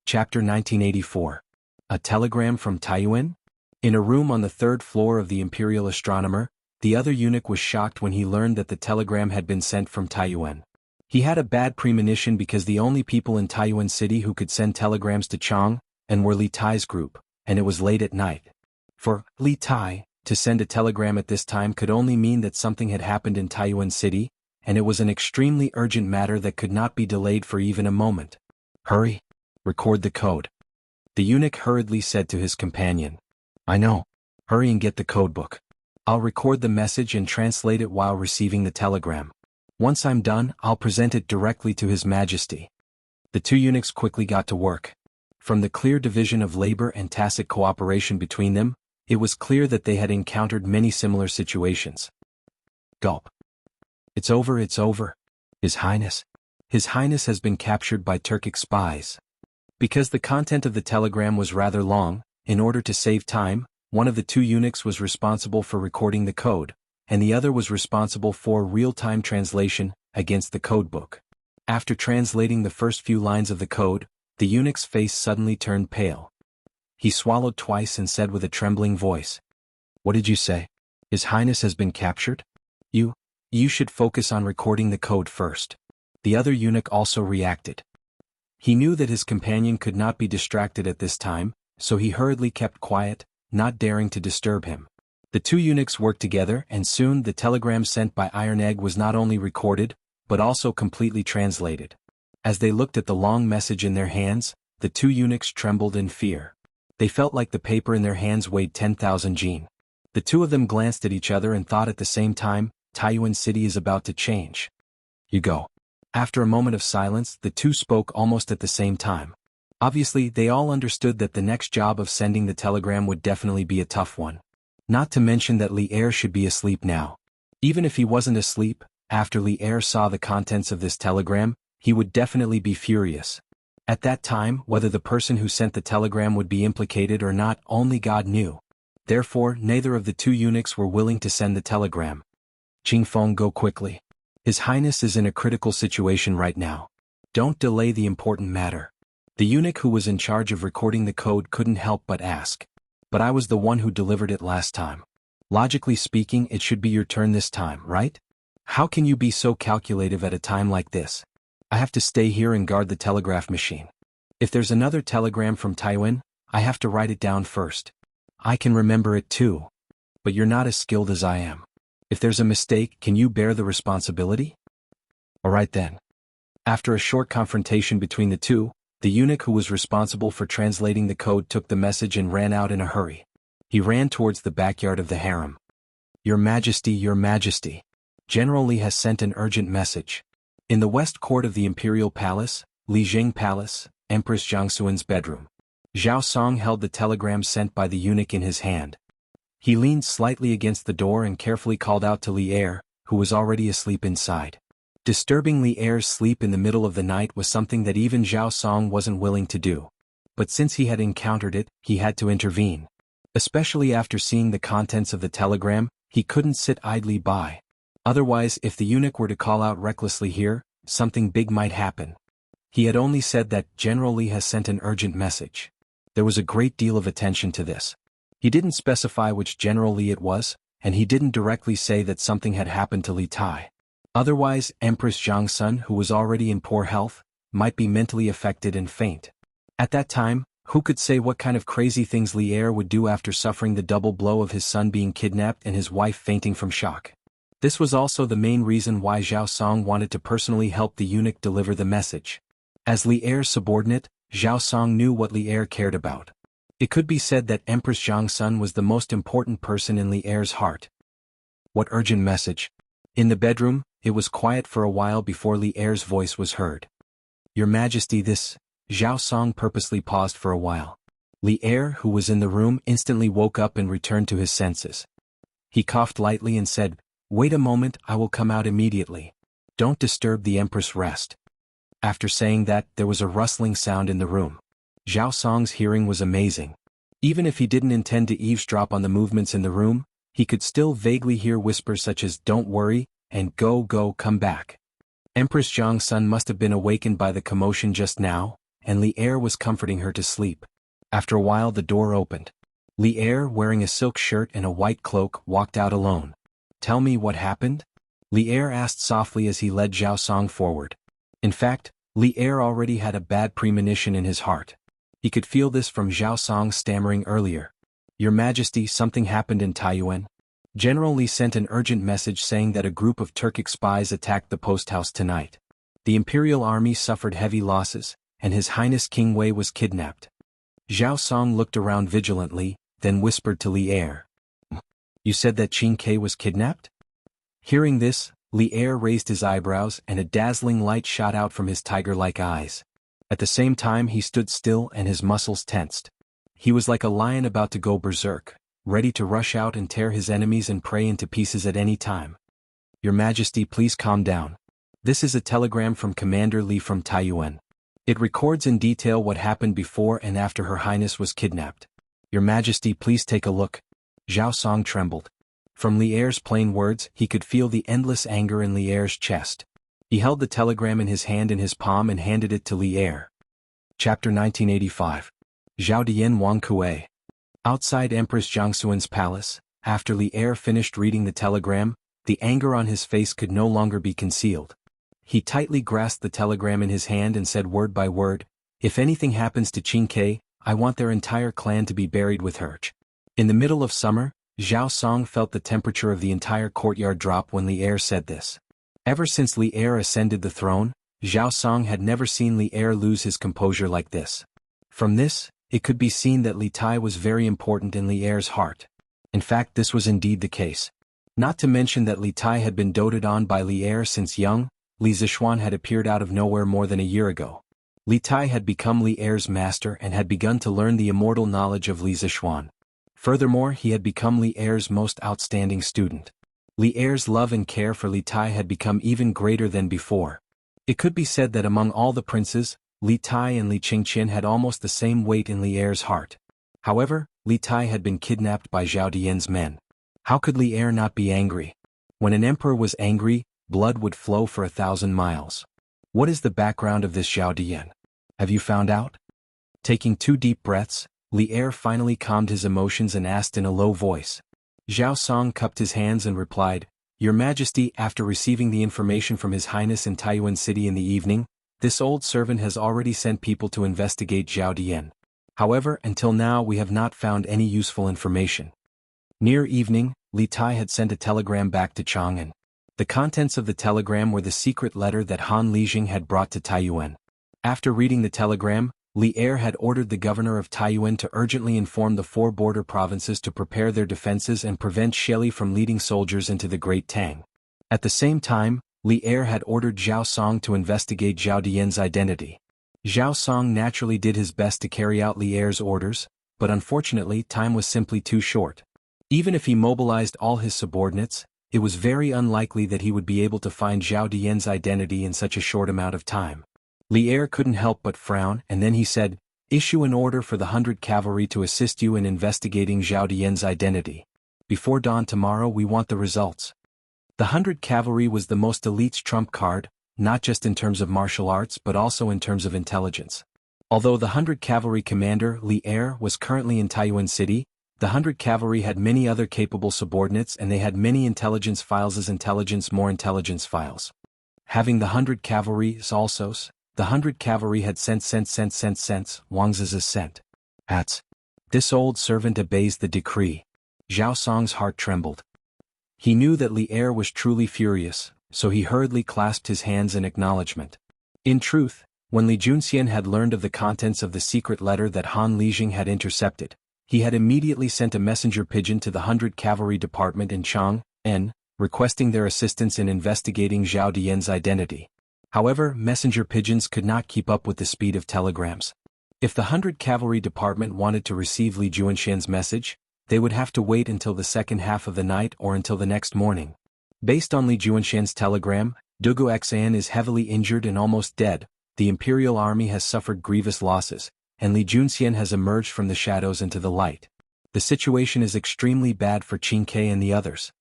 Chapter 1984. A telegram from Taiyuan? In a room on the third floor of the Imperial Astronomer, the other eunuch was shocked when he learned that the telegram had been sent from Taiyuan. He had a bad premonition because the only people in Taiyuan City who could send telegrams to Chang and were Li Tai's group, and it was late at night. For Li Tai, to send a telegram at this time could only mean that something had happened in Taiyuan City, and it was an extremely urgent matter that could not be delayed for even a moment. Hurry! Record the code. The eunuch hurriedly said to his companion. I know. Hurry and get the codebook. I'll record the message and translate it while receiving the telegram. Once I'm done, I'll present it directly to His Majesty. The two eunuchs quickly got to work. From the clear division of labor and tacit cooperation between them, it was clear that they had encountered many similar situations. Gulp. It's over, it's over. His Highness. His Highness has been captured by Turkic spies. Because the content of the telegram was rather long, in order to save time, one of the two eunuchs was responsible for recording the code, and the other was responsible for real-time translation against the codebook. After translating the first few lines of the code, the eunuch's face suddenly turned pale. He swallowed twice and said with a trembling voice, What did you say? His Highness has been captured? You should focus on recording the code first. The other eunuch also reacted. He knew that his companion could not be distracted at this time, so he hurriedly kept quiet, not daring to disturb him. The two eunuchs worked together, and soon the telegram sent by Iron Egg was not only recorded, but also completely translated. As they looked at the long message in their hands, the two eunuchs trembled in fear. They felt like the paper in their hands weighed 10,000 jin. The two of them glanced at each other and thought at the same time, Taiyuan City is about to change. You go. After a moment of silence, the two spoke almost at the same time. Obviously, they all understood that the next job of sending the telegram would definitely be a tough one. Not to mention that Li Er should be asleep now. Even if he wasn't asleep, after Li Er saw the contents of this telegram, he would definitely be furious. At that time, whether the person who sent the telegram would be implicated or not, only God knew. Therefore, neither of the two eunuchs were willing to send the telegram. Qingfeng, go quickly. His Highness is in a critical situation right now. Don't delay the important matter. The eunuch who was in charge of recording the code couldn't help but ask. But I was the one who delivered it last time. Logically speaking, it should be your turn this time, right? How can you be so calculative at a time like this? I have to stay here and guard the telegraph machine. If there's another telegram from Taiyuan, I have to write it down first. I can remember it too. But you're not as skilled as I am. If there's a mistake, can you bear the responsibility? All right then. After a short confrontation between the two, the eunuch who was responsible for translating the code took the message and ran out in a hurry. He ran towards the backyard of the harem. Your Majesty, Your Majesty. General Li has sent an urgent message. In the west court of the Imperial Palace, Lijing Palace, Empress Jiangsuan's bedroom. Zhao Song held the telegram sent by the eunuch in his hand. He leaned slightly against the door and carefully called out to Li Er, who was already asleep inside. Disturbing Li Er's sleep in the middle of the night was something that even Zhao Song wasn't willing to do. But since he had encountered it, he had to intervene. Especially after seeing the contents of the telegram, he couldn't sit idly by. Otherwise, if the eunuch were to call out recklessly here, something big might happen. He had only said that General Li has sent an urgent message. There was a great deal of attention to this. He didn't specify which General Li it was, and he didn't directly say that something had happened to Li Tai. Otherwise, Empress Jiangsun, who was already in poor health, might be mentally affected and faint. At that time, who could say what kind of crazy things Li Er would do after suffering the double blow of his son being kidnapped and his wife fainting from shock? This was also the main reason why Zhao Song wanted to personally help the eunuch deliver the message. As Li Er's subordinate, Zhao Song knew what Li Er cared about. It could be said that Empress Jiangsun was the most important person in Li Er's heart. What urgent message? In the bedroom, it was quiet for a while before Li Er's voice was heard. Your Majesty, this... Zhao Song purposely paused for a while. Li Er, who was in the room, instantly woke up and returned to his senses. He coughed lightly and said, Wait a moment, I will come out immediately. Don't disturb the Empress' rest. After saying that, there was a rustling sound in the room. Zhao Song's hearing was amazing. Even if he didn't intend to eavesdrop on the movements in the room, he could still vaguely hear whispers such as "Don't worry," and "Go, come back." Empress Jiangsun must have been awakened by the commotion just now, and Li Er was comforting her to sleep. After a while the door opened. Li Er, wearing a silk shirt and a white cloak, walked out alone. "Tell me what happened?" Li Er asked softly as he led Zhao Song forward. In fact, Li Er already had a bad premonition in his heart. He could feel this from Zhao Song stammering earlier. "Your Majesty, something happened in Taiyuan. General Li sent an urgent message saying that a group of Turkic spies attacked the post house tonight. The Imperial Army suffered heavy losses, and His Highness King Wei was kidnapped." Zhao Song looked around vigilantly, then whispered to Li Er. "You said that Qin Ke was kidnapped?" Hearing this, Li Er raised his eyebrows and a dazzling light shot out from his tiger-like eyes. At the same time he stood still and his muscles tensed. He was like a lion about to go berserk, ready to rush out and tear his enemies and prey into pieces at any time. "Your Majesty, please calm down. This is a telegram from Commander Li from Taiyuan. It records in detail what happened before and after Her Highness was kidnapped. Your Majesty, please take a look." Zhao Song trembled. From Li Er's plain words he could feel the endless anger in Li Er's chest. He held the telegram in his hand in his palm and handed it to Li Er. Chapter 1985. Zhao Dian Wang Kuei. Outside Empress Jiangsuan's palace, after Li Er finished reading the telegram, the anger on his face could no longer be concealed. He tightly grasped the telegram in his hand and said word by word, "If anything happens to Qin Ke, I want their entire clan to be buried with her." In the middle of summer, Zhao Song felt the temperature of the entire courtyard drop when Li Er said this. Ever since Li Er ascended the throne, Zhao Song had never seen Li Er lose his composure like this. From this, it could be seen that Li Tai was very important in Li Er's heart. In fact, this was indeed the case. Not to mention that Li Tai had been doted on by Li Er since young. Li Zixuan had appeared out of nowhere more than a year ago. Li Tai had become Li Er's master and had begun to learn the immortal knowledge of Li Zixuan. Furthermore, he had become Li Er's most outstanding student. Li Er's love and care for Li Tai had become even greater than before. It could be said that among all the princes, Li Tai and Li Qingqian had almost the same weight in Li Er's heart. However, Li Tai had been kidnapped by Zhao Dian's men. How could Li Er not be angry? When an emperor was angry, blood would flow for 1,000 miles. What is the background of this Zhao Dian? Have you found out? Taking 2 deep breaths, Li Er finally calmed his emotions and asked in a low voice. Zhao Song cupped his hands and replied, "Your Majesty, after receiving the information from His Highness in Taiyuan City in the evening, this old servant has already sent people to investigate Zhao Dian. However, until now we have not found any useful information." Near evening, Li Tai had sent a telegram back to Chang'an. The contents of the telegram were the secret letter that Han Lijing had brought to Taiyuan. After reading the telegram, Li Er had ordered the governor of Taiyuan to urgently inform the 4 border provinces to prepare their defenses and prevent Shelley from leading soldiers into the Great Tang. At the same time, Li Er had ordered Zhao Song to investigate Zhao Dian's identity. Zhao Song naturally did his best to carry out Li Er's orders, but unfortunately time was simply too short. Even if he mobilized all his subordinates, it was very unlikely that he would be able to find Zhao Dian's identity in such a short amount of time. Li Er couldn't help but frown, and then he said, "Issue an order for the 100 cavalry to assist you in investigating Zhao Dian's identity. Before dawn tomorrow we want the results." The 100 cavalry was the most elite's trump card, not just in terms of martial arts but also in terms of intelligence. Although the 100 cavalry commander, Li Er, was currently in Taiyuan City, the 100 cavalry had many other capable subordinates and they had many intelligence files as intelligence more intelligence files. Having the 100 cavalry also, the 100 cavalry had sense Wang's scent. Hats. This old servant obeys the decree. Zhao Song's heart trembled. He knew that Li Er was truly furious, so he hurriedly clasped his hands in acknowledgement. In truth, when Li Junxian had learned of the contents of the secret letter that Han Lijing had intercepted, he had immediately sent a messenger pigeon to the 100 Cavalry Department in Chang'an, requesting their assistance in investigating Zhao Dian's identity. However, messenger pigeons could not keep up with the speed of telegrams. If the 100 Cavalry Department wanted to receive Li Junxian's message, they would have to wait until the second half of the night or until the next morning. Based on Li Junxian's telegram, Dugu Xan is heavily injured and almost dead, the Imperial Army has suffered grievous losses, and Li Junxian has emerged from the shadows into the light. The situation is extremely bad for Qin Ke and the others.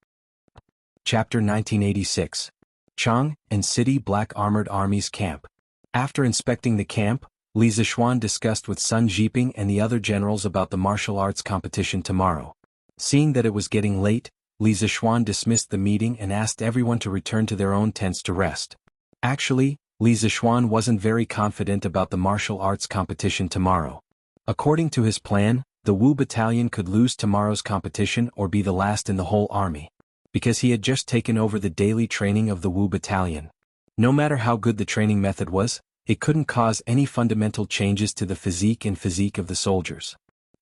Chapter 1986. Chang'an City Black Armored Armies Camp. After inspecting the camp, Li Zixuan discussed with Sun Jiping and the other generals about the martial arts competition tomorrow. Seeing that it was getting late, Li Zixuan dismissed the meeting and asked everyone to return to their own tents to rest. Actually, Li Zixuan wasn't very confident about the martial arts competition tomorrow. According to his plan, the Wu battalion could lose tomorrow's competition or be the last in the whole army. Because he had just taken over the daily training of the Wu battalion. No matter how good the training method was, it couldn't cause any fundamental changes to the physique of the soldiers.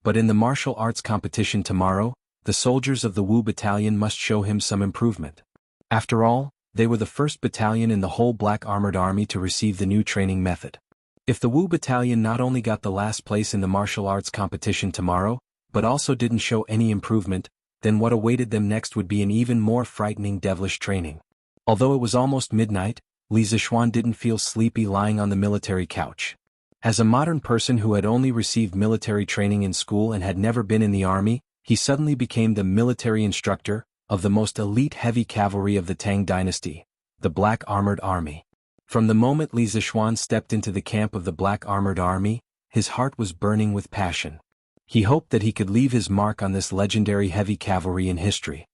But in the martial arts competition tomorrow, the soldiers of the Wu battalion must show him some improvement. After all, they were the first battalion in the whole black armored army to receive the new training method. If the Wu battalion not only got the last place in the martial arts competition tomorrow, but also didn't show any improvement, then what awaited them next would be an even more frightening devilish training. Although it was almost midnight, Li Zixuan didn't feel sleepy lying on the military couch. As a modern person who had only received military training in school and had never been in the army, he suddenly became the military instructor of the most elite heavy cavalry of the Tang dynasty, the Black Armored Army. From the moment Li Zixuan stepped into the camp of the Black Armored Army, his heart was burning with passion. He hoped that he could leave his mark on this legendary heavy cavalry in history.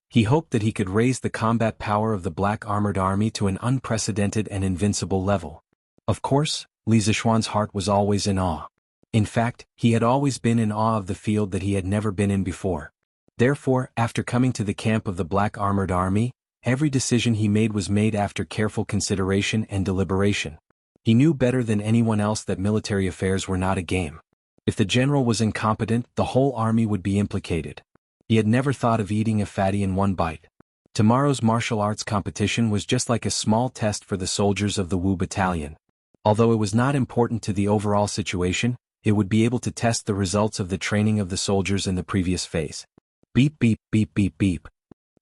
He hoped that he could raise the combat power of the Black Armored Army to an unprecedented and invincible level. Of course, Li Zixuan's heart was always in awe. In fact, he had always been in awe of the field that he had never been in before. Therefore, after coming to the camp of the Black Armored Army, every decision he made was made after careful consideration and deliberation. He knew better than anyone else that military affairs were not a game. If the general was incompetent, the whole army would be implicated. He had never thought of eating a fatty in one bite. Tomorrow's martial arts competition was just like a small test for the soldiers of the Wu battalion. Although it was not important to the overall situation, it would be able to test the results of the training of the soldiers in the previous phase. Beep beep beep beep beep.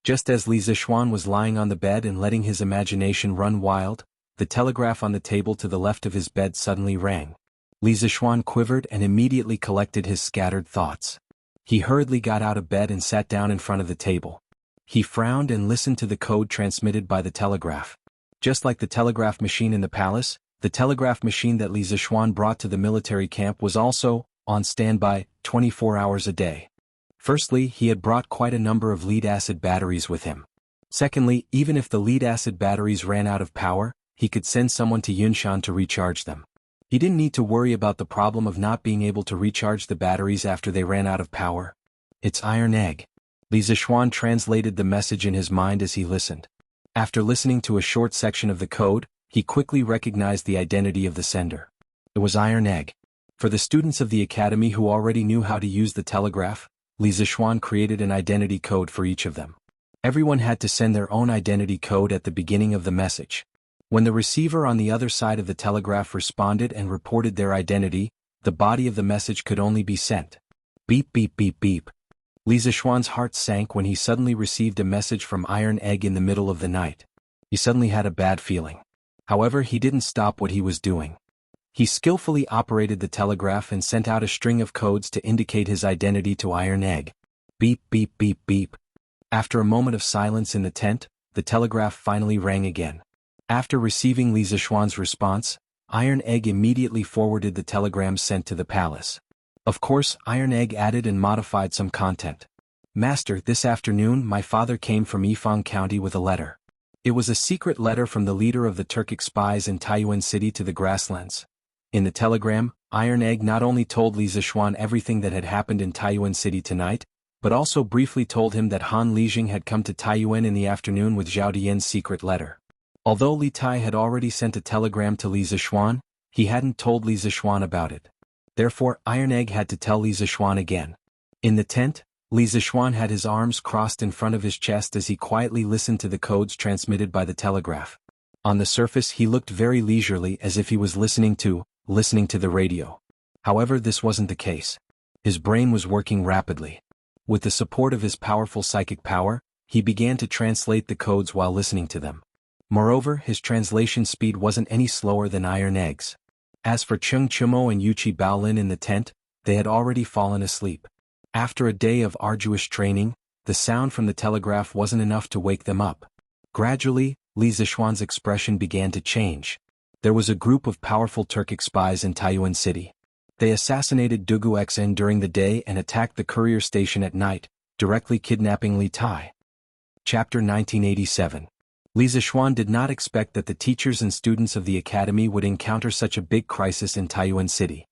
Just as Li Zixuan was lying on the bed and letting his imagination run wild, the telegraph on the table to the left of his bed suddenly rang. Li Zixuan quivered and immediately collected his scattered thoughts. He hurriedly got out of bed and sat down in front of the table. He frowned and listened to the code transmitted by the telegraph. Just like the telegraph machine in the palace, the telegraph machine that Li Zixuan brought to the military camp was also on standby 24 hours a day. Firstly, he had brought quite a number of lead-acid batteries with him. Secondly, even if the lead-acid batteries ran out of power, he could send someone to Yunshan to recharge them. He didn't need to worry about the problem of not being able to recharge the batteries after they ran out of power. It's Iron Egg. Li Zixuan translated the message in his mind as he listened. After listening to a short section of the code, he quickly recognized the identity of the sender. It was Iron Egg. For the students of the academy who already knew how to use the telegraph, Li Zixuan created an identity code for each of them. Everyone had to send their own identity code at the beginning of the message. When the receiver on the other side of the telegraph responded and reported their identity, the body of the message could only be sent. Beep beep beep beep. Li Zixuan's heart sank when he suddenly received a message from Iron Egg in the middle of the night. He suddenly had a bad feeling. However, he didn't stop what he was doing. He skillfully operated the telegraph and sent out a string of codes to indicate his identity to Iron Egg. Beep beep beep beep. After a moment of silence in the tent, the telegraph finally rang again. After receiving Li Zixuan's response, Iron Egg immediately forwarded the telegram sent to the palace. Of course, Iron Egg added and modified some content. Master, this afternoon my father came from Yifang County with a letter. It was a secret letter from the leader of the Turkic spies in Taiyuan City to the grasslands. In the telegram, Iron Egg not only told Li Zixuan everything that had happened in Taiyuan City tonight, but also briefly told him that Han Lijing had come to Taiyuan in the afternoon with Zhao Dian's secret letter. Although Li Tai had already sent a telegram to Li Zixuan, he hadn't told Li Zixuan about it. Therefore, Iron Egg had to tell Li Zixuan again. In the tent, Li Zixuan had his arms crossed in front of his chest as he quietly listened to the codes transmitted by the telegraph. On the surface he looked very leisurely as if he was listening to the radio. However, this wasn't the case. His brain was working rapidly. With the support of his powerful psychic power, he began to translate the codes while listening to them. Moreover, his translation speed wasn't any slower than Iron Egg's. As for Cheng Chumo and Yuchi Baolin in the tent, they had already fallen asleep. After a day of arduous training, the sound from the telegraph wasn't enough to wake them up. Gradually, Li Zixuan's expression began to change. There was a group of powerful Turkic spies in Taiyuan City. They assassinated Dugu Xn during the day and attacked the courier station at night, directly kidnapping Li Tai. Chapter 1987. Li Zixuan did not expect that the teachers and students of the academy would encounter such a big crisis in Taiyuan City.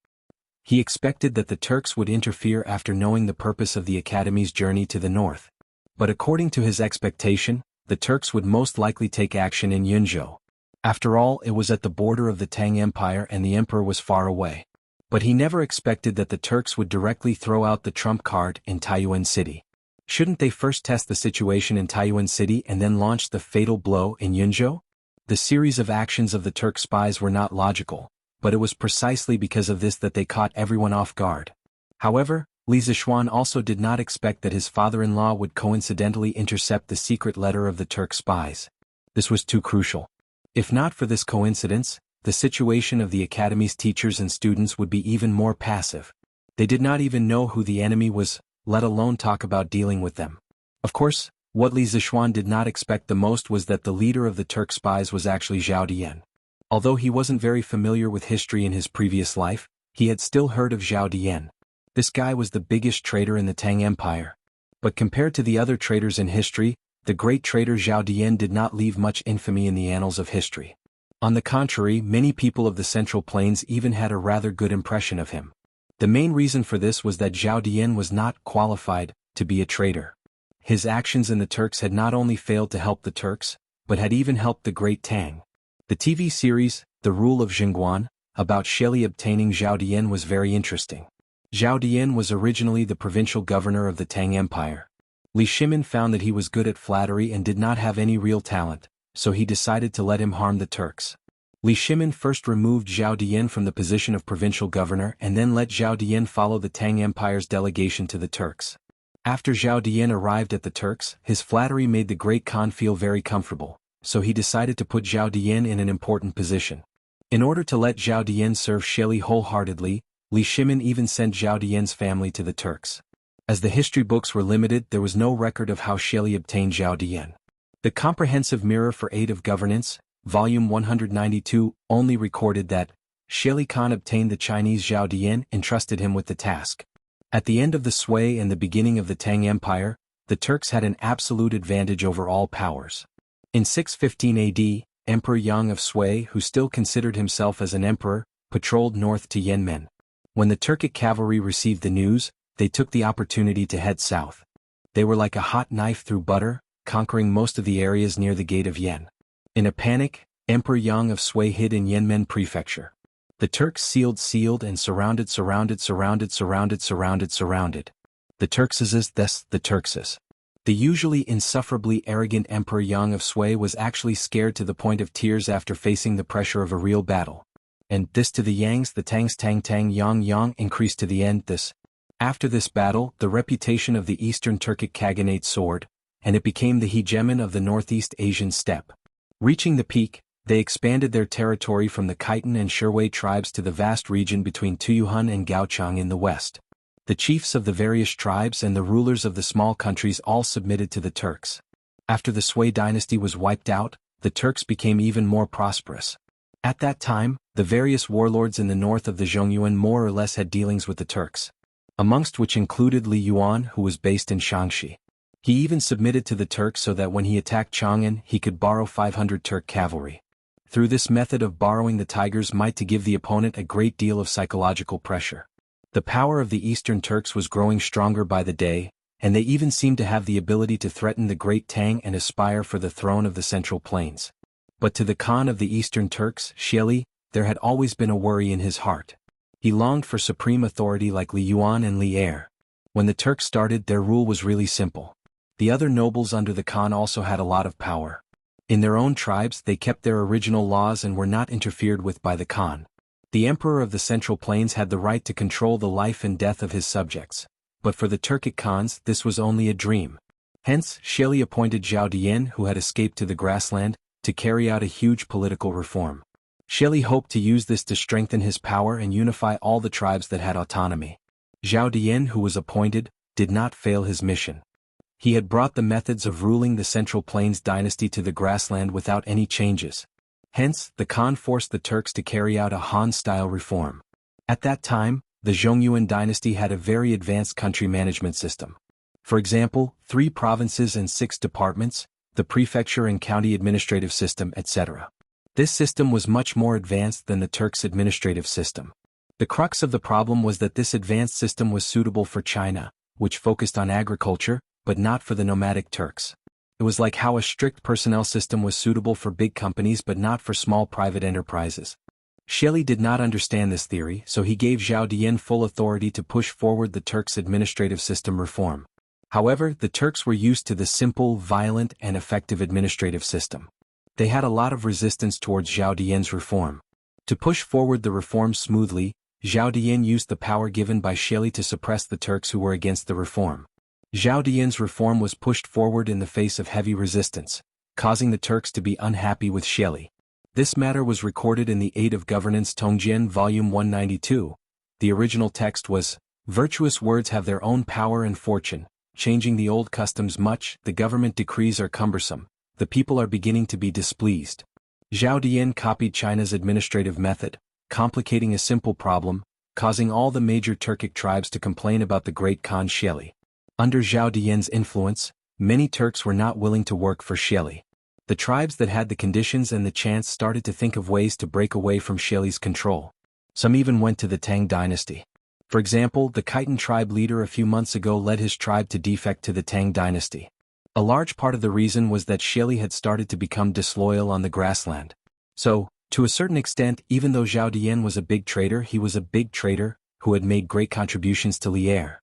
He expected that the Turks would interfere after knowing the purpose of the academy's journey to the north. But according to his expectation, the Turks would most likely take action in Yunzhou. After all, it was at the border of the Tang Empire and the emperor was far away. But he never expected that the Turks would directly throw out the trump card in Taiyuan City. Shouldn't they first test the situation in Taiyuan City and then launch the fatal blow in Yunzhou? The series of actions of the Turk spies were not logical, but it was precisely because of this that they caught everyone off guard. However, Li Zixuan also did not expect that his father-in-law would coincidentally intercept the secret letter of the Turk spies. This was too crucial. If not for this coincidence, the situation of the academy's teachers and students would be even more passive. They did not even know who the enemy was, let alone talk about dealing with them. Of course, what Li Zixuan did not expect the most was that the leader of the Turk spies was actually Zhao Dian. Although he wasn't very familiar with history in his previous life, he had still heard of Zhao Dian. This guy was the biggest traitor in the Tang Empire. But compared to the other traitors in history, the great traitor Zhao Dian did not leave much infamy in the annals of history. On the contrary, many people of the Central Plains even had a rather good impression of him. The main reason for this was that Zhao Dian was not qualified to be a traitor. His actions in the Turks had not only failed to help the Turks, but had even helped the Great Tang. The TV series, The Rule of Jingguan, about Shelley obtaining Zhao Dian was very interesting. Zhao Dian was originally the provincial governor of the Tang Empire. Li Shimin found that he was good at flattery and did not have any real talent, so he decided to let him harm the Turks. Li Shimin first removed Zhao Dian from the position of provincial governor and then let Zhao Dian follow the Tang Empire's delegation to the Turks. After Zhao Dian arrived at the Turks, his flattery made the Great Khan feel very comfortable, so he decided to put Zhao Dian in an important position. In order to let Zhao Dian serve Shelley wholeheartedly, Li Shimin even sent Zhao Dian's family to the Turks. As the history books were limited, there was no record of how Shelley obtained Zhao Dian. The Comprehensive Mirror for Aid of Governance, Volume 192, only recorded that Shelley Khan obtained the Chinese Zhao Dian and entrusted him with the task. At the end of the Sui and the beginning of the Tang Empire, the Turks had an absolute advantage over all powers. In 615 AD, Emperor Yang of Sui, who still considered himself as an emperor, patrolled north to Yanmen. When the Turkic cavalry received the news, they took the opportunity to head south. They were like a hot knife through butter, conquering most of the areas near the gate of Yen. In a panic, Emperor Yang of Sui hid in Yanmen Prefecture. The Turks sealed and surrounded. The Turks' the Turks'. The usually insufferably arrogant Emperor Yang of Sui was actually scared to the point of tears after facing the pressure of a real battle. And this to the Yangs, the Tangs Tang Yang increased to the end this. After this battle, the reputation of the Eastern Turkic Khaganate soared, and it became the hegemon of the Northeast Asian steppe. Reaching the peak, they expanded their territory from the Khitan and Sherway tribes to the vast region between Tuyuhun and Gaochang in the west. The chiefs of the various tribes and the rulers of the small countries all submitted to the Turks. After the Sui dynasty was wiped out, the Turks became even more prosperous. At that time, the various warlords in the north of the Zhongyuan more or less had dealings with the Turks, amongst which included Li Yuan, who was based in Shaanxi. He even submitted to the Turks so that when he attacked Chang'an he could borrow 500 Turk cavalry. Through this method of borrowing the tigers might to give the opponent a great deal of psychological pressure. The power of the Eastern Turks was growing stronger by the day, and they even seemed to have the ability to threaten the Great Tang and aspire for the throne of the Central Plains. But to the Khan of the Eastern Turks, Shelley, there had always been a worry in his heart. He longed for supreme authority like Li Yuan and Li Er. When the Turks started, their rule was really simple. The other nobles under the Khan also had a lot of power. In their own tribes they kept their original laws and were not interfered with by the Khan. The emperor of the Central Plains had the right to control the life and death of his subjects, but for the Turkic Khans this was only a dream. Hence, Shelley appointed Zhao Dian, who had escaped to the grassland, to carry out a huge political reform. Shelley hoped to use this to strengthen his power and unify all the tribes that had autonomy. Zhao Dian, who was appointed, did not fail his mission. He had brought the methods of ruling the Central Plains dynasty to the grassland without any changes. Hence, the Khan forced the Turks to carry out a Han-style reform. At that time, the Zhongyuan dynasty had a very advanced country management system. For example, 3 provinces and 6 departments, the prefecture and county administrative system, etc. This system was much more advanced than the Turks' administrative system. The crux of the problem was that this advanced system was suitable for China, which focused on agriculture, but not for the nomadic Turks. It was like how a strict personnel system was suitable for big companies but not for small private enterprises. Shelley did not understand this theory, so he gave Zhao Dian full authority to push forward the Turks' administrative system reform. However, the Turks were used to the simple, violent, and effective administrative system. They had a lot of resistance towards Zhao Dian's reform. To push forward the reform smoothly, Zhao Dian used the power given by Shelley to suppress the Turks who were against the reform. Zhao Dian's reform was pushed forward in the face of heavy resistance, causing the Turks to be unhappy with Shelley. This matter was recorded in the Aid of Governance Tongjian Volume 192. The original text was, "Virtuous words have their own power and fortune, changing the old customs much, the government decrees are cumbersome, the people are beginning to be displeased." Zhao Dian copied China's administrative method, complicating a simple problem, causing all the major Turkic tribes to complain about the great Khan Shelley. Under Zhao Dian's influence, many Turks were not willing to work for Shelley. The tribes that had the conditions and the chance started to think of ways to break away from Shelley's control. Some even went to the Tang dynasty. For example, the Khitan tribe leader a few months ago led his tribe to defect to the Tang dynasty. A large part of the reason was that Shelley had started to become disloyal on the grassland. So, to a certain extent, even though Zhao Dian was a big trader, he was a big trader who had made great contributions to Lier.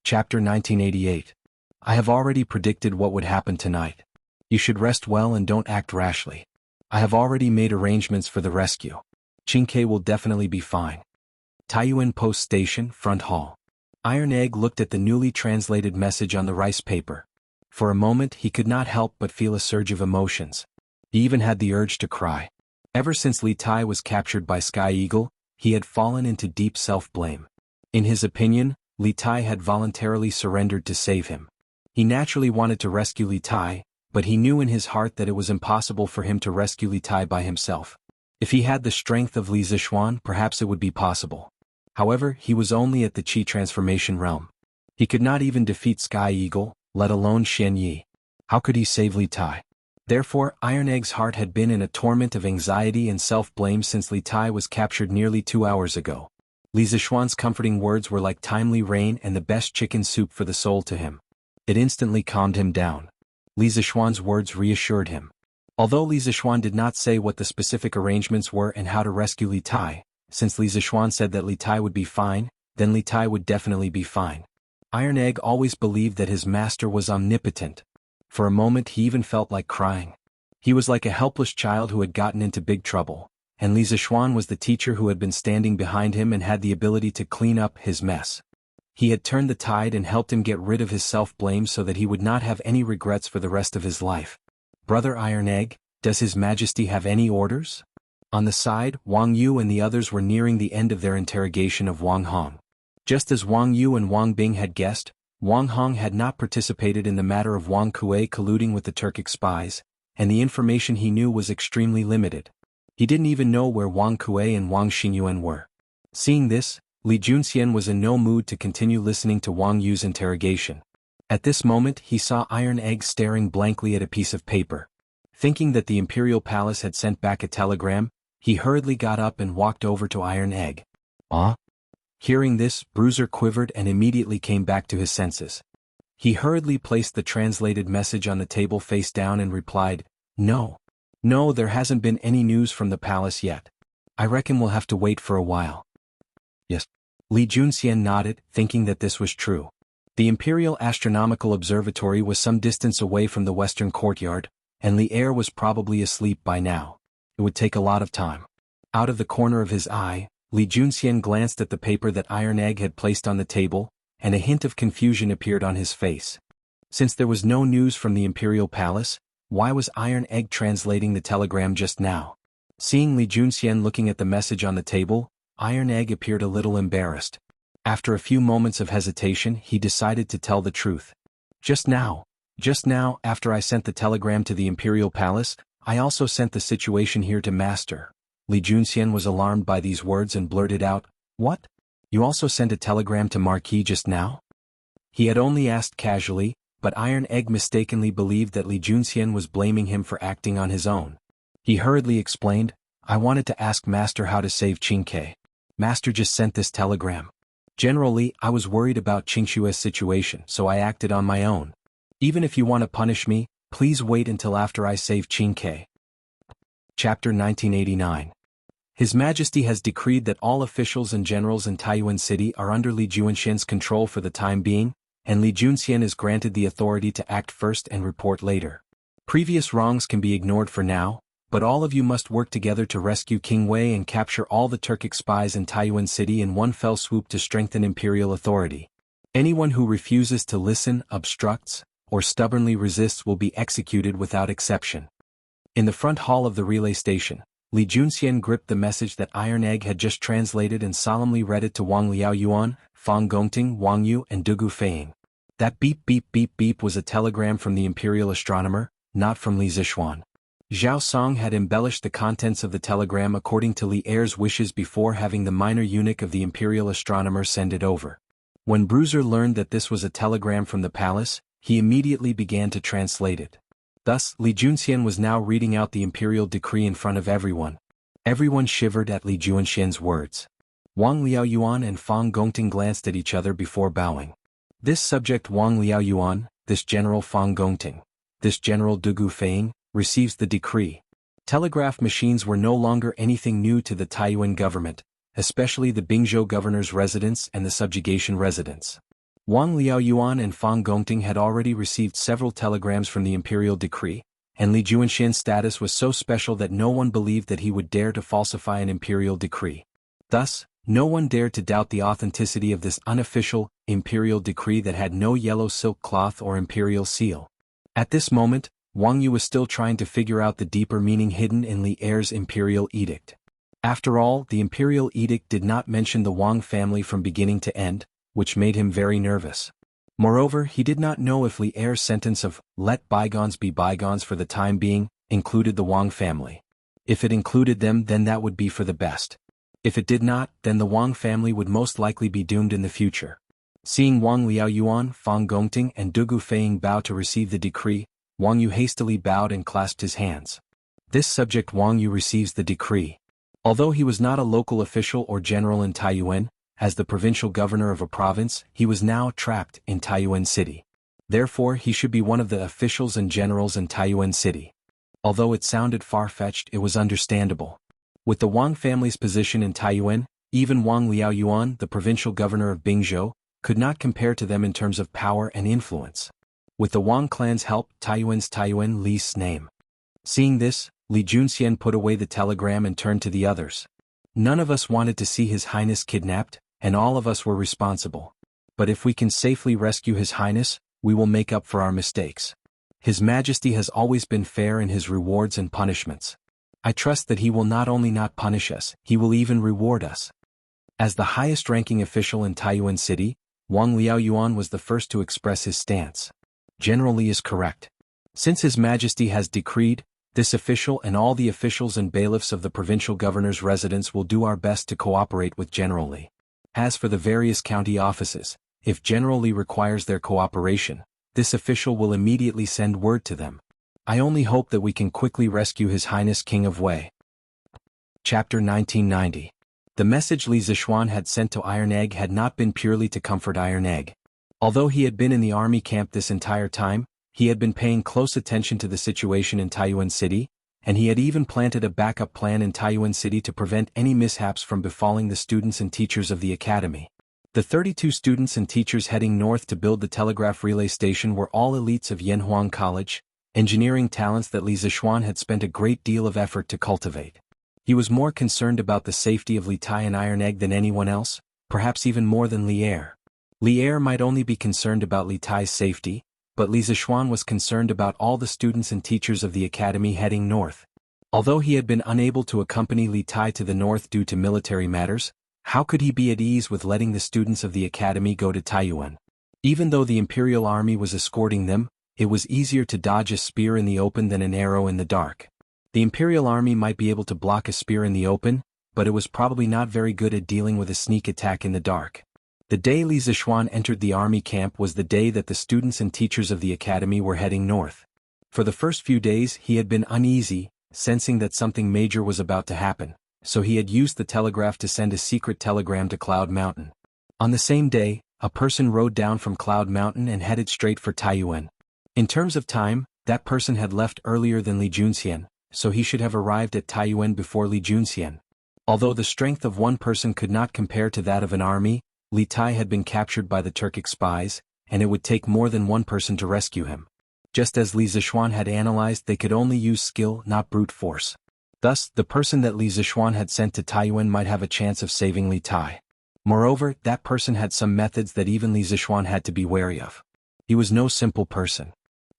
Chapter 1988. I have already predicted what would happen tonight. You should rest well and don't act rashly. I have already made arrangements for the rescue. Qingke will definitely be fine. Taiyuan Post Station, Front Hall. Iron Egg looked at the newly translated message on the rice paper. For a moment he could not help but feel a surge of emotions. He even had the urge to cry. Ever since Li Tai was captured by Sky Eagle, he had fallen into deep self-blame. In his opinion, Li Tai had voluntarily surrendered to save him. He naturally wanted to rescue Li Tai, but he knew in his heart that it was impossible for him to rescue Li Tai by himself. If he had the strength of Li Zixuan, perhaps it would be possible. However, he was only at the Qi transformation realm. He could not even defeat Sky Eagle, let alone Shen Yi. How could he save Li Tai? Therefore, Iron Egg's heart had been in a torment of anxiety and self-blame since Li Tai was captured nearly 2 hours ago. Li Zixuan's comforting words were like timely rain and the best chicken soup for the soul to him. It instantly calmed him down. Li Zixuan's words reassured him. Although Li Zixuan did not say what the specific arrangements were and how to rescue Li Tai, since Li Zixuan said that Li Tai would be fine, then Li Tai would definitely be fine. Iron Egg always believed that his master was omnipotent. For a moment he even felt like crying. He was like a helpless child who had gotten into big trouble, and Li Zixuan was the teacher who had been standing behind him and had the ability to clean up his mess. He had turned the tide and helped him get rid of his self-blame so that he would not have any regrets for the rest of his life. Brother Iron Egg, does His Majesty have any orders? On the side, Wang Yu and the others were nearing the end of their interrogation of Wang Hong. Just as Wang Yu and Wang Bing had guessed, Wang Hong had not participated in the matter of Wang Kuei colluding with the Turkic spies, and the information he knew was extremely limited. He didn't even know where Wang Kuei and Wang Xingyuan were. Seeing this, Li Junxian was in no mood to continue listening to Wang Yu's interrogation. At this moment he saw Iron Egg staring blankly at a piece of paper. Thinking that the Imperial Palace had sent back a telegram, he hurriedly got up and walked over to Iron Egg. "Ah?" Hearing this, Bruiser quivered and immediately came back to his senses. He hurriedly placed the translated message on the table face down and replied, "No. No, there hasn't been any news from the palace yet. I reckon we'll have to wait for a while." "Yes." Li Junxian nodded, thinking that this was true. The Imperial Astronomical Observatory was some distance away from the western courtyard, and Li Er was probably asleep by now. It would take a lot of time. Out of the corner of his eye, Li Junxian glanced at the paper that Iron Egg had placed on the table, and a hint of confusion appeared on his face. Since there was no news from the Imperial Palace, why was Iron Egg translating the telegram just now? Seeing Li Junxian looking at the message on the table, Iron Egg appeared a little embarrassed. After a few moments of hesitation, he decided to tell the truth. Just now, after I sent the telegram to the Imperial Palace, I also sent the situation here to Master. Li Junxian was alarmed by these words and blurted out, "What? You also sent a telegram to Marquis just now?" He had only asked casually, but Iron Egg mistakenly believed that Li Junxian was blaming him for acting on his own. He hurriedly explained, "I wanted to ask Master how to save Qingke. Master just sent this telegram. Generally, I was worried about Qingshue's situation, so I acted on my own. Even if you want to punish me, please wait until after I save Qingke." Chapter 1989. His Majesty has decreed that all officials and generals in Taiyuan City are under Li Junxian's control for the time being, and Li Junxian is granted the authority to act first and report later. Previous wrongs can be ignored for now, but all of you must work together to rescue King Wei and capture all the Turkic spies in Taiyuan City in one fell swoop to strengthen imperial authority. Anyone who refuses to listen, obstructs, or stubbornly resists will be executed without exception. In the front hall of the relay station, Li Junxian gripped the message that Iron Egg had just translated and solemnly read it to Wang Liaoyuan, Fang Gongting, Wang Yu and Dugu Feiying. That beep beep beep beep was a telegram from the imperial astronomer, not from Li Zixuan. Zhao Song had embellished the contents of the telegram according to Li Er's wishes before having the minor eunuch of the imperial astronomer send it over. When Bruiser learned that this was a telegram from the palace, he immediately began to translate it. Thus, Li Junxian was now reading out the imperial decree in front of everyone. Everyone shivered at Li Junxian's words. Wang Liaoyuan and Fang Gongting glanced at each other before bowing. This subject Wang Liaoyuan, this general Fang Gongting, this general Dugu Feiying, receives the decree. Telegraph machines were no longer anything new to the Taiyuan government, especially the Bingzhou governor's residence and the subjugation residence. Wang Liaoyuan and Fang Gongting had already received several telegrams from the imperial decree, and Li Junxian's status was so special that no one believed that he would dare to falsify an imperial decree. Thus, no one dared to doubt the authenticity of this unofficial, imperial decree that had no yellow silk cloth or imperial seal. At this moment, Wang Yu was still trying to figure out the deeper meaning hidden in Li Er's imperial edict. After all, the imperial edict did not mention the Wang family from beginning to end, which made him very nervous. Moreover, he did not know if Li Er's sentence of, "let bygones be bygones for the time being," included the Wang family. If it included them, then that would be for the best. If it did not, then the Wang family would most likely be doomed in the future. Seeing Wang Liaoyuan, Fang Gongting and Dugu Feiying bow to receive the decree, Wang Yu hastily bowed and clasped his hands. This subject Wang Yu receives the decree. Although he was not a local official or general in Taiyuan, as the provincial governor of a province, he was now trapped in Taiyuan City. Therefore, he should be one of the officials and generals in Taiyuan City. Although it sounded far-fetched, it was understandable. With the Wang family's position in Taiyuan, even Wang Liaoyuan, the provincial governor of Bingzhou, could not compare to them in terms of power and influence. With the Wang clan's help, Taiyuan Li's name. Seeing this, Li Junxian put away the telegram and turned to the others. None of us wanted to see His Highness kidnapped, and all of us were responsible. But if we can safely rescue His Highness, we will make up for our mistakes. His Majesty has always been fair in his rewards and punishments. I trust that he will not only not punish us, he will even reward us. As the highest-ranking official in Taiyuan City, Wang Liaoyuan was the first to express his stance. General Li is correct. Since His Majesty has decreed, this official and all the officials and bailiffs of the provincial governor's residence will do our best to cooperate with General Li. As for the various county offices, if General Li requires their cooperation, this official will immediately send word to them. I only hope that we can quickly rescue His Highness King of Wei. Chapter 1990. The message Li Zixuan had sent to Iron Egg had not been purely to comfort Iron Egg. Although he had been in the army camp this entire time, he had been paying close attention to the situation in Taiyuan City, and he had even planted a backup plan in Taiyuan City to prevent any mishaps from befalling the students and teachers of the academy. The 32 students and teachers heading north to build the telegraph relay station were all elites of Yanhuang College, engineering talents that Li Zixuan had spent a great deal of effort to cultivate. He was more concerned about the safety of Li Tai and Iron Egg than anyone else, perhaps even more than Li Er. Li Er might only be concerned about Li Tai's safety, but Li Zixuan was concerned about all the students and teachers of the academy heading north. Although he had been unable to accompany Li Tai to the north due to military matters, how could he be at ease with letting the students of the academy go to Taiyuan? Even though the imperial army was escorting them, it was easier to dodge a spear in the open than an arrow in the dark. The Imperial army might be able to block a spear in the open, but it was probably not very good at dealing with a sneak attack in the dark. The day Li Zishuan entered the army camp was the day that the students and teachers of the academy were heading north. For the first few days he had been uneasy, sensing that something major was about to happen, so he had used the telegraph to send a secret telegram to Cloud Mountain. On the same day, a person rode down from Cloud Mountain and headed straight for Taiyuan. In terms of time, that person had left earlier than Li Junxian, so he should have arrived at Taiyuan before Li Junxian. Although the strength of one person could not compare to that of an army, Li Tai had been captured by the Turkic spies, and it would take more than one person to rescue him. Just as Li Zishuan had analyzed, they could only use skill, not brute force. Thus, the person that Li Zishuan had sent to Taiyuan might have a chance of saving Li Tai. Moreover, that person had some methods that even Li Zishuan had to be wary of. He was no simple person.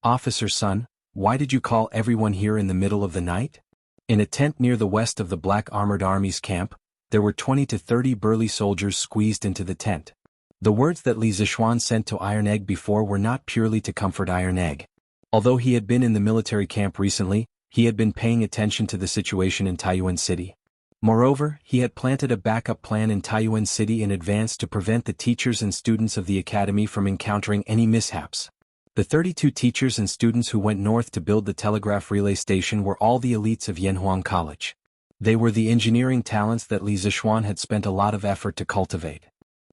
"Officer's son, why did you call everyone here in the middle of the night?" In a tent near the west of the Black Armored Army's camp, there were 20 to 30 burly soldiers squeezed into the tent. The words that Li Zishuan sent to Iron Egg before were not purely to comfort Iron Egg. Although he had been in the military camp recently, he had been paying attention to the situation in Taiyuan City. Moreover, he had planted a backup plan in Taiyuan City in advance to prevent the teachers and students of the academy from encountering any mishaps. The 32 teachers and students who went north to build the telegraph relay station were all the elites of Yanhuang College. They were the engineering talents that Li Zishuan had spent a lot of effort to cultivate.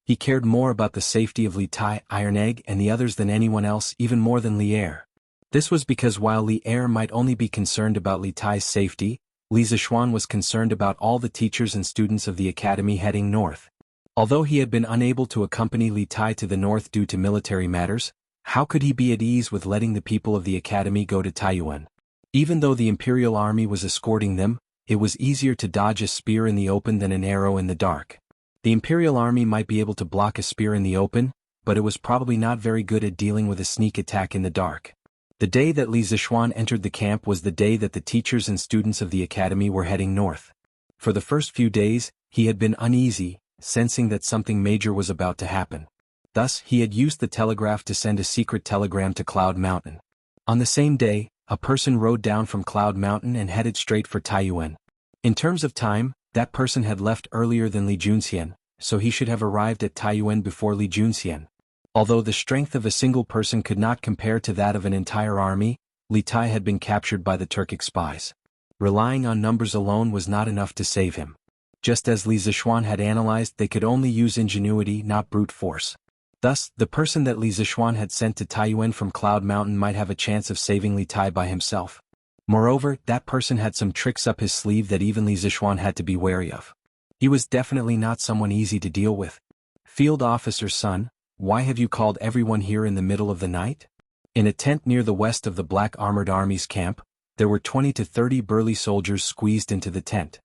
He cared more about the safety of Li Tai, Iron Egg and the others than anyone else, even more than Li Er. This was because while Li Er might only be concerned about Li Tai's safety, Li Zishuan was concerned about all the teachers and students of the academy heading north. Although he had been unable to accompany Li Tai to the north due to military matters, how could he be at ease with letting the people of the academy go to Taiyuan? Even though the Imperial army was escorting them, it was easier to dodge a spear in the open than an arrow in the dark. The Imperial army might be able to block a spear in the open, but it was probably not very good at dealing with a sneak attack in the dark. The day that Li Zishuan entered the camp was the day that the teachers and students of the academy were heading north. For the first few days, he had been uneasy, sensing that something major was about to happen. Thus, he had used the telegraph to send a secret telegram to Cloud Mountain. On the same day, a person rode down from Cloud Mountain and headed straight for Taiyuan. In terms of time, that person had left earlier than Li Junxian, so he should have arrived at Taiyuan before Li Junxian. Although the strength of a single person could not compare to that of an entire army, Li Tai had been captured by the Turkic spies. Relying on numbers alone was not enough to save him. Just as Li Zishuan had analyzed, they could only use ingenuity, not brute force. Thus, the person that Li Zishuan had sent to Taiyuan from Cloud Mountain might have a chance of saving Li Tai by himself. Moreover, that person had some tricks up his sleeve that even Li Zishuan had to be wary of. He was definitely not someone easy to deal with. "Field officer's son, why have you called everyone here in the middle of the night?" In a tent near the west of the Black Armored Army's camp, there were 20 to 30 burly soldiers squeezed into the tent.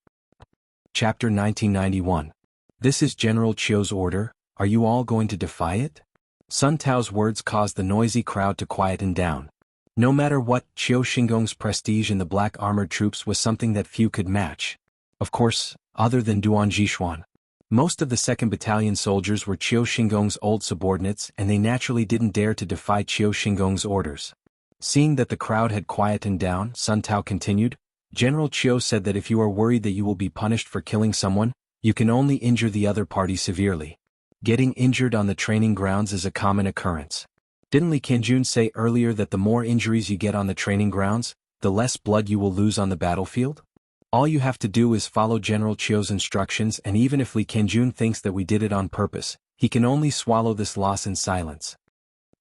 Chapter 1991. This is General Chio's order. Are you all going to defy it? Sun Tao's words caused the noisy crowd to quieten down. No matter what, Chio Xingong's prestige in the black armored troops was something that few could match. Of course, other than Duan Jishuan. Most of the 2nd Battalion soldiers were Chio Xingong's old subordinates and they naturally didn't dare to defy Chio Xingong's orders. Seeing that the crowd had quietened down, Sun Tao continued, "General Chio said that if you are worried that you will be punished for killing someone, you can only injure the other party severely. Getting injured on the training grounds is a common occurrence. Didn't Li Qianjun say earlier that the more injuries you get on the training grounds, the less blood you will lose on the battlefield? All you have to do is follow General Chio's instructions, and even if Li Qianjun thinks that we did it on purpose, he can only swallow this loss in silence."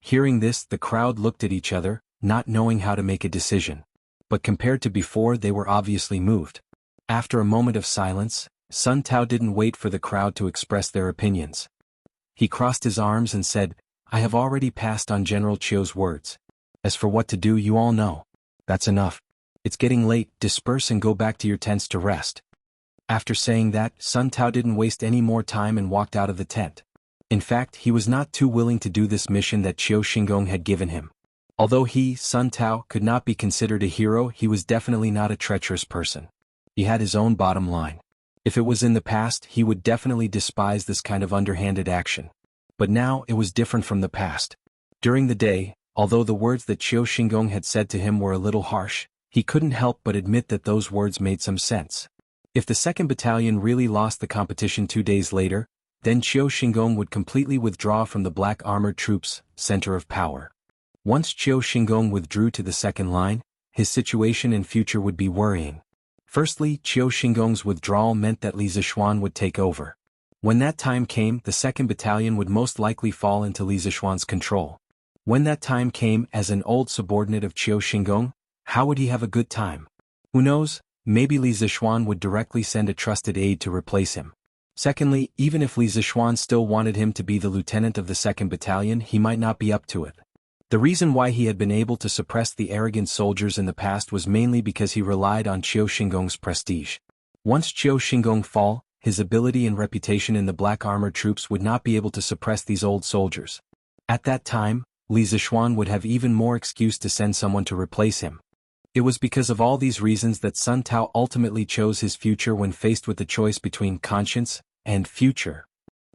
Hearing this, the crowd looked at each other, not knowing how to make a decision. But compared to before, they were obviously moved. After a moment of silence, Sun Tao didn't wait for the crowd to express their opinions. He crossed his arms and said, "I have already passed on General Chio's words. As for what to do, you all know. That's enough. It's getting late, disperse and go back to your tents to rest." After saying that, Sun Tao didn't waste any more time and walked out of the tent. In fact, he was not too willing to do this mission that Chio Xingong had given him. Although he, Sun Tao, could not be considered a hero, he was definitely not a treacherous person. He had his own bottom line. If it was in the past, he would definitely despise this kind of underhanded action. But now, it was different from the past. During the day, although the words that Chio Xingong had said to him were a little harsh, He couldn't help but admit that those words made some sense. If the 2nd Battalion really lost the competition 2 days later, then Qiu Xingong would completely withdraw from the black armored troops' center of power. Once Qiu Xingong withdrew to the second line, his situation and future would be worrying. Firstly, Qiu Xingong's withdrawal meant that Li Zixuan would take over. When that time came, the 2nd Battalion would most likely fall into Li Zixuan's control. When that time came, as an old subordinate of Qiu Xingong, how would he have a good time? Who knows, maybe Li Zixuan would directly send a trusted aide to replace him. Secondly, even if Li Zixuan still wanted him to be the lieutenant of the 2nd Battalion, he might not be up to it. The reason why he had been able to suppress the arrogant soldiers in the past was mainly because he relied on Qiu Xingong's prestige. Once Qiu Xingong fall, his ability and reputation in the black armored troops would not be able to suppress these old soldiers. At that time, Li Zixuan would have even more excuse to send someone to replace him. It was because of all these reasons that Sun Tao ultimately chose his future when faced with the choice between conscience and future.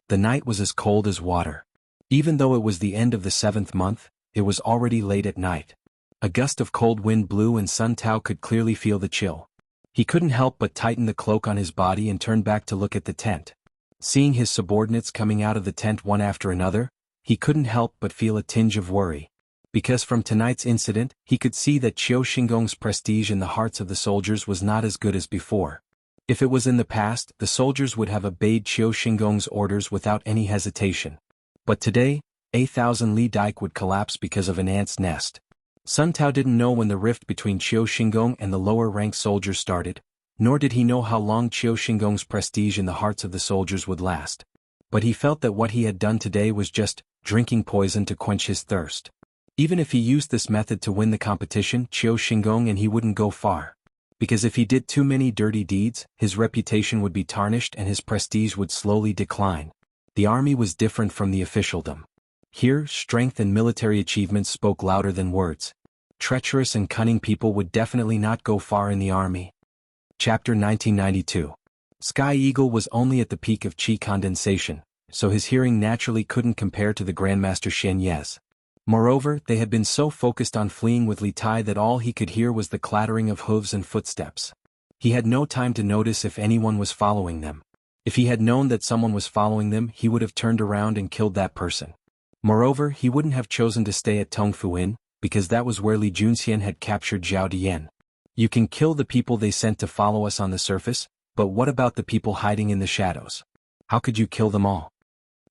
The night was as cold as water. Even though it was the end of the 7th month, it was already late at night. A gust of cold wind blew and Sun Tao could clearly feel the chill. He couldn't help but tighten the cloak on his body and turn back to look at the tent. Seeing his subordinates coming out of the tent one after another, he couldn't help but feel a tinge of worry. Because from tonight's incident, he could see that Qiu Xingong's prestige in the hearts of the soldiers was not as good as before. If it was in the past, the soldiers would have obeyed Qiu Xingong's orders without any hesitation. But today, 8,000 Li Dike would collapse because of an ant's nest. Sun Tao didn't know when the rift between Qiu Xingong and the lower-ranked soldiers started, nor did he know how long Qiu Xingong's prestige in the hearts of the soldiers would last. But he felt that what he had done today was just drinking poison to quench his thirst. Even if he used this method to win the competition, Qiu Xingong and he wouldn't go far. Because if he did too many dirty deeds, his reputation would be tarnished and his prestige would slowly decline. The army was different from the officialdom. Here, strength and military achievements spoke louder than words. Treacherous and cunning people would definitely not go far in the army. Chapter 1992. Sky Eagle was only at the peak of qi condensation, so his hearing naturally couldn't compare to the Grandmaster Shen Ye's. Moreover, they had been so focused on fleeing with Li Tai that all he could hear was the clattering of hooves and footsteps. He had no time to notice if anyone was following them. If he had known that someone was following them, he would have turned around and killed that person. Moreover, he wouldn't have chosen to stay at Tongfu Inn, because that was where Li Junxian had captured Zhao Dian. You can kill the people they sent to follow us on the surface, but what about the people hiding in the shadows? How could you kill them all?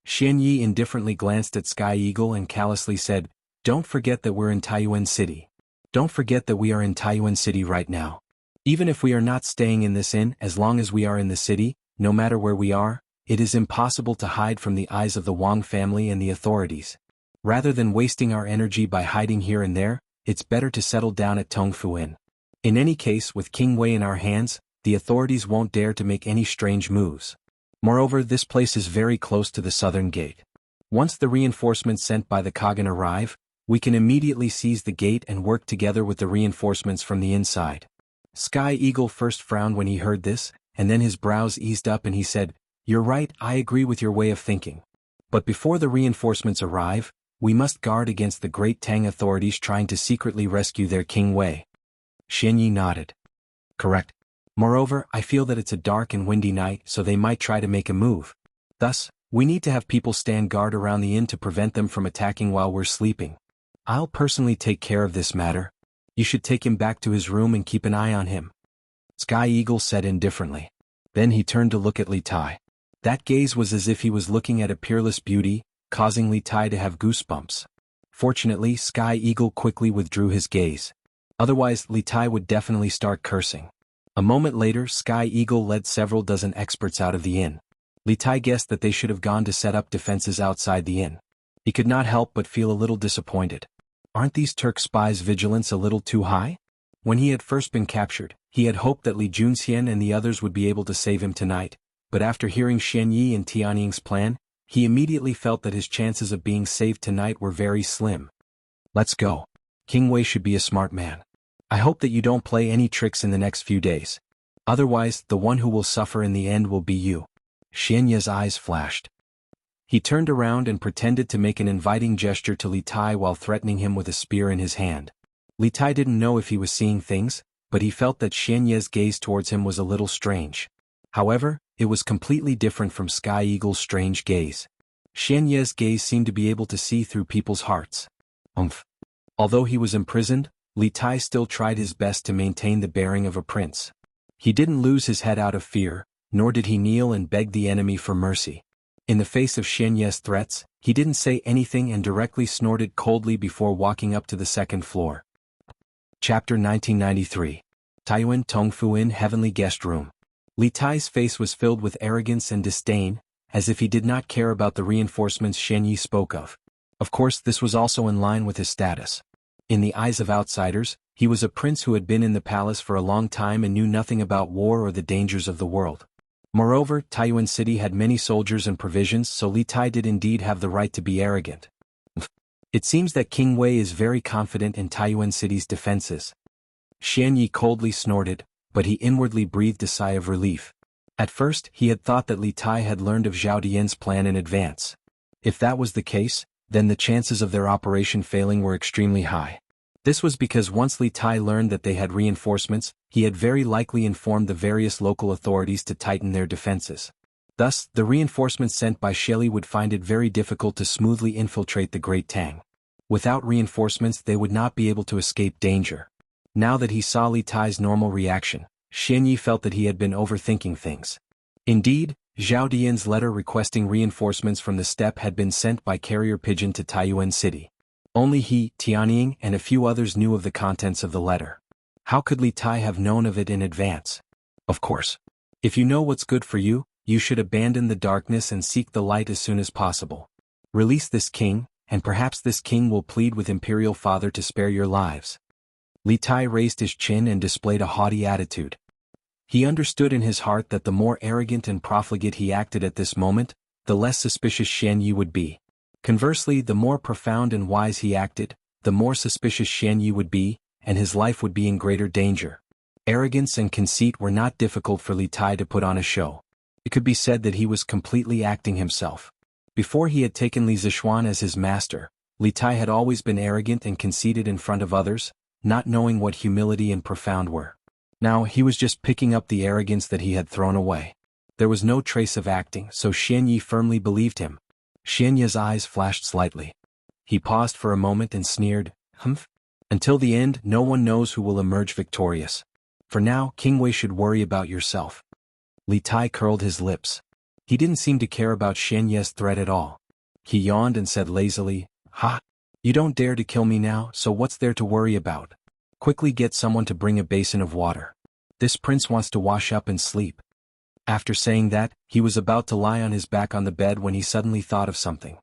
Xian Yi indifferently glanced at Sky Eagle and callously said, "Don't forget that we're in Taiyuan City. Don't forget that we are in Taiyuan City right now. Even if we are not staying in this inn, as long as we are in the city, no matter where we are, it is impossible to hide from the eyes of the Wang family and the authorities. Rather than wasting our energy by hiding here and there, it's better to settle down at Tongfu Inn. In any case, with King Wei in our hands, the authorities won't dare to make any strange moves. Moreover, this place is very close to the southern gate. Once the reinforcements sent by the Kagan arrive, we can immediately seize the gate and work together with the reinforcements from the inside." Sky Eagle first frowned when he heard this, and then his brows eased up and he said, "You're right, I agree with your way of thinking. But before the reinforcements arrive, we must guard against the Great Tang authorities trying to secretly rescue their King Wei." Xian Yi nodded. "Correct. Moreover, I feel that it's a dark and windy night, so they might try to make a move. Thus, we need to have people stand guard around the inn to prevent them from attacking while we're sleeping. I'll personally take care of this matter. You should take him back to his room and keep an eye on him." Sky Eagle said indifferently. Then he turned to look at Li Tai. That gaze was as if he was looking at a peerless beauty, causing Li Tai to have goosebumps. Fortunately, Sky Eagle quickly withdrew his gaze. Otherwise, Li Tai would definitely start cursing. A moment later, Sky Eagle led several dozen experts out of the inn. Li Tai guessed that they should have gone to set up defenses outside the inn. He could not help but feel a little disappointed. Aren't these Turk spies' vigilance a little too high? When he had first been captured, he had hoped that Li Junxian and the others would be able to save him tonight, but after hearing Xian Yi and Tianying's plan, he immediately felt that his chances of being saved tonight were very slim. "Let's go. King Wei should be a smart man. I hope that you don't play any tricks in the next few days. Otherwise, the one who will suffer in the end will be you." Xian Yi's eyes flashed. He turned around and pretended to make an inviting gesture to Li Tai while threatening him with a spear in his hand. Li Tai didn't know if he was seeing things, but he felt that Xian Ye's gaze towards him was a little strange. However, it was completely different from Sky Eagle's strange gaze. Xian Ye's gaze seemed to be able to see through people's hearts. Although he was imprisoned, Li Tai still tried his best to maintain the bearing of a prince. He didn't lose his head out of fear, nor did he kneel and beg the enemy for mercy. In the face of Xian Ye's threats, he didn't say anything and directly snorted coldly before walking up to the second floor. Chapter 1993. Taiyuan Tongfuin Heavenly Guest Room. Li Tai's face was filled with arrogance and disdain, as if he did not care about the reinforcements Xian Yi spoke of. Of course, this was also in line with his status. In the eyes of outsiders, he was a prince who had been in the palace for a long time and knew nothing about war or the dangers of the world. Moreover, Taiyuan City had many soldiers and provisions, so Li Tai did indeed have the right to be arrogant. It seems that King Wei is very confident in Taiyuan City's defenses. Xian Yi coldly snorted, but he inwardly breathed a sigh of relief. At first, he had thought that Li Tai had learned of Zhao Dian's plan in advance. If that was the case, then the chances of their operation failing were extremely high. This was because once Li Tai learned that they had reinforcements, he had very likely informed the various local authorities to tighten their defenses. Thus, the reinforcements sent by Sheli would find it very difficult to smoothly infiltrate the Great Tang. Without reinforcements, they would not be able to escape danger. Now that he saw Li Tai's normal reaction, Xian Yi felt that he had been overthinking things. Indeed, Zhao Dian's letter requesting reinforcements from the steppe had been sent by carrier pigeon to Taiyuan City. Only he, Tianying, and a few others knew of the contents of the letter. How could Li Tai have known of it in advance? Of course. If you know what's good for you, you should abandon the darkness and seek the light as soon as possible. Release this king, and perhaps this king will plead with Imperial Father to spare your lives. Li Tai raised his chin and displayed a haughty attitude. He understood in his heart that the more arrogant and profligate he acted at this moment, the less suspicious Xian Yi would be. Conversely, the more profound and wise he acted, the more suspicious Xian Yi would be, and his life would be in greater danger. Arrogance and conceit were not difficult for Li Tai to put on a show. It could be said that he was completely acting himself. Before he had taken Li Zishuan as his master, Li Tai had always been arrogant and conceited in front of others, not knowing what humility and profound were. Now he was just picking up the arrogance that he had thrown away. There was no trace of acting, so Xian Yi firmly believed him. Xian Yi's eyes flashed slightly. He paused for a moment and sneered, "Humph. Until the end, no one knows who will emerge victorious. For now, King Wei should worry about yourself." Li Tai curled his lips. He didn't seem to care about Xian Yi's threat at all. He yawned and said lazily, "Ha! You don't dare to kill me now, so what's there to worry about? Quickly get someone to bring a basin of water. This prince wants to wash up and sleep." After saying that, he was about to lie on his back on the bed when he suddenly thought of something.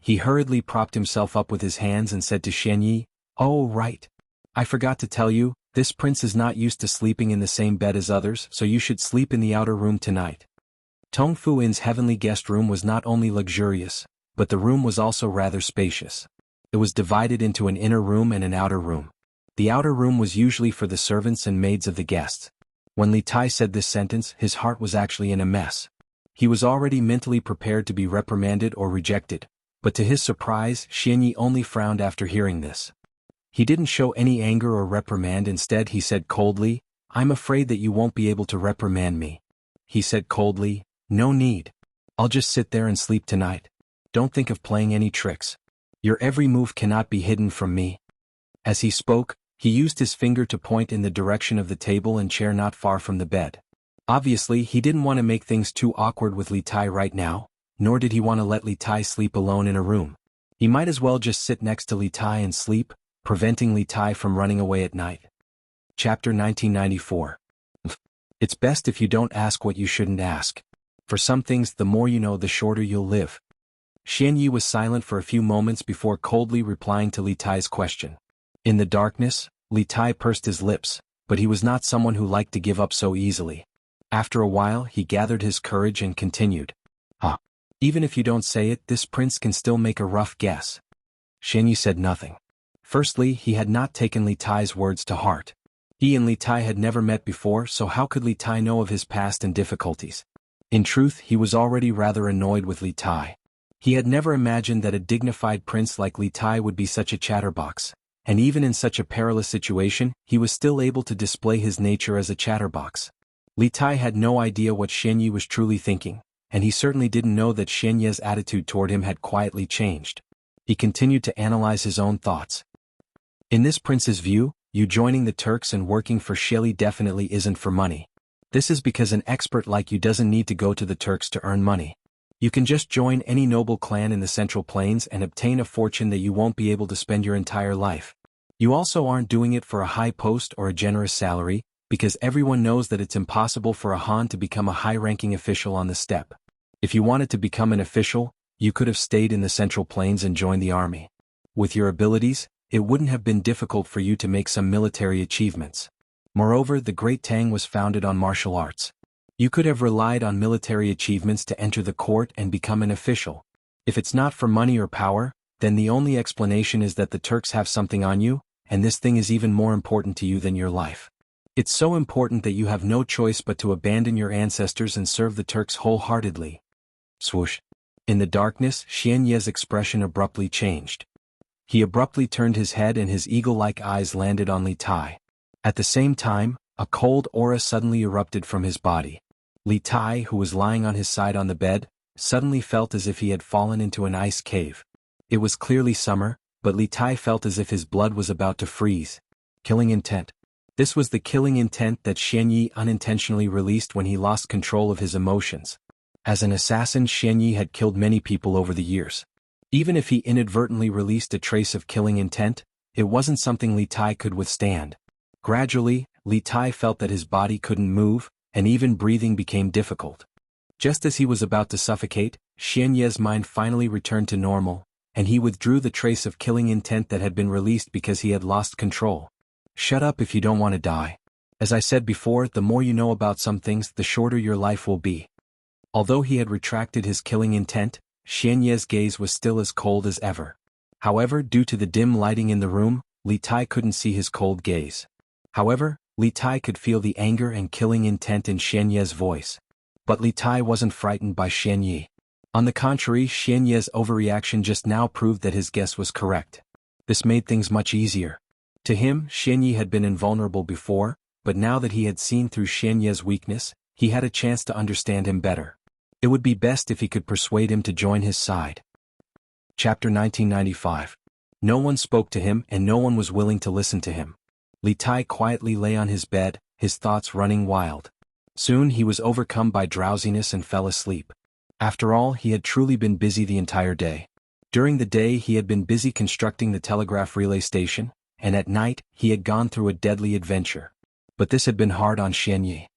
He hurriedly propped himself up with his hands and said to Xian Yi, "Oh right. I forgot to tell you, this prince is not used to sleeping in the same bed as others, so you should sleep in the outer room tonight." Tong Fu In's heavenly guest room was not only luxurious, but the room was also rather spacious. It was divided into an inner room and an outer room. The outer room was usually for the servants and maids of the guests. When Li Tai said this sentence, his heart was actually in a mess. He was already mentally prepared to be reprimanded or rejected, but to his surprise, Xian Yi only frowned after hearing this. He didn't show any anger or reprimand. Instead, he said coldly, "I'm afraid that you won't be able to reprimand me." He said coldly, "No need. I'll just sit there and sleep tonight. Don't think of playing any tricks. Your every move cannot be hidden from me." As he spoke, he used his finger to point in the direction of the table and chair not far from the bed. Obviously, he didn't want to make things too awkward with Li Tai right now, nor did he want to let Li Tai sleep alone in a room. He might as well just sit next to Li Tai and sleep, preventing Li Tai from running away at night. Chapter 1994. It's best if you don't ask what you shouldn't ask. For some things, the more you know, the shorter you'll live. Xian Yi was silent for a few moments before coldly replying to Li Tai's question. In the darkness, Li Tai pursed his lips, but he was not someone who liked to give up so easily. After a while, he gathered his courage and continued. Even if you don't say it, this prince can still make a rough guess." Xian Yi said nothing. Firstly, he had not taken Li Tai's words to heart. He and Li Tai had never met before, so how could Li Tai know of his past and difficulties? In truth, he was already rather annoyed with Li Tai. He had never imagined that a dignified prince like Li Tai would be such a chatterbox. and even in such a perilous situation, he was still able to display his nature as a chatterbox. Li Tai had no idea what Xian Yi was truly thinking, and he certainly didn't know that Xian Ye's attitude toward him had quietly changed. He continued to analyze his own thoughts. In this prince's view, you joining the Turks and working for Shelley definitely isn't for money. This is because an expert like you doesn't need to go to the Turks to earn money. You can just join any noble clan in the Central Plains and obtain a fortune that you won't be able to spend your entire life. You also aren't doing it for a high post or a generous salary, because everyone knows that it's impossible for a Han to become a high-ranking official on the steppe. If you wanted to become an official, you could have stayed in the Central Plains and joined the army. With your abilities, it wouldn't have been difficult for you to make some military achievements. Moreover, the Great Tang was founded on martial arts. You could have relied on military achievements to enter the court and become an official. If it's not for money or power, then the only explanation is that the Turks have something on you, and this thing is even more important to you than your life. It's so important that you have no choice but to abandon your ancestors and serve the Turks wholeheartedly. Swoosh. In the darkness, Xian Ye's expression abruptly changed. He abruptly turned his head and his eagle-like eyes landed on Li Tai. At the same time, a cold aura suddenly erupted from his body. Li Tai, who was lying on his side on the bed, suddenly felt as if he had fallen into an ice cave. It was clearly summer, but Li Tai felt as if his blood was about to freeze. Killing intent. This was the killing intent that Xian Yi unintentionally released when he lost control of his emotions. As an assassin, Xian Yi had killed many people over the years. Even if he inadvertently released a trace of killing intent, it wasn't something Li Tai could withstand. Gradually, Li Tai felt that his body couldn't move, and even breathing became difficult. Just as he was about to suffocate, Xian Ye's mind finally returned to normal, and he withdrew the trace of killing intent that had been released because he had lost control. Shut up if you don't want to die. As I said before, the more you know about some things, the shorter your life will be. Although he had retracted his killing intent, Xian Ye's gaze was still as cold as ever. However, due to the dim lighting in the room, Li Tai couldn't see his cold gaze. However, Li Tai could feel the anger and killing intent in Xian Ye's voice. But Li Tai wasn't frightened by Xian Yi. On the contrary, Xian Ye's overreaction just now proved that his guess was correct. This made things much easier. To him, Xian Yi had been invulnerable before, but now that he had seen through Xian Ye's weakness, he had a chance to understand him better. It would be best if he could persuade him to join his side. Chapter 1995. No one spoke to him and no one was willing to listen to him. Li Tai quietly lay on his bed, his thoughts running wild. Soon he was overcome by drowsiness and fell asleep. After all, he had truly been busy the entire day. During the day he had been busy constructing the telegraph relay station, and at night he had gone through a deadly adventure. But this had been hard on Xian Yi.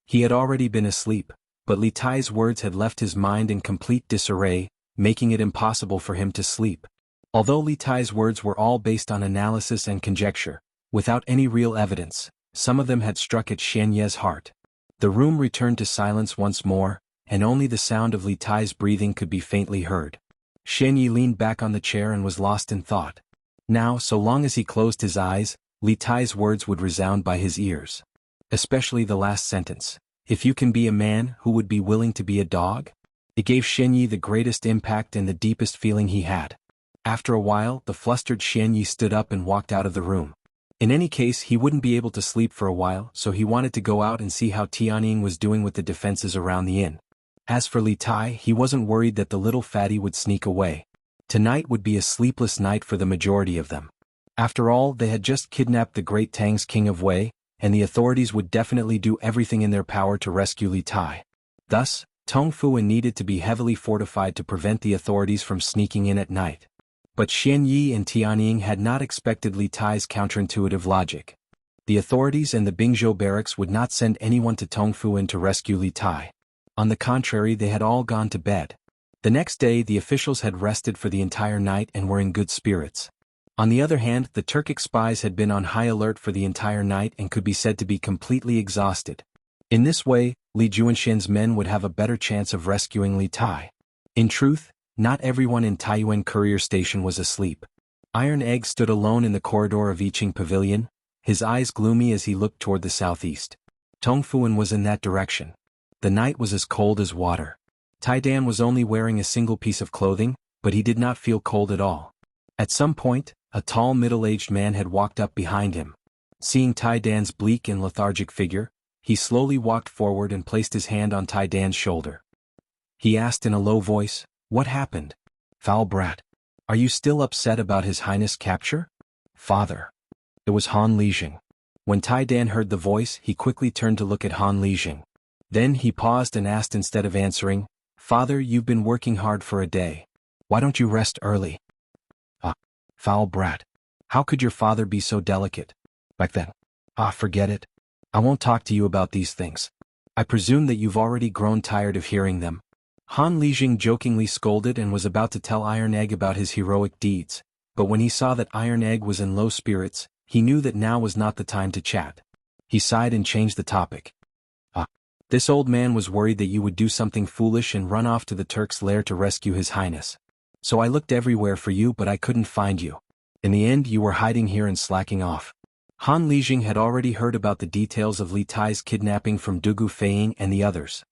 He had already been asleep, but Li Tai's words had left his mind in complete disarray, making it impossible for him to sleep. Although Li Tai's words were all based on analysis and conjecture, without any real evidence, some of them had struck at Xian Ye's heart. The room returned to silence once more, and only the sound of Li Tai's breathing could be faintly heard. Xian Yi leaned back on the chair and was lost in thought. Now, so long as he closed his eyes, Li Tai's words would resound by his ears. Especially the last sentence. If you can be a man, who would be willing to be a dog? It gave Xian Yi the greatest impact and the deepest feeling he had. After a while, the flustered Xian Yi stood up and walked out of the room. In any case, he wouldn't be able to sleep for a while, so he wanted to go out and see how Tianying was doing with the defenses around the inn. As for Li Tai, he wasn't worried that the little fatty would sneak away. Tonight would be a sleepless night for the majority of them. After all, they had just kidnapped the Great Tang's King of Wei, and the authorities would definitely do everything in their power to rescue Li Tai. Thus, Tongfuan needed to be heavily fortified to prevent the authorities from sneaking in at night. But Xian Yi and Tianying had not expected Li Tai's counterintuitive logic. The authorities and the Bingzhou barracks would not send anyone to Tongfuan to rescue Li Tai. On the contrary, they had all gone to bed. The next day, the officials had rested for the entire night and were in good spirits. On the other hand, the Turkic spies had been on high alert for the entire night and could be said to be completely exhausted. In this way, Li Juanshan's men would have a better chance of rescuing Li Tai. In truth, not everyone in Taiyuan Courier Station was asleep. Iron Egg stood alone in the corridor of Yiqing Pavilion, his eyes gloomy as he looked toward the southeast. Tongfuan was in that direction. The night was as cold as water. Taidan was only wearing a single piece of clothing, but he did not feel cold at all. At some point, a tall middle-aged man had walked up behind him. Seeing Tai Dan's bleak and lethargic figure, he slowly walked forward and placed his hand on Tai Dan's shoulder. He asked in a low voice, "What happened? Foul brat. Are you still upset about His Highness' capture?" "Father." It was Han Lijing. When Tai Dan heard the voice, he quickly turned to look at Han Lijing. Then he paused and asked instead of answering, "Father, you've been working hard for a day. Why don't you rest early?" "Ah, foul brat. How could your father be so delicate? Back then." "Ah, forget it. I won't talk to you about these things. I presume that you've already grown tired of hearing them." Han Lijing jokingly scolded and was about to tell Iron Egg about his heroic deeds, but when he saw that Iron Egg was in low spirits, he knew that now was not the time to chat. He sighed and changed the topic. "Ah, this old man was worried that you would do something foolish and run off to the Turk's lair to rescue His Highness. So I looked everywhere for you but I couldn't find you. In the end you were hiding here and slacking off." Han Lijing had already heard about the details of Li Tai's kidnapping from Dugu Feiying and the others.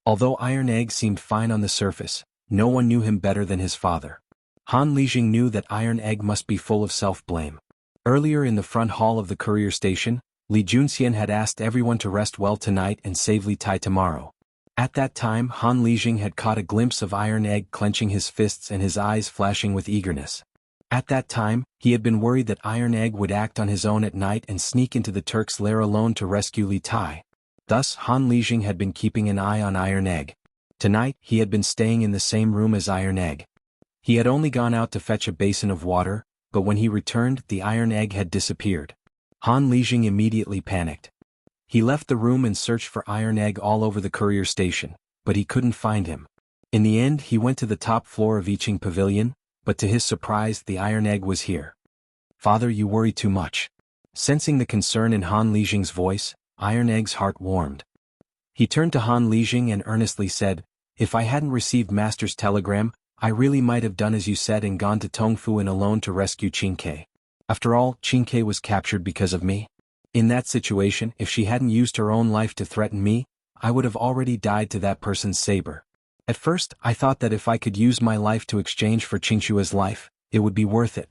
Although Iron Egg seemed fine on the surface, no one knew him better than his father. Han Lijing knew that Iron Egg must be full of self-blame. Earlier in the front hall of the courier station, Li Junxian had asked everyone to rest well tonight and save Li Tai tomorrow. At that time Han Lijing had caught a glimpse of Iron Egg clenching his fists and his eyes flashing with eagerness. At that time, he had been worried that Iron Egg would act on his own at night and sneak into the Turk's lair alone to rescue Li Tai. Thus Han Lijing had been keeping an eye on Iron Egg. Tonight he had been staying in the same room as Iron Egg. He had only gone out to fetch a basin of water, but when he returned the Iron Egg had disappeared. Han Lijing immediately panicked. He left the room and searched for Iron Egg all over the courier station, but he couldn't find him. In the end he went to the top floor of Yiqing Pavilion, but to his surprise the Iron Egg was here. "Father, you worry too much." Sensing the concern in Han Lijing's voice, Iron Egg's heart warmed. He turned to Han Lijing and earnestly said, "If I hadn't received Master's telegram, I really might have done as you said and gone to Tongfuan alone to rescue Qingke. After all, Qingke was captured because of me. In that situation, if she hadn't used her own life to threaten me, I would have already died to that person's saber. At first, I thought that if I could use my life to exchange for Qingshua's life, it would be worth it.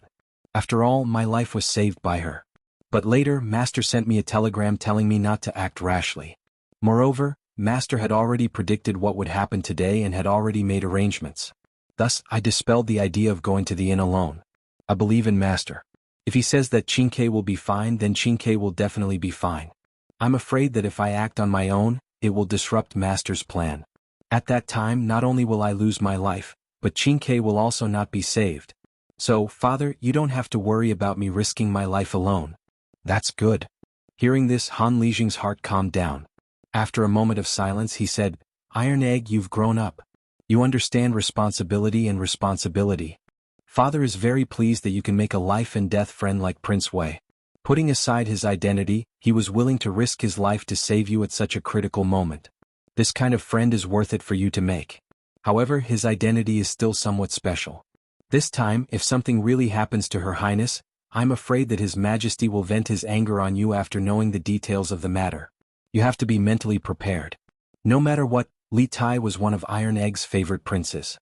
After all, my life was saved by her. But later, Master sent me a telegram telling me not to act rashly. Moreover, Master had already predicted what would happen today and had already made arrangements. Thus, I dispelled the idea of going to the inn alone. I believe in Master. If he says that Qingke will be fine, then Qingke will definitely be fine. I'm afraid that if I act on my own, it will disrupt Master's plan. At that time, not only will I lose my life, but Qingke will also not be saved. So, Father, you don't have to worry about me risking my life alone." "That's good." Hearing this, Han Lijing's heart calmed down. After a moment of silence he said, "Iron Egg, you've grown up. You understand responsibility and responsibility. Father is very pleased that you can make a life-and-death friend like Prince Wei. Putting aside his identity, he was willing to risk his life to save you at such a critical moment. This kind of friend is worth it for you to make. However, his identity is still somewhat special. This time, if something really happens to Her Highness, I'm afraid that His Majesty will vent his anger on you after knowing the details of the matter. You have to be mentally prepared. No matter what, Li Tai was one of Iron Egg's favorite princes.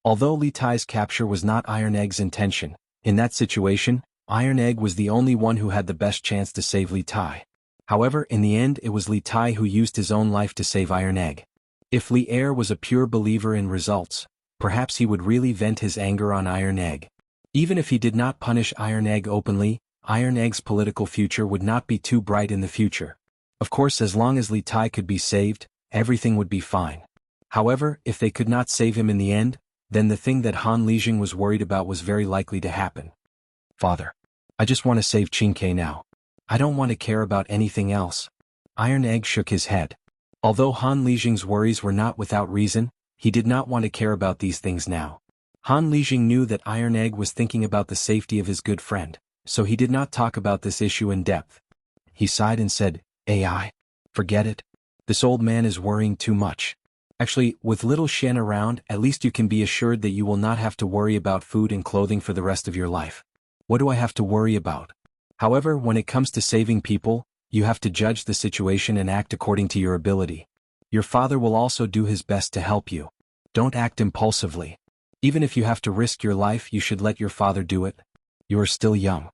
Although Li Tai's capture was not Iron Egg's intention, in that situation, Iron Egg was the only one who had the best chance to save Li Tai. However, in the end it was Li Tai who used his own life to save Iron Egg. If Li Er was a pure believer in results, perhaps he would really vent his anger on Iron Egg. Even if he did not punish Iron Egg openly, Iron Egg's political future would not be too bright in the future. Of course, as long as Li Tai could be saved, everything would be fine. However, if they could not save him in the end, then the thing that Han Lijing was worried about was very likely to happen. "Father, I just want to save Qingke now. I don't want to care about anything else." Iron Egg shook his head. Although Han Lijing's worries were not without reason, he did not want to care about these things now. Han Lijing knew that Iron Egg was thinking about the safety of his good friend, so he did not talk about this issue in depth. He sighed and said, "AI, forget it. This old man is worrying too much. Actually, with little Shen around, at least you can be assured that you will not have to worry about food and clothing for the rest of your life. What do I have to worry about? However, when it comes to saving people, you have to judge the situation and act according to your ability. Your father will also do his best to help you. Don't act impulsively. Even if you have to risk your life, you should let your father do it. You are still young.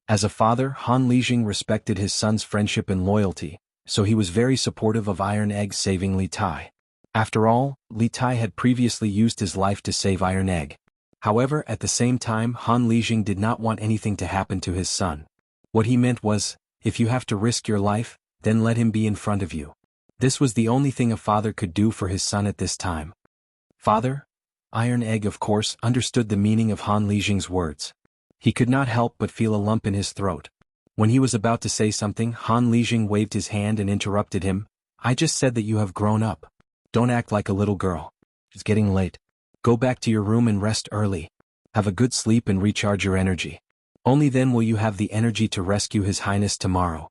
As a father, Han Lijing respected his son's friendship and loyalty, so he was very supportive of Iron Egg saving Li Tai. After all, Li Tai had previously used his life to save Iron Egg. However, at the same time, Han Lijing did not want anything to happen to his son. What he meant was, if you have to risk your life, then let him be in front of you. This was the only thing a father could do for his son at this time. Father? Iron Egg, of course, understood the meaning of Han Lijing's words. He could not help but feel a lump in his throat. When he was about to say something, Han Lijing waved his hand and interrupted him. I just said that you have grown up. Don't act like a little girl. It's getting late. Go back to your room and rest early. Have a good sleep and recharge your energy. Only then will you have the energy to rescue His Highness tomorrow.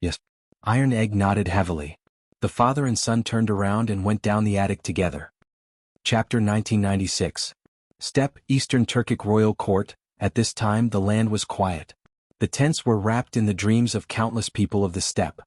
Yes. Iron Egg nodded heavily. The father and son turned around and went down the attic together. Chapter 1996. Steppe, Eastern Turkic Royal Court. At this time the land was quiet. The tents were wrapped in the dreams of countless people of the steppe.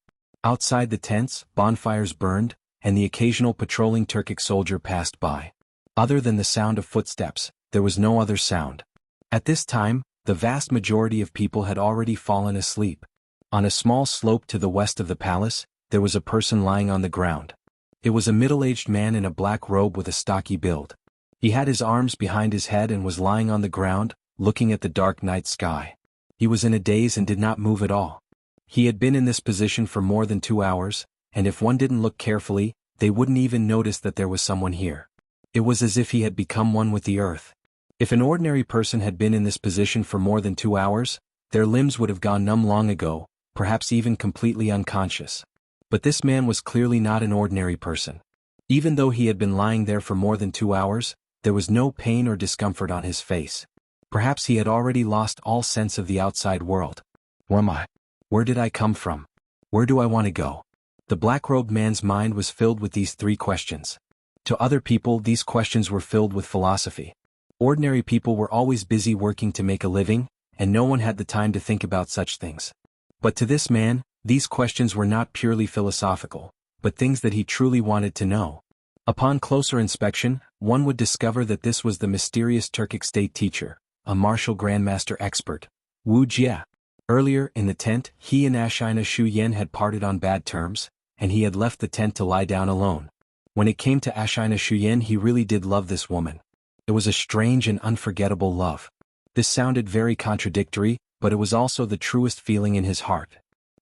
Outside the tents, bonfires burned, and the occasional patrolling Turkic soldier passed by. Other than the sound of footsteps, there was no other sound. At this time, the vast majority of people had already fallen asleep. On a small slope to the west of the palace, there was a person lying on the ground. It was a middle-aged man in a black robe with a stocky build. He had his arms behind his head and was lying on the ground, looking at the dark night sky. He was in a daze and did not move at all. He had been in this position for more than 2 hours, and if one didn't look carefully, they wouldn't even notice that there was someone here. It was as if he had become one with the earth. If an ordinary person had been in this position for more than 2 hours, their limbs would have gone numb long ago, perhaps even completely unconscious. But this man was clearly not an ordinary person. Even though he had been lying there for more than 2 hours, there was no pain or discomfort on his face. Perhaps he had already lost all sense of the outside world. Who am I? Where did I come from? Where do I want to go? The black-robed man's mind was filled with these 3 questions. To other people, these questions were filled with philosophy. Ordinary people were always busy working to make a living, and no one had the time to think about such things. But to this man, these questions were not purely philosophical, but things that he truly wanted to know. Upon closer inspection, one would discover that this was the mysterious Turkic state teacher, a martial grandmaster expert, Wuxia. Earlier, in the tent, he and Ashina Shu Yen had parted on bad terms, and he had left the tent to lie down alone. When it came to Ashina Shu Yen, he really did love this woman. It was a strange and unforgettable love. This sounded very contradictory, but it was also the truest feeling in his heart.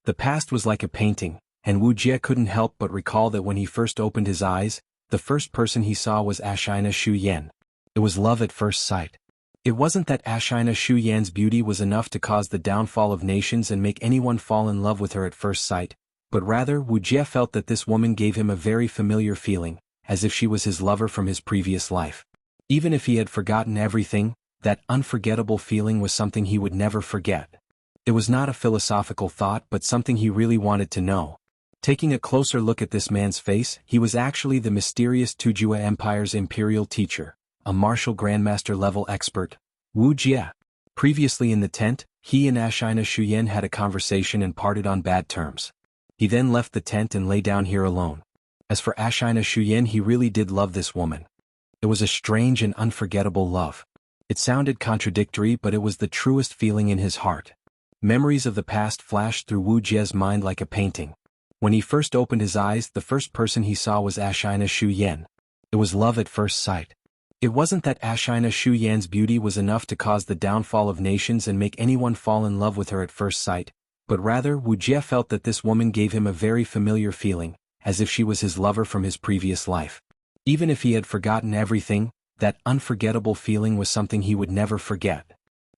The past was like a painting, and Wu Jie couldn't help but recall that when he first opened his eyes, the first person he saw was Ashina Shu Yen. It was love at first sight. It wasn't that Ashina Shu Yan's beauty was enough to cause the downfall of nations and make anyone fall in love with her at first sight, but rather Wu Jie felt that this woman gave him a very familiar feeling, as if she was his lover from his previous life. Even if he had forgotten everything, that unforgettable feeling was something he would never forget. It was not a philosophical thought but something he really wanted to know. Taking a closer look at this man's face, he was actually the mysterious Tujua Empire's imperial teacher, a martial grandmaster level expert, Wu Jie. Previously in the tent, he and Ashina Shu Yen had a conversation and parted on bad terms. He then left the tent and lay down here alone. As for Ashina Shu Yen, he really did love this woman. It was a strange and unforgettable love. It sounded contradictory, but it was the truest feeling in his heart. Memories of the past flashed through Wu Jie's mind like a painting. When he first opened his eyes, the first person he saw was Ashina Shu Yen. It was love at first sight. It wasn't that Ashina Shu Yan's beauty was enough to cause the downfall of nations and make anyone fall in love with her at first sight, but rather Wu Jie felt that this woman gave him a very familiar feeling, as if she was his lover from his previous life. Even if he had forgotten everything, that unforgettable feeling was something he would never forget.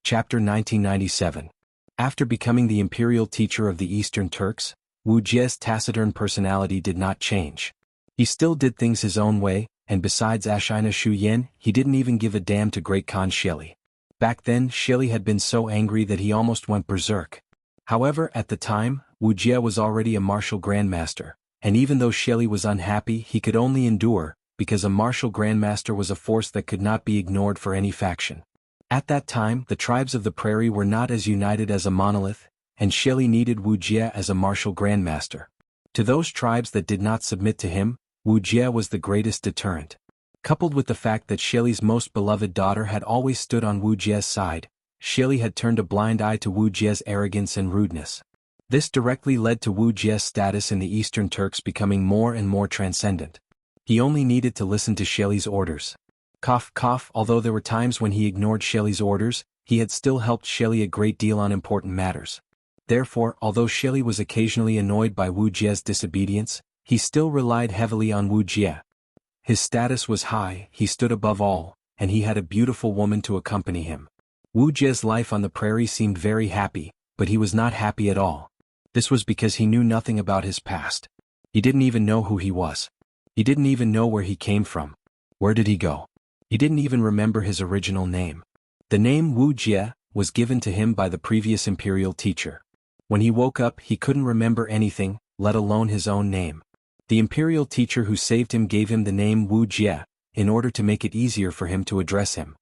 Chapter 1997. After becoming the imperial teacher of the Eastern Turks, Wu Jie's taciturn personality did not change. He still did things his own way, and besides Ashina Shu Yen, he didn't even give a damn to Great Khan Shili. Back then, Shili had been so angry that he almost went berserk. However, at the time, Wu Jie was already a martial grandmaster, and even though Shili was unhappy, he could only endure, because a martial grandmaster was a force that could not be ignored for any faction. At that time, the tribes of the prairie were not as united as a monolith, and Shili needed Wu Jie as a martial grandmaster. To those tribes that did not submit to him, Wu Jie was the greatest deterrent. Coupled with the fact that Shili's most beloved daughter had always stood on Wu Jie's side, Shili had turned a blind eye to Wujia's arrogance and rudeness. This directly led to Wujia's status in the Eastern Turks becoming more and more transcendent. He only needed to listen to Shili's orders. Cough cough. Although there were times when he ignored Shili's orders, he had still helped Shili a great deal on important matters. Therefore, although Shili was occasionally annoyed by Wujia's disobedience, he still relied heavily on Wujia. His status was high, he stood above all, and he had a beautiful woman to accompany him. Wujia's life on the prairie seemed very happy, but he was not happy at all. This was because he knew nothing about his past. He didn't even know who he was. He didn't even know where he came from. Where did he go? He didn't even remember his original name. The name Wujia was given to him by the previous imperial teacher. When he woke up, he couldn't remember anything, let alone his own name. The imperial teacher who saved him gave him the name Wujia, in order to make it easier for him to address him.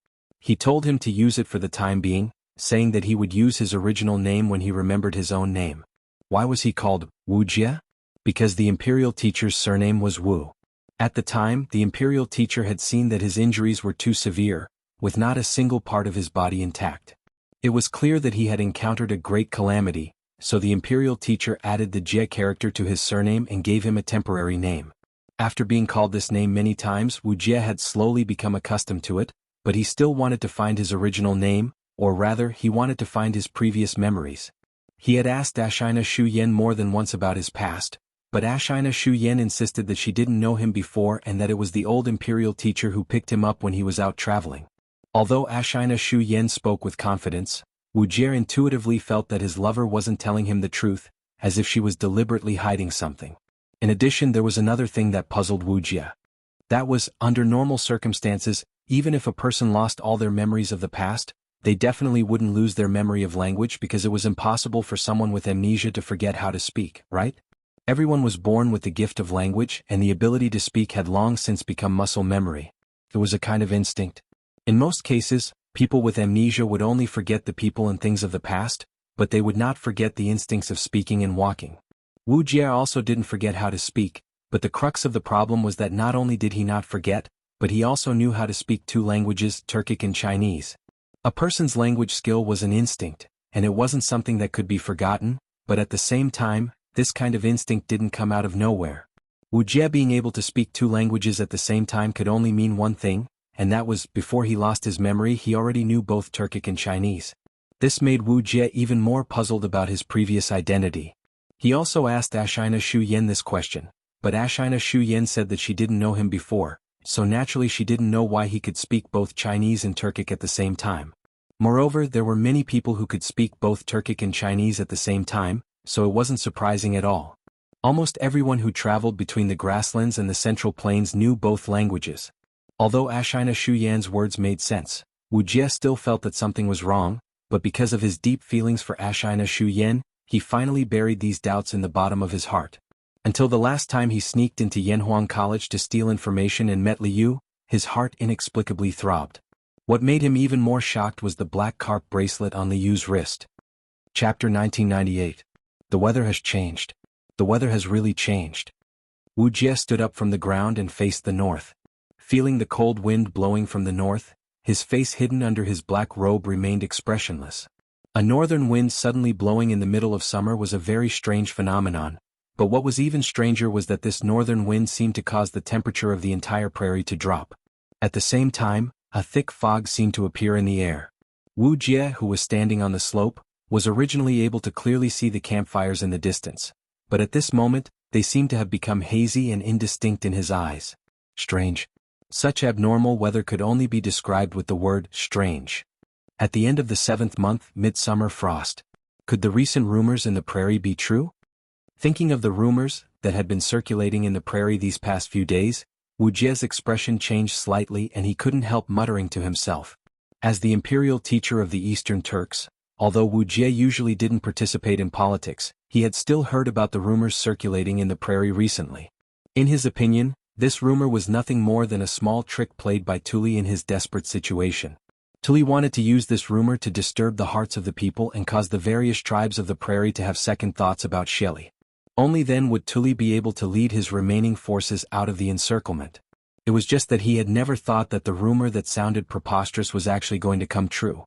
He told him to use it for the time being, saying that he would use his original name when he remembered his own name. Why was he called Wujia? Because the imperial teacher's surname was Wu. At the time, the imperial teacher had seen that his injuries were too severe, with not a single part of his body intact. It was clear that he had encountered a great calamity, so the imperial teacher added the Jie character to his surname and gave him a temporary name. After being called this name many times, Wu Jie had slowly become accustomed to it, but he still wanted to find his original name, or rather, he wanted to find his previous memories. He had asked Ashina Shu Yen more than once about his past, but Ashina Shu Yen insisted that she didn't know him before and that it was the old imperial teacher who picked him up when he was out traveling. Although Ashina Shu Yen spoke with confidence, Wu Jie intuitively felt that his lover wasn't telling him the truth, as if she was deliberately hiding something. In addition, there was another thing that puzzled Wu Jie. That was, under normal circumstances, even if a person lost all their memories of the past, they definitely wouldn't lose their memory of language because it was impossible for someone with amnesia to forget how to speak, right? Everyone was born with the gift of language, and the ability to speak had long since become muscle memory. It was a kind of instinct. In most cases, people with amnesia would only forget the people and things of the past, but they would not forget the instincts of speaking and walking. Wu Jie also didn't forget how to speak, but the crux of the problem was that not only did he not forget, but he also knew how to speak two languages, Turkic and Chinese. A person's language skill was an instinct, and it wasn't something that could be forgotten, but at the same time, this kind of instinct didn't come out of nowhere. Wu Jie being able to speak two languages at the same time could only mean one thing, and that was, before he lost his memory he already knew both Turkic and Chinese. This made Wu Jie even more puzzled about his previous identity. He also asked Ashina Shu Yen this question, but Ashina Shu Yen said that she didn't know him before, so naturally she didn't know why he could speak both Chinese and Turkic at the same time. Moreover, there were many people who could speak both Turkic and Chinese at the same time, so it wasn't surprising at all. Almost everyone who traveled between the grasslands and the central plains knew both languages. Although Ashina Shu Yan's words made sense, Wu Jie still felt that something was wrong, but because of his deep feelings for Ashina Shu Yan, he finally buried these doubts in the bottom of his heart. Until the last time he sneaked into Yanhuang College to steal information and met Liu, his heart inexplicably throbbed. What made him even more shocked was the black carp bracelet on Liu's wrist. Chapter 1998. The weather has changed. The weather has really changed. Wu Jie stood up from the ground and faced the north. Feeling the cold wind blowing from the north, his face hidden under his black robe remained expressionless. A northern wind suddenly blowing in the middle of summer was a very strange phenomenon, but what was even stranger was that this northern wind seemed to cause the temperature of the entire prairie to drop. At the same time, a thick fog seemed to appear in the air. Wu Jie, who was standing on the slope, was originally able to clearly see the campfires in the distance, but at this moment, they seemed to have become hazy and indistinct in his eyes. Strange. Such abnormal weather could only be described with the word strange. At the end of the 7th month, midsummer frost. Could the recent rumors in the prairie be true? Thinking of the rumors that had been circulating in the prairie these past few days, Wu Jie's expression changed slightly and he couldn't help muttering to himself. As the imperial teacher of the Eastern Turks, although Wu Jie usually didn't participate in politics, he had still heard about the rumors circulating in the prairie recently. In his opinion, this rumor was nothing more than a small trick played by Tuli in his desperate situation. Tuli wanted to use this rumor to disturb the hearts of the people and cause the various tribes of the prairie to have second thoughts about Shili. Only then would Tuli be able to lead his remaining forces out of the encirclement. It was just that he had never thought that the rumor that sounded preposterous was actually going to come true.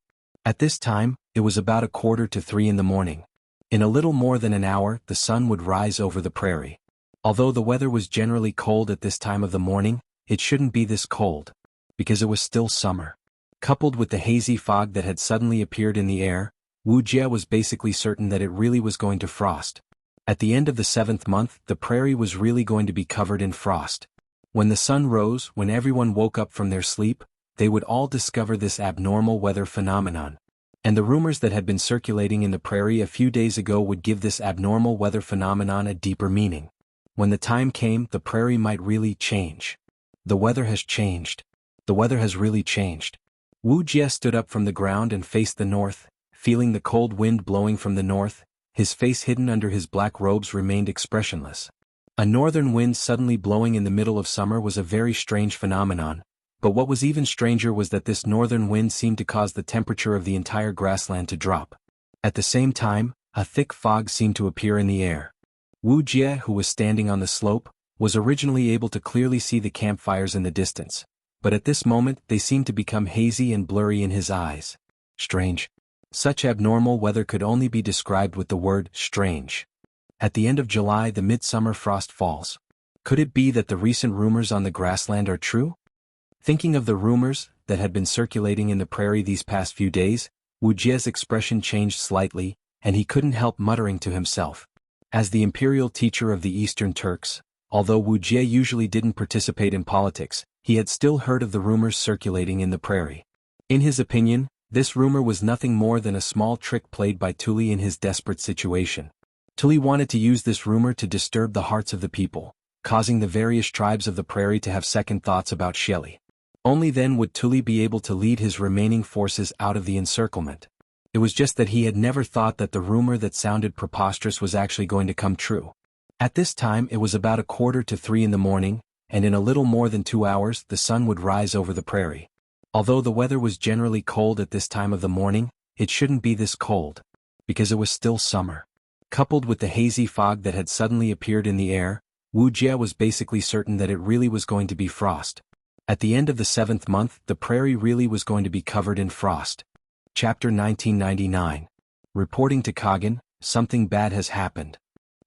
At this time, it was about 2:45 in the morning. In a little more than an hour, the sun would rise over the prairie. Although the weather was generally cold at this time of the morning, it shouldn't be this cold, because it was still summer. Coupled with the hazy fog that had suddenly appeared in the air, Wuxia was basically certain that it really was going to frost. At the end of the 7th month, the prairie was really going to be covered in frost. When the sun rose, when everyone woke up from their sleep, they would all discover this abnormal weather phenomenon. And the rumors that had been circulating in the prairie a few days ago would give this abnormal weather phenomenon a deeper meaning. When the time came, the prairie might really change. The weather has changed. The weather has really changed. Wuxia stood up from the ground and faced the north, feeling the cold wind blowing from the north. His face hidden under his black robes remained expressionless. A northern wind suddenly blowing in the middle of summer was a very strange phenomenon, but what was even stranger was that this northern wind seemed to cause the temperature of the entire grassland to drop. At the same time, a thick fog seemed to appear in the air. Wuxia, who was standing on the slope, was originally able to clearly see the campfires in the distance, but at this moment they seemed to become hazy and blurry in his eyes. Strange. Such abnormal weather could only be described with the word strange. At the end of July, the midsummer frost falls. Could it be that the recent rumors on the grassland are true? Thinking of the rumors that had been circulating in the prairie these past few days, Wuxia's expression changed slightly, and he couldn't help muttering to himself. As the imperial teacher of the Eastern Turks, although Wuxia usually didn't participate in politics, he had still heard of the rumors circulating in the prairie. In his opinion, this rumor was nothing more than a small trick played by Tuli in his desperate situation. Tuli wanted to use this rumor to disturb the hearts of the people, causing the various tribes of the prairie to have second thoughts about Shelly. Only then would Tuli be able to lead his remaining forces out of the encirclement. It was just that he had never thought that the rumor that sounded preposterous was actually going to come true. At this time it was about 2:45 in the morning, and in a little more than 2 hours the sun would rise over the prairie. Although the weather was generally cold at this time of the morning, it shouldn't be this cold, because it was still summer. Coupled with the hazy fog that had suddenly appeared in the air, Wuxia was basically certain that it really was going to be frost. At the end of the 7th month, the prairie really was going to be covered in frost. Chapter 1999. Reporting to Kagan, something bad has happened.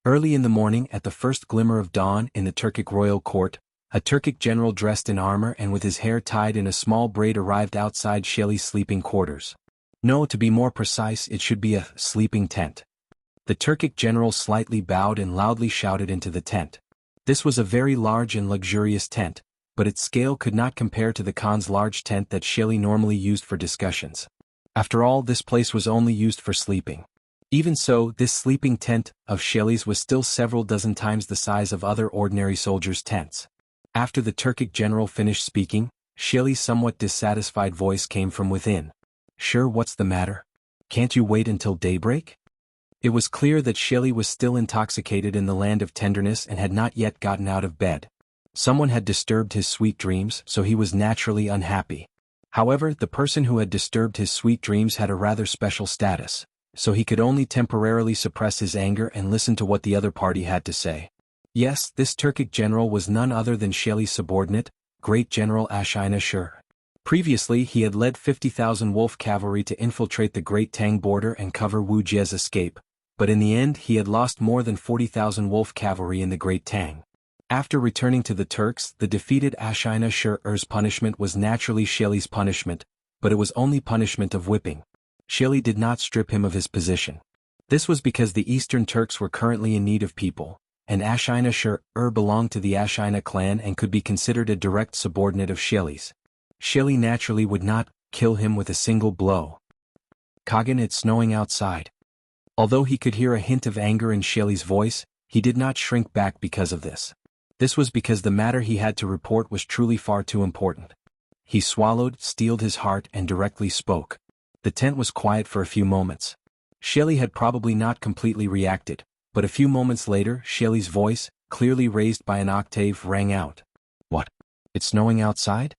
Early in the morning, at the first glimmer of dawn in the Turkic royal court, a Turkic general dressed in armor and with his hair tied in a small braid arrived outside Shelly's sleeping quarters. No, to be more precise, it should be a sleeping tent. The Turkic general slightly bowed and loudly shouted into the tent. This was a very large and luxurious tent, but its scale could not compare to the Khan's large tent that Shelly normally used for discussions. After all, this place was only used for sleeping. Even so, this sleeping tent of Shelly's was still several dozen times the size of other ordinary soldiers' tents. After the Turkic general finished speaking, Shelly's somewhat dissatisfied voice came from within. "Sure, what's the matter? Can't you wait until daybreak?" It was clear that Shelly was still intoxicated in the land of tenderness and had not yet gotten out of bed. Someone had disturbed his sweet dreams, so he was naturally unhappy. However, the person who had disturbed his sweet dreams had a rather special status, so he could only temporarily suppress his anger and listen to what the other party had to say. Yes, this Turkic general was none other than Shelly's subordinate, Great General Ashina Shur. Previously he had led 50,000 wolf cavalry to infiltrate the Great Tang border and cover Wujia's escape, but in the end he had lost more than 40,000 wolf cavalry in the Great Tang. After returning to the Turks, the defeated Ashina Shur's punishment was naturally Shelly's punishment, but it was only punishment of whipping. Shelly did not strip him of his position. This was because the Eastern Turks were currently in need of people, and Ashina Shur belonged to the Ashina clan and could be considered a direct subordinate of Shelly's. Shelly naturally would not kill him with a single blow. "Kagan, it's snowing outside." Although he could hear a hint of anger in Shelly's voice, he did not shrink back because of this. This was because the matter he had to report was truly far too important. He swallowed, steeled his heart, and directly spoke. The tent was quiet for a few moments. Shelly had probably not completely reacted, but a few moments later Shelly's voice, clearly raised by an octave, rang out. "What? It's snowing outside?"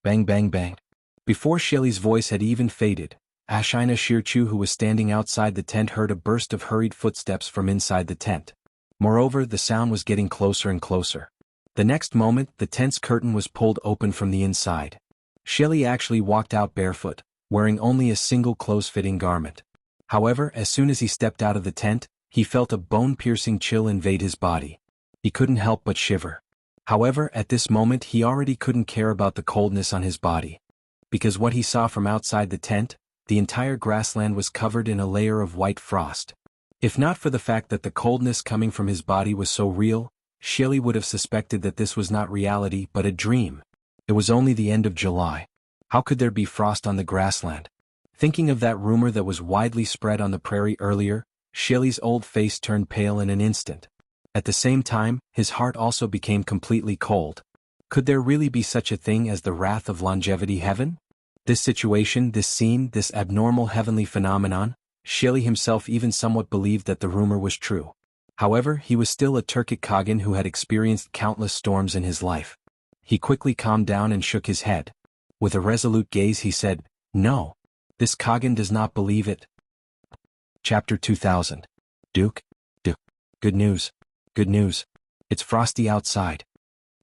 Bang bang bang. Before Shelly's voice had even faded, Ashina Shirchu, who was standing outside the tent, heard a burst of hurried footsteps from inside the tent. Moreover, the sound was getting closer and closer. The next moment, the tent's curtain was pulled open from the inside. Shelly actually walked out barefoot, wearing only a single close-fitting garment. However, as soon as he stepped out of the tent, he felt a bone-piercing chill invade his body. He couldn't help but shiver. However, at this moment he already couldn't care about the coldness on his body. Because what he saw from outside the tent, the entire grassland was covered in a layer of white frost. If not for the fact that the coldness coming from his body was so real, Shelly would have suspected that this was not reality but a dream. It was only the end of July. How could there be frost on the grassland? Thinking of that rumor that was widely spread on the prairie earlier, Shelly's old face turned pale in an instant. At the same time, his heart also became completely cold. Could there really be such a thing as the wrath of longevity heaven? This situation, this scene, this abnormal heavenly phenomenon, Shelly himself even somewhat believed that the rumor was true. However, he was still a Turkic Khagan who had experienced countless storms in his life. He quickly calmed down and shook his head. With a resolute gaze he said, "No. This Khagan does not believe it." Chapter 2000. Duke? Good news. Good news. It's frosty outside.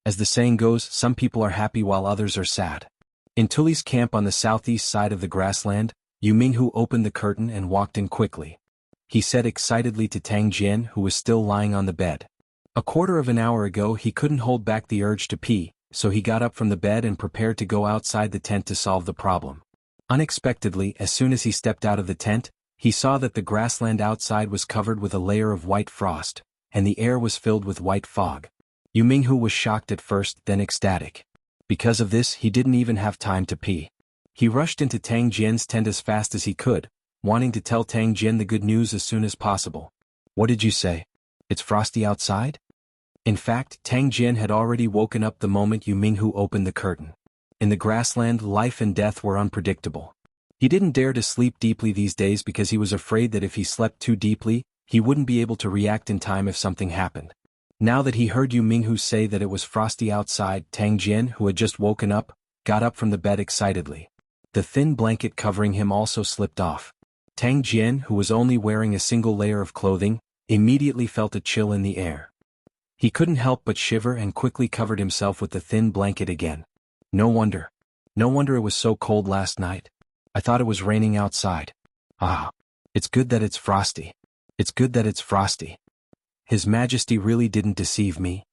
As the saying goes, some people are happy while others are sad. In Tuli's camp on the southeast side of the grassland, Yu Minghu opened the curtain and walked in quickly. He said excitedly to Tang Jian, who was still lying on the bed. A quarter of an hour ago he couldn't hold back the urge to pee, so he got up from the bed and prepared to go outside the tent to solve the problem. Unexpectedly, as soon as he stepped out of the tent, he saw that the grassland outside was covered with a layer of white frost, and the air was filled with white fog. Yu Minghu was shocked at first, then ecstatic. Because of this, he didn't even have time to pee. He rushed into Tang Jian's tent as fast as he could, wanting to tell Tang Jian the good news as soon as possible. "What did you say? It's frosty outside?" In fact, Tang Jian had already woken up the moment Yu Minghu opened the curtain. In the grassland, life and death were unpredictable. He didn't dare to sleep deeply these days because he was afraid that if he slept too deeply, he wouldn't be able to react in time if something happened. Now that he heard Yu Minghu say that it was frosty outside, Tang Jian, who had just woken up, got up from the bed excitedly. The thin blanket covering him also slipped off. Tang Jian, who was only wearing a single layer of clothing, immediately felt a chill in the air. He couldn't help but shiver and quickly covered himself with the thin blanket again. No wonder it was so cold last night. I thought it was raining outside. Ah, it's good that it's frosty. It's good that it's frosty. His Majesty really didn't deceive me.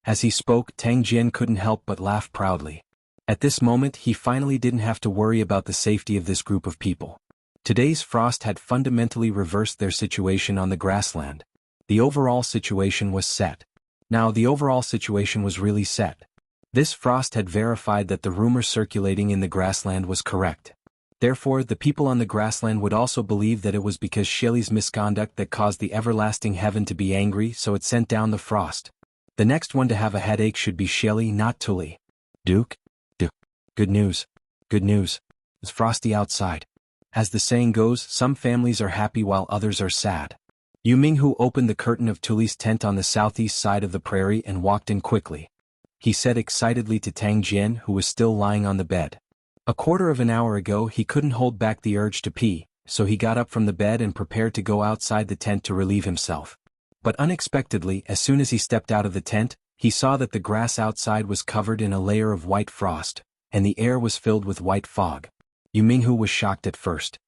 As he spoke, Tang Jian couldn't help but laugh proudly. At this moment he finally didn't have to worry about the safety of this group of people. Today's frost had fundamentally reversed their situation on the grassland. The overall situation was set. Now the overall situation was really set. This frost had verified that the rumor circulating in the grassland was correct. Therefore, the people on the grassland would also believe that it was because Shelly's misconduct that caused the everlasting heaven to be angry, so it sent down the frost. The next one to have a headache should be Shelly, not Tuli. Duke? Good news. Good news. It's frosty outside. As the saying goes, some families are happy while others are sad. Yu Minghu opened the curtain of Tuli's tent on the southeast side of the prairie and walked in quickly. He said excitedly to Tang Jian, who was still lying on the bed. A quarter of an hour ago he couldn't hold back the urge to pee, so he got up from the bed and prepared to go outside the tent to relieve himself. But unexpectedly, as soon as he stepped out of the tent, he saw that the grass outside was covered in a layer of white frost, and the air was filled with white fog. Yu Minghu was shocked at first.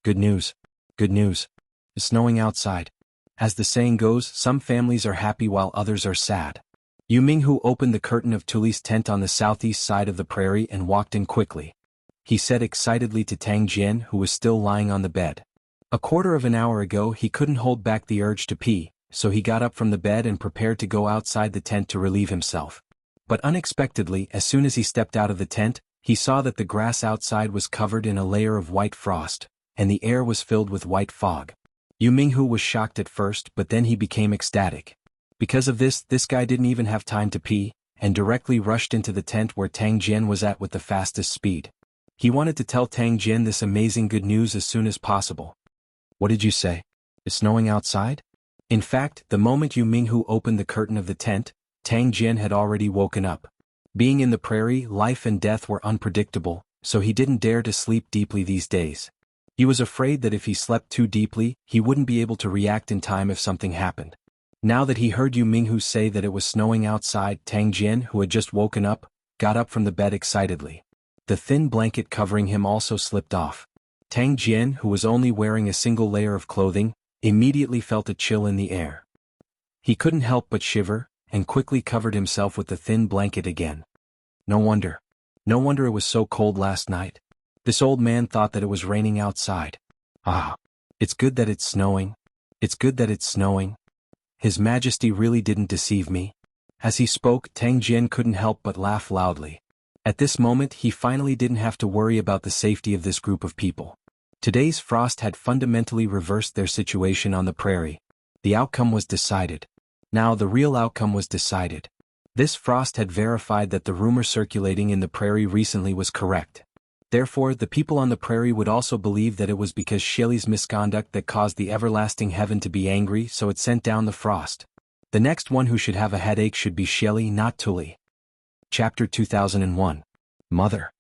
Good news. Good news. It's snowing outside. As the saying goes, some families are happy while others are sad. Yu Minghu opened the curtain of Tuli's tent on the southeast side of the prairie and walked in quickly. He said excitedly to Tang Jian, who was still lying on the bed. A quarter of an hour ago he couldn't hold back the urge to pee, so he got up from the bed and prepared to go outside the tent to relieve himself. But unexpectedly, as soon as he stepped out of the tent, he saw that the grass outside was covered in a layer of white frost, and the air was filled with white fog. Yu Minghu was shocked at first, but then he became ecstatic. Because of this guy didn't even have time to pee, and directly rushed into the tent where Tang Jian was at with the fastest speed. He wanted to tell Tang Jian this amazing good news as soon as possible. What did you say? It's snowing outside? In fact, the moment Yu Minghu opened the curtain of the tent, Tang Jian had already woken up. Being in the prairie, life and death were unpredictable, so he didn't dare to sleep deeply these days. He was afraid that if he slept too deeply, he wouldn't be able to react in time if something happened. Now that he heard Yu Minghu say that it was snowing outside, Tang Jian, who had just woken up, got up from the bed excitedly. the thin blanket covering him also slipped off. Tang Jian, who was only wearing a single layer of clothing, immediately felt a chill in the air. He couldn't help but shiver, and quickly covered himself with the thin blanket again. No wonder it was so cold last night. This old man thought that it was raining outside. Ah, it's good that it's snowing. It's good that it's snowing. His Majesty really didn't deceive me. As he spoke, Tang Jian couldn't help but laugh loudly. At this moment he finally didn't have to worry about the safety of this group of people. Today's frost had fundamentally reversed their situation on the prairie. The outcome was decided. Now the real outcome was decided. This frost had verified that the rumor circulating in the prairie recently was correct. Therefore, the people on the prairie would also believe that it was because Shelly's misconduct that caused the everlasting heaven to be angry, so it sent down the frost. The next one who should have a headache should be Shelly, not Tully. Chapter 2001. Mother.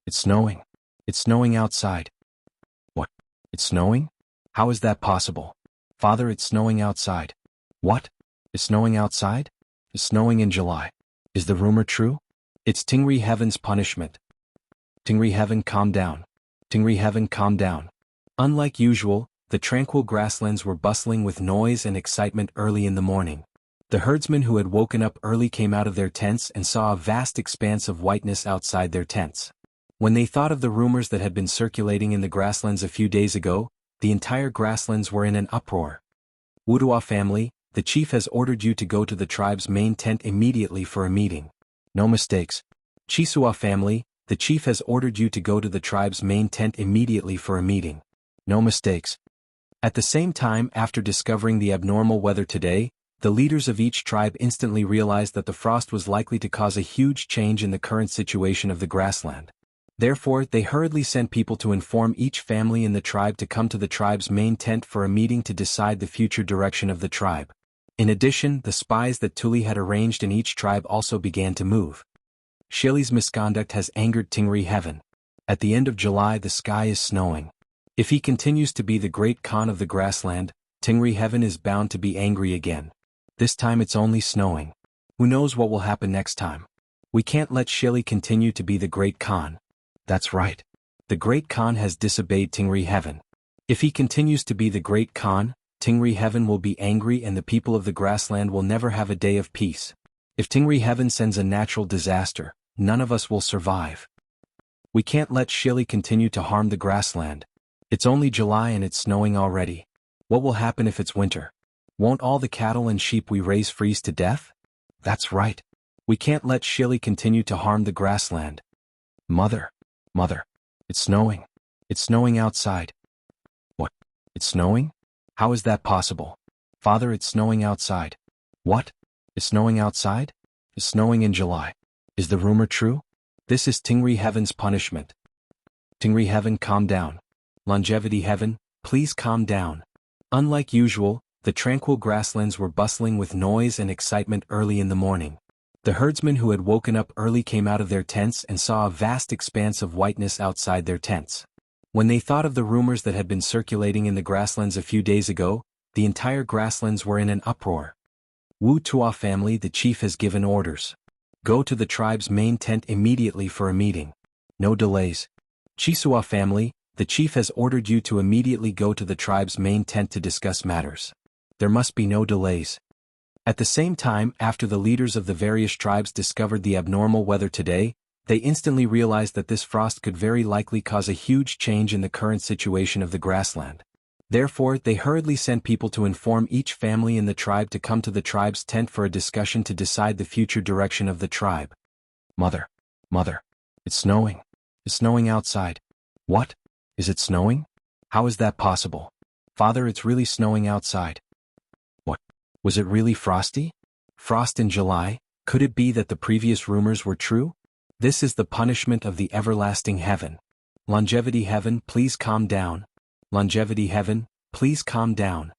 It's snowing. It's snowing outside. What? It's snowing? How is that possible? Father, it's snowing outside. What? It's snowing outside? It's snowing in July. Is the rumor true? It's Tingri Heaven's punishment. Tingri Heaven, calm down. Tingri Heaven, calm down. Unlike usual, the tranquil grasslands were bustling with noise and excitement early in the morning. The herdsmen who had woken up early came out of their tents and saw a vast expanse of whiteness outside their tents. When they thought of the rumors that had been circulating in the grasslands a few days ago, the entire grasslands were in an uproar. Wuxia family, the chief has ordered you to go to the tribe's main tent immediately for a meeting. No mistakes. Chisua family, the chief has ordered you to go to the tribe's main tent immediately for a meeting. No mistakes. At the same time, after discovering the abnormal weather today, the leaders of each tribe instantly realized that the frost was likely to cause a huge change in the current situation of the grassland. Therefore, they hurriedly sent people to inform each family in the tribe to come to the tribe's main tent for a meeting to decide the future direction of the tribe. In addition, the spies that Tuli had arranged in each tribe also began to move. Shelly's misconduct has angered Tingri Heaven. At the end of July the sky is snowing. If he continues to be the great Khan of the grassland, Tingri Heaven is bound to be angry again. This time it's only snowing. Who knows what will happen next time? We can't let Shelly continue to be the great Khan. That's right. The great Khan has disobeyed Tingri Heaven. If he continues to be the great Khan, Tingri Heaven will be angry and the people of the grassland will never have a day of peace. If Tingri Heaven sends a natural disaster, none of us will survive. We can't let Shelly continue to harm the grassland. It's only July and it's snowing already. What will happen if it's winter? Won't all the cattle and sheep we raise freeze to death? That's right. We can't let Shelly continue to harm the grassland. Mother. It's snowing. It's snowing outside. What? It's snowing? How is that possible? Father, it's snowing outside. What? It's snowing outside? It's snowing in July. Is the rumor true? This is Tingri Heaven's punishment. Tingri Heaven, calm down. Longevity Heaven, please calm down. Unlike usual, the tranquil grasslands were bustling with noise and excitement early in the morning. The herdsmen who had woken up early came out of their tents and saw a vast expanse of whiteness outside their tents. When they thought of the rumors that had been circulating in the grasslands a few days ago, the entire grasslands were in an uproar. Wuxia family, the chief has given orders. Go to the tribe's main tent immediately for a meeting. No delays. Chisua family, the chief has ordered you to immediately go to the tribe's main tent to discuss matters. There must be no delays. At the same time, after the leaders of the various tribes discovered the abnormal weather today, they instantly realized that this frost could very likely cause a huge change in the current situation of the grassland. Therefore, they hurriedly sent people to inform each family in the tribe to come to the tribe's tent for a discussion to decide the future direction of the tribe. Mother. It's snowing. It's snowing outside. What? Is it snowing? How is that possible? Father, it's really snowing outside. What? Was it really frosty? Frost in July? Could it be that the previous rumors were true? This is the punishment of the everlasting heaven. Longevity Heaven, please calm down. Longevity Heaven, please calm down.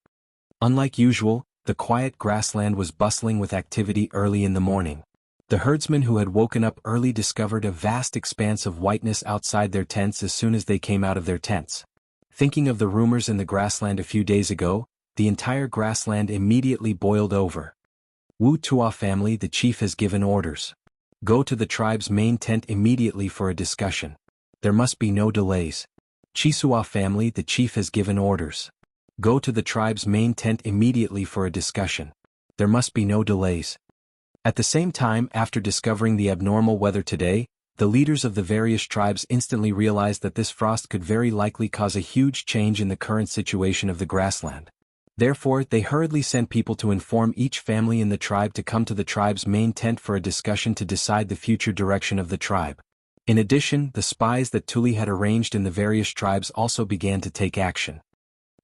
Unlike usual, the quiet grassland was bustling with activity early in the morning. The herdsmen who had woken up early discovered a vast expanse of whiteness outside their tents as soon as they came out of their tents. Thinking of the rumors in the grassland a few days ago, the entire grassland immediately boiled over. Wuxia family, the chief has given orders. Go to the tribe's main tent immediately for a discussion. There must be no delays. Chisua family, the chief has given orders. Go to the tribe's main tent immediately for a discussion. There must be no delays. At the same time, after discovering the abnormal weather today, the leaders of the various tribes instantly realized that this frost could very likely cause a huge change in the current situation of the grassland. Therefore, they hurriedly sent people to inform each family in the tribe to come to the tribe's main tent for a discussion to decide the future direction of the tribe. In addition, the spies that Tuli had arranged in the various tribes also began to take action.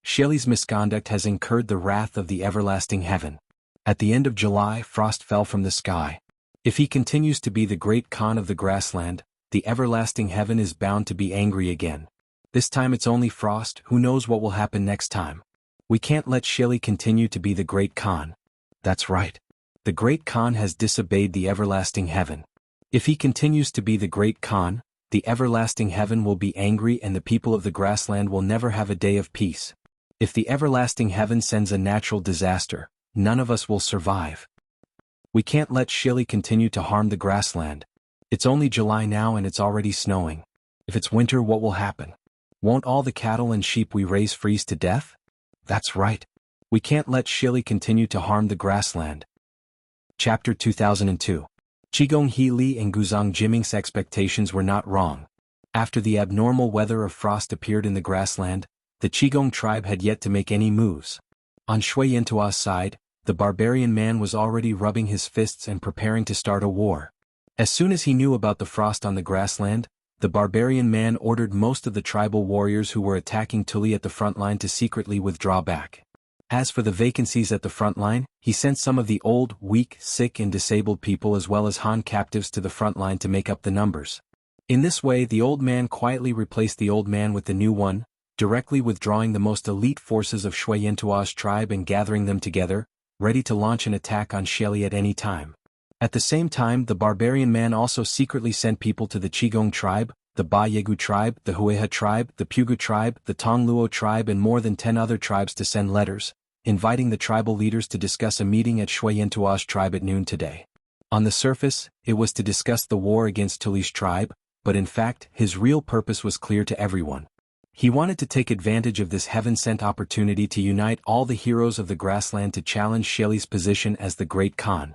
Shelley's misconduct has incurred the wrath of the everlasting heaven. At the end of July, frost fell from the sky. If he continues to be the great Khan of the grassland, the everlasting heaven is bound to be angry again. This time it's only frost, who knows what will happen next time. We can't let Shelley continue to be the great Khan. That's right. The great Khan has disobeyed the everlasting heaven. If he continues to be the great Khan, the everlasting heaven will be angry and the people of the grassland will never have a day of peace. If the everlasting heaven sends a natural disaster, none of us will survive. We can't let Shelley continue to harm the grassland. It's only July now and it's already snowing. If it's winter, what will happen? Won't all the cattle and sheep we raise freeze to death? That's right. We can't let Shelley continue to harm the grassland. Chapter 2002. Qigong He Li and Guzhang Jiming's expectations were not wrong. After the abnormal weather of frost appeared in the grassland, the Qigong tribe had yet to make any moves. On Shui Yintua's side, the barbarian man was already rubbing his fists and preparing to start a war. As soon as he knew about the frost on the grassland, the barbarian man ordered most of the tribal warriors who were attacking Tuli at the front line to secretly withdraw back. As for the vacancies at the front line, he sent some of the old, weak, sick and disabled people as well as Han captives to the front line to make up the numbers. In this way, the old man quietly replaced the old man with the new one, directly withdrawing the most elite forces of Shui Yintua's tribe and gathering them together, ready to launch an attack on Shelley at any time. At the same time, the barbarian man also secretly sent people to the Qigong tribe, the Ba Yegu tribe, the Hueha tribe, the Pugu tribe, the Tongluo tribe and more than 10 other tribes to send letters, inviting the tribal leaders to discuss a meeting at Shui Yintua's tribe at noon today. On the surface, it was to discuss the war against Tuli's tribe, but in fact, his real purpose was clear to everyone. He wanted to take advantage of this heaven-sent opportunity to unite all the heroes of the grassland to challenge Shelley's position as the great Khan.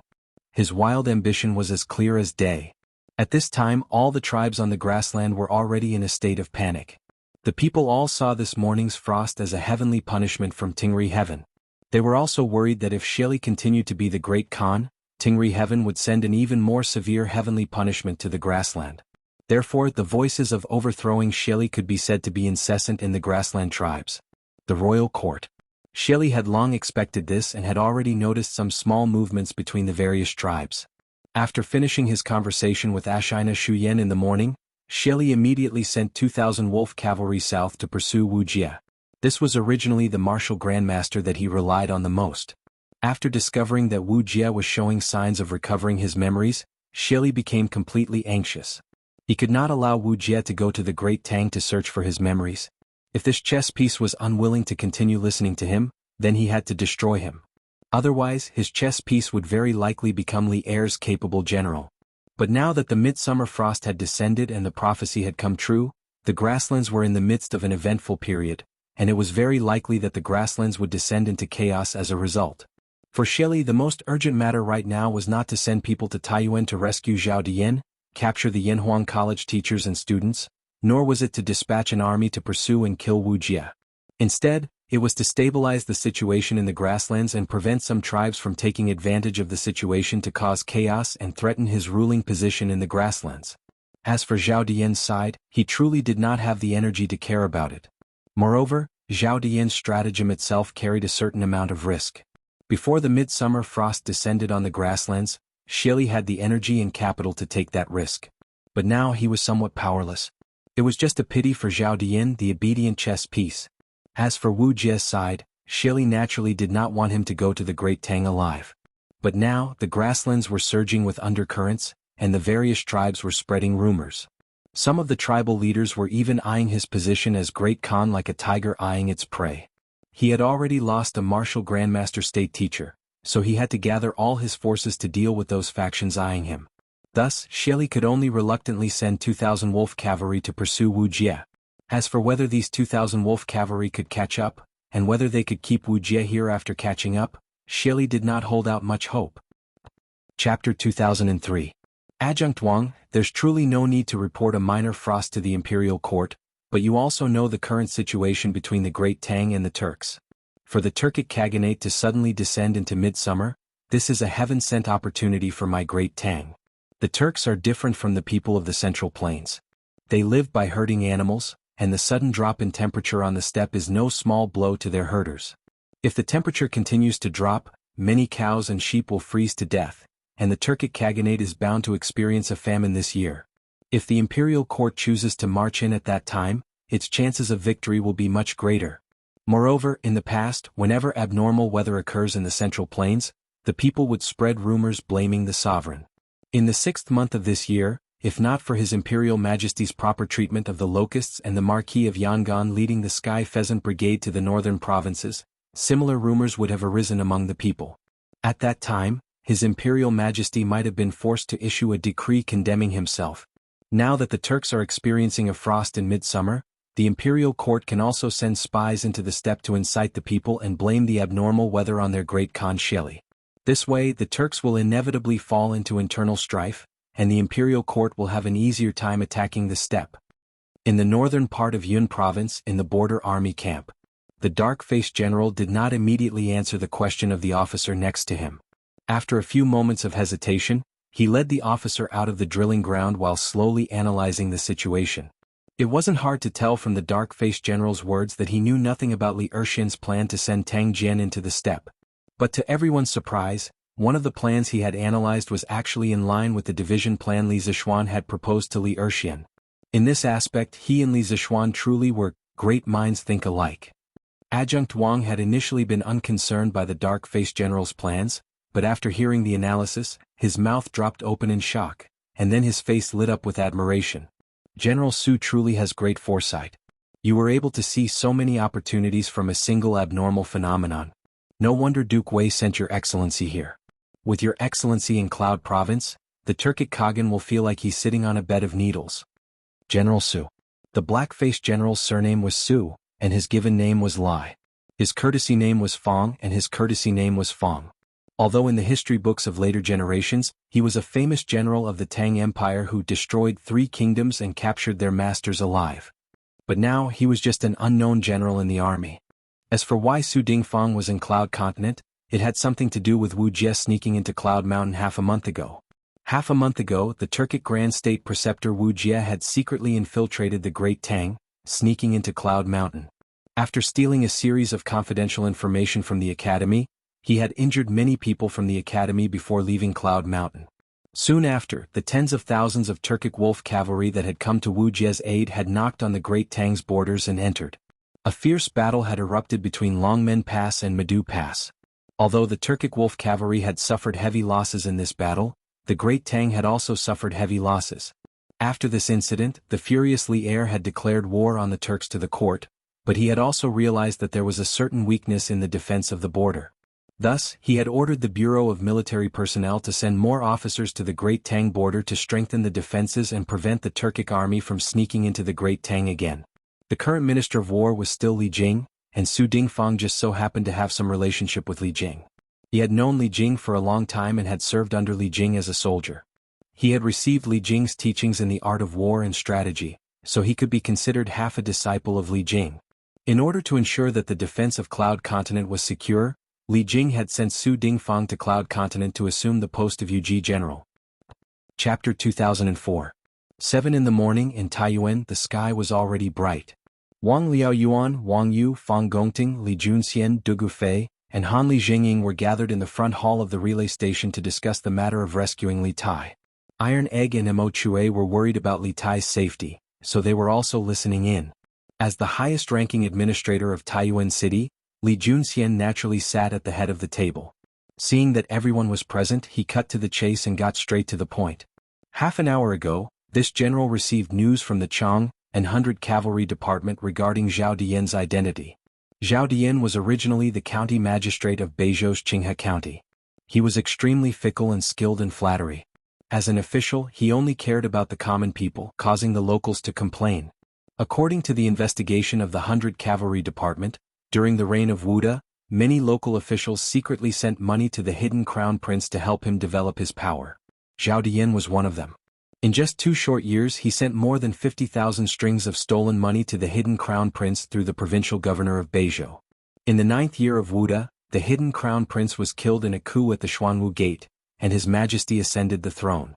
His wild ambition was as clear as day. At this time, all the tribes on the grassland were already in a state of panic. The people all saw this morning's frost as a heavenly punishment from Tingri heaven. They were also worried that if Shelley continued to be the great Khan, Tingri heaven would send an even more severe heavenly punishment to the grassland. Therefore, the voices of overthrowing Shelley could be said to be incessant in the grassland tribes. The royal court. Shelley had long expected this and had already noticed some small movements between the various tribes. After finishing his conversation with Ashina Shuyen in the morning, Shelley immediately sent 2,000 wolf cavalry south to pursue Wuxia. This was originally the martial grandmaster that he relied on the most. After discovering that Wuxia was showing signs of recovering his memories, Shelley became completely anxious. He could not allow Wuxia to go to the Great Tang to search for his memories. If this chess piece was unwilling to continue listening to him, then he had to destroy him. Otherwise, his chess piece would very likely become Li Er's capable general. But now that the midsummer frost had descended and the prophecy had come true, the grasslands were in the midst of an eventful period, and it was very likely that the grasslands would descend into chaos as a result. For Shelley, the most urgent matter right now was not to send people to Taiyuan to rescue Zhao Dian, capture the Yanhuang College teachers and students, nor was it to dispatch an army to pursue and kill Wuxia. Instead, it was to stabilize the situation in the grasslands and prevent some tribes from taking advantage of the situation to cause chaos and threaten his ruling position in the grasslands. As for Zhao Dian's side, he truly did not have the energy to care about it. Moreover, Zhao Dian's stratagem itself carried a certain amount of risk. Before the midsummer frost descended on the grasslands, Shelley had the energy and capital to take that risk. But now he was somewhat powerless. It was just a pity for Zhao Dian, the obedient chess piece. As for Wu Jie's side, Shelley naturally did not want him to go to the Great Tang alive. But now, the grasslands were surging with undercurrents, and the various tribes were spreading rumors. Some of the tribal leaders were even eyeing his position as Great Khan like a tiger eyeing its prey. He had already lost a martial grandmaster state teacher, so he had to gather all his forces to deal with those factions eyeing him. Thus, Xie could only reluctantly send 2,000 wolf cavalry to pursue Wuxia. As for whether these 2,000 wolf cavalry could catch up, and whether they could keep Wuxia here after catching up, Xie did not hold out much hope. Chapter 2003. Adjunct Wang, there's truly no need to report a minor frost to the imperial court, but you also know the current situation between the Great Tang and the Turks. For the Turkic Khaganate to suddenly descend into midsummer, this is a heaven-sent opportunity for my Great Tang. The Turks are different from the people of the Central Plains. They live by herding animals, and the sudden drop in temperature on the steppe is no small blow to their herders. If the temperature continues to drop, many cows and sheep will freeze to death, and the Turkic Khaganate is bound to experience a famine this year. If the imperial court chooses to march in at that time, its chances of victory will be much greater. Moreover, in the past, whenever abnormal weather occurs in the Central Plains, the people would spread rumors blaming the sovereign. In the 6th month of this year, if not for His Imperial Majesty's proper treatment of the locusts and the Marquis of Yangon leading the Sky Pheasant Brigade to the northern provinces, similar rumors would have arisen among the people. At that time, His Imperial Majesty might have been forced to issue a decree condemning himself. Now that the Turks are experiencing a frost in midsummer, the imperial court can also send spies into the steppe to incite the people and blame the abnormal weather on their great Khan Sheli. This way, the Turks will inevitably fall into internal strife, and the imperial court will have an easier time attacking the steppe. In the northern part of Yun province, in the border army camp, the dark-faced general did not immediately answer the question of the officer next to him. After a few moments of hesitation, he led the officer out of the drilling ground while slowly analyzing the situation. It wasn't hard to tell from the dark-faced general's words that he knew nothing about Li Erxian's plan to send Tang Jian into the steppe. But to everyone's surprise, one of the plans he had analyzed was actually in line with the division plan Li Zishuan had proposed to Li Erxian. In this aspect, he and Li Zishuan truly were great minds think alike. Adjunct Wang had initially been unconcerned by the dark-faced general's plans, but after hearing the analysis, his mouth dropped open in shock, and then his face lit up with admiration. General Su truly has great foresight. You were able to see so many opportunities from a single abnormal phenomenon. No wonder Duke Wei sent Your Excellency here. With Your Excellency in Cloud Province, the Turkic Khagan will feel like he's sitting on a bed of needles. General Su. The black-faced general's surname was Su, and his given name was Lai. His courtesy name was Fong, and his courtesy name was Fong. Although in the history books of later generations, he was a famous general of the Tang Empire who destroyed 3 kingdoms and captured their masters alive. But now he was just an unknown general in the army. As for why Su Dingfang was in Cloud Continent, it had something to do with Wu Jie sneaking into Cloud Mountain half a month ago. Half a month ago, the Turkic Grand State Preceptor Wu Jie had secretly infiltrated the Great Tang, sneaking into Cloud Mountain. After stealing a series of confidential information from the academy, he had injured many people from the academy before leaving Cloud Mountain. Soon after, the tens of thousands of Turkic wolf cavalry that had come to Wu Jie's aid had knocked on the Great Tang's borders and entered. A fierce battle had erupted between Longmen Pass and Madu Pass. Although the Turkic wolf cavalry had suffered heavy losses in this battle, the Great Tang had also suffered heavy losses. After this incident, the furious Li Er had declared war on the Turks to the court, but he had also realized that there was a certain weakness in the defense of the border. Thus, he had ordered the Bureau of Military Personnel to send more officers to the Great Tang border to strengthen the defenses and prevent the Turkic army from sneaking into the Great Tang again. The current Minister of War was still Li Jing, and Su Dingfang just so happened to have some relationship with Li Jing. He had known Li Jing for a long time and had served under Li Jing as a soldier. He had received Li Jing's teachings in the art of war and strategy, so he could be considered half a disciple of Li Jing. In order to ensure that the defense of Cloud Continent was secure, Li Jing had sent Su Dingfang to Cloud Continent to assume the post of Yuji General. Chapter 2004. 7 in the morning in Taiyuan, the sky was already bright. Wang Liaoyuan, Wang Yu, Fang Gongting, Li Junxian, Du Gufei, and Han Li Jingying were gathered in the front hall of the relay station to discuss the matter of rescuing Li Tai. Iron Egg and Mo Chue were worried about Li Tai's safety, so they were also listening in. As the highest-ranking administrator of Taiyuan City, Li Junxian naturally sat at the head of the table. Seeing that everyone was present, he cut to the chase and got straight to the point. Half an hour ago, this general received news from the Chang and 100 Cavalry Department regarding Zhao Dian's identity. Zhao Dian was originally the county magistrate of Beizhou's Qinghe County. He was extremely fickle and skilled in flattery. As an official, he only cared about the common people, causing the locals to complain. According to the investigation of the 100 Cavalry Department, during the reign of Wuda, many local officials secretly sent money to the hidden crown prince to help him develop his power. Zhao Dian was one of them. In just 2 short years he sent more than 50,000 strings of stolen money to the hidden crown prince through the provincial governor of Beizhou. In the 9th year of Wuda, the hidden crown prince was killed in a coup at the Xuanwu Gate, and His Majesty ascended the throne.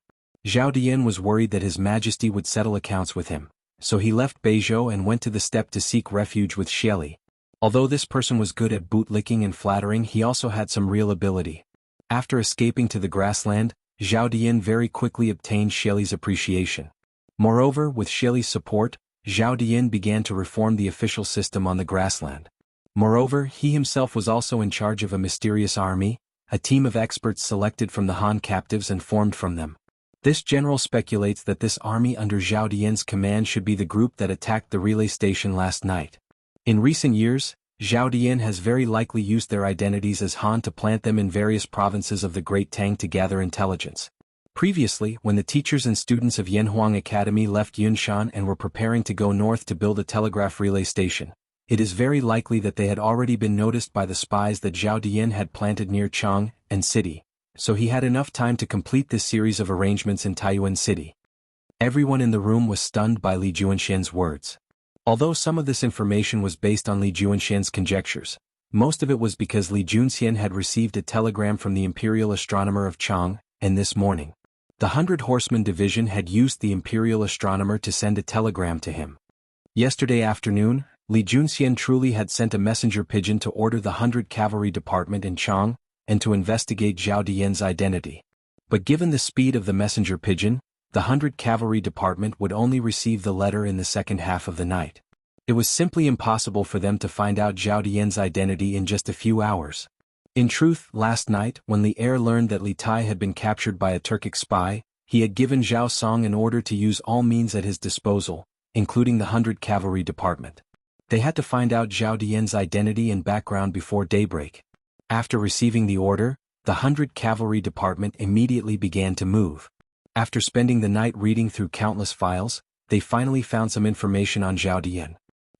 Zhao Dian was worried that His Majesty would settle accounts with him, so he left Beizhou and went to the steppe to seek refuge with Xieli. Although this person was good at bootlicking and flattering, he also had some real ability. After escaping to the grassland, Zhao Dian very quickly obtained Xieli's appreciation. Moreover, with Xieli's support, Zhao Dian began to reform the official system on the grassland. Moreover, he himself was also in charge of a mysterious army, a team of experts selected from the Han captives and formed from them. This general speculates that this army under Zhao Dian's command should be the group that attacked the relay station last night. In recent years, Zhao Dian has very likely used their identities as Han to plant them in various provinces of the Great Tang to gather intelligence. Previously, when the teachers and students of Yanhuang Academy left Yunshan and were preparing to go north to build a telegraph relay station, it is very likely that they had already been noticed by the spies that Zhao Dian had planted near Chang and City, so he had enough time to complete this series of arrangements in Taiyuan City. Everyone in the room was stunned by Li Juanxian's words. Although some of this information was based on Li Juanxian's conjectures, most of it was because Li Junxian had received a telegram from the Imperial Astronomer of Chang, and this morning, the 100 Horsemen Division had used the Imperial Astronomer to send a telegram to him. Yesterday afternoon, Li Junxian truly had sent a messenger pigeon to order the 100 Cavalry Department in Chang, and to investigate Zhao Dian's identity. But given the speed of the messenger pigeon, the 100 Cavalry Department would only receive the letter in the second half of the night. It was simply impossible for them to find out Zhao Dian's identity in just a few hours. In truth, last night, when Li Er learned that Li Tai had been captured by a Turkic spy, he had given Zhao Song an order to use all means at his disposal, including the 100 Cavalry Department. They had to find out Zhao Dian's identity and background before daybreak. After receiving the order, the 100 Cavalry Department immediately began to move. After spending the night reading through countless files, they finally found some information on Zhao Dian.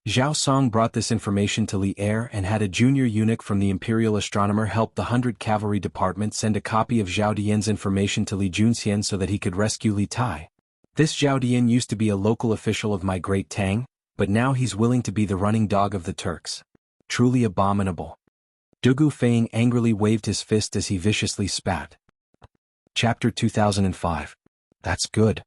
Zhao Song brought this information to Li Er and had a junior eunuch from the Imperial Astronomer help the 100 Cavalry Department send a copy of Zhao Dian's information to Li Junxian so that he could rescue Li Tai. This Zhao Dian used to be a local official of my Great Tang, but now he's willing to be the running dog of the Turks. Truly abominable. Dugu Feiying angrily waved his fist as he viciously spat. Chapter 2005. That's good.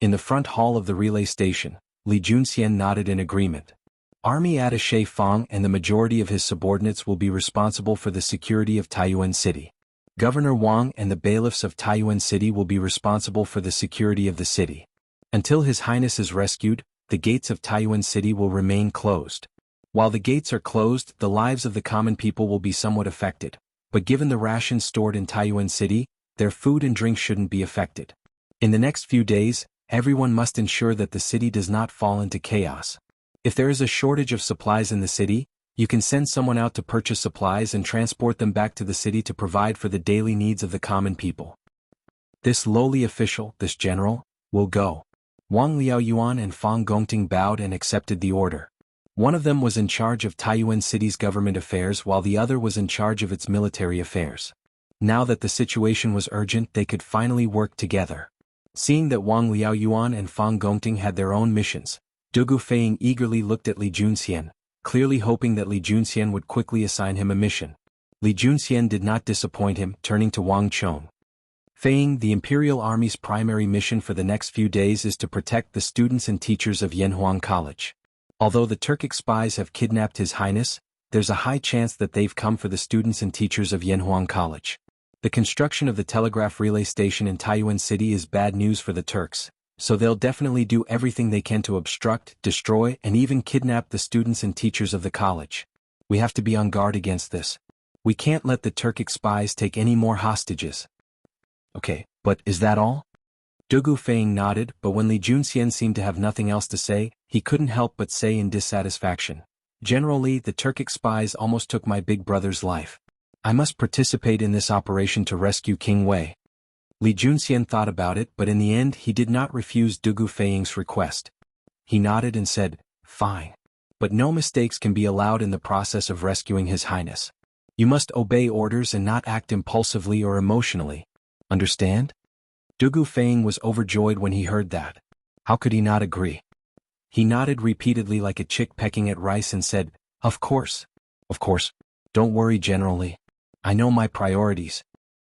In the front hall of the relay station, Li Junxian nodded in agreement. Army Attaché Fang and the majority of his subordinates will be responsible for the security of Taiyuan City. Governor Wang and the bailiffs of Taiyuan City will be responsible for the security of the city. Until His Highness is rescued, the gates of Taiyuan City will remain closed. While the gates are closed, the lives of the common people will be somewhat affected, but given the rations stored in Taiyuan City, their food and drink shouldn't be affected. In the next few days, everyone must ensure that the city does not fall into chaos. If there is a shortage of supplies in the city, you can send someone out to purchase supplies and transport them back to the city to provide for the daily needs of the common people. This lowly official, this general, will go. Wang Liaoyuan and Fang Gongting bowed and accepted the order. One of them was in charge of Taiyuan City's government affairs while the other was in charge of its military affairs. Now that the situation was urgent, they could finally work together. Seeing that Wang Liaoyuan and Fang Gongting had their own missions, Dugu Feiying eagerly looked at Li Junxian, clearly hoping that Li Junxian would quickly assign him a mission. Li Junxian did not disappoint him, turning to Wang Chong. Feiying, the Imperial Army's primary mission for the next few days is to protect the students and teachers of Yanhuang College. Although the Turkic spies have kidnapped His Highness, there's a high chance that they've come for the students and teachers of Yanhuang College. The construction of the telegraph relay station in Taiyuan City is bad news for the Turks, so they'll definitely do everything they can to obstruct, destroy, and even kidnap the students and teachers of the college. We have to be on guard against this. We can't let the Turkic spies take any more hostages. Okay, but is that all? Dugu Feiying nodded, but when Li Junxian seemed to have nothing else to say, he couldn't help but say in dissatisfaction. General Li, the Turkic spies almost took my big brother's life. I must participate in this operation to rescue King Wei. Li Junxian thought about it, but in the end he did not refuse Dugu Feiying's request. He nodded and said, "Fine. But no mistakes can be allowed in the process of rescuing His Highness. You must obey orders and not act impulsively or emotionally. Understand?" Dugu Feiying was overjoyed when he heard that. How could he not agree? He nodded repeatedly like a chick pecking at rice and said, "Of course. Of course. Don't worry, General Li. I know my priorities."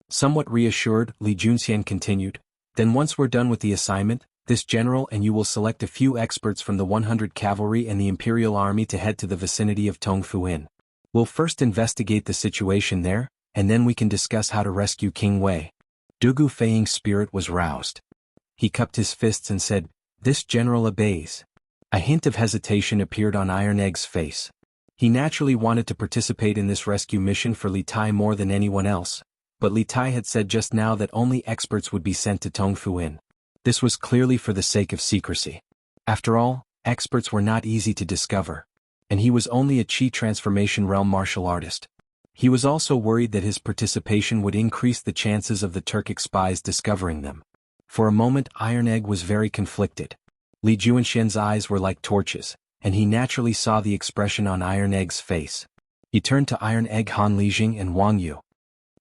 Somewhat reassured, Li Junxian continued, "Then once we're done with the assignment, this general and you will select a few experts from the 100 cavalry and the Imperial Army to head to the vicinity of Tongfu Inn. We'll first investigate the situation there, and then we can discuss how to rescue King Wei." Dugu Feiying's spirit was roused. He cupped his fists and said, "This general obeys." A hint of hesitation appeared on Iron Egg's face. He naturally wanted to participate in this rescue mission for Li Tai more than anyone else, but Li Tai had said just now that only experts would be sent to Tongfu Inn. This was clearly for the sake of secrecy. After all, experts were not easy to discover, and he was only a Qi transformation realm martial artist. He was also worried that his participation would increase the chances of the Turkic spies discovering them. For a moment Iron Egg was very conflicted. Li Junxian's eyes were like torches, and he naturally saw the expression on Iron Egg's face. He turned to Iron Egg, Han Lijing and Wang Yu.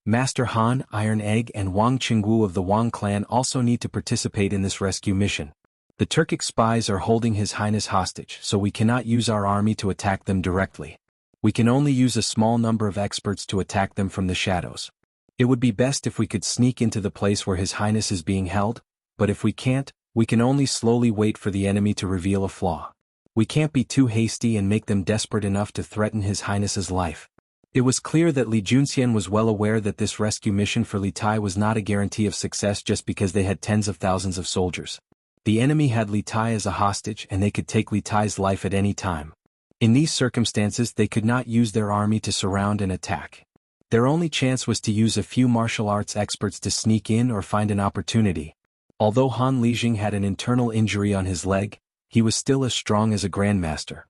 "Master Han, Iron Egg and Wang Qingwu of the Wang clan also need to participate in this rescue mission. The Turkic spies are holding His Highness hostage, so we cannot use our army to attack them directly. We can only use a small number of experts to attack them from the shadows. It would be best if we could sneak into the place where His Highness is being held, but if we can't, we can only slowly wait for the enemy to reveal a flaw. We can't be too hasty and make them desperate enough to threaten His Highness's life." It was clear that Li Junxian was well aware that this rescue mission for Li Tai was not a guarantee of success just because they had tens of thousands of soldiers. The enemy had Li Tai as a hostage and they could take Li Tai's life at any time. In these circumstances they could not use their army to surround and attack. Their only chance was to use a few martial arts experts to sneak in or find an opportunity. Although Han Lijing had an internal injury on his leg, he was still as strong as a grandmaster.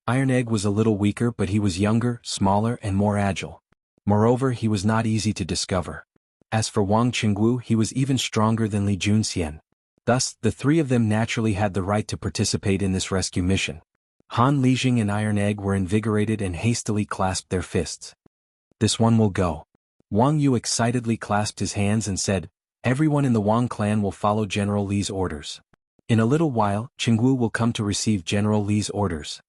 Iron Egg was a little weaker, but he was younger, smaller and more agile. Moreover, he was not easy to discover. As for Wang Qingwu, he was even stronger than Li Junxian. Thus, the three of them naturally had the right to participate in this rescue mission. Han Lijing and Iron Egg were invigorated and hastily clasped their fists. "This one will go." Wang Yu excitedly clasped his hands and said, "Everyone in the Wang clan will follow General Li's orders. In a little while, Qingwu will come to receive General Li's orders."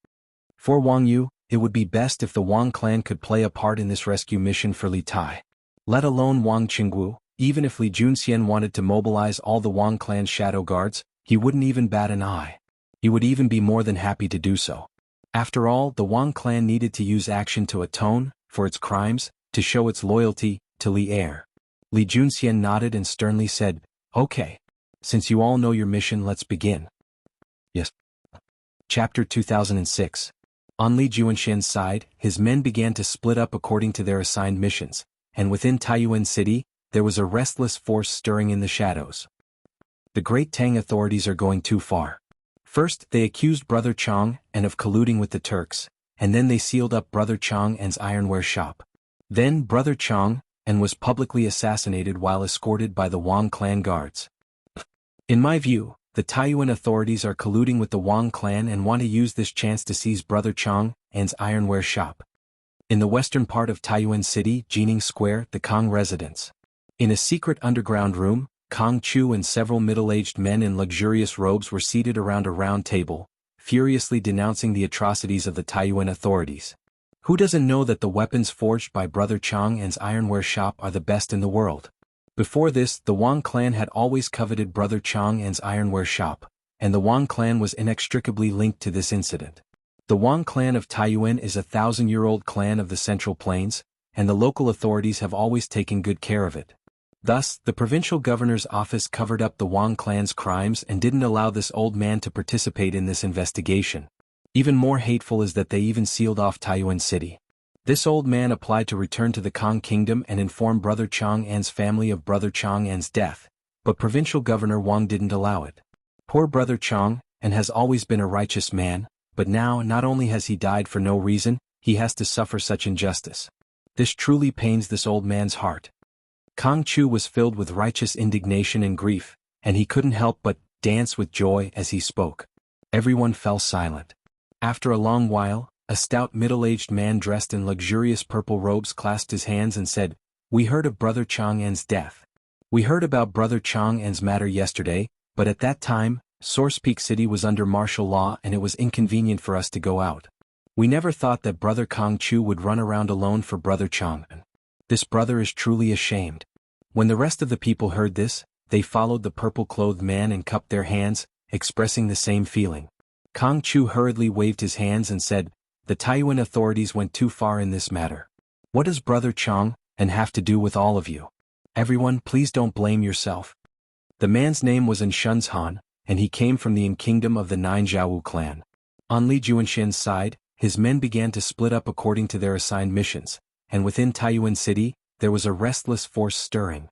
For Wang Yu, it would be best if the Wang clan could play a part in this rescue mission for Li Tai. Let alone Wang Qingwu, even if Li Junxian wanted to mobilize all the Wang clan's shadow guards, he wouldn't even bat an eye. He would even be more than happy to do so. After all, the Wang clan needed to use action to atone for its crimes, to show its loyalty to Li Heir. Li Junxian nodded and sternly said, "Okay. Since you all know your mission, let's begin." Yes. Chapter 2006. On Li Junxian's side, his men began to split up according to their assigned missions, and within Taiyuan City, there was a restless force stirring in the shadows. The Great Tang authorities are going too far. First, they accused Brother Chang and of colluding with the Turks, and then they sealed up Brother Chang and's ironware shop. Then Brother Chang and was publicly assassinated while escorted by the Wang clan guards. In my view, the Taiyuan authorities are colluding with the Wang clan and want to use this chance to seize Brother Chang and's ironware shop. In the western part of Taiyuan City, Jining Square, the Kang residence. In a secret underground room, Kang Chu and several middle-aged men in luxurious robes were seated around a round table, furiously denouncing the atrocities of the Taiyuan authorities. Who doesn't know that the weapons forged by Brother Chang and's ironware shop are the best in the world? Before this, the Wang clan had always coveted Brother Chang and's ironware shop, and the Wang clan was inextricably linked to this incident. The Wang clan of Taiyuan is a 1,000-year-old clan of the Central Plains, and the local authorities have always taken good care of it. Thus, the provincial governor's office covered up the Wang clan's crimes and didn't allow this old man to participate in this investigation. Even more hateful is that they even sealed off Taiyuan City. This old man applied to return to the Kang kingdom and inform Brother Chang and's family of Brother Chang and's death, but provincial governor Wang didn't allow it. Poor Brother Chang, and has always been a righteous man, but now not only has he died for no reason, he has to suffer such injustice. This truly pains this old man's heart. Kang Chu was filled with righteous indignation and grief, and he couldn't help but dance with joy as he spoke. Everyone fell silent. After a long while, a stout middle-aged man dressed in luxurious purple robes clasped his hands and said, "We heard of Brother Chang'an's death. We heard about Brother Chang'an's matter yesterday, but at that time, Source Peak City was under martial law and it was inconvenient for us to go out. We never thought that Brother Kang Chu would run around alone for Brother Chang'an. This brother is truly ashamed." When the rest of the people heard this, they followed the purple-clothed man and cupped their hands, expressing the same feeling. Kang Chu hurriedly waved his hands and said, "The Taiyuan authorities went too far in this matter. What does Brother Chang'an have to do with all of you? Everyone, please don't blame yourself." The man's name was Shun's Han, and he came from the kingdom of the Nine Jianghu clan. On Li Juanshan's side, his men began to split up according to their assigned missions, and within Taiyuan City, there was a restless force stirring.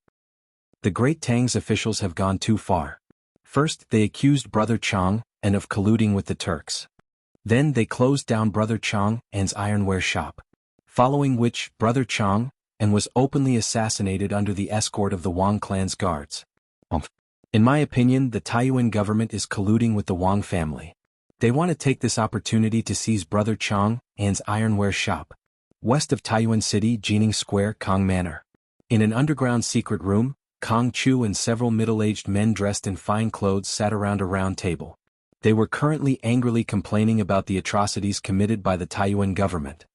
The Great Tang's officials have gone too far. First, they accused Brother Chang'an of colluding with the Turks. Then they closed down Brother Chang'an's ironware shop. Following which, Brother Chang'an was openly assassinated under the escort of the Wang clan's guards. In my opinion, the Taiyuan government is colluding with the Wang family. They want to take this opportunity to seize Brother Chang'an's ironware shop. West of Taiyuan City, Jining Square, Kang Manor. In an underground secret room, Kang Chu and several middle-aged men dressed in fine clothes sat around a round table. They were currently angrily complaining about the atrocities committed by the Taiyuan government.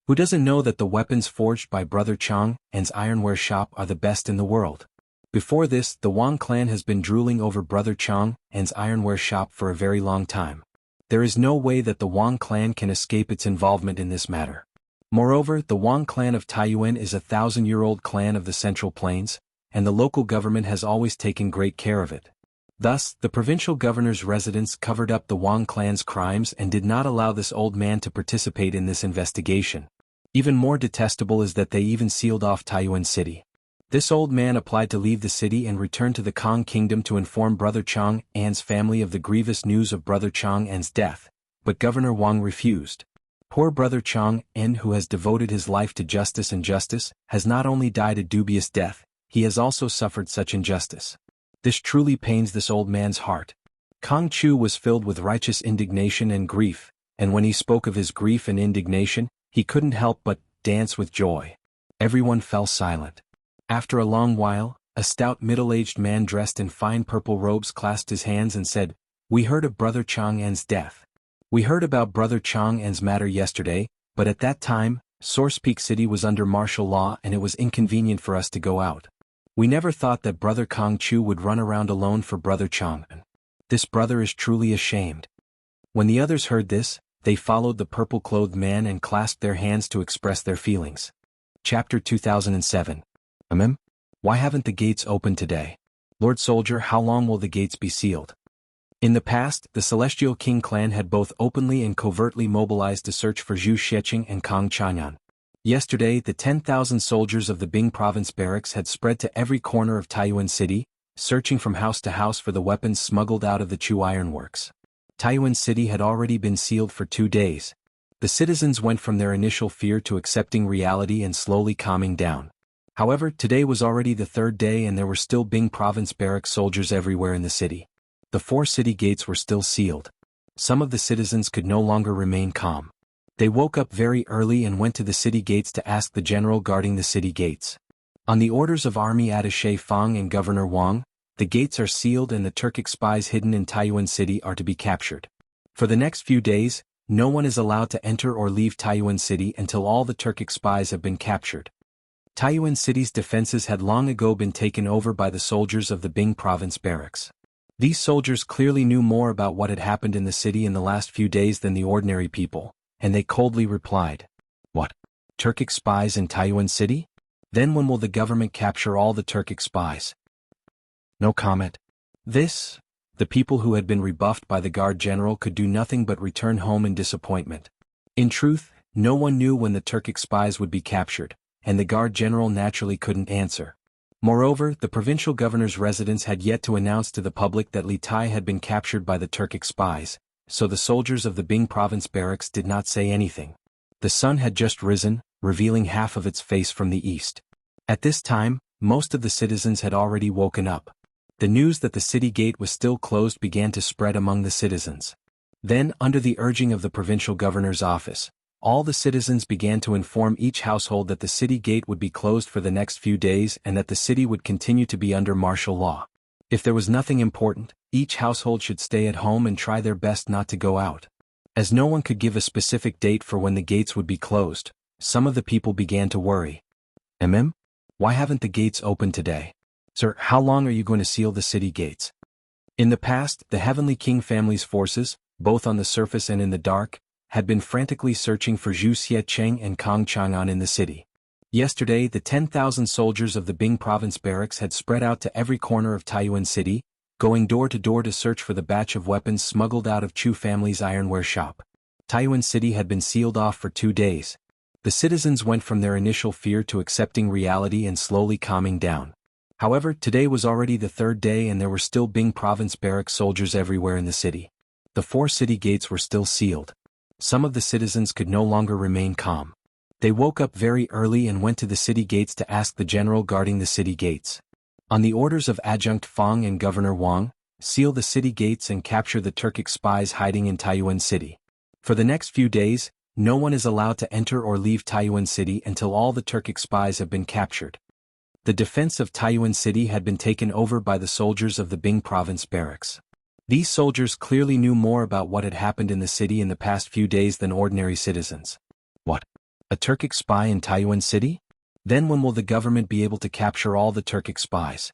Who doesn't know that the weapons forged by Brother Chang'an's ironware shop are the best in the world? Before this, the Wang clan has been drooling over Brother Chang'an's ironware shop for a very long time. There is no way that the Wang clan can escape its involvement in this matter. Moreover, the Wang clan of Taiyuan is a 1,000-year-old clan of the Central Plains, and the local government has always taken great care of it. Thus, the provincial governor's residence covered up the Wang clan's crimes and did not allow this old man to participate in this investigation. Even more detestable is that they even sealed off Taiyuan City. This old man applied to leave the city and return to the Kang Kingdom to inform Brother Chang'an's family of the grievous news of Brother Chang'an's death, but Governor Wang refused. Poor Brother Chang'an, who has devoted his life to justice and justice, has not only died a dubious death, he has also suffered such injustice. This truly pains this old man's heart. Kang Chu was filled with righteous indignation and grief, and when he spoke of his grief and indignation, he couldn't help but dance with joy. Everyone fell silent. After a long while, a stout middle-aged man dressed in fine purple robes clasped his hands and said, "We heard of Brother Chang'an's death. We heard about Brother Chang'an's matter yesterday, but at that time, Source Peak City was under martial law and it was inconvenient for us to go out. We never thought that Brother Kang Chu would run around alone for Brother Chang'an. This brother is truly ashamed." When the others heard this, they followed the purple-clothed man and clasped their hands to express their feelings. Chapter 2007. Why haven't the gates opened today? Lord Soldier, how long will the gates be sealed? In the past, the Celestial King clan had both openly and covertly mobilized to search for Zhu Xieqing and Kang Chanyan. Yesterday, the 10,000 soldiers of the Bing Province barracks had spread to every corner of Taiyuan City, searching from house to house for the weapons smuggled out of the Chu Ironworks. Taiyuan City had already been sealed for 2 days. The citizens went from their initial fear to accepting reality and slowly calming down. However, today was already the 3rd day and there were still Bing Province barrack soldiers everywhere in the city. The 4 city gates were still sealed. Some of the citizens could no longer remain calm. They woke up very early and went to the city gates to ask the general guarding the city gates. On the orders of Army Attaché Fang and Governor Wang, the gates are sealed and the Turkic spies hidden in Taiyuan City are to be captured. For the next few days, no one is allowed to enter or leave Taiyuan City until all the Turkic spies have been captured. Taiyuan City's defenses had long ago been taken over by the soldiers of the Bing Province barracks. These soldiers clearly knew more about what had happened in the city in the last few days than the ordinary people, and they coldly replied, "What? Turkic spies in Taiyuan City? Then when will the government capture all the Turkic spies?" No comment. The people who had been rebuffed by the guard general could do nothing but return home in disappointment. In truth, no one knew when the Turkic spies would be captured, and the guard general naturally couldn't answer. Moreover, the provincial governor's residence had yet to announce to the public that Li Tai had been captured by the Turkic spies, so the soldiers of the Bing Province barracks did not say anything. The sun had just risen, revealing half of its face from the east. At this time, most of the citizens had already woken up. The news that the city gate was still closed began to spread among the citizens. Then, under the urging of the provincial governor's office, all the citizens began to inform each household that the city gate would be closed for the next few days and that the city would continue to be under martial law. If there was nothing important, each household should stay at home and try their best not to go out. As no one could give a specific date for when the gates would be closed, some of the people began to worry. Why haven't the gates opened today? Sir, how long are you going to seal the city gates? In the past, the Heavenly King family's forces, both on the surface and in the dark, had been frantically searching for Zhu Xiecheng and Kang Chang'an in the city. Yesterday, the 10,000 soldiers of the Bing province barracks had spread out to every corner of Taiyuan City, going door to door to search for the batch of weapons smuggled out of Chu family's ironware shop. Taiyuan City had been sealed off for 2 days. The citizens went from their initial fear to accepting reality and slowly calming down. However, today was already the 3rd day and there were still Bing province barracks soldiers everywhere in the city. The 4 city gates were still sealed. Some of the citizens could no longer remain calm. They woke up very early and went to the city gates to ask the general guarding the city gates. On the orders of Adjunct Fang and Governor Wang, seal the city gates and capture the Turkic spies hiding in Taiyuan City. For the next few days, no one is allowed to enter or leave Taiyuan City until all the Turkic spies have been captured. The defense of Taiyuan City had been taken over by the soldiers of the Bing province barracks. These soldiers clearly knew more about what had happened in the city in the past few days than ordinary citizens. What? A Turkic spy in Taiyuan City? Then when will the government be able to capture all the Turkic spies?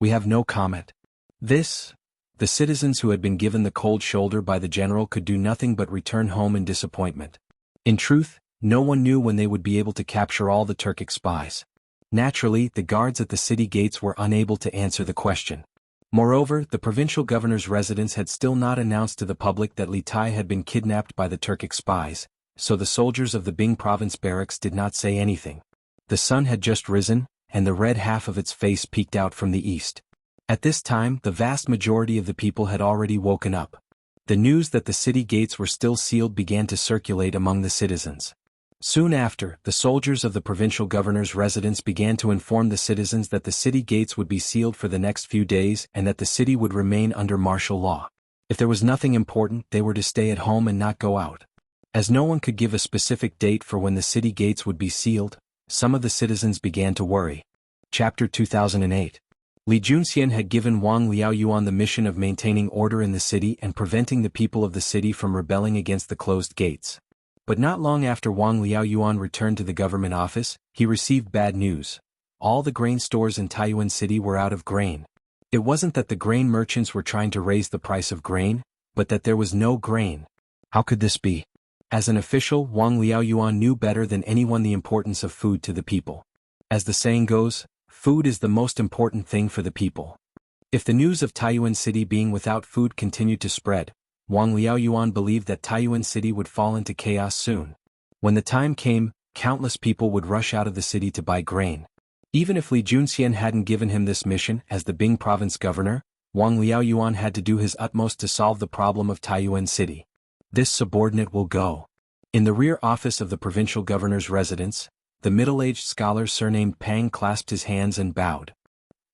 We have no comment. The citizens who had been given the cold shoulder by the general could do nothing but return home in disappointment. In truth, no one knew when they would be able to capture all the Turkic spies. Naturally, the guards at the city gates were unable to answer the question. Moreover, the provincial governor's residence had still not announced to the public that Li Tai had been kidnapped by the Turkic spies, so the soldiers of the Bing province barracks did not say anything. The sun had just risen, and the red half of its face peeked out from the east. At this time, the vast majority of the people had already woken up. The news that the city gates were still sealed began to circulate among the citizens. Soon after, the soldiers of the provincial governor's residence began to inform the citizens that the city gates would be sealed for the next few days and that the city would remain under martial law. If there was nothing important, they were to stay at home and not go out. As no one could give a specific date for when the city gates would be sealed, some of the citizens began to worry. Chapter 2008. Li Junxian had given Wang Liaoyuan the mission of maintaining order in the city and preventing the people of the city from rebelling against the closed gates. But not long after Wang Liaoyuan returned to the government office, he received bad news. All the grain stores in Taiyuan City were out of grain. It wasn't that the grain merchants were trying to raise the price of grain, but that there was no grain. How could this be? As an official, Wang Liaoyuan knew better than anyone the importance of food to the people. As the saying goes, food is the most important thing for the people. If the news of Taiyuan City being without food continued to spread, Wang Liaoyuan believed that Taiyuan City would fall into chaos soon. When the time came, countless people would rush out of the city to buy grain. Even if Li Junxian hadn't given him this mission as the Bing province governor, Wang Liaoyuan had to do his utmost to solve the problem of Taiyuan City. This subordinate will go. In the rear office of the provincial governor's residence, the middle-aged scholar surnamed Pang clasped his hands and bowed.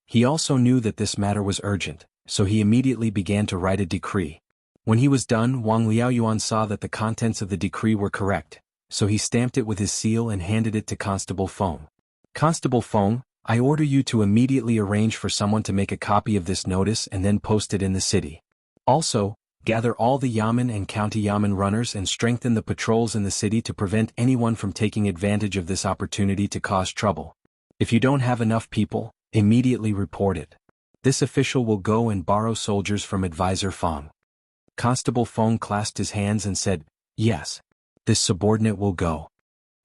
He also knew that this matter was urgent, so he immediately began to write a decree. When he was done, Wang Liaoyuan saw that the contents of the decree were correct, so he stamped it with his seal and handed it to Constable Feng. Constable Feng, I order you to immediately arrange for someone to make a copy of this notice and then post it in the city. Also, gather all the yamen and county yamen runners and strengthen the patrols in the city to prevent anyone from taking advantage of this opportunity to cause trouble. If you don't have enough people, immediately report it. This official will go and borrow soldiers from Advisor Feng. Constable Feng clasped his hands and said, Yes. This subordinate will go.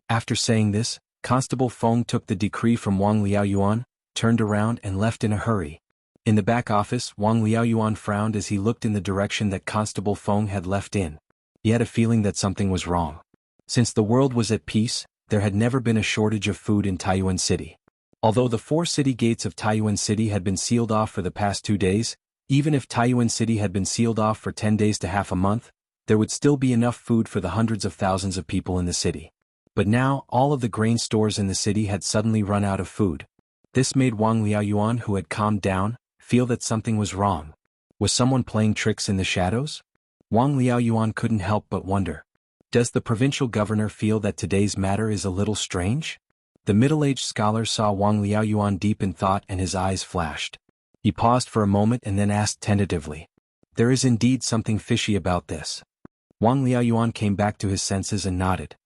After saying this, Constable Feng took the decree from Wang Liaoyuan, turned around and left in a hurry. In the back office, Wang Liaoyuan frowned as he looked in the direction that Constable Feng had left in. He had a feeling that something was wrong. Since the world was at peace, there had never been a shortage of food in Taiyuan City. Although the 4 city gates of Taiyuan City had been sealed off for the past 2 days, even if Taiyuan City had been sealed off for 10 days to half a month, there would still be enough food for the hundreds of thousands of people in the city. But now, all of the grain stores in the city had suddenly run out of food. This made Wang Liaoyuan, who had calmed down, feel that something was wrong. Was someone playing tricks in the shadows? Wang Liaoyuan couldn't help but wonder. Does the provincial governor feel that today's matter is a little strange? The middle-aged scholar saw Wang Liaoyuan deep in thought and his eyes flashed. He paused for a moment and then asked tentatively. There is indeed something fishy about this. Wang Liaoyuan came back to his senses and nodded.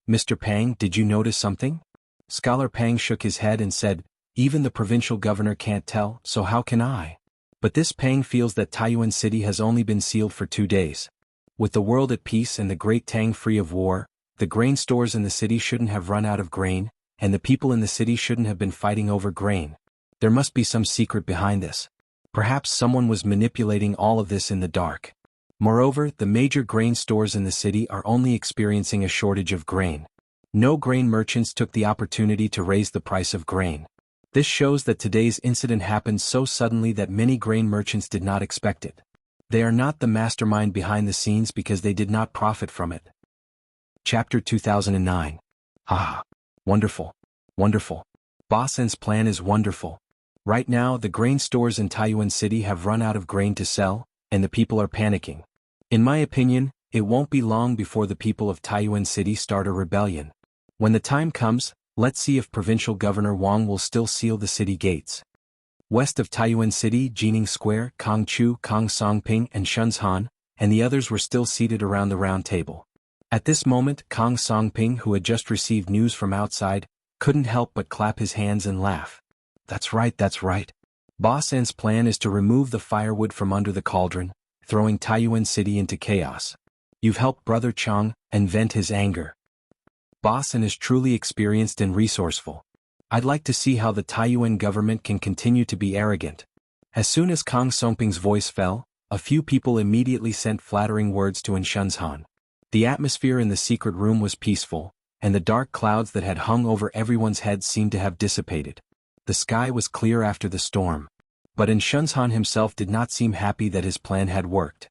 Mr. Pang, did you notice something? Scholar Pang shook his head and said, even the provincial governor can't tell, so how can I? But this Pang feels that Taiyuan City has only been sealed for 2 days. With the world at peace and the Great Tang free of war, the grain stores in the city shouldn't have run out of grain, and the people in the city shouldn't have been fighting over grain. There must be some secret behind this. Perhaps someone was manipulating all of this in the dark. Moreover, the major grain stores in the city are only experiencing a shortage of grain. No grain merchants took the opportunity to raise the price of grain. This shows that today's incident happened so suddenly that many grain merchants did not expect it. They are not the mastermind behind the scenes because they did not profit from it. Chapter 2009. Ah, wonderful. Wonderful. Bossen's plan is wonderful. Right now the grain stores in Taiyuan City have run out of grain to sell, and the people are panicking. In my opinion, it won't be long before the people of Taiyuan City start a rebellion. When the time comes, let's see if Provincial Governor Wang will still seal the city gates. West of Taiyuan City, Jining Square, Kong Chu, Kong Songping and Shenzhan, and the others were still seated around the round table. At this moment, Kong Songping, who had just received news from outside, couldn't help but clap his hands and laugh. That's right, that's right. Bossen's plan is to remove the firewood from under the cauldron, throwing Taiyuan City into chaos. You've helped Brother Chang and vent his anger. Bossen is truly experienced and resourceful. I'd like to see how the Taiyuan government can continue to be arrogant. As soon as Kong Songping's voice fell, a few people immediately sent flattering words to Shenzhan. The atmosphere in the secret room was peaceful, and the dark clouds that had hung over everyone's heads seemed to have dissipated. The sky was clear after the storm. But Shenzhan himself did not seem happy that his plan had worked.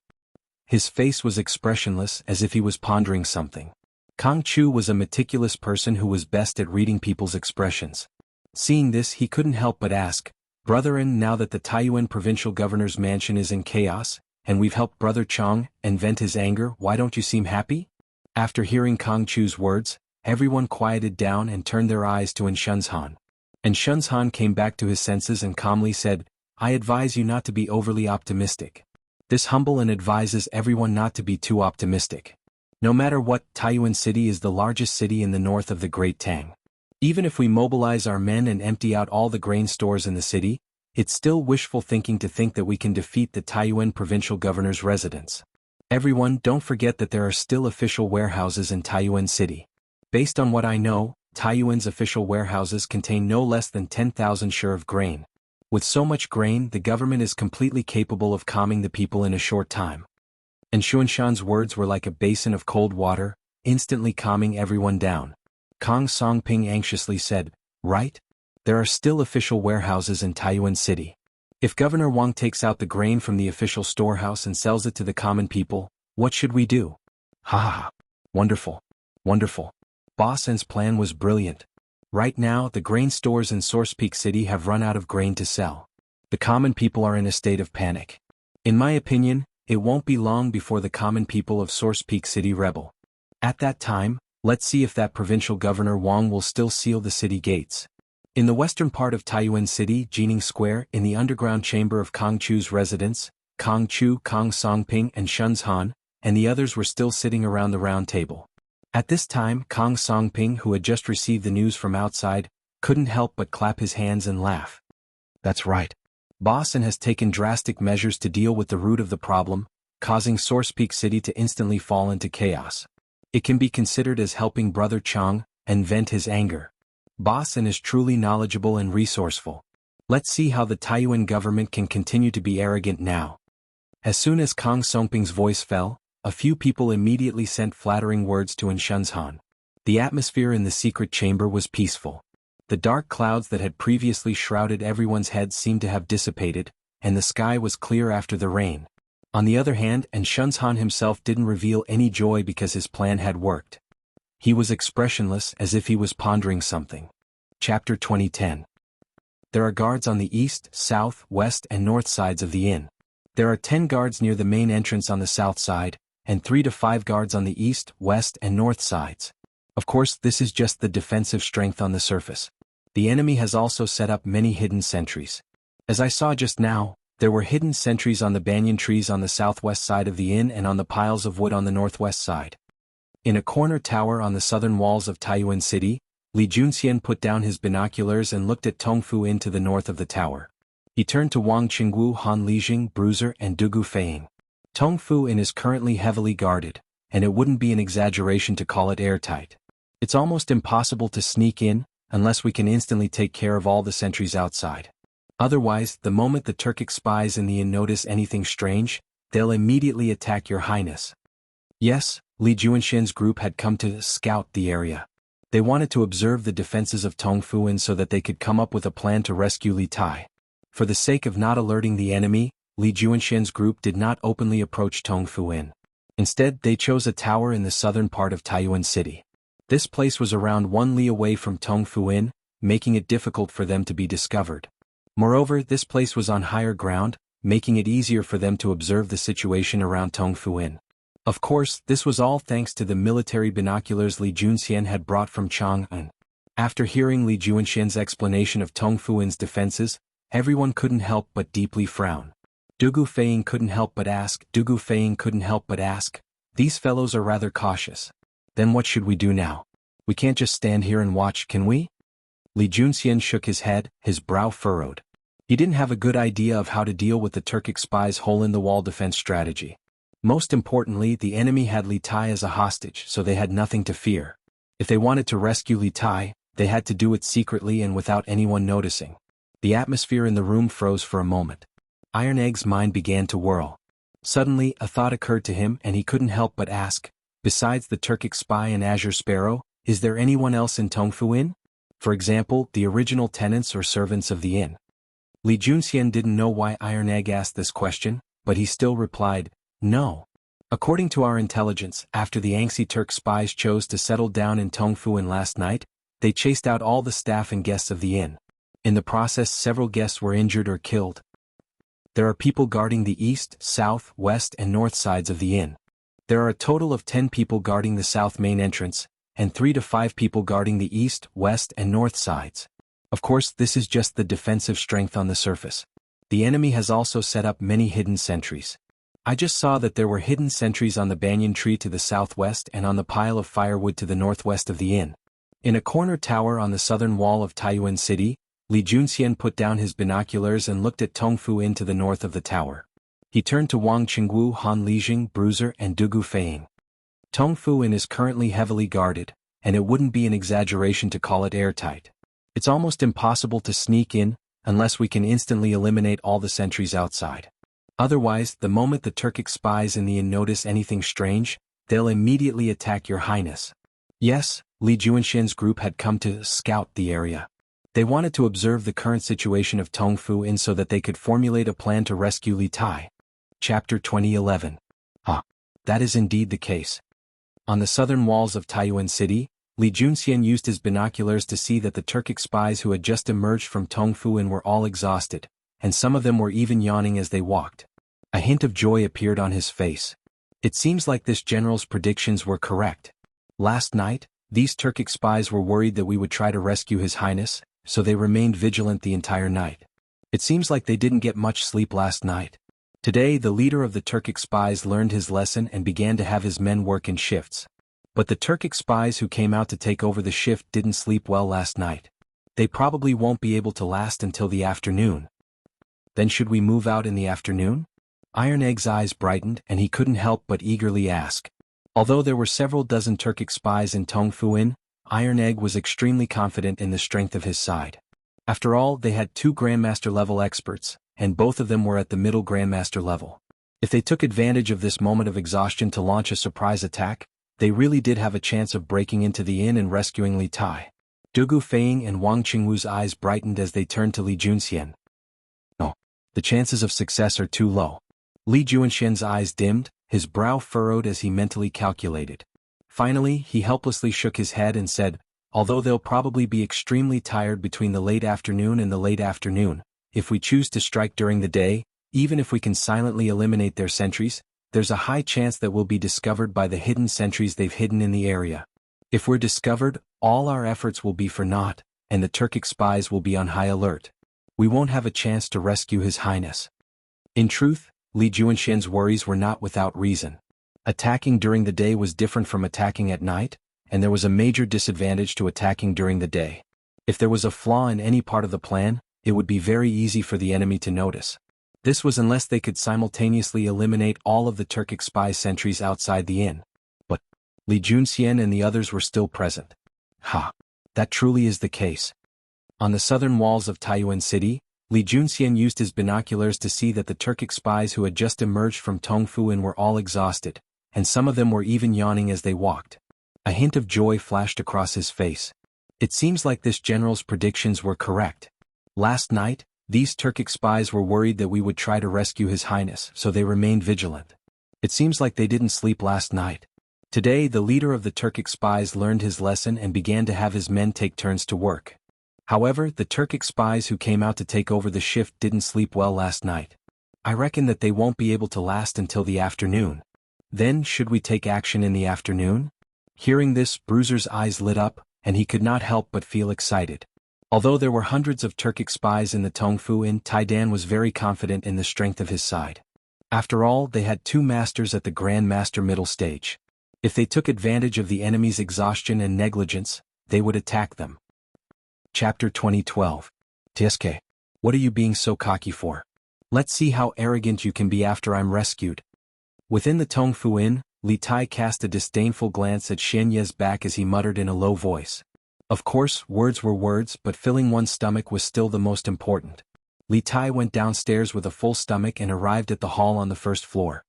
His face was expressionless, as if he was pondering something. Kong Chu was a meticulous person who was best at reading people's expressions. Seeing this, he couldn't help but ask, Brethren, now that the Taiyuan provincial governor's mansion is in chaos, and we've helped Brother Chang and vent his anger, why don't you seem happy? After hearing Kong Chu's words, everyone quieted down and turned their eyes to Shenzhan. Shenzhan came back to his senses and calmly said, I advise you not to be overly optimistic. This humble and advises everyone not to be too optimistic. No matter what, Taiyuan City is the largest city in the north of the Great Tang. Even if we mobilize our men and empty out all the grain stores in the city, it's still wishful thinking to think that we can defeat the Taiyuan provincial governor's residence. Everyone, don't forget that there are still official warehouses in Taiyuan City. Based on what I know, Taiyuan's official warehouses contain no less than 10,000 share of grain. With so much grain, the government is completely capable of calming the people in a short time. Shenzhan's words were like a basin of cold water, instantly calming everyone down. Kong Songping anxiously said, Right? There are still official warehouses in Taiyuan City. If Governor Wang takes out the grain from the official storehouse and sells it to the common people, what should we do? Ha ha! Wonderful! Wonderful! Bossen's plan was brilliant. Right now, the grain stores in Source Peak City have run out of grain to sell. The common people are in a state of panic. In my opinion, it won't be long before the common people of Source Peak City rebel. At that time, let's see if that provincial governor Wang will still seal the city gates. In the western part of Taiyuan City, Jining Square, in the underground chamber of Kong Chu's residence, Kong Chu, Kong Songping and Shenzhan, and the others were still sitting around the round table. At this time, Kong Songping, who had just received the news from outside, couldn't help but clap his hands and laugh. That's right. Bossen has taken drastic measures to deal with the root of the problem, causing Source Peak City to instantly fall into chaos. It can be considered as helping Brother Chang and vent his anger. Bossen is truly knowledgeable and resourceful. Let's see how the Taiyuan government can continue to be arrogant now. As soon as Kong Songping's voice fell, a few people immediately sent flattering words to Shenzhan. The atmosphere in the secret chamber was peaceful. The dark clouds that had previously shrouded everyone's heads seemed to have dissipated, and the sky was clear after the rain. On the other hand, Shenzhan himself didn't reveal any joy because his plan had worked. He was expressionless, as if he was pondering something. Chapter 2010. There are guards on the east, south, west and north sides of the inn. There are 10 guards near the main entrance on the south side, and 3 to 5 guards on the east, west and north sides. Of course, this is just the defensive strength on the surface. The enemy has also set up many hidden sentries. As I saw just now, there were hidden sentries on the banyan trees on the southwest side of the inn and on the piles of wood on the northwest side. In a corner tower on the southern walls of Taiyuan City, Li Junxian put down his binoculars and looked at Tongfu Inn to the north of the tower. He turned to Wang Qingwu, Han Lijing, Bruiser and Dugu Feiying. Tongfu Inn is currently heavily guarded, and it wouldn't be an exaggeration to call it airtight. It's almost impossible to sneak in, unless we can instantly take care of all the sentries outside. Otherwise, the moment the Turkic spies in the inn notice anything strange, they'll immediately attack your highness. Yes, Li Juanxian's group had come to scout the area. They wanted to observe the defenses of Tongfu Inn so that they could come up with a plan to rescue Li Tai. For the sake of not alerting the enemy, Li Juanxian's group did not openly approach Tongfu Inn. Instead, they chose a tower in the southern part of Taiyuan City. This place was around 1 li away from Tongfu Inn, making it difficult for them to be discovered. Moreover, this place was on higher ground, making it easier for them to observe the situation around Tongfu Inn. Of course, this was all thanks to the military binoculars Li Junxian had brought from Chang'an. After hearing Li Juanxian's explanation of Tongfu Inn's defenses, everyone couldn't help but deeply frown. Dugu Feiying couldn't help but ask, these fellows are rather cautious. Then what should we do now? We can't just stand here and watch, can we? Li Junxian shook his head, his brow furrowed. He didn't have a good idea of how to deal with the Turkic spies' hole-in-the-wall defense strategy. Most importantly, the enemy had Li Tai as a hostage, so they had nothing to fear. If they wanted to rescue Li Tai, they had to do it secretly and without anyone noticing. The atmosphere in the room froze for a moment. Iron Egg's mind began to whirl. Suddenly, a thought occurred to him and he couldn't help but ask, besides the Turkic spy and Azure Sparrow, is there anyone else in Tongfu Inn? For example, the original tenants or servants of the inn. Li Junxian didn't know why Iron Egg asked this question, but he still replied, no. According to our intelligence, after the Yangtze Turk spies chose to settle down in Tongfu Inn last night, they chased out all the staff and guests of the inn. In the process, several guests were injured or killed. There are people guarding the east, south, west and north sides of the inn. There are a total of 10 people guarding the south main entrance, and 3 to 5 people guarding the east, west and north sides. Of course, this is just the defensive strength on the surface. The enemy has also set up many hidden sentries. I just saw that there were hidden sentries on the banyan tree to the southwest and on the pile of firewood to the northwest of the inn. In a corner tower on the southern wall of Taiyuan City, Li Junxian put down his binoculars and looked at Tongfu Inn to the north of the tower. He turned to Wang Qingwu, Han Lijing, Bruiser and Dugu Feiying. Tongfu Inn is currently heavily guarded, and it wouldn't be an exaggeration to call it airtight. It's almost impossible to sneak in, unless we can instantly eliminate all the sentries outside. Otherwise, the moment the Turkic spies in the inn notice anything strange, they'll immediately attack your highness. Yes, Li Juanxian's group had come to scout the area. They wanted to observe the current situation of Tongfu Inn so that they could formulate a plan to rescue Li Tai. Chapter 2011. That is indeed the case. On the southern walls of Taiyuan City, Li Junxian used his binoculars to see that the Turkic spies who had just emerged from Tongfu Inn were all exhausted, and some of them were even yawning as they walked. A hint of joy appeared on his face. It seems like this general's predictions were correct. Last night, these Turkic spies were worried that we would try to rescue His Highness, so they remained vigilant the entire night. It seems like they didn't get much sleep last night. Today, the leader of the Turkic spies learned his lesson and began to have his men work in shifts. But the Turkic spies who came out to take over the shift didn't sleep well last night. They probably won't be able to last until the afternoon. Then should we move out in the afternoon? Iron Egg's eyes brightened and he couldn't help but eagerly ask. Although there were several dozen Turkic spies in Tongfu Inn, Iron Egg was extremely confident in the strength of his side. After all, they had 2 Grandmaster level experts, and both of them were at the middle Grandmaster level. If they took advantage of this moment of exhaustion to launch a surprise attack, they really did have a chance of breaking into the inn and rescuing Li Tai. Dugu Feiying and Wang Qingwu's eyes brightened as they turned to Li Junxian. No, the chances of success are too low. Li Juanxian's eyes dimmed, his brow furrowed as he mentally calculated. Finally, he helplessly shook his head and said, Although they'll probably be extremely tired between the late afternoon and the late afternoon, if we choose to strike during the day, even if we can silently eliminate their sentries, there's a high chance that we'll be discovered by the hidden sentries they've hidden in the area. If we're discovered, all our efforts will be for naught, and the Turkic spies will be on high alert. We won't have a chance to rescue His Highness. In truth, Li Juanxian's worries were not without reason. Attacking during the day was different from attacking at night, and there was a major disadvantage to attacking during the day. If there was a flaw in any part of the plan, it would be very easy for the enemy to notice. This was unless they could simultaneously eliminate all of the Turkic spy sentries outside the inn. But Li Juanxian and the others were still present. That truly is the case. On the southern walls of Taiyuan City, Li Juanxian used his binoculars to see that the Turkic spies who had just emerged from Tongfu Inn were all exhausted, and some of them were even yawning as they walked. A hint of joy flashed across his face. It seems like this general's predictions were correct. Last night, these Turkic spies were worried that we would try to rescue His Highness, so they remained vigilant. It seems like they didn't sleep last night. Today, the leader of the Turkic spies learned his lesson and began to have his men take turns to work. However, the Turkic spies who came out to take over the shift didn't sleep well last night. I reckon that they won't be able to last until the afternoon. Then, should we take action in the afternoon? Hearing this, Bruiser's eyes lit up, and he could not help but feel excited. Although there were hundreds of Turkic spies in the Tongfu Inn, Taidan was very confident in the strength of his side. After all, they had two masters at the Grand Master middle stage. If they took advantage of the enemy's exhaustion and negligence, they would attack them. Chapter 2012. Tsk. What are you being so cocky for? Let's see how arrogant you can be after I'm rescued. Within the Tongfu Inn, Li Tai cast a disdainful glance at Xian Ye's back as he muttered in a low voice. Of course, words were words, but filling one's stomach was still the most important. Li Tai went downstairs with a full stomach and arrived at the hall on the first floor.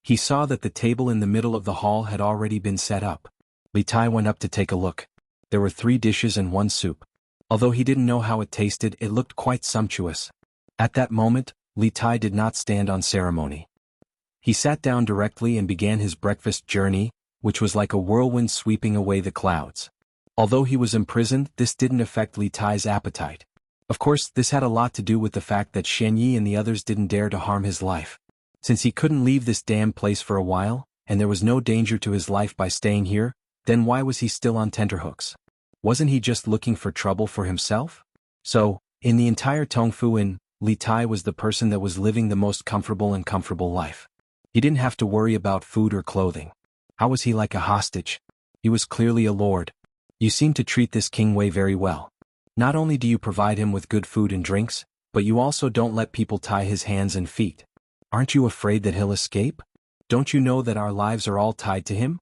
He saw that the table in the middle of the hall had already been set up. Li Tai went up to take a look. There were 3 dishes and 1 soup. Although he didn't know how it tasted, it looked quite sumptuous. At that moment, Li Tai did not stand on ceremony. He sat down directly and began his breakfast journey, which was like a whirlwind sweeping away the clouds. Although he was imprisoned, this didn't affect Li Tai's appetite. Of course, this had a lot to do with the fact that Xian Yi and the others didn't dare to harm his life. Since he couldn't leave this damn place for a while, and there was no danger to his life by staying here, then why was he still on tenterhooks? Wasn't he just looking for trouble for himself? So, in the entire Tongfu Inn, Li Tai was the person that was living the most comfortable life. He didn't have to worry about food or clothing. How was he like a hostage? He was clearly a lord. You seem to treat this King Wei very well. Not only do you provide him with good food and drinks, but you also don't let people tie his hands and feet. Aren't you afraid that he'll escape? Don't you know that our lives are all tied to him?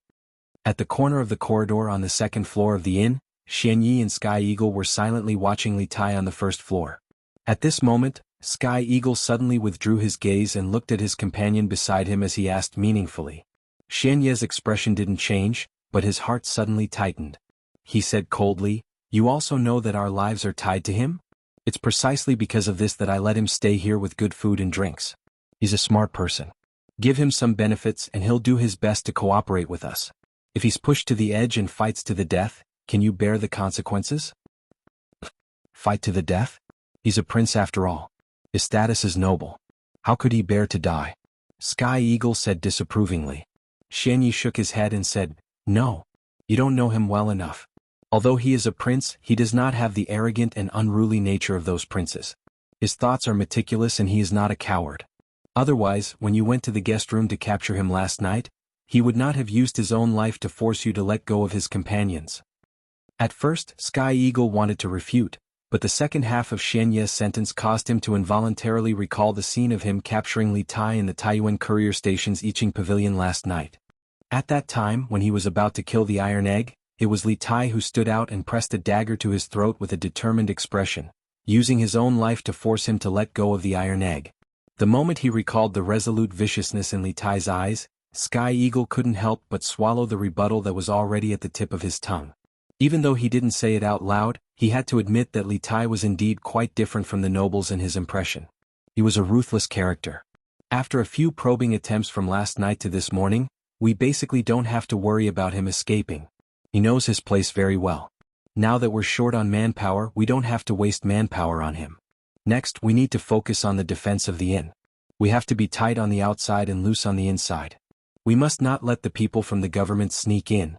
At the corner of the corridor on the 2nd floor of the inn, Xian Yi and Sky Eagle were silently watching Li Tai on the 1st floor. At this moment, Sky Eagle suddenly withdrew his gaze and looked at his companion beside him as he asked meaningfully. Xian Ye's expression didn't change, but his heart suddenly tightened. He said coldly, "You also know that our lives are tied to him? It's precisely because of this that I let him stay here with good food and drinks. He's a smart person. Give him some benefits and he'll do his best to cooperate with us. If he's pushed to the edge and fights to the death, can you bear the consequences?" Fight to the death? He's a prince after all. His status is noble. How could he bear to die? Sky Eagle said disapprovingly. Xian Yi shook his head and said, "No. You don't know him well enough. Although he is a prince, he does not have the arrogant and unruly nature of those princes. His thoughts are meticulous and he is not a coward. Otherwise, when you went to the guest room to capture him last night, he would not have used his own life to force you to let go of his companions." At first, Sky Eagle wanted to refute, but the second half of Xian Ye's sentence caused him to involuntarily recall the scene of him capturing Li Tai in the Taiyuan Courier Station's Iching Pavilion last night. At that time, when he was about to kill the Iron Egg, it was Li Tai who stood out and pressed a dagger to his throat with a determined expression, using his own life to force him to let go of the Iron Egg. The moment he recalled the resolute viciousness in Li Tai's eyes, Sky Eagle couldn't help but swallow the rebuttal that was already at the tip of his tongue. Even though he didn't say it out loud, he had to admit that Li Tai was indeed quite different from the nobles in his impression. He was a ruthless character. After a few probing attempts from last night to this morning, we basically don't have to worry about him escaping. He knows his place very well. Now that we're short on manpower, we don't have to waste manpower on him. Next, we need to focus on the defense of the inn. We have to be tight on the outside and loose on the inside. We must not let the people from the government sneak in.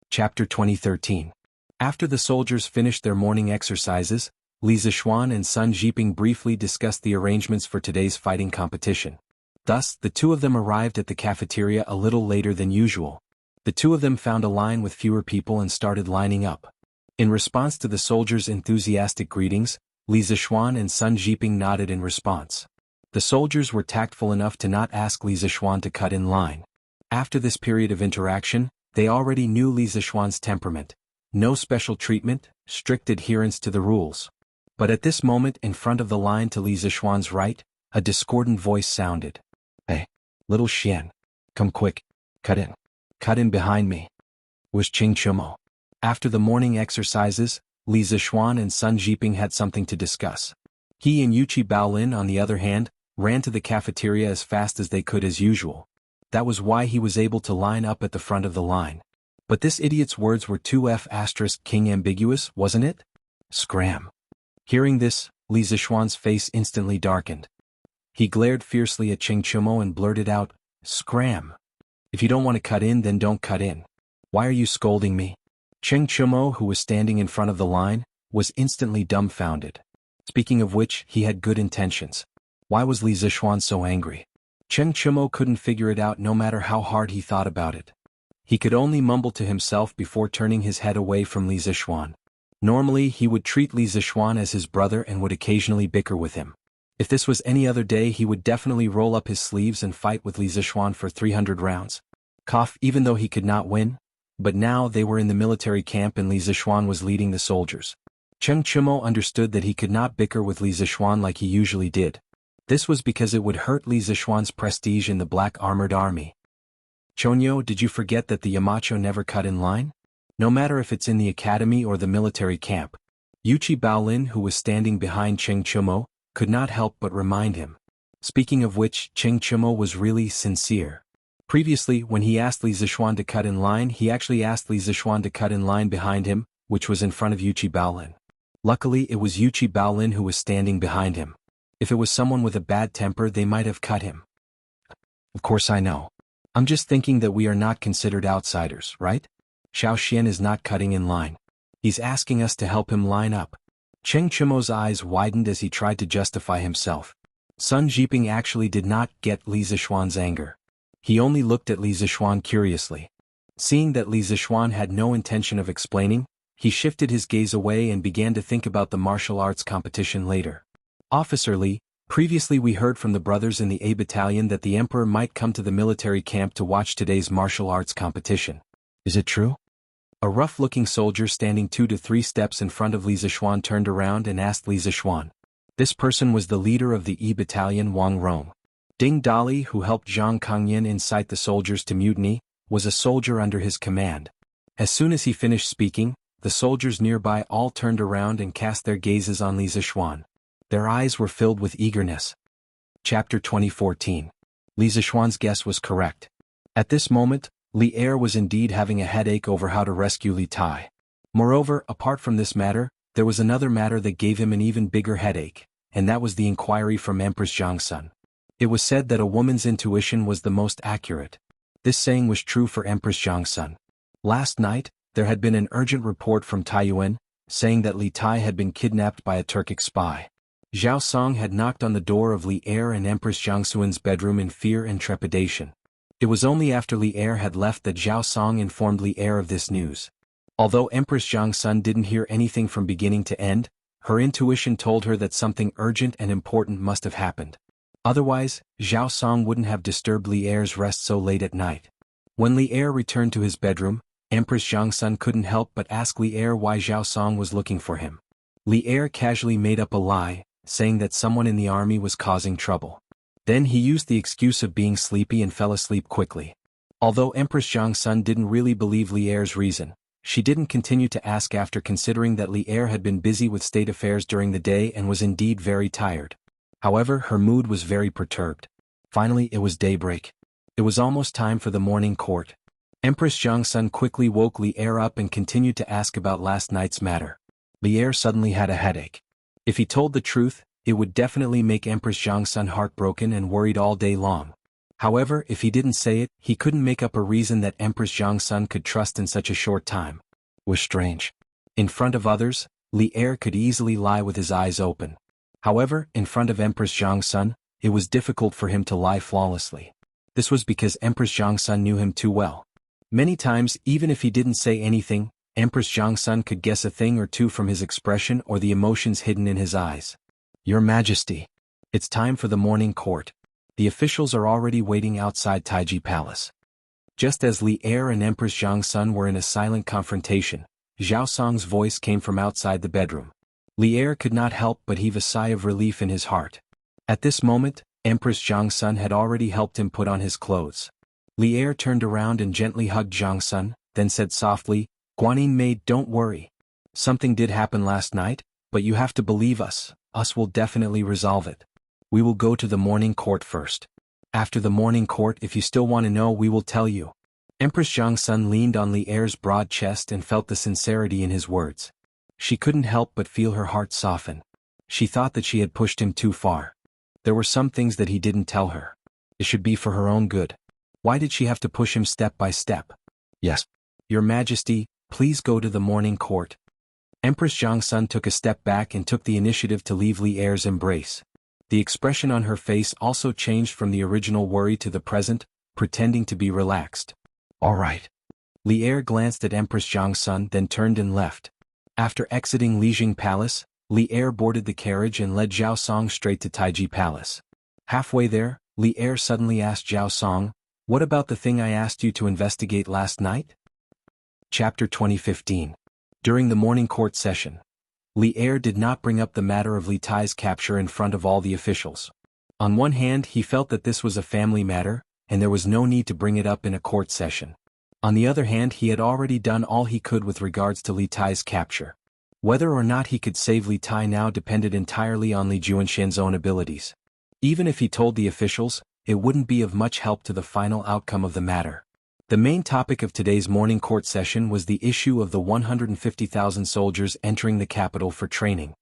Chapter 2013. After the soldiers finished their morning exercises, Li Zishuan and Sun Jiping briefly discussed the arrangements for today's fighting competition. Thus, the two of them arrived at the cafeteria a little later than usual. The two of them found a line with fewer people and started lining up. In response to the soldiers' enthusiastic greetings, Li Zishuan and Sun Jiping nodded in response. The soldiers were tactful enough to not ask Li Zishuan to cut in line. After this period of interaction, they already knew Li Zishuan's temperament. No special treatment, strict adherence to the rules. But at this moment in front of the line to Li Zishuan's right, a discordant voice sounded. "Hey, little Xian. Come quick. Cut in. Cut in behind me." It was Qing Chumo. After the morning exercises, Li Zishuan and Sun Jiping had something to discuss. He and Yuqi Baolin, on the other hand, ran to the cafeteria as fast as they could as usual. That was why he was able to line up at the front of the line. But this idiot's words were too King ambiguous, wasn't it? Scram. Hearing this, Li Zishuan's face instantly darkened. He glared fiercely at Qing Chumo and blurted out, "Scram. If you don't want to cut in, then don't cut in. Why are you scolding me?" Qing Chumo, who was standing in front of the line, was instantly dumbfounded. Speaking of which, he had good intentions. Why was Li Zishuan so angry? Qing Chumo couldn't figure it out no matter how hard he thought about it. He could only mumble to himself before turning his head away from Li Zishuan. Normally, he would treat Li Zishuan as his brother and would occasionally bicker with him. If this was any other day, he would definitely roll up his sleeves and fight with Li Zishuan for 300 rounds. Even though he could not win. But now they were in the military camp and Li Zishuan was leading the soldiers. Qing Chumo understood that he could not bicker with Li Zishuan like he usually did. This was because it would hurt Li Zishuan's prestige in the Black Armored Army. "Chonyo, did you forget that the Yamacho never cut in line? No matter if it's in the academy or the military camp." Yuqi Baolin, who was standing behind Qing Chumo, could not help but remind him. Speaking of which, Qing Chumo was really sincere. Previously, when he asked Li Zishuan to cut in line, he actually asked Li Zishuan to cut in line behind him, which was in front of Yuqi Baolin. Luckily, it was Yuqi Baolin who was standing behind him. If it was someone with a bad temper, they might have cut him. "Of course I know. I'm just thinking that we are not considered outsiders, right? Xiao Xian is not cutting in line. He's asking us to help him line up." Qing Chumo's eyes widened as he tried to justify himself. Sun Jiping actually did not get Li Zishuan's anger. He only looked at Li Zishuan curiously. Seeing that Li Zishuan had no intention of explaining, he shifted his gaze away and began to think about the martial arts competition later. "Officer Li, previously we heard from the brothers in the A Battalion that the Emperor might come to the military camp to watch today's martial arts competition. Is it true?" A rough-looking soldier standing 2 to 3 steps in front of Li Zishuan turned around and asked Li Zishuan. This person was the leader of the E Battalion, Wang Rong. Ding Dali, who helped Zhang Kangyan incite the soldiers to mutiny, was a soldier under his command. As soon as he finished speaking, the soldiers nearby all turned around and cast their gazes on Li Zishuan. Their eyes were filled with eagerness. Chapter 2014. Li Zishuan's guess was correct. At this moment, Li Er was indeed having a headache over how to rescue Li Tai. Moreover, apart from this matter, there was another matter that gave him an even bigger headache, and that was the inquiry from Empress Jiangsun. It was said that a woman's intuition was the most accurate. This saying was true for Empress Jiangsun. Last night, there had been an urgent report from Taiyuan, saying that Li Tai had been kidnapped by a Turkic spy. Zhao Song had knocked on the door of Li Er and Empress Jiangsun's bedroom in fear and trepidation. It was only after Li Er had left that Zhao Song informed Li Er of this news. Although Empress Jiangsun didn't hear anything from beginning to end, her intuition told her that something urgent and important must have happened. Otherwise, Zhao Song wouldn't have disturbed Li Er's rest so late at night. When Li Er returned to his bedroom, Empress Jiangsun couldn't help but ask Li Er why Zhao Song was looking for him. Li Er casually made up a lie, saying that someone in the army was causing trouble. Then he used the excuse of being sleepy and fell asleep quickly. Although Empress Jiangsun didn't really believe Li Er's reason, she didn't continue to ask after considering that Li Er had been busy with state affairs during the day and was indeed very tired. However, her mood was very perturbed. Finally, it was daybreak. It was almost time for the morning court. Empress Jiangsun quickly woke Li Er up and continued to ask about last night's matter. Li Er suddenly had a headache. If he told the truth, it would definitely make Empress Jiangsun heartbroken and worried all day long. However, if he didn't say it, he couldn't make up a reason that Empress Jiangsun could trust in such a short time. It was strange. In front of others, Li Er could easily lie with his eyes open. However, in front of Empress Jiangsun, it was difficult for him to lie flawlessly. This was because Empress Jiangsun knew him too well. Many times, even if he didn't say anything, Empress Jiangsun could guess a thing or two from his expression or the emotions hidden in his eyes. Your Majesty, it's time for the morning court. The officials are already waiting outside Taiji Palace. Just as Li Er and Empress Jiangsun were in a silent confrontation, Zhao Song's voice came from outside the bedroom. Li Er could not help but heave a sigh of relief in his heart. At this moment, Empress Jiangsun had already helped him put on his clothes. Li Er turned around and gently hugged Jiangsun, then said softly, "Guanyin maid, don't worry. Something did happen last night, but you have to believe us. Us will definitely resolve it. We will go to the morning court first. After the morning court, if you still want to know, we will tell you." Empress Jiangsun leaned on Li Er's broad chest and felt the sincerity in his words. She couldn't help but feel her heart soften. She thought that she had pushed him too far. There were some things that he didn't tell her. It should be for her own good. Why did she have to push him step by step? Yes. Your Majesty, please go to the morning court. Empress Jiangsun took a step back and took the initiative to leave Li Er's embrace. The expression on her face also changed from the original worry to the present, pretending to be relaxed. All right. Li Er glanced at Empress Jiangsun, then turned and left. After exiting Lijing Palace, Li Er boarded the carriage and led Zhao Song straight to Taiji Palace. Halfway there, Li Er suddenly asked Zhao Song, "What about the thing I asked you to investigate last night?" Chapter 2015. During the morning court session, Li Er did not bring up the matter of Li Tai's capture in front of all the officials. On one hand, he felt that this was a family matter, and there was no need to bring it up in a court session. On the other hand, he had already done all he could with regards to Li Tai's capture. Whether or not he could save Li Tai now depended entirely on Li Juanxian's own abilities. Even if he told the officials, it wouldn't be of much help to the final outcome of the matter. The main topic of today's morning court session was the issue of the 150,000 soldiers entering the capital for training.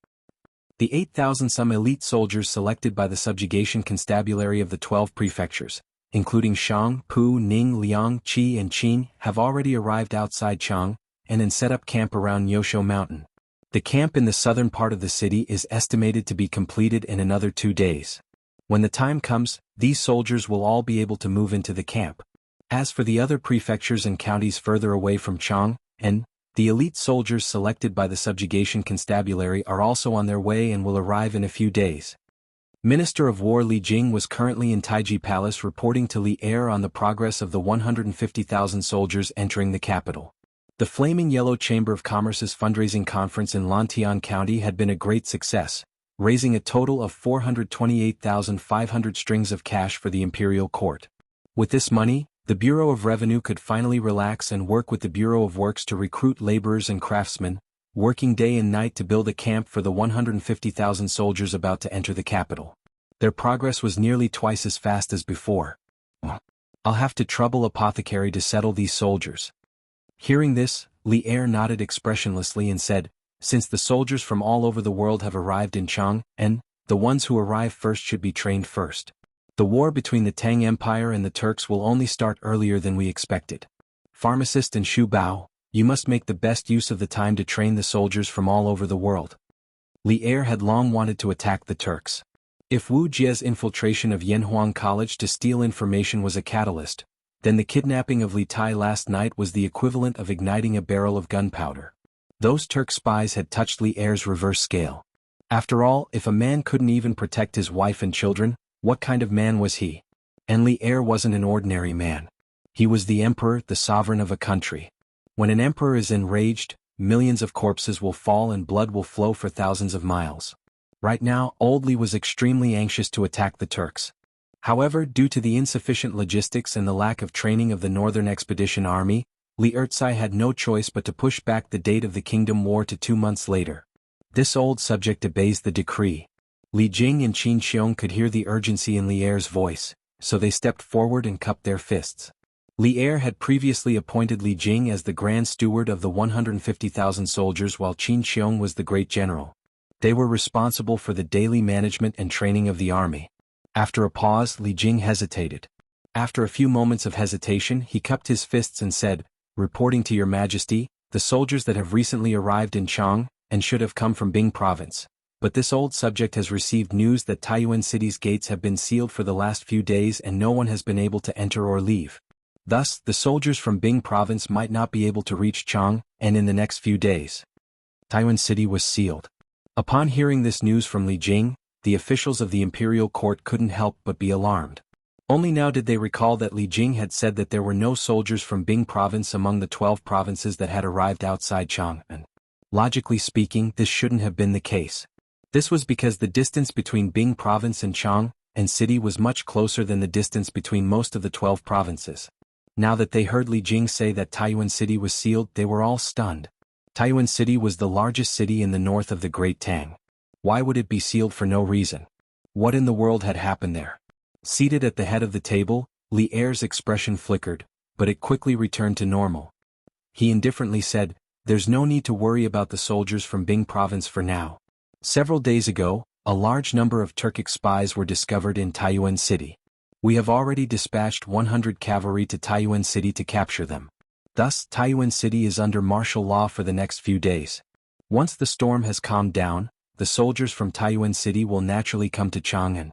The 8,000-some elite soldiers selected by the subjugation constabulary of the 12 prefectures, including Shang, Pu, Ning, Liang, Qi and Qin, have already arrived outside Chang, and then set up camp around Nyosho Mountain. The camp in the southern part of the city is estimated to be completed in another 2 days. When the time comes, these soldiers will all be able to move into the camp. As for the other prefectures and counties further away from Chang, and the elite soldiers selected by the subjugation constabulary are also on their way and will arrive in a few days. Minister of War Li Jing was currently in Taiji Palace reporting to Li Er on the progress of the 150,000 soldiers entering the capital. The Flaming Yellow Chamber of Commerce's fundraising conference in Lantian County had been a great success, raising a total of 428,500 strings of cash for the imperial court. With this money, the Bureau of Revenue could finally relax and work with the Bureau of Works to recruit laborers and craftsmen, working day and night to build a camp for the 150,000 soldiers about to enter the capital. Their progress was nearly twice as fast as before. I'll have to trouble Apothecary to settle these soldiers. Hearing this, Li Er nodded expressionlessly and said, "Since the soldiers from all over the world have arrived in Chang, and the ones who arrive first should be trained first. The war between the Tang Empire and the Turks will only start earlier than we expected. Pharmacist and Shu Bao, you must make the best use of the time to train the soldiers from all over the world." Li Er had long wanted to attack the Turks. If Wu Jie's infiltration of Yanhuang College to steal information was a catalyst, then the kidnapping of Li Tai last night was the equivalent of igniting a barrel of gunpowder. Those Turk spies had touched Li Er's reverse scale. After all, if a man couldn't even protect his wife and children, what kind of man was he? And Li Er wasn't an ordinary man. He was the emperor, the sovereign of a country. When an emperor is enraged, millions of corpses will fall and blood will flow for thousands of miles. Right now, Old Li was extremely anxious to attack the Turks. However, due to the insufficient logistics and the lack of training of the Northern Expedition Army, Li Ertsai had no choice but to push back the date of the Kingdom War to 2 months later. This old subject obeys the decree. Li Jing and Qin Xiong could hear the urgency in Li Er's voice, so they stepped forward and cupped their fists. Li Er had previously appointed Li Jing as the Grand Steward of the 150,000 soldiers while Qin Xiong was the Great General. They were responsible for the daily management and training of the army. After a pause, Li Jing hesitated. After a few moments of hesitation, he cupped his fists and said, "Reporting to your Majesty, the soldiers that have recently arrived in Chang, and should have come from Bing Province. But this old subject has received news that Taiyuan City's gates have been sealed for the last few days and no one has been able to enter or leave. Thus, the soldiers from Bing Province might not be able to reach Chang, and in the next few days, Taiyuan City was sealed." Upon hearing this news from Li Jing, the officials of the imperial court couldn't help but be alarmed. Only now did they recall that Li Jing had said that there were no soldiers from Bing Province among the 12 provinces that had arrived outside Chang, and logically speaking, this shouldn't have been the case. This was because the distance between Bing Province and Chang and city was much closer than the distance between most of the 12 provinces. Now that they heard Li Jing say that Taiyuan City was sealed, they were all stunned. Taiyuan City was the largest city in the north of the Great Tang. Why would it be sealed for no reason? What in the world had happened there? Seated at the head of the table, Li Er's expression flickered, but it quickly returned to normal. He indifferently said, "There's no need to worry about the soldiers from Bing Province for now. Several days ago, a large number of Turkic spies were discovered in Taiyuan City. We have already dispatched 100 cavalry to Taiyuan City to capture them. Thus, Taiyuan City is under martial law for the next few days. Once the storm has calmed down, the soldiers from Taiyuan City will naturally come to Chang'an."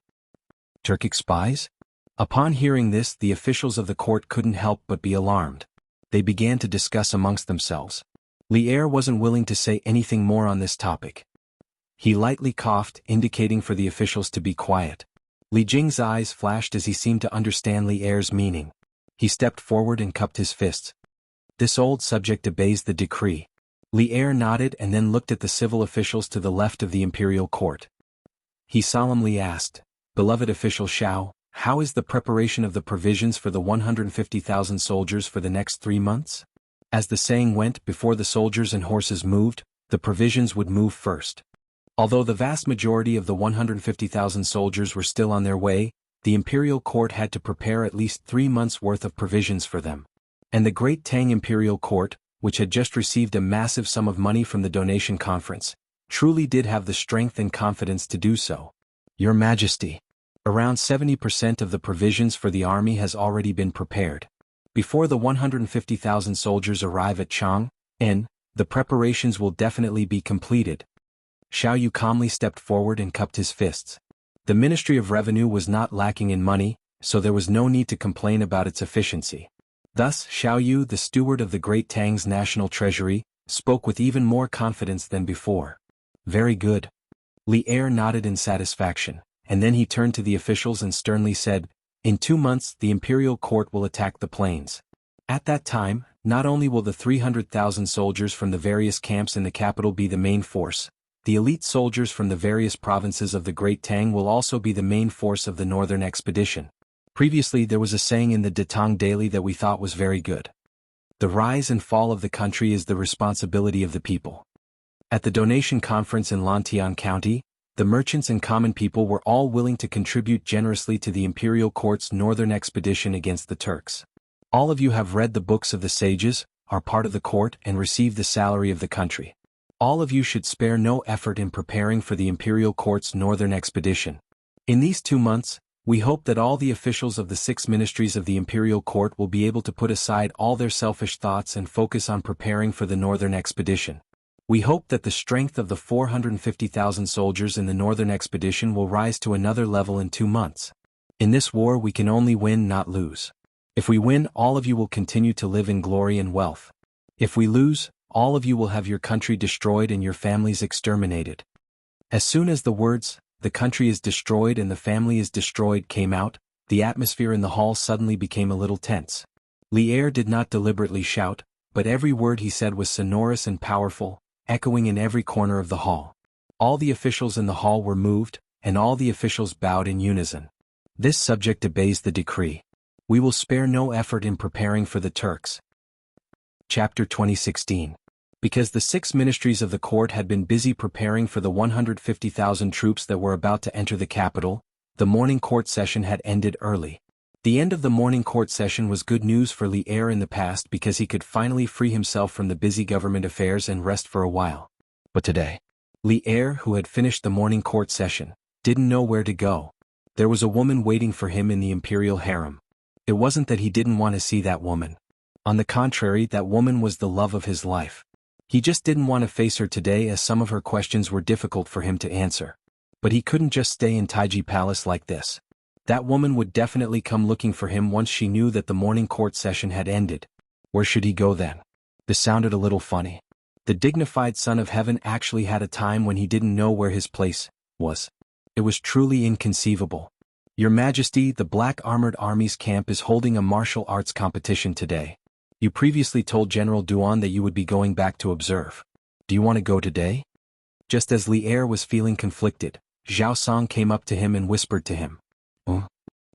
Turkic spies? Upon hearing this, the officials of the court couldn't help but be alarmed. They began to discuss amongst themselves. Li Er wasn't willing to say anything more on this topic. He lightly coughed, indicating for the officials to be quiet. Li Jing's eyes flashed as he seemed to understand Li Er's meaning. He stepped forward and cupped his fists. "This old subject obeys the decree." Li Er nodded and then looked at the civil officials to the left of the imperial court. He solemnly asked, "Beloved official Xiao, how is the preparation of the provisions for the 150,000 soldiers for the next 3 months?" As the saying went, before the soldiers and horses moved, the provisions would move first. Although the vast majority of the 150,000 soldiers were still on their way, the imperial court had to prepare at least 3 months' worth of provisions for them. And the Great Tang Imperial Court, which had just received a massive sum of money from the donation conference, truly did have the strength and confidence to do so. "Your Majesty, around 70% of the provisions for the army has already been prepared. Before the 150,000 soldiers arrive at Chang'an, the preparations will definitely be completed." Xiao Yu calmly stepped forward and cupped his fists. The Ministry of Revenue was not lacking in money, so there was no need to complain about its efficiency. Thus, Xiao Yu, the steward of the Great Tang's national treasury, spoke with even more confidence than before. "Very good." Li Er nodded in satisfaction, and then he turned to the officials and sternly said, "In 2 months the imperial court will attack the plains. At that time, not only will the 300,000 soldiers from the various camps in the capital be the main force, the elite soldiers from the various provinces of the Great Tang will also be the main force of the northern expedition." Previously there was a saying in the Datang Daily that we thought was very good. "The rise and fall of the country is the responsibility of the people." At the donation conference in Lantian County, the merchants and common people were all willing to contribute generously to the imperial court's northern expedition against the Turks. All of you have read the books of the sages, are part of the court, and receive the salary of the country. All of you should spare no effort in preparing for the imperial court's northern expedition. In these 2 months, we hope that all the officials of the 6 ministries of the imperial court will be able to put aside all their selfish thoughts and focus on preparing for the northern expedition. We hope that the strength of the 450,000 soldiers in the northern expedition will rise to another level in 2 months. In this war we can only win, not lose. If we win, all of you will continue to live in glory and wealth. If we lose, all of you will have your country destroyed and your families exterminated." As soon as the words, "the country is destroyed and the family is destroyed," came out, the atmosphere in the hall suddenly became a little tense. Li Er did not deliberately shout, but every word he said was sonorous and powerful, echoing in every corner of the hall. All the officials in the hall were moved, and all the officials bowed in unison. "This subject obeys the decree. We will spare no effort in preparing for the Turks." Chapter 2016. Because the 6 ministries of the court had been busy preparing for the 150,000 troops that were about to enter the capital, the morning court session had ended early. The end of the morning court session was good news for Li Er in the past because he could finally free himself from the busy government affairs and rest for a while. But today, Li Er, who had finished the morning court session, didn't know where to go. There was a woman waiting for him in the imperial harem. It wasn't that he didn't want to see that woman. On the contrary, that woman was the love of his life. He just didn't want to face her today as some of her questions were difficult for him to answer. But he couldn't just stay in Taiji Palace like this. That woman would definitely come looking for him once she knew that the morning court session had ended. Where should he go then? This sounded a little funny. The dignified son of heaven actually had a time when he didn't know where his place was. It was truly inconceivable. Your Majesty, the Black Armored Army's camp is holding a martial arts competition today. You previously told General Duan that you would be going back to observe. Do you want to go today? Just as Li Er was feeling conflicted, Zhao Song came up to him and whispered to him.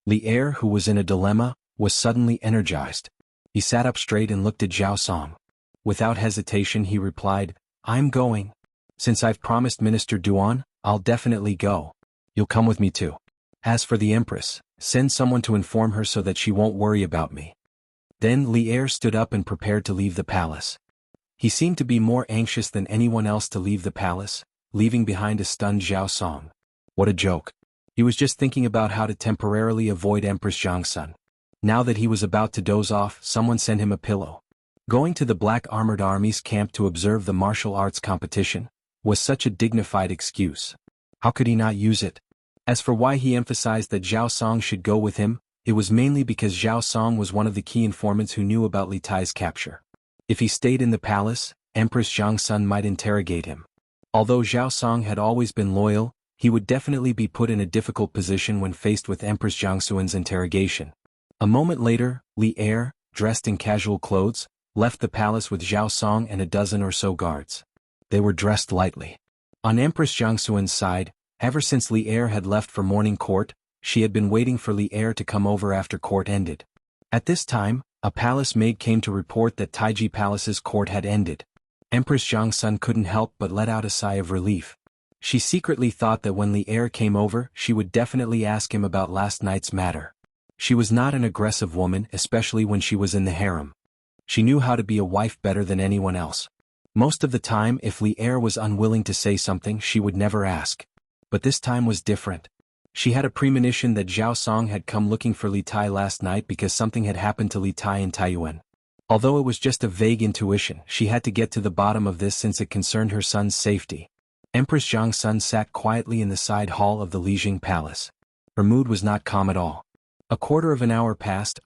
Li Er, who was in a dilemma, was suddenly energized. He sat up straight and looked at Zhao Song. Without hesitation he replied, I'm going. Since I've promised Minister Duan, I'll definitely go. You'll come with me too. As for the Empress, send someone to inform her so that she won't worry about me. Then Li Er stood up and prepared to leave the palace. He seemed to be more anxious than anyone else to leave the palace, leaving behind a stunned Zhao Song. What a joke. He was just thinking about how to temporarily avoid Empress Jiangsun. Now that he was about to doze off, someone sent him a pillow. Going to the Black Armored Army's camp to observe the martial arts competition was such a dignified excuse. How could he not use it? As for why he emphasized that Zhao Song should go with him, it was mainly because Zhao Song was one of the key informants who knew about Li Tai's capture. If he stayed in the palace, Empress Jiangsun might interrogate him. Although Zhao Song had always been loyal, he would definitely be put in a difficult position when faced with Empress Jiangsun's interrogation. A moment later, Li Er, dressed in casual clothes, left the palace with Zhao Song and a dozen or so guards. They were dressed lightly. On Empress Jiangsun's side, ever since Li Er had left for morning court, she had been waiting for Li Er to come over after court ended. At this time, a palace maid came to report that Taiji Palace's court had ended. Empress Jiangsun couldn't help but let out a sigh of relief. She secretly thought that when Li Er came over, she would definitely ask him about last night's matter. She was not an aggressive woman, especially when she was in the harem. She knew how to be a wife better than anyone else. Most of the time, if Li Er was unwilling to say something, she would never ask. But this time was different. She had a premonition that Zhao Song had come looking for Li Tai last night because something had happened to Li Tai in Taiyuan. Although it was just a vague intuition, she had to get to the bottom of this since it concerned her son's safety. Empress Jiangsun sat quietly in the side hall of the Lijing Palace. Her mood was not calm at all. A quarter of an hour passed,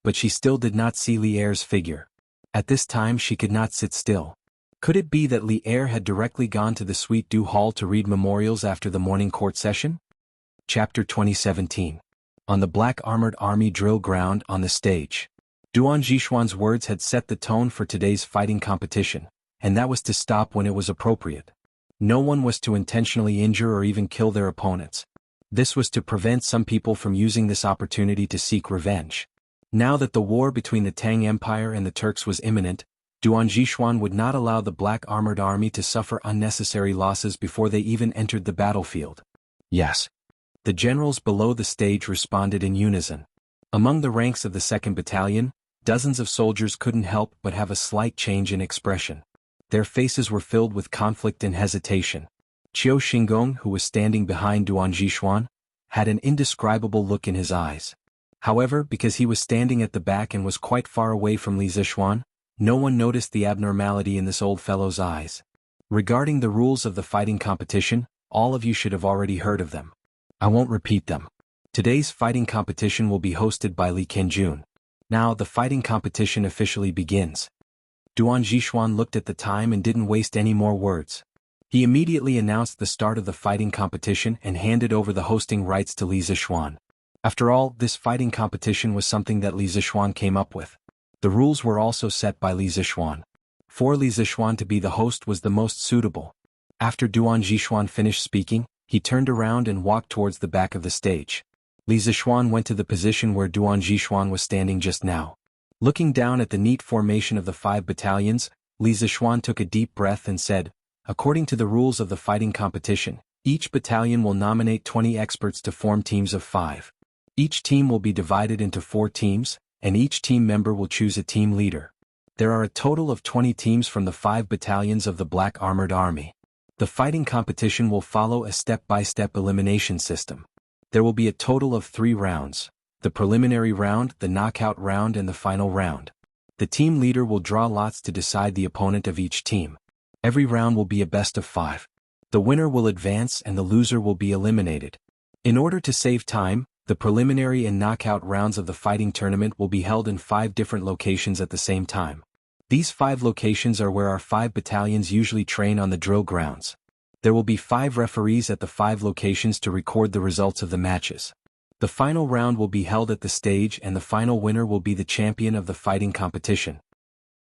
but she still did not see Li Er's figure. At this time she could not sit still. Could it be that Li Er had directly gone to the Suite Du Hall to read memorials after the morning court session? Chapter 2017. On the Black Armored Army drill ground on the stage. Duan Zhishuan's words had set the tone for today's fighting competition, and that was to stop when it was appropriate. No one was to intentionally injure or even kill their opponents. This was to prevent some people from using this opportunity to seek revenge. Now that the war between the Tang Empire and the Turks was imminent, Duan Zhishuan would not allow the Black Armored Army to suffer unnecessary losses before they even entered the battlefield. Yes. The generals below the stage responded in unison. Among the ranks of the 2nd Battalion, dozens of soldiers couldn't help but have a slight change in expression. Their faces were filled with conflict and hesitation. Qiu Xinggong, who was standing behind Duan Zhishuan, had an indescribable look in his eyes. However, because he was standing at the back and was quite far away from Li Zishuan, no one noticed the abnormality in this old fellow's eyes. Regarding the rules of the fighting competition, all of you should have already heard of them. I won't repeat them. Today's fighting competition will be hosted by Li Kenjun. Now the fighting competition officially begins. Duan Zhishuan looked at the time and didn't waste any more words. He immediately announced the start of the fighting competition and handed over the hosting rights to Li Zishuan. After all, this fighting competition was something that Li Zishuan came up with. The rules were also set by Li Zishuan. For Li Zishuan to be the host was the most suitable. After Duan Zhishuan finished speaking, he turned around and walked towards the back of the stage. Li Zishuan went to the position where Duan Zhishuan was standing just now. Looking down at the neat formation of the 5 battalions, Li Zishuan took a deep breath and said, according to the rules of the fighting competition, each battalion will nominate 20 experts to form teams of 5. Each team will be divided into 4 teams, and each team member will choose a team leader. There are a total of 20 teams from the 5 battalions of the Black Armored Army. The fighting competition will follow a step-by-step elimination system. There will be a total of 3 rounds: the preliminary round, the knockout round, and the final round. The team leader will draw lots to decide the opponent of each team. Every round will be a best of 5. The winner will advance and the loser will be eliminated. In order to save time, the preliminary and knockout rounds of the fighting tournament will be held in 5 different locations at the same time. These 5 locations are where our 5 battalions usually train on the drill grounds. There will be 5 referees at the 5 locations to record the results of the matches. The final round will be held at the stage and the final winner will be the champion of the fighting competition.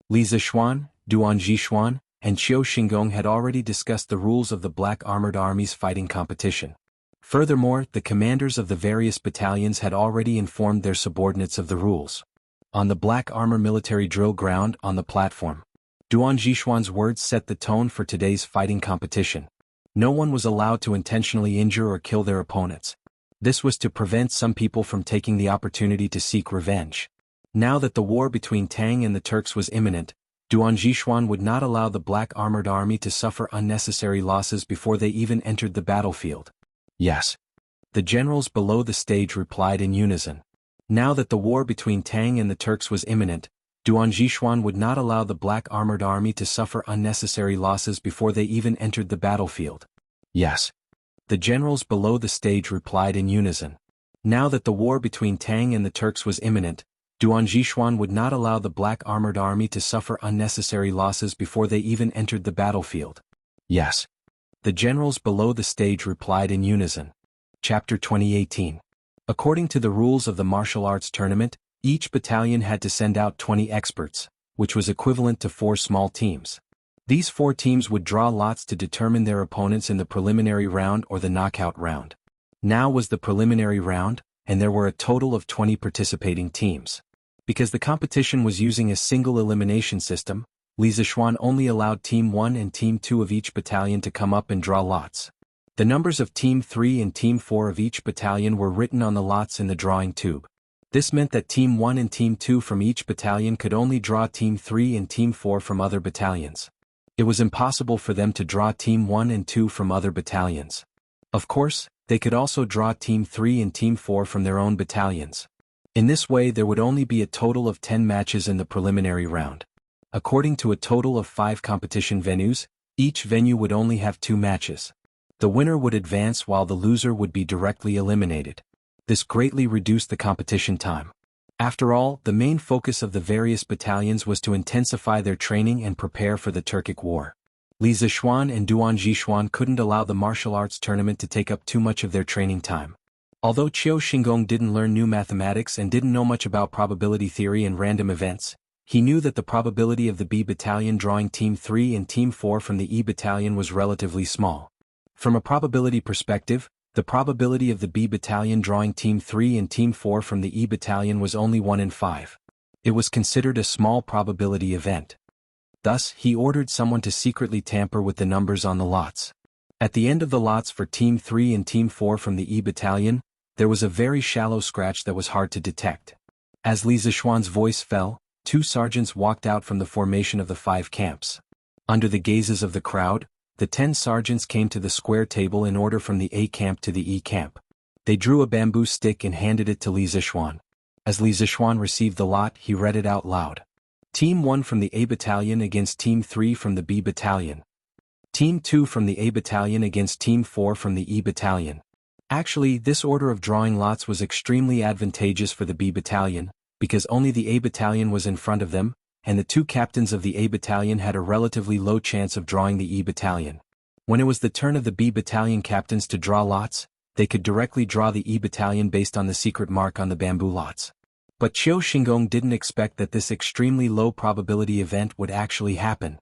Li Zixuan, Duan Jixuan, and Qiu Xingong had already discussed the rules of the Black Armored Army's fighting competition. Furthermore, the commanders of the various battalions had already informed their subordinates of the rules. On the Black Armor military drill ground on the platform, Duan Jixuan's words set the tone for today's fighting competition. No one was allowed to intentionally injure or kill their opponents. This was to prevent some people from taking the opportunity to seek revenge. Now that the war between Tang and the Turks was imminent, Duan Jixuan would not allow the Black Armored Army to suffer unnecessary losses before they even entered the battlefield. Yes. The generals below the stage replied in unison. Now that the war between Tang and the Turks was imminent, Duan Jixuan would not allow the Black Armored Army to suffer unnecessary losses before they even entered the battlefield. Yes. The generals below the stage replied in unison. Now that the war between Tang and the Turks was imminent, Duan Jixuan would not allow the Black Armored Army to suffer unnecessary losses before they even entered the battlefield. Yes. The generals below the stage replied in unison. Chapter 2018. According to the rules of the martial arts tournament, each battalion had to send out 20 experts, which was equivalent to 4 small teams. These 4 teams would draw lots to determine their opponents in the preliminary round or the knockout round. Now was the preliminary round, and there were a total of 20 participating teams. Because the competition was using a single elimination system, Li Zixuan only allowed Team 1 and Team 2 of each battalion to come up and draw lots. The numbers of Team 3 and Team 4 of each battalion were written on the lots in the drawing tube. This meant that Team 1 and Team 2 from each battalion could only draw Team 3 and Team 4 from other battalions. It was impossible for them to draw Team 1 and 2 from other battalions. Of course, they could also draw Team 3 and Team 4 from their own battalions. In this way there would only be a total of 10 matches in the preliminary round. According to a total of 5 competition venues, each venue would only have 2 matches. The winner would advance while the loser would be directly eliminated. This greatly reduced the competition time. After all, the main focus of the various battalions was to intensify their training and prepare for the Turkic War. Li Zixuan and Duan Jixuan couldn't allow the martial arts tournament to take up too much of their training time. Although Qiu Xingong didn't learn new mathematics and didn't know much about probability theory and random events, he knew that the probability of the B battalion drawing Team 3 and Team 4 from the E battalion was relatively small. From a probability perspective, the probability of the B battalion drawing Team 3 and Team 4 from the E battalion was only 1 in 5. It was considered a small probability event. Thus, he ordered someone to secretly tamper with the numbers on the lots. At the end of the lots for Team 3 and Team 4 from the E battalion, there was a very shallow scratch that was hard to detect. As Li Zixuan's voice fell, 2 sergeants walked out from the formation of the 5 camps. Under the gazes of the crowd, the 10 sergeants came to the square table in order from the A camp to the E camp. They drew a bamboo stick and handed it to Li Zixuan. As Li Zixuan received the lot, he read it out loud. Team 1 from the A battalion against Team 3 from the B battalion. Team 2 from the A battalion against Team 4 from the E battalion. Actually, this order of drawing lots was extremely advantageous for the B battalion, because only the A battalion was in front of them, and the 2 captains of the A battalion had a relatively low chance of drawing the E battalion. When it was the turn of the B battalion captains to draw lots, they could directly draw the E battalion based on the secret mark on the bamboo lots. But Qiu Xingong didn't expect that this extremely low probability event would actually happen.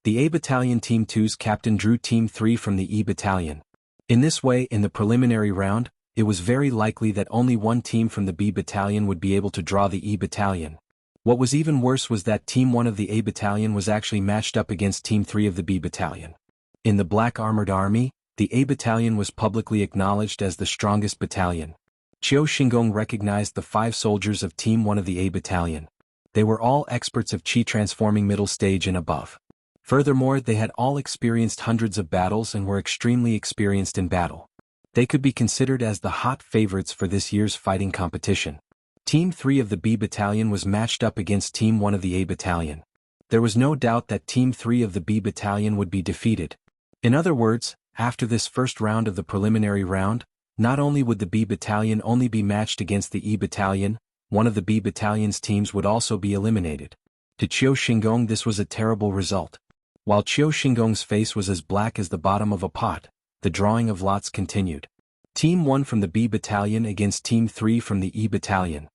The A battalion Team 2's captain drew Team 3 from the E battalion. In this way, in the preliminary round, it was very likely that only one team from the B battalion would be able to draw the E battalion. What was even worse was that Team 1 of the A battalion was actually matched up against Team 3 of the B battalion. In the Black Armored Army, the A battalion was publicly acknowledged as the strongest battalion. Qiu Xingong recognized the 5 soldiers of Team 1 of the A Battalion. They were all experts of Qi transforming middle stage and above. Furthermore, they had all experienced hundreds of battles and were extremely experienced in battle. They could be considered as the hot favorites for this year's fighting competition. Team 3 of the B Battalion was matched up against Team 1 of the A Battalion. There was no doubt that Team 3 of the B Battalion would be defeated. In other words, after this first round of the preliminary round, not only would the B Battalion only be matched against the E Battalion, one of the B Battalion's teams would also be eliminated. To Qiu Xingong this was a terrible result. While Qiu Xingong's face was as black as the bottom of a pot, the drawing of lots continued. Team 1 from the B Battalion against Team 3 from the E Battalion.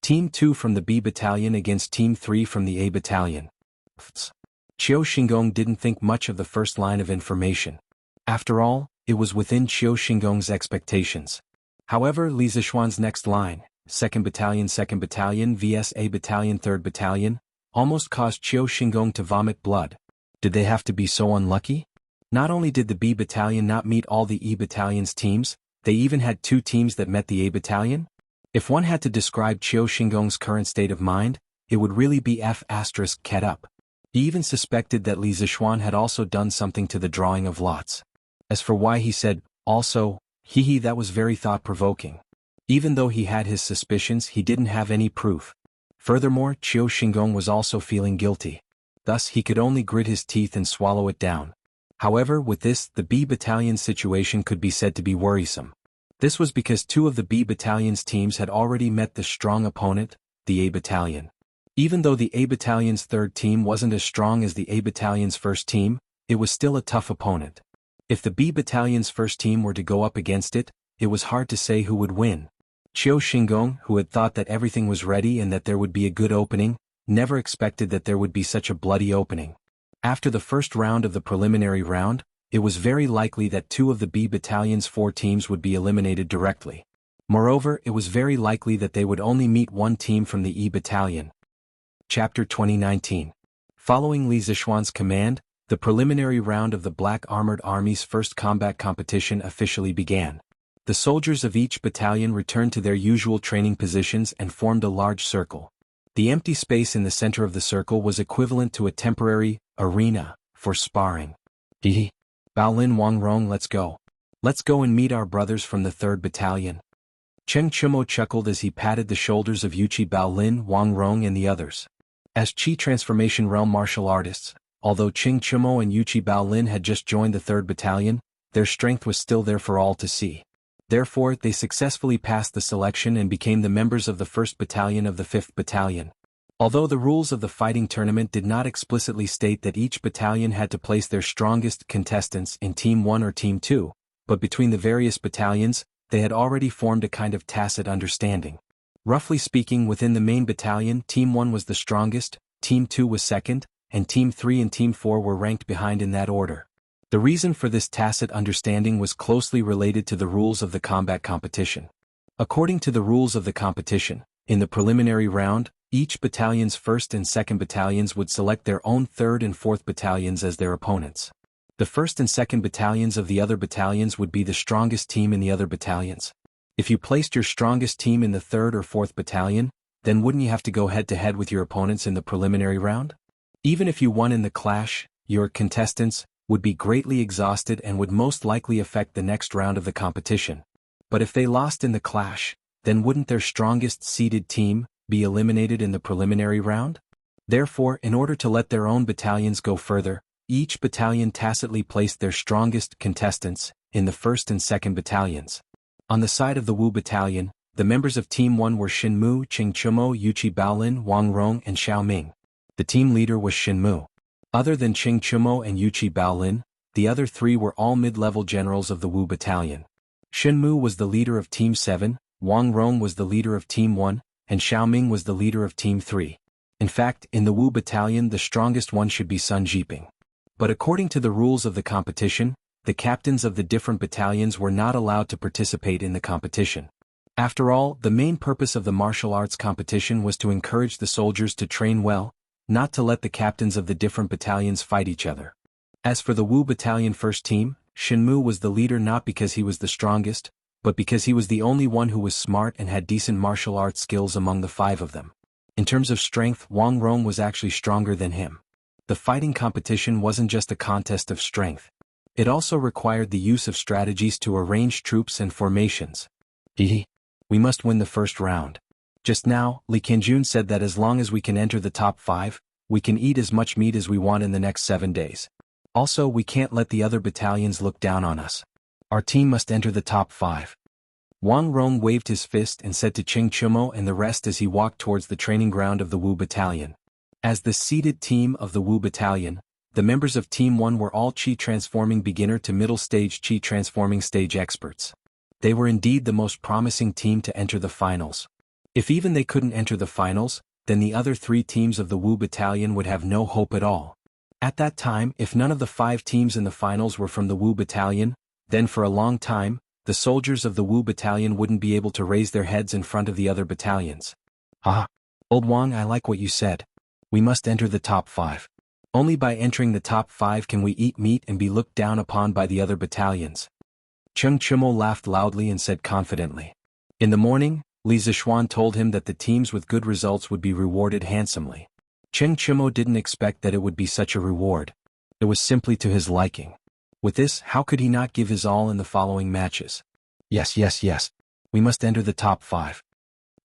Team 2 from the B Battalion against Team 3 from the A Battalion. Qiu Xingong didn't think much of the first line of information. After all, it was within Qiu Xingong's expectations. However, Li Zixuan's next line, 2nd Battalion vs A Battalion 3rd Battalion, almost caused Qiu Xingong to vomit blood. Did they have to be so unlucky? Not only did the B Battalion not meet all the E Battalion's teams, they even had 2 teams that met the A Battalion? If one had to describe Qiu Xingong's current state of mind, it would really be F***ket up. He even suspected that Li Zixuan had also done something to the drawing of lots. As for why he said, also, that was very thought-provoking. Even though he had his suspicions, he didn't have any proof. Furthermore, Qiu Xingong was also feeling guilty. Thus he could only grit his teeth and swallow it down. However, with this, the B Battalion's situation could be said to be worrisome. This was because 2 of the B Battalion's teams had already met the strong opponent, the A Battalion. Even though the A Battalion's 3rd team wasn't as strong as the A Battalion's 1st team, it was still a tough opponent. If the B Battalion's 1st team were to go up against it, it was hard to say who would win. Qiu Xingong, who had thought that everything was ready and that there would be a good opening, never expected that there would be such a bloody opening. After the first round of the preliminary round, it was very likely that 2 of the B Battalion's 4 teams would be eliminated directly. Moreover, it was very likely that they would only meet 1 team from the E Battalion. Chapter 2019. Following Li Zixuan's command, the preliminary round of the Black Armored Army's first combat competition officially began. The soldiers of each battalion returned to their usual training positions and formed a large circle. The empty space in the center of the circle was equivalent to a temporary arena for sparring. Baolin Wangrong, let's go. Let's go and meet our brothers from the 3rd Battalion. Cheng Chumo chuckled as he patted the shoulders of Yuchi Baolin Wangrong and the others. As Qi Transformation Realm martial artists, although Cheng Chumo and Yuchi Baolin had just joined the 3rd Battalion, their strength was still there for all to see. Therefore, they successfully passed the selection and became the members of the 1st Battalion of the 5th Battalion. Although the rules of the fighting tournament did not explicitly state that each battalion had to place their strongest contestants in Team 1 or Team 2, but between the various battalions, they had already formed a kind of tacit understanding. Roughly speaking, within the main battalion, Team 1 was the strongest, Team 2 was second, and Team 3 and Team 4 were ranked behind in that order. The reason for this tacit understanding was closely related to the rules of the combat competition. According to the rules of the competition, in the preliminary round, each battalion's 1st and 2nd battalions would select their own 3rd and 4th battalions as their opponents. The 1st and 2nd battalions of the other battalions would be the strongest team in the other battalions. If you placed your strongest team in the 3rd or 4th battalion, then wouldn't you have to go head-to-head with your opponents in the preliminary round? Even if you won in the clash, your contestants would be greatly exhausted and would most likely affect the next round of the competition. But if they lost in the clash, then wouldn't their strongest seeded team be eliminated in the preliminary round? Therefore, in order to let their own battalions go further, each battalion tacitly placed their strongest contestants in the 1st and 2nd battalions. On the side of the Wu Battalion, the members of Team 1 were Shinmu, Cheng Chumo, Yuchi Baolin, Wang Rong, and Xiao Ming. The team leader was Shinmu. Other than Cheng Chumo and Yuchi Baolin, the other 3 were all mid-level generals of the Wu Battalion. Shinmu was the leader of Team 7, Wang Rong was the leader of Team 1, and Xiao Ming was the leader of Team 3. In fact, in the Wu Battalion the strongest one should be Sun Jiping. But according to the rules of the competition, the captains of the different battalions were not allowed to participate in the competition. After all, the main purpose of the martial arts competition was to encourage the soldiers to train well, not to let the captains of the different battalions fight each other. As for the Wu Battalion 1st team, Shinmu was the leader not because he was the strongest, but because he was the only one who was smart and had decent martial arts skills among the 5 of them. In terms of strength, Wang Rong was actually stronger than him. The fighting competition wasn't just a contest of strength. It also required the use of strategies to arrange troops and formations. We must win the first round. Just now, Li Qianjun said that as long as we can enter the top 5, we can eat as much meat as we want in the next 7 days. Also, we can't let the other battalions look down on us. Our team must enter the top 5. Wang Rong waved his fist and said to Cheng Chumo and the rest as he walked towards the training ground of the Wu Battalion. As the seeded team of the Wu Battalion, the members of Team 1 were all Qi Transforming beginner to middle stage Qi Transforming stage experts. They were indeed the most promising team to enter the finals. If even they couldn't enter the finals, then the other 3 teams of the Wu Battalion would have no hope at all. At that time, if none of the 5 teams in the finals were from the Wu Battalion, then for a long time, the soldiers of the Wu Battalion wouldn't be able to raise their heads in front of the other battalions. Old Wang, I like what you said. We must enter the top 5. Only by entering the top 5 can we eat meat and be looked down upon by the other battalions. Cheng Chumo laughed loudly and said confidently. In the morning, Li Zishuan told him that the teams with good results would be rewarded handsomely. Cheng Chumo didn't expect that it would be such a reward. It was simply to his liking. With this, how could he not give his all in the following matches? Yes. We must enter the top 5.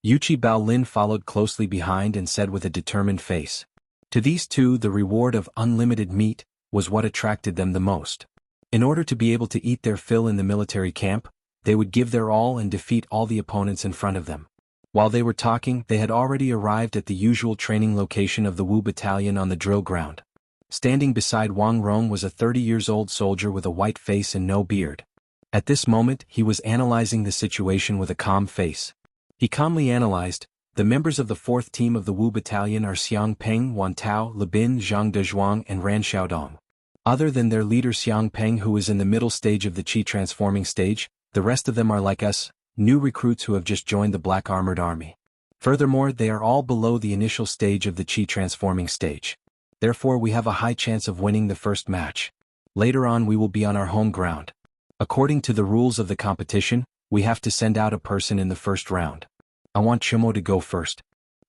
Yuchi Baolin followed closely behind and said with a determined face. To these 2, the reward of unlimited meat was what attracted them the most. In order to be able to eat their fill in the military camp, they would give their all and defeat all the opponents in front of them. While they were talking, they had already arrived at the usual training location of the Wu Battalion on the drill ground. Standing beside Wang Rong was a 30-year-old soldier with a white face and no beard. At this moment, he was analyzing the situation with a calm face. He calmly analyzed, the members of the 4th team of the Wu Battalion are Xiang Peng, Wan Tao, Le Bin, Zhang Dezhuang and Ran Xiaodong. Other than their leader Xiang Peng, who is in the middle stage of the Qi Transforming stage, the rest of them are like us, new recruits who have just joined the Black Armored Army. Furthermore, they are all below the initial stage of the Qi Transforming stage. Therefore, we have a high chance of winning the first match. Later on, we will be on our home ground. According to the rules of the competition, we have to send out a person in the first round. I want Chumo to go first.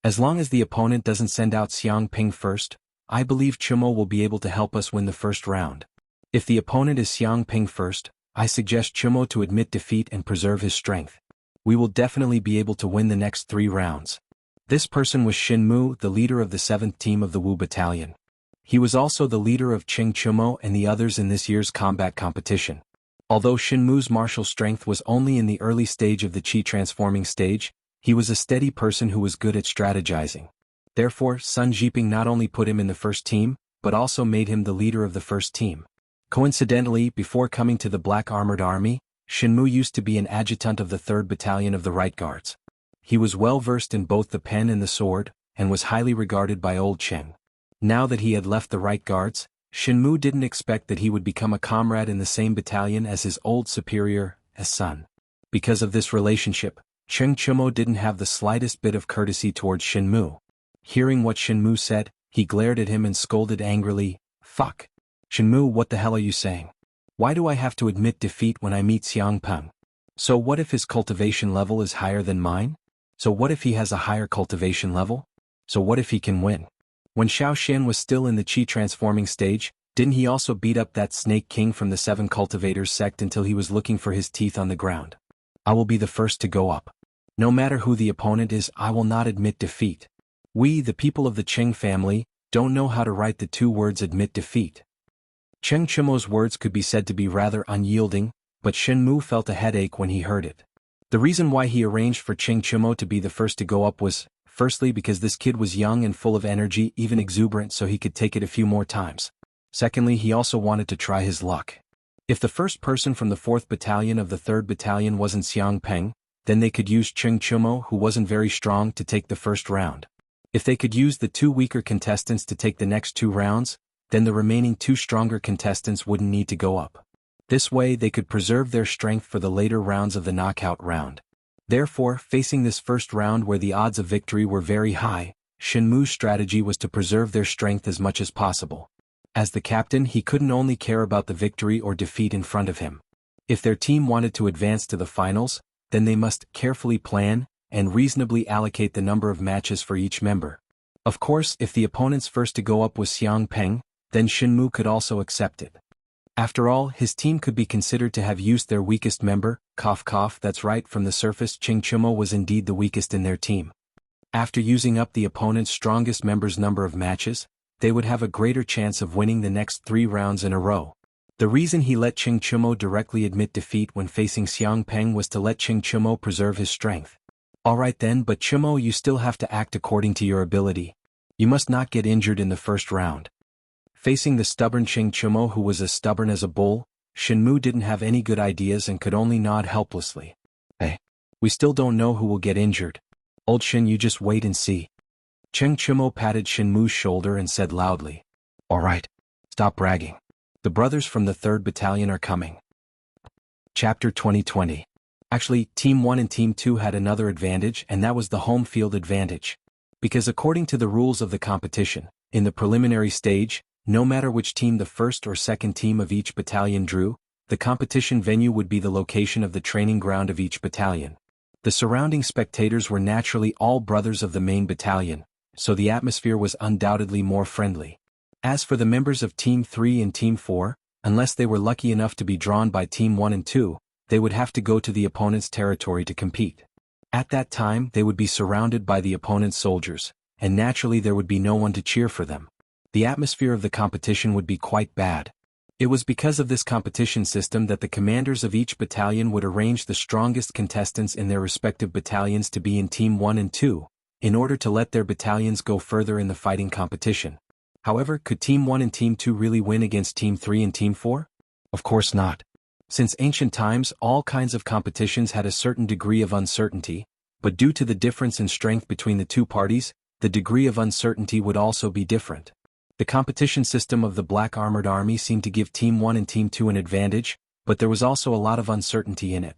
As long as the opponent doesn't send out Xiang Ping first, I believe Chumo will be able to help us win the first round. If the opponent is Xiang Ping first, I suggest Chumo to admit defeat and preserve his strength. We will definitely be able to win the next 3 rounds. This person was Shin Mu, the leader of the 7th team of the Wu Battalion. He was also the leader of Cheng Chumo and the others in this year's combat competition. Although Shin Mu's martial strength was only in the early stage of the Qi Transforming stage, he was a steady person who was good at strategizing. Therefore, Sun Jiping not only put him in the first team, but also made him the leader of the first team. Coincidentally, before coming to the Black Armored Army, Shin Mu used to be an adjutant of the 3rd Battalion of the Right Guards. He was well versed in both the pen and the sword, and was highly regarded by Old Cheng. Now that he had left the Right Guards, Shin Mu didn't expect that he would become a comrade in the same battalion as his old superior, as Sun. Because of this relationship, Cheng Chumo didn't have the slightest bit of courtesy towards Shin Mu. Hearing what Shin Mu said, he glared at him and scolded angrily, "Fuck! Shin Mu, what the hell are you saying? Why do I have to admit defeat when I meet Xiang Peng? So what if his cultivation level is higher than mine? So what if he has a higher cultivation level? So what if he can win? When Xiao Xian was still in the Qi Transforming stage, didn't he also beat up that Snake King from the 7 Cultivators sect until he was looking for his teeth on the ground? I will be the first to go up. No matter who the opponent is, I will not admit defeat. We, the people of the Cheng family, don't know how to write the 2 words admit defeat." Cheng Chumo's words could be said to be rather unyielding, but Shin Mu felt a headache when he heard it. The reason why he arranged for Cheng Chumo to be the first to go up was, firstly because this kid was young and full of energy, even exuberant, so he could take it a few more times. Secondly, he also wanted to try his luck. If the first person from the 4th Battalion of the 3rd Battalion wasn't Xiang Peng, then they could use Cheng Chumo, who wasn't very strong, to take the first round. If they could use the 2 weaker contestants to take the next 2 rounds, then the remaining 2 stronger contestants wouldn't need to go up. This way they could preserve their strength for the later rounds of the knockout round. Therefore, facing this first round where the odds of victory were very high, Shin Mu's strategy was to preserve their strength as much as possible. As the captain, he couldn't only care about the victory or defeat in front of him. If their team wanted to advance to the finals, then they must carefully plan and reasonably allocate the number of matches for each member. Of course, if the opponent's first to go up was Xiang Peng, then Shenmu could also accept it. After all, his team could be considered to have used their weakest member. That's right, from the surface Ching Chumo was indeed the weakest in their team. After using up the opponent's strongest member's number of matches, they would have a greater chance of winning the next 3 rounds in a row. The reason he let Ching Chumo directly admit defeat when facing Xiang Peng was to let Ching Chumo preserve his strength. Alright then, but Chumo, you still have to act according to your ability. You must not get injured in the first round. Facing the stubborn Ching Chumo, who was as stubborn as a bull, Shenmu didn't have any good ideas and could only nod helplessly. Hey, we still don't know who will get injured. Old Shen, you just wait and see. Ching Chumo patted Shenmu's shoulder and said loudly. Alright, stop bragging. The brothers from the 3rd Battalion are coming. Chapter 2020. Actually, Team 1 and Team 2 had another advantage, and that was the home field advantage. Because according to the rules of the competition, in the preliminary stage, no matter which team the first or second team of each battalion drew, the competition venue would be the location of the training ground of each battalion. The surrounding spectators were naturally all brothers of the main battalion, so the atmosphere was undoubtedly more friendly. As for the members of Team 3 and Team 4, unless they were lucky enough to be drawn by Team 1 and 2, they would have to go to the opponent's territory to compete. At that time, they would be surrounded by the opponent's soldiers, and naturally there would be no one to cheer for them. The atmosphere of the competition would be quite bad. It was because of this competition system that the commanders of each battalion would arrange the strongest contestants in their respective battalions to be in Team 1 and 2, in order to let their battalions go further in the fighting competition. However, could Team 1 and Team 2 really win against Team 3 and Team 4? Of course not. Since ancient times, all kinds of competitions had a certain degree of uncertainty, but due to the difference in strength between the two parties, the degree of uncertainty would also be different. The competition system of the Black Armored Army seemed to give Team 1 and Team 2 an advantage, but there was also a lot of uncertainty in it.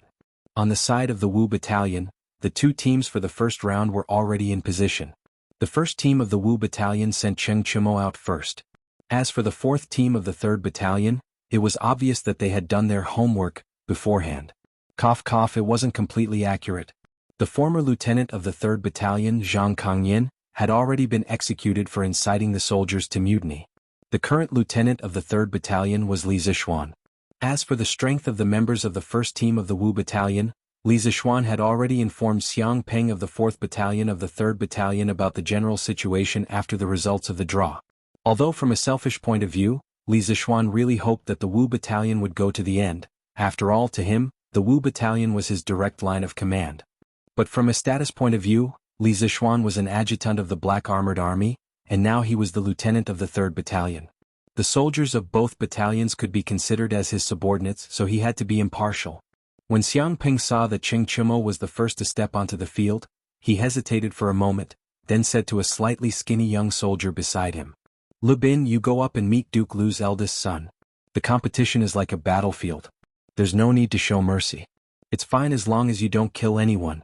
On the side of the Wu Battalion, the 2 teams for the first round were already in position. The first team of the Wu Battalion sent Cheng Chumo out first. As for the 4th team of the 3rd Battalion, it was obvious that they had done their homework beforehand. It wasn't completely accurate. The former lieutenant of the 3rd Battalion, Zhang Kangyin, had already been executed for inciting the soldiers to mutiny. The current lieutenant of the 3rd Battalion was Li Zixuan. As for the strength of the members of the first team of the Wu Battalion, Li Zixuan had already informed Xiang Peng of the 4th Battalion of the 3rd Battalion about the general situation after the results of the draw. Although from a selfish point of view, Li Zixuan really hoped that the Wu Battalion would go to the end. After all, to him, the Wu Battalion was his direct line of command. But from a status point of view, Li Zixuan was an adjutant of the Black Armored Army, and now he was the lieutenant of the 3rd Battalion. The soldiers of both battalions could be considered as his subordinates, so he had to be impartial. When Xiang Peng saw that Ching Chumo was the first to step onto the field, he hesitated for a moment, then said to a slightly skinny young soldier beside him, "Lu Bin, you go up and meet Duke Lu's eldest son. The competition is like a battlefield. There's no need to show mercy. It's fine as long as you don't kill anyone."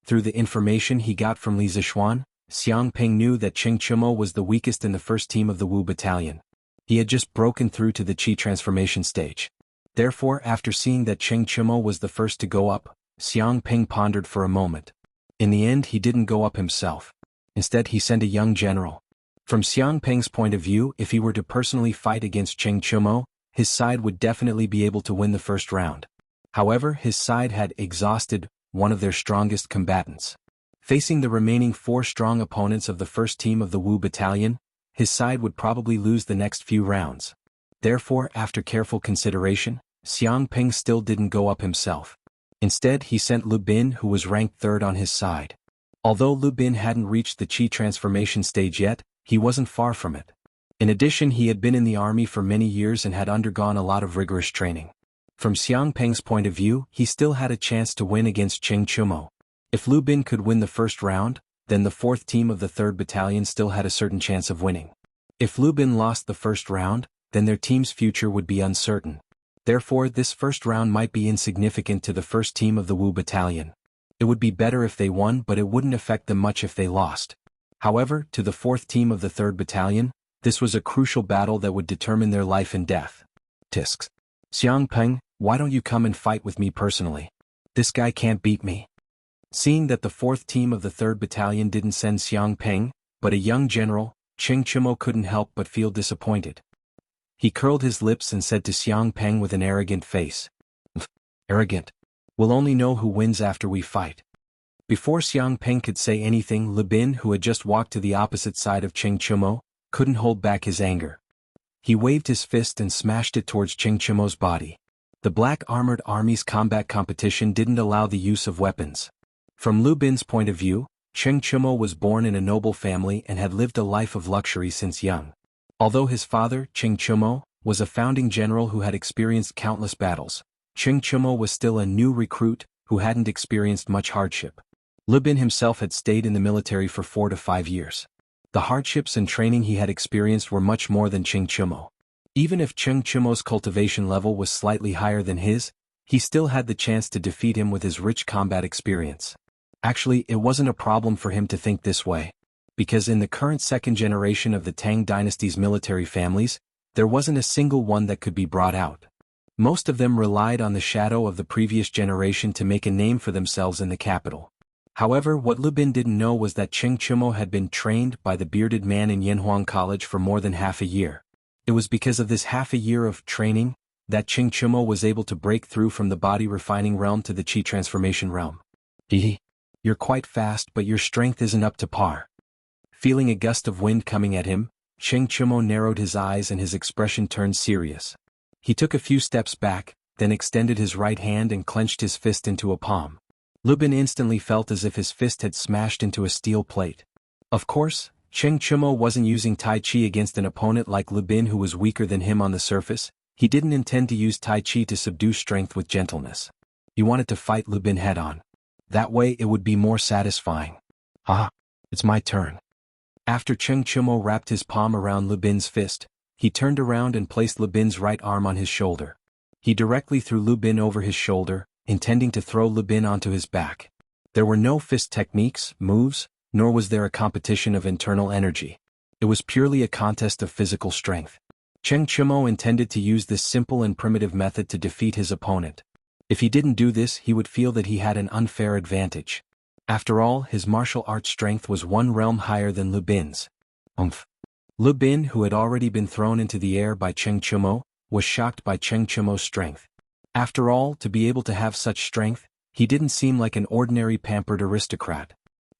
Through the information he got from Li Zixuan, Xiang Peng knew that Ching Chumo was the weakest in the first team of the Wu Battalion. He had just broken through to the Qi transformation stage. Therefore, after seeing that Ching Chumo was the first to go up, Xiang Peng pondered for a moment. In the end, he didn't go up himself. Instead, he sent a young general. From Xiang Peng's point of view, if he were to personally fight against Ching Chumo, his side would definitely be able to win the first round. However, his side had exhausted one of their strongest combatants. Facing the remaining 4 strong opponents of the first team of the Wu Battalion, his side would probably lose the next few rounds. Therefore, after careful consideration, Xiang Peng still didn't go up himself. Instead, he sent Lu Bin, who was ranked 3rd on his side. Although Lu Bin hadn't reached the Qi transformation stage yet, he wasn't far from it. In addition, he had been in the army for many years and had undergone a lot of rigorous training. From Xiang Peng's point of view, he still had a chance to win against Ching Chumo. If Lu Bin could win the first round, then the 4th team of the 3rd Battalion still had a certain chance of winning. If Lu Bin lost the first round, then their team's future would be uncertain. Therefore, this first round might be insignificant to the first team of the Wu Battalion. It would be better if they won, but it wouldn't affect them much if they lost. However, to the 4th team of the 3rd Battalion, this was a crucial battle that would determine their life and death. Tisks. Xiang Peng, Why don't you come and fight with me personally? This guy can't beat me. Seeing that the 4th team of the 3rd Battalion didn't send Xiang Peng, but a young general, Cheng Chimo couldn't help but feel disappointed. He curled his lips and said to Xiang Peng with an arrogant face, "Arrogant. We'll only know who wins after we fight." Before Xiang Peng could say anything, Lu Bin, who had just walked to the opposite side of Cheng Chimo, couldn't hold back his anger. He waved his fist and smashed it towards Cheng Chimo's body. The Black Armored Army's combat competition didn't allow the use of weapons. From Lu Bin's point of view, Cheng Chimo was born in a noble family and had lived a life of luxury since young. Although his father, Cheng Chimo, was a founding general who had experienced countless battles, Cheng Chimo was still a new recruit who hadn't experienced much hardship. Lu Bin himself had stayed in the military for 4 to 5 years. The hardships and training he had experienced were much more than Cheng Chimo. Even if Cheng Chimo's cultivation level was slightly higher than his, he still had the chance to defeat him with his rich combat experience. Actually, it wasn't a problem for him to think this way, because in the current 2nd generation of the Tang dynasty's military families, there wasn't a single one that could be brought out. Most of them relied on the shadow of the previous generation to make a name for themselves in the capital. However, what Lu Bin didn't know was that Cheng Chimo had been trained by the bearded man in Yanhuang College for more than half a year. It was because of this half a year of training that Cheng Chimo was able to break through from the body refining realm to the chi transformation realm. You're quite fast, but your strength isn't up to par. Feeling a gust of wind coming at him, Cheng Chimo narrowed his eyes and his expression turned serious. He took a few steps back, then extended his right hand and clenched his fist into a palm. Lu Bin instantly felt as if his fist had smashed into a steel plate. Of course, Cheng Chimo wasn't using Tai Chi against an opponent like Lu Bin who was weaker than him on the surface. He didn't intend to use Tai Chi to subdue strength with gentleness. He wanted to fight Lu Bin head-on. That way it would be more satisfying. It's my turn. After Cheng Chimo wrapped his palm around Lu Bin's fist, he turned around and placed Lu Bin's right arm on his shoulder. He directly threw Lu Bin over his shoulder, intending to throw Lu Bin onto his back. There were no fist techniques, moves, nor was there a competition of internal energy. It was purely a contest of physical strength. Cheng Chimo intended to use this simple and primitive method to defeat his opponent. If he didn't do this, he would feel that he had an unfair advantage. After all, his martial arts strength was one realm higher than Lu Bin's. Lu Bin, who had already been thrown into the air by Cheng Chimo, was shocked by Cheng Chimo's strength. After all, to be able to have such strength, he didn't seem like an ordinary pampered aristocrat.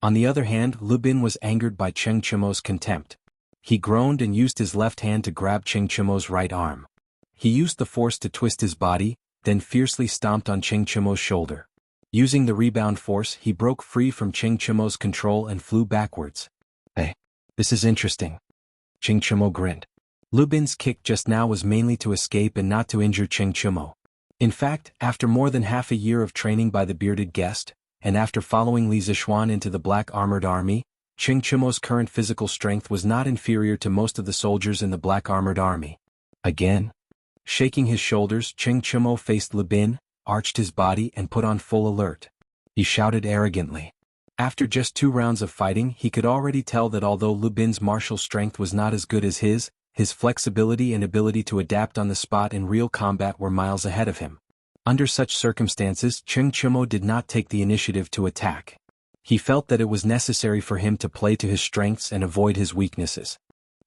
On the other hand, Lu Bin was angered by Cheng Chimo's contempt. He groaned and used his left hand to grab Cheng Chimo's right arm. He used the force to twist his body, then fiercely stomped on Cheng Chimo's shoulder. Using the rebound force, he broke free from Cheng Chimo's control and flew backwards. Hey, this is interesting. Cheng Chimo grinned. Lu Bin's kick just now was mainly to escape and not to injure Cheng Chimo. In fact, after more than half a year of training by the bearded guest, and after following Li Zixuan into the Black Armored Army, Cheng Chimo's current physical strength was not inferior to most of the soldiers in the Black Armored Army. Again? Shaking his shoulders, Cheng Chimo faced Lu Bin, arched his body and put on full alert. He shouted arrogantly. After just 2 rounds of fighting, he could already tell that although Lu Bin's martial strength was not as good as his flexibility and ability to adapt on the spot in real combat were miles ahead of him. Under such circumstances, Cheng Chimo did not take the initiative to attack. He felt that it was necessary for him to play to his strengths and avoid his weaknesses.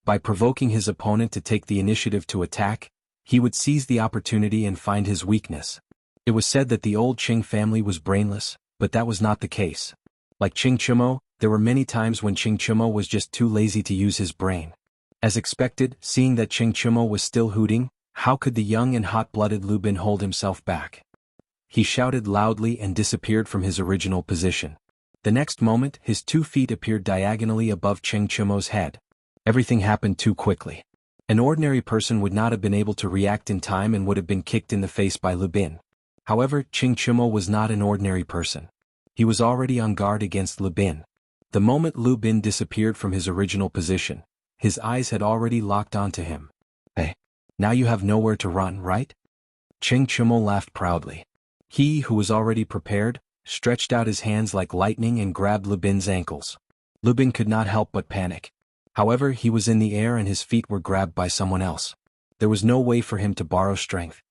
By provoking his opponent to take the initiative to attack, he would seize the opportunity and find his weakness. It was said that the old Qing family was brainless, but that was not the case. Like Cheng Chimo, there were many times when Cheng Chimo was just too lazy to use his brain. As expected, seeing that Cheng Chimo was still hooting, how could the young and hot-blooded Lu Bin hold himself back? He shouted loudly and disappeared from his original position. The next moment, his 2 feet appeared diagonally above Cheng Chimo's head. Everything happened too quickly. An ordinary person would not have been able to react in time and would have been kicked in the face by Lu Bin. However, Cheng Chimo was not an ordinary person. He was already on guard against Lu Bin. The moment Lu Bin disappeared from his original position, his eyes had already locked onto him. Hey, now you have nowhere to run, right? Cheng Chimo laughed proudly. He, who was already prepared, stretched out his hands like lightning and grabbed Lu Bin's ankles. Lu Bin could not help but panic. However, he was in the air and his feet were grabbed by someone else. There was no way for him to borrow strength.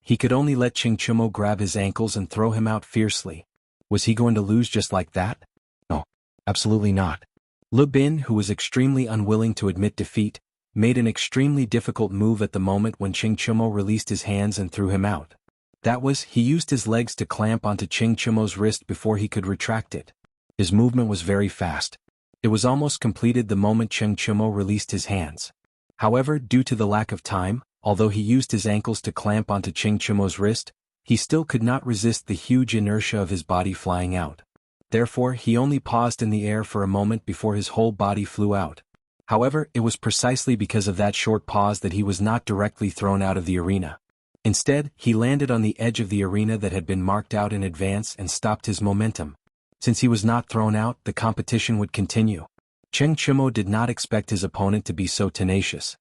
He could only let Ching Chumo grab his ankles and throw him out fiercely. Was he going to lose just like that? No, absolutely not. Lu Bin, who was extremely unwilling to admit defeat, made an extremely difficult move at the moment when Ching Chumo released his hands and threw him out. That was, he used his legs to clamp onto Ching Chumo's wrist before he could retract it. His movement was very fast. It was almost completed the moment Ching Chumo released his hands. However, due to the lack of time, although he used his ankles to clamp onto Ching Chumo's wrist, he still could not resist the huge inertia of his body flying out. Therefore, he only paused in the air for a moment before his whole body flew out. However, it was precisely because of that short pause that he was not directly thrown out of the arena. Instead, he landed on the edge of the arena that had been marked out in advance and stopped his momentum. Since he was not thrown out, the competition would continue. Ching Chumo did not expect his opponent to be so tenacious.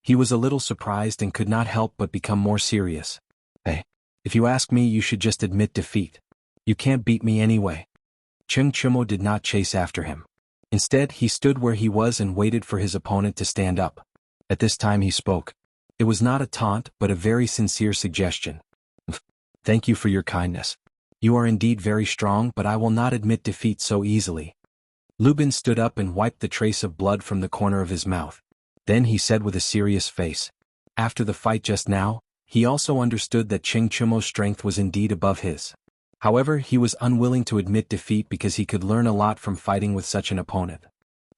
He was a little surprised and could not help but become more serious. Hey, if you ask me, you should just admit defeat. You can't beat me anyway. Ching Chumo did not chase after him. Instead, he stood where he was and waited for his opponent to stand up. At this time he spoke. It was not a taunt, but a very sincere suggestion. Thank you for your kindness. You are indeed very strong, but I will not admit defeat so easily. Lu Bin stood up and wiped the trace of blood from the corner of his mouth. Then he said with a serious face. After the fight just now, he also understood that Ching Chumo's strength was indeed above his. However, he was unwilling to admit defeat because he could learn a lot from fighting with such an opponent.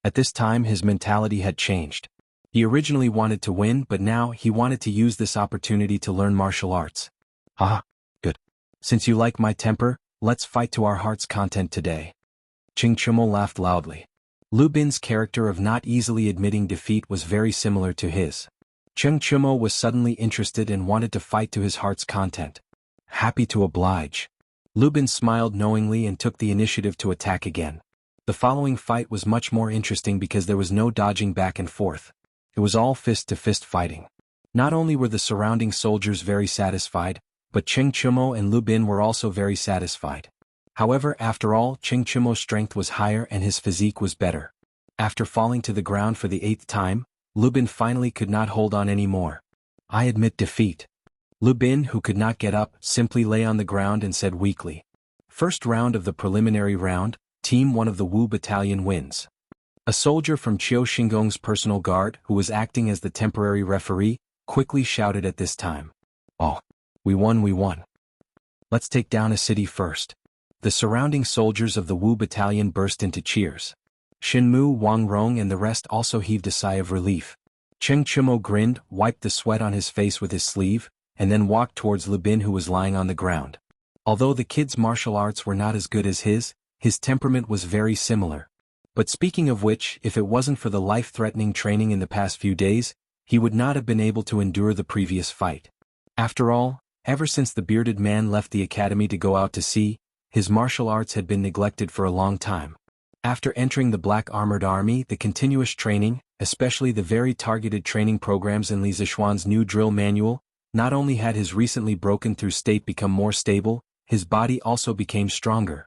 At this time his mentality had changed. He originally wanted to win, but now he wanted to use this opportunity to learn martial arts. Ah, good. Since you like my temper, let's fight to our heart's content today. Ching Chumo laughed loudly. Lu Bin's character of not easily admitting defeat was very similar to his. Ching Chumo was suddenly interested and wanted to fight to his heart's content. Happy to oblige. Lu Bin smiled knowingly and took the initiative to attack again. The following fight was much more interesting because there was no dodging back and forth. It was all fist-to-fist fighting. Not only were the surrounding soldiers very satisfied, but Ching Chumo and Lu Bin were also very satisfied. However, after all, Ching Chumo's strength was higher and his physique was better. After falling to the ground for the 8th time, Lu Bin finally could not hold on anymore. I admit defeat. Lu Bin, who could not get up, simply lay on the ground and said weakly. First round of the preliminary round, Team 1 of the Wu Battalion wins. A soldier from Qiu Xinggong's personal guard, who was acting as the temporary referee, quickly shouted at this time. Oh, we won, we won. Let's take down a city first. The surrounding soldiers of the Wu Battalion burst into cheers. Shinmu, Wang Rong and the rest also heaved a sigh of relief. Ching Chumo grinned, wiped the sweat on his face with his sleeve, and then walked towards Lu Bin, who was lying on the ground. Although the kid's martial arts were not as good as his temperament was very similar. But speaking of which, if it wasn't for the life-threatening training in the past few days, he would not have been able to endure the previous fight. After all, ever since the bearded man left the academy to go out to sea, his martial arts had been neglected for a long time. After entering the Black Armored Army, the continuous training, especially the very targeted training programs in Li Zishuan's new drill manual, not only had his recently broken through state become more stable, his body also became stronger.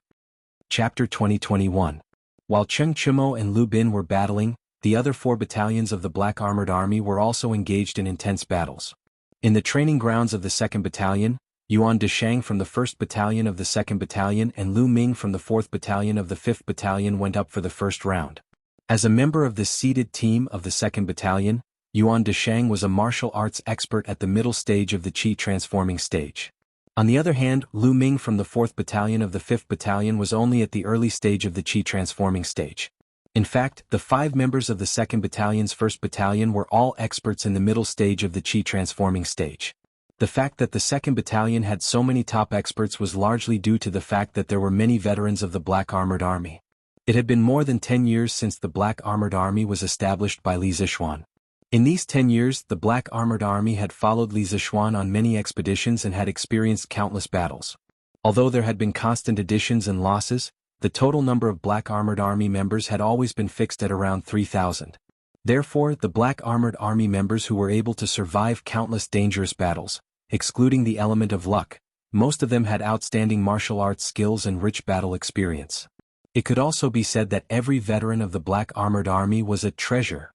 Chapter 2021. While Ching Chumo and Lu Bin were battling, the other 4 battalions of the Black Armored Army were also engaged in intense battles. In the training grounds of the 2nd Battalion, Yuan Deshang from the 1st Battalion of the 2nd Battalion and Lu Ming from the 4th Battalion of the 5th Battalion went up for the first round. As a member of the seeded team of the 2nd Battalion, Yuan Deshang was a martial arts expert at the middle stage of the Qi transforming stage. On the other hand, Lu Ming from the 4th Battalion of the 5th Battalion was only at the early stage of the Qi transforming stage. In fact, the 5 members of the 2nd Battalion's 1st Battalion were all experts in the middle stage of the Qi transforming stage. The fact that the 2nd Battalion had so many top experts was largely due to the fact that there were many veterans of the Black Armored Army. It had been more than 10 years since the Black Armored Army was established by Li Zishuan. In these 10 years, the Black Armored Army had followed Li Zishuan on many expeditions and had experienced countless battles. Although there had been constant additions and losses, the total number of Black Armored Army members had always been fixed at around 3,000. Therefore, the Black Armored Army members who were able to survive countless dangerous battles, excluding the element of luck, most of them had outstanding martial arts skills and rich battle experience. It could also be said that every veteran of the Black Armored Army was a treasure.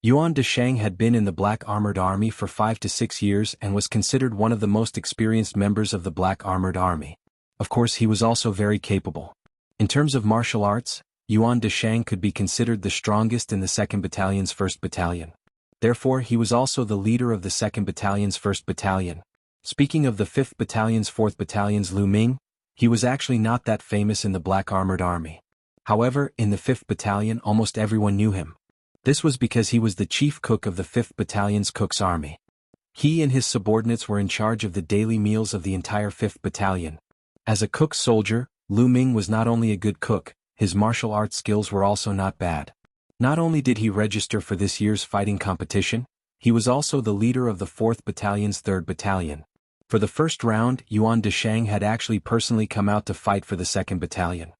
Yuan Deshang had been in the Black Armored Army for 5 to 6 years and was considered one of the most experienced members of the Black Armored Army. Of course, he was also very capable. In terms of martial arts, Yuan Deshang could be considered the strongest in the 2nd Battalion's 1st Battalion. Therefore, he was also the leader of the 2nd Battalion's 1st Battalion. Speaking of the 5th Battalion's 4th Battalion's Lu Ming, he was actually not that famous in the Black Armored Army. However, in the 5th Battalion almost everyone knew him. This was because he was the chief cook of the 5th Battalion's Cook's Army. He and his subordinates were in charge of the daily meals of the entire 5th Battalion. As a cook soldier, Lu Ming was not only a good cook, his martial arts skills were also not bad. Not only did he register for this year's fighting competition, he was also the leader of the 4th Battalion's 3rd Battalion. For the first round, Yuan Deshang had actually personally come out to fight for the 2nd Battalion.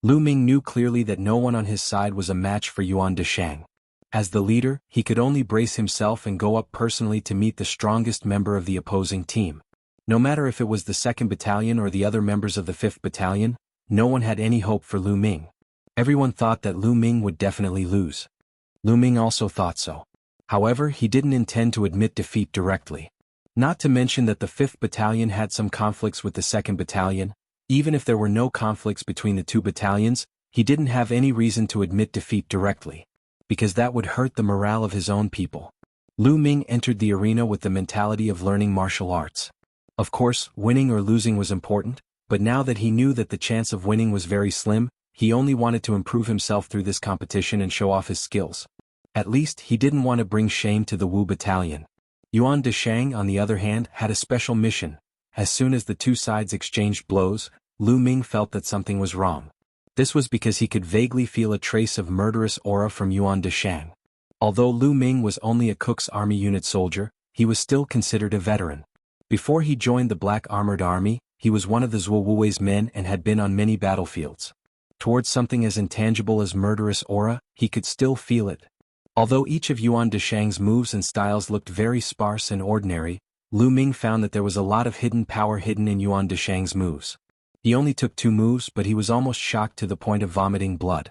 Lu Ming knew clearly that no one on his side was a match for Yuan Deshang. As the leader, he could only brace himself and go up personally to meet the strongest member of the opposing team. No matter if it was the 2nd Battalion or the other members of the 5th Battalion, no one had any hope for Lu Ming. Everyone thought that Lu Ming would definitely lose. Lu Ming also thought so. However, he didn't intend to admit defeat directly. Not to mention that the 5th Battalion had some conflicts with the 2nd Battalion. Even if there were no conflicts between the two battalions, he didn't have any reason to admit defeat directly, because that would hurt the morale of his own people. Lu Ming entered the arena with the mentality of learning martial arts. Of course, winning or losing was important, but now that he knew that the chance of winning was very slim, he only wanted to improve himself through this competition and show off his skills. At least, he didn't want to bring shame to the Wu Battalion. Yuan Deshang, on the other hand, had a special mission. As soon as the two sides exchanged blows, Lu Ming felt that something was wrong. This was because he could vaguely feel a trace of murderous aura from Yuan Deshang. Although Lu Ming was only a Cook's Army unit soldier, he was still considered a veteran. Before he joined the Black Armored Army, he was one of the Zhuo Wuwei's men and had been on many battlefields. Towards something as intangible as murderous aura, he could still feel it. Although each of Yuan Deshang's moves and styles looked very sparse and ordinary, Lu Ming found that there was a lot of hidden power hidden in Yuan Deshang's moves. He only took 2 moves, but he was almost shocked to the point of vomiting blood.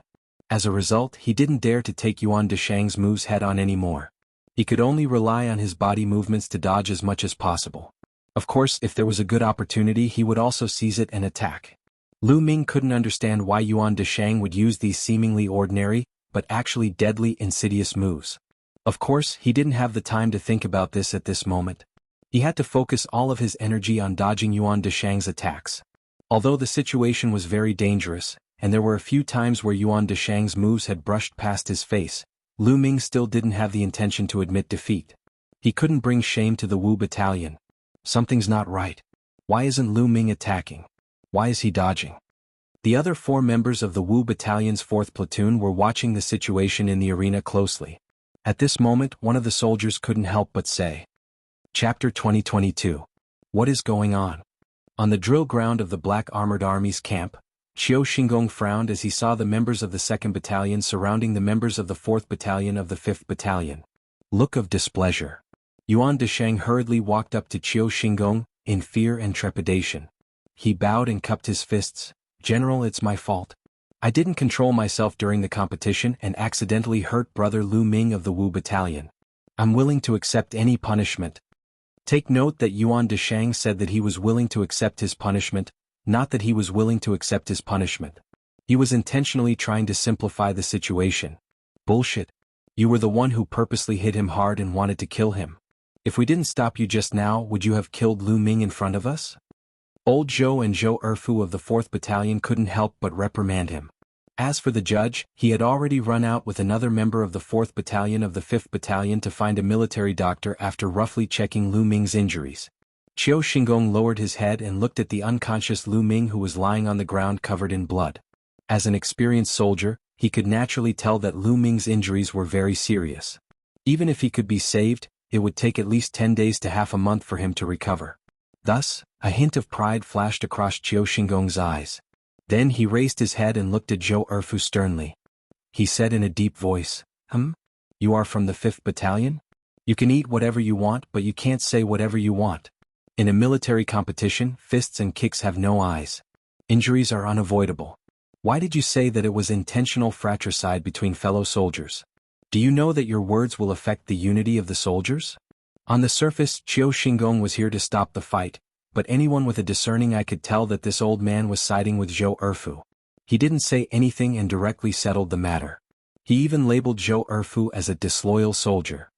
As a result, he didn't dare to take Yuan Deshang's moves head-on anymore. He could only rely on his body movements to dodge as much as possible. Of course, if there was a good opportunity, he would also seize it and attack. Lu Ming couldn't understand why Yuan Deshang would use these seemingly ordinary, but actually deadly, insidious moves. Of course, he didn't have the time to think about this at this moment. He had to focus all of his energy on dodging Yuan Deshang's attacks. Although the situation was very dangerous, and there were a few times where Yuan Deshang's moves had brushed past his face, Lu Ming still didn't have the intention to admit defeat. He couldn't bring shame to the Wu Battalion. Something's not right. Why isn't Lu Ming attacking? Why is he dodging? The other 4 members of the Wu Battalion's 4th platoon were watching the situation in the arena closely. At this moment, one of the soldiers couldn't help but say, Chapter 2022. What is going on? On the drill ground of the Black Armored Army's camp, Qiu Xingong frowned as he saw the members of the 2nd Battalion surrounding the members of the 4th Battalion of the 5th Battalion. Look of displeasure. Yuan Deshang hurriedly walked up to Qiu Xingong, in fear and trepidation. He bowed and cupped his fists. General, it's my fault. I didn't control myself during the competition and accidentally hurt Brother Lu Ming of the Wu Battalion. I'm willing to accept any punishment. Take note that Yuan Deshang said that he was willing to accept his punishment, not that he was willing to accept his punishment. He was intentionally trying to simplify the situation. Bullshit. You were the one who purposely hit him hard and wanted to kill him. If we didn't stop you just now, would you have killed Lu Ming in front of us? Old Zhou and Zhou Erfu of the 4th Battalion couldn't help but reprimand him. As for the judge, he had already run out with another member of the 4th Battalion of the 5th Battalion to find a military doctor after roughly checking Lu Ming's injuries. Qiu Xingong lowered his head and looked at the unconscious Lu Ming, who was lying on the ground covered in blood. As an experienced soldier, he could naturally tell that Lu Ming's injuries were very serious. Even if he could be saved, it would take at least 10 days to half a month for him to recover. Thus, a hint of pride flashed across Qiu Xingong's eyes. Then he raised his head and looked at Zhou Erfu sternly. He said in a deep voice, You are from the 5th Battalion? You can eat whatever you want, but you can't say whatever you want. In a military competition, fists and kicks have no eyes. Injuries are unavoidable. Why did you say that it was intentional fratricide between fellow soldiers? Do you know that your words will affect the unity of the soldiers? On the surface, Qiu Xingong was here to stop the fight, but anyone with a discerning eye could tell that this old man was siding with Zhou Erfu. He didn't say anything and directly settled the matter. He even labeled Zhou Erfu as a disloyal soldier.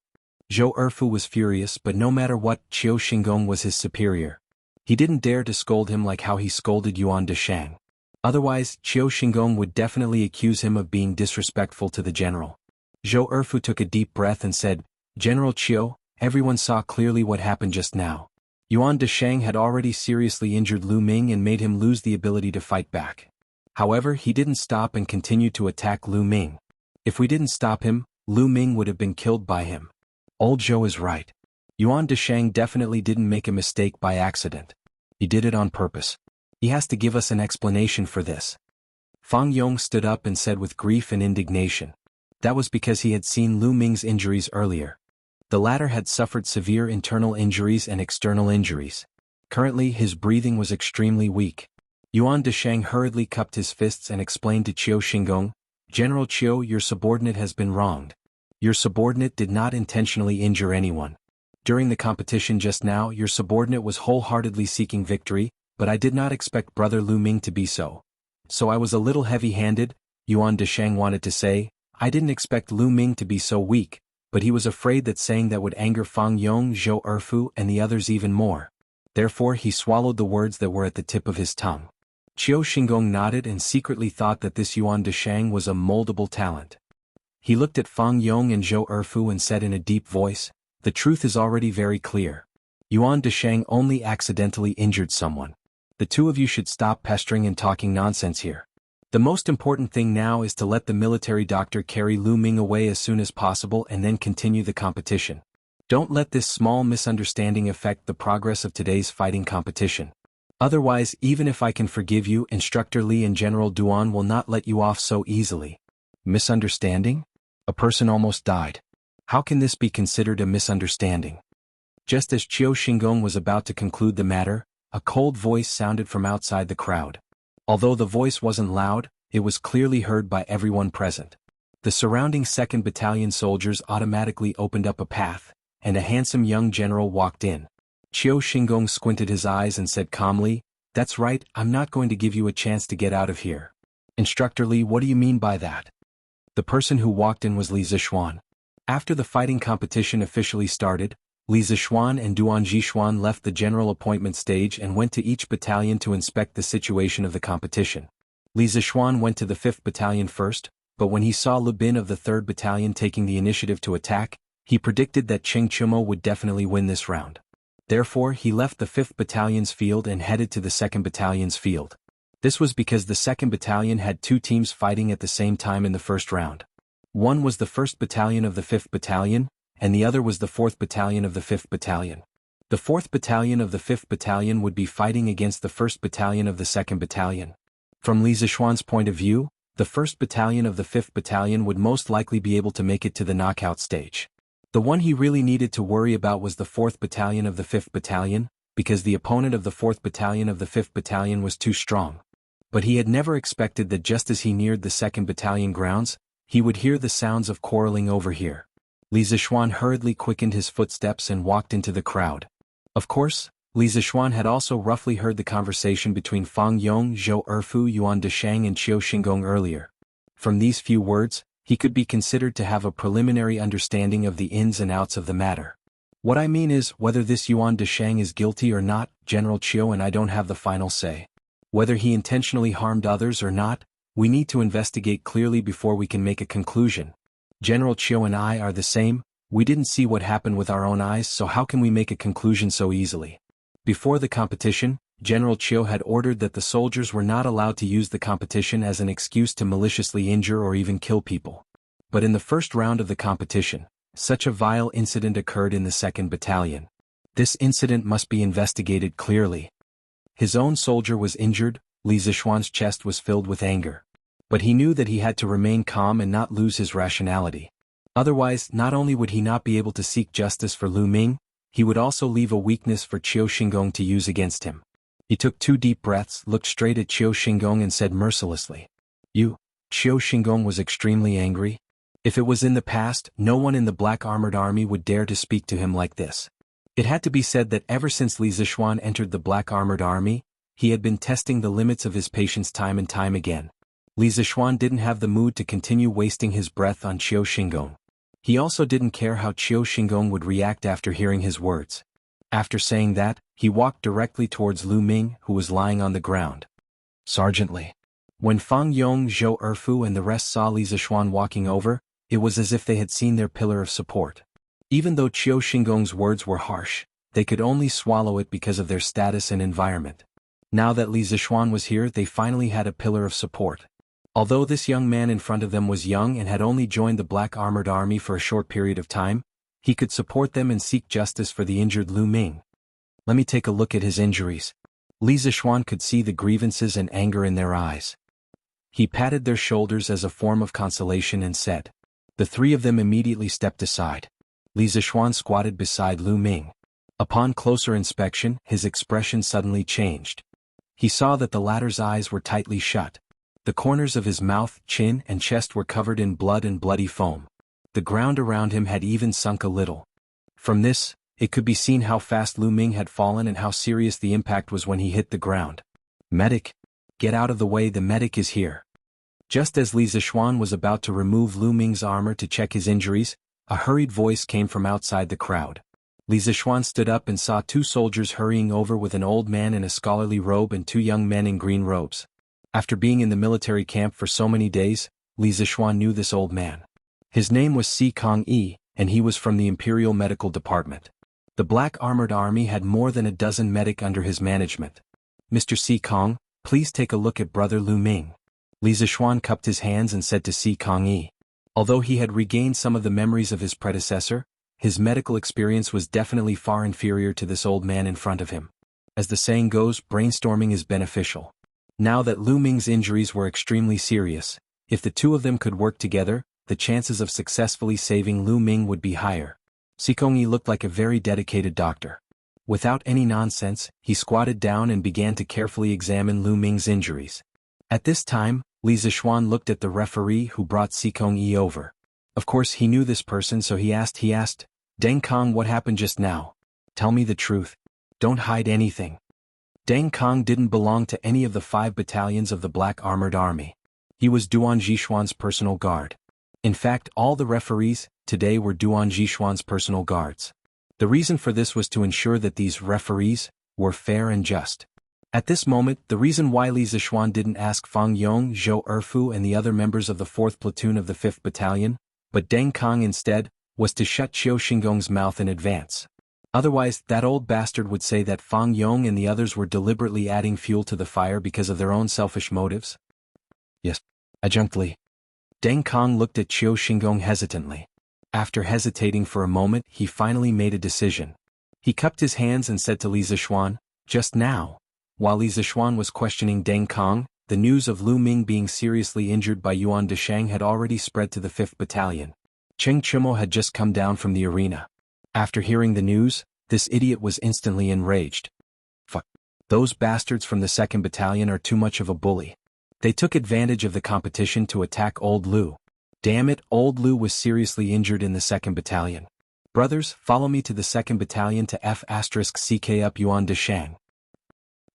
Zhou Erfu was furious, but no matter what, Qiu Xingong was his superior. He didn't dare to scold him like how he scolded Yuan Deshang. Otherwise, Qiu Xingong would definitely accuse him of being disrespectful to the general. Zhou Erfu took a deep breath and said, "General Qiu, everyone saw clearly what happened just now. Yuan Deshang had already seriously injured Lu Ming and made him lose the ability to fight back. However, he didn't stop and continued to attack Lu Ming. If we didn't stop him, Lu Ming would have been killed by him. Old Zhou is right. Yuan Deshang definitely didn't make a mistake by accident. He did it on purpose. He has to give us an explanation for this." Fang Yong stood up and said with grief and indignation. That was because he had seen Lu Ming's injuries earlier. The latter had suffered severe internal injuries and external injuries. Currently, his breathing was extremely weak. Yuan Deshang hurriedly cupped his fists and explained to Qiu Xingong, "General Qiu, your subordinate has been wronged. Your subordinate did not intentionally injure anyone. During the competition just now, your subordinate was wholeheartedly seeking victory, but I did not expect Brother Lu Ming to be so. So I was a little heavy-handed," Yuan Deshang wanted to say. "I didn't expect Lu Ming to be so weak," but he was afraid that saying that would anger Fang Yong, Zhou Erfu and the others even more. Therefore he swallowed the words that were at the tip of his tongue. Qiu Xingong nodded and secretly thought that this Yuan Deshang was a moldable talent. He looked at Fang Yong and Zhou Erfu and said in a deep voice, "The truth is already very clear. Yuan Deshang only accidentally injured someone. The two of you should stop pestering and talking nonsense here. The most important thing now is to let the military doctor carry Lu Ming away as soon as possible and then continue the competition. Don't let this small misunderstanding affect the progress of today's fighting competition. Otherwise, even if I can forgive you, Instructor Li and General Duan will not let you off so easily." Misunderstanding? A person almost died. How can this be considered a misunderstanding? Just as Qiu Xingong was about to conclude the matter, a cold voice sounded from outside the crowd. Although the voice wasn't loud, it was clearly heard by everyone present. The surrounding 2nd Battalion soldiers automatically opened up a path, and a handsome young general walked in. Qiu Xingong squinted his eyes and said calmly, "That's right, I'm not going to give you a chance to get out of here." "Instructor Li, what do you mean by that?" The person who walked in was Li Zixuan. After the fighting competition officially started, Li Zixuan and Duan Zixuan left the general appointment stage and went to each battalion to inspect the situation of the competition. Li Zixuan went to the 5th Battalion first, but when he saw Lu Bin of the 3rd Battalion taking the initiative to attack, he predicted that Cheng Chumo would definitely win this round. Therefore, he left the 5th Battalion's field and headed to the 2nd Battalion's field. This was because the 2nd Battalion had 2 teams fighting at the same time in the first round. One was the 1st Battalion of the 5th Battalion, and the other was the 4th Battalion of the 5th Battalion. The 4th Battalion of the 5th Battalion would be fighting against the 1st Battalion of the 2nd Battalion. From Li Zixuan's point of view, the 1st Battalion of the 5th Battalion would most likely be able to make it to the knockout stage. The one he really needed to worry about was the 4th Battalion of the 5th Battalion, because the opponent of the 4th Battalion of the 5th Battalion was too strong. But he had never expected that just as he neared the 2nd Battalion grounds, he would hear the sounds of quarreling over here. Li Zixuan hurriedly quickened his footsteps and walked into the crowd. Of course, Li Zixuan had also roughly heard the conversation between Fang Yong, Zhou Erfu, Yuan Deshang and Qiu Xingong earlier. From these few words, he could be considered to have a preliminary understanding of the ins and outs of the matter. What I mean is, whether this Yuan Deshang is guilty or not, General Qiu and I don't have the final say. Whether he intentionally harmed others or not, we need to investigate clearly before we can make a conclusion. General Qiu and I are the same, we didn't see what happened with our own eyes, so how can we make a conclusion so easily? Before the competition, General Qiu had ordered that the soldiers were not allowed to use the competition as an excuse to maliciously injure or even kill people. But in the first round of the competition, such a vile incident occurred in the 2nd Battalion. This incident must be investigated clearly. His own soldier was injured, Li Zixuan's chest was filled with anger. But he knew that he had to remain calm and not lose his rationality. Otherwise, not only would he not be able to seek justice for Lu Ming, he would also leave a weakness for Qiu Xingong to use against him. He took 2 deep breaths, looked straight at Qiu Xingong and said mercilessly, "You." Qiu Xingong was extremely angry. If it was in the past, no one in the Black Armored Army would dare to speak to him like this. It had to be said that ever since Li Zixuan entered the Black Armored Army, he had been testing the limits of his patience time and time again. Li Zixuan didn't have the mood to continue wasting his breath on Qiu Xingong. He also didn't care how Qiu Xingong would react after hearing his words. After saying that, he walked directly towards Lu Ming, who was lying on the ground. Sergeant Li. When Fang Yong, Zhou Erfu and the rest saw Li Zixuan walking over, it was as if they had seen their pillar of support. Even though Qiu Xingong's words were harsh, they could only swallow it because of their status and environment. Now that Li Zixuan was here, they finally had a pillar of support. Although this young man in front of them was young and had only joined the Black Armored Army for a short period of time, he could support them and seek justice for the injured Lu Ming. Let me take a look at his injuries. Li Zixuan could see the grievances and anger in their eyes. He patted their shoulders as a form of consolation and said. The three of them immediately stepped aside. Li Zixuan squatted beside Lu Ming. Upon closer inspection, his expression suddenly changed. He saw that the latter's eyes were tightly shut. The corners of his mouth, chin, and chest were covered in blood and bloody foam. The ground around him had even sunk a little. From this, it could be seen how fast Lu Ming had fallen and how serious the impact was when he hit the ground. Medic! Get out of the way, the medic is here. Just as Li Zixuan was about to remove Lu Ming's armor to check his injuries, a hurried voice came from outside the crowd. Li Zixuan stood up and saw two soldiers hurrying over with an old man in a scholarly robe and two young men in green robes. After being in the military camp for so many days, Li Zixuan knew this old man. His name was Si Kong-yi, and he was from the Imperial Medical Department. The Black Armored Army had more than a dozen medic under his management. Mr. Si Kong, please take a look at Brother Lu Ming. Li Zixuan cupped his hands and said to Si Kong-yi. Although he had regained some of the memories of his predecessor, his medical experience was definitely far inferior to this old man in front of him. As the saying goes, brainstorming is beneficial. Now that Lu Ming's injuries were extremely serious, if the two of them could work together, the chances of successfully saving Lu Ming would be higher. Si Kong-yi looked like a very dedicated doctor. Without any nonsense, he squatted down and began to carefully examine Lu Ming's injuries. At this time, Li Zixuan looked at the referee who brought Si Kong-yi over. Of course he knew this person, so he asked, Deng Kong, what happened just now? Tell me the truth. Don't hide anything. Deng Kong didn't belong to any of the 5 battalions of the Black Armored Army. He was Duan Zixuan's personal guard. In fact, all the referees today were Duan Zixuan's personal guards. The reason for this was to ensure that these referees were fair and just. At this moment, the reason why Li Zixuan didn't ask Fang Yong, Zhou Erfu and the other members of the 4th platoon of the 5th battalion, but Deng Kong instead, was to shut Qiu Xingong's mouth in advance. Otherwise, that old bastard would say that Fang Yong and the others were deliberately adding fuel to the fire because of their own selfish motives. Yes, Adjunct Li. Deng Kong looked at Qiu Xingong hesitantly. After hesitating for a moment, he finally made a decision. He cupped his hands and said to Li Zixuan, just now. While Li Zixuan was questioning Deng Kong, the news of Lu Ming being seriously injured by Yuan Deshang had already spread to the 5th battalion. Cheng Chimo had just come down from the arena. After hearing the news, this idiot was instantly enraged. Fuck. Those bastards from the 2nd battalion are too much of a bully. They took advantage of the competition to attack old Lu. Damn it, old Lu was seriously injured in the 2nd battalion. Brothers, follow me to the 2nd battalion to F***ck up Yuan Deshang.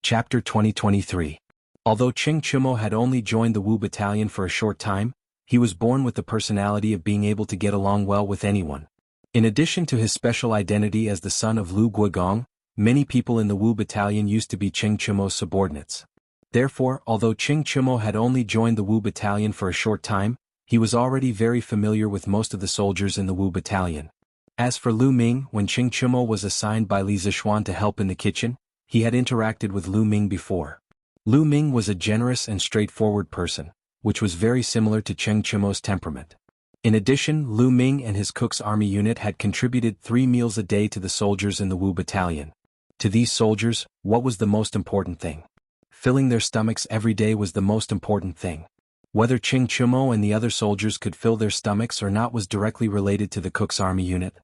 Chapter 2023. Although Cheng Chimo had only joined the Wu battalion for a short time, he was born with the personality of being able to get along well with anyone. In addition to his special identity as the son of Lu Guogong, many people in the Wu battalion used to be Cheng Chimo's subordinates. Therefore, although Cheng Chimo had only joined the Wu battalion for a short time, he was already very familiar with most of the soldiers in the Wu battalion. As for Lu Ming, when Cheng Chimo was assigned by Li Zixuan to help in the kitchen, he had interacted with Lu Ming before. Lu Ming was a generous and straightforward person, which was very similar to Cheng Chimo's temperament. In addition, Lu Ming and his cook's army unit had contributed 3 meals a day to the soldiers in the Wu battalion. To these soldiers, what was the most important thing? Filling their stomachs every day was the most important thing. Whether Cheng Chimo and the other soldiers could fill their stomachs or not was directly related to the cook's army unit.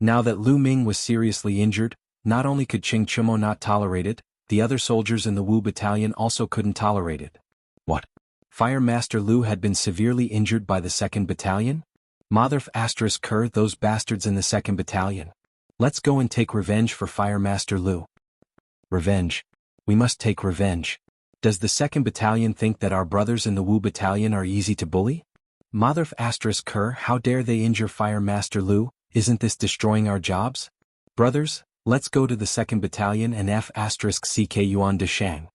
Now that Lu Ming was seriously injured, not only could Cheng Chimo not tolerate it, the other soldiers in the Wu battalion also couldn't tolerate it. What? Fire Master Lu had been severely injured by the 2nd battalion? Mother asterisk Kerr, those bastards in the 2nd Battalion. Let's go and take revenge for Fire Master Lu. Revenge. We must take revenge. Does the 2nd Battalion think that our brothers in the Wu Battalion are easy to bully? Mother asterisk Kerr, how dare they injure Fire Master Lu? Isn't this destroying our jobs? Brothers, let's go to the 2nd Battalion and F asterisk CK Yuan de Shang.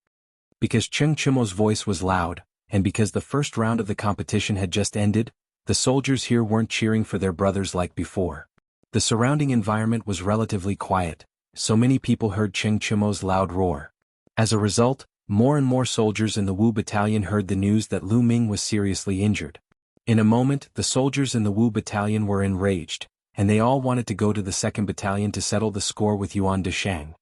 Because Cheng Chimo's voice was loud, and because the first round of the competition had just ended, the soldiers here weren't cheering for their brothers like before. The surrounding environment was relatively quiet, so many people heard Cheng Chimo's loud roar. As a result, more and more soldiers in the Wu Battalion heard the news that Lu Ming was seriously injured. In a moment, the soldiers in the Wu Battalion were enraged, and they all wanted to go to the 2nd Battalion to settle the score with Yuan de Shang.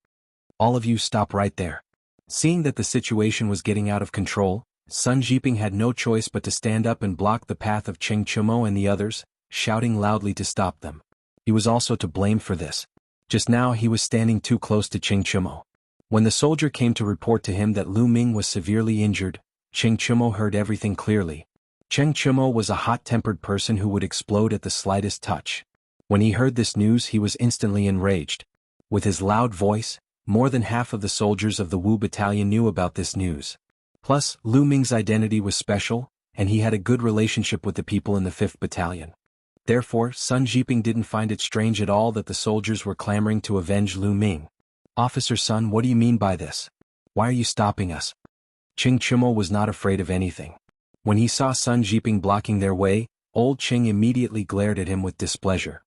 All of you stop right there. Seeing that the situation was getting out of control, Sun Jiping had no choice but to stand up and block the path of Cheng Chimo and the others, shouting loudly to stop them. He was also to blame for this. Just now he was standing too close to Cheng Chimo. When the soldier came to report to him that Lu Ming was severely injured, Cheng Chimo heard everything clearly. Cheng Chimo was a hot-tempered person who would explode at the slightest touch. When he heard this news, he was instantly enraged. With his loud voice, more than half of the soldiers of the Wu Battalion knew about this news. Plus, Lu Ming's identity was special, and he had a good relationship with the people in the 5th Battalion. Therefore, Sun Jiping didn't find it strange at all that the soldiers were clamoring to avenge Lu Ming. Officer Sun, what do you mean by this? Why are you stopping us? Cheng Chimo was not afraid of anything. When he saw Sun Jiping blocking their way, old Cheng immediately glared at him with displeasure.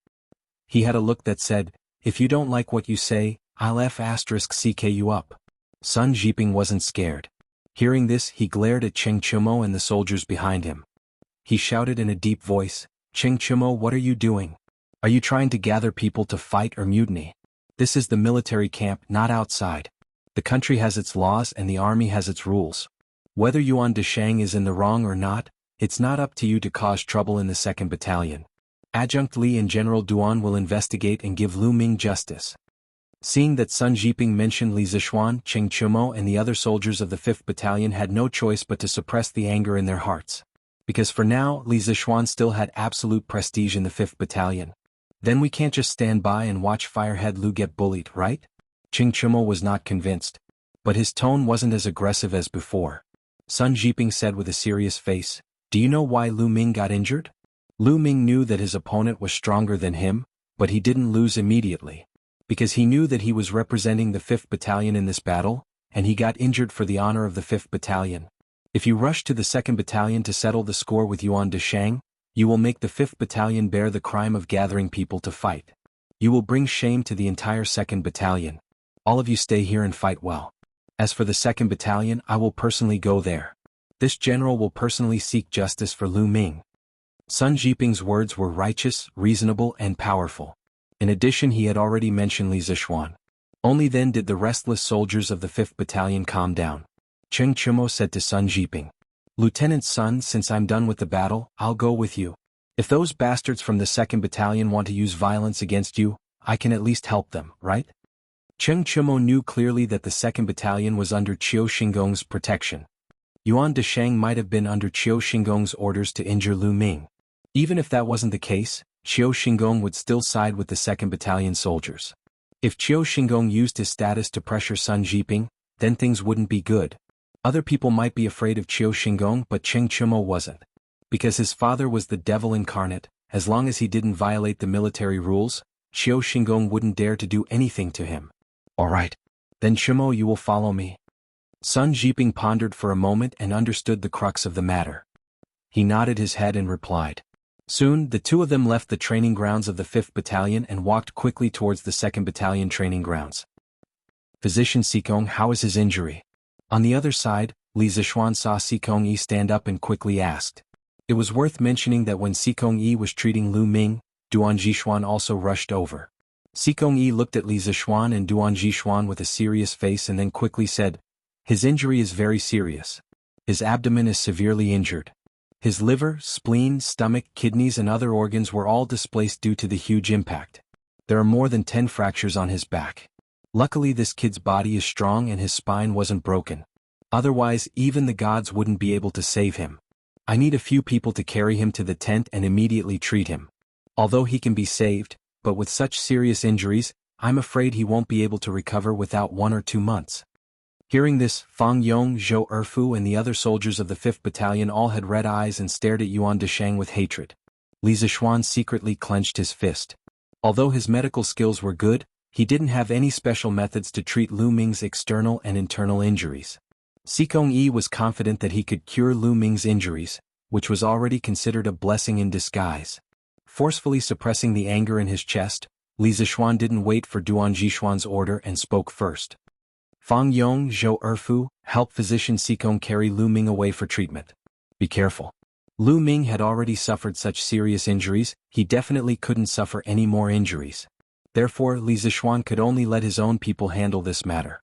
He had a look that said, if you don't like what you say, I'll F asterisk CK you up. Sun Jiping wasn't scared. Hearing this, he glared at Cheng Chimo and the soldiers behind him. He shouted in a deep voice, Cheng Chimo, what are you doing? Are you trying to gather people to fight or mutiny? This is the military camp, not outside. The country has its laws and the army has its rules. Whether Yuan de Shang is in the wrong or not, it's not up to you to cause trouble in the 2nd Battalion. Adjunct Li and General Duan will investigate and give Lu Ming justice. Seeing that Sun Jiping mentioned Li Zishuan, Cheng Chimo and the other soldiers of the 5th Battalion had no choice but to suppress the anger in their hearts. Because for now, Li Zishuan still had absolute prestige in the 5th Battalion. Then we can't just stand by and watch Firehead Lu get bullied, right? Cheng Chimo was not convinced. But his tone wasn't as aggressive as before. Sun Jiping said with a serious face, do you know why Lu Ming got injured? Lu Ming knew that his opponent was stronger than him, but he didn't lose immediately. Because he knew that he was representing the 5th Battalion in this battle, and he got injured for the honor of the 5th Battalion. If you rush to the 2nd Battalion to settle the score with Yuan de Shang, you will make the 5th Battalion bear the crime of gathering people to fight. You will bring shame to the entire 2nd Battalion. All of you stay here and fight well. As for the 2nd Battalion, I will personally go there. This general will personally seek justice for Lu Ming. Sun Jiping's words were righteous, reasonable, and powerful. In addition, he had already mentioned Li Zishuan. Only then did the restless soldiers of the 5th Battalion calm down. Cheng Chimo said to Sun Jiping, Lieutenant Sun, since I'm done with the battle, I'll go with you. If those bastards from the 2nd Battalion want to use violence against you, I can at least help them, right? Cheng Chimo knew clearly that the 2nd Battalion was under Qiu Xingong's protection. Yuan de Shang might have been under Qiu Xingong's orders to injure Lu Ming. Even if that wasn't the case, Qiu Xingong would still side with the 2nd Battalion soldiers. If Qiu Xingong used his status to pressure Sun Jiping, then things wouldn't be good. Other people might be afraid of Qiu Xingong, but Cheng Chimo wasn't. Because his father was the devil incarnate, as long as he didn't violate the military rules, Qiu Xingong wouldn't dare to do anything to him. Alright. Then Chimo, you will follow me. Sun Jiping pondered for a moment and understood the crux of the matter. He nodded his head and replied. Soon, the two of them left the training grounds of the 5th Battalion and walked quickly towards the 2nd Battalion training grounds. Physician Sikong, how is his injury? On the other side, Li Zishuan saw Sikong Yi stand up and quickly asked. It was worth mentioning that when Sikong Yi was treating Lu Ming, Duan Jishuan also rushed over. Sikong Yi looked at Li Zishuan and Duan Jishuan with a serious face and then quickly said, his injury is very serious. His abdomen is severely injured. His liver, spleen, stomach, kidneys and other organs were all displaced due to the huge impact. There are more than 10 fractures on his back. Luckily this kid's body is strong and his spine wasn't broken. Otherwise, even the gods wouldn't be able to save him. I need a few people to carry him to the tent and immediately treat him. Although he can be saved, but with such serious injuries, I'm afraid he won't be able to recover without 1 or 2 months. Hearing this, Fang Yong, Zhou Erfu and the other soldiers of the 5th Battalion all had red eyes and stared at Yuan Desheng with hatred. Li Zixuan secretly clenched his fist. Although his medical skills were good, he didn't have any special methods to treat Lu Ming's external and internal injuries. Xikong Yi was confident that he could cure Lu Ming's injuries, which was already considered a blessing in disguise. Forcefully suppressing the anger in his chest, Li Zixuan didn't wait for Duan Jixuan's order and spoke first. Fang Yong, Zhou Erfu, help physician Xikong carry Lu Ming away for treatment. Be careful. Lu Ming had already suffered such serious injuries, he definitely couldn't suffer any more injuries. Therefore, Li Zixuan could only let his own people handle this matter.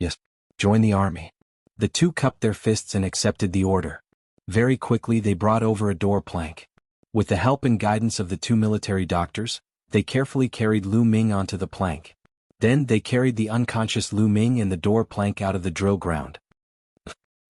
Yes, join the army. The two cupped their fists and accepted the order. Very quickly they brought over a door plank. With the help and guidance of the 2 military doctors, they carefully carried Lu Ming onto the plank. Then they carried the unconscious Lu Ming and the door plank out of the drill ground.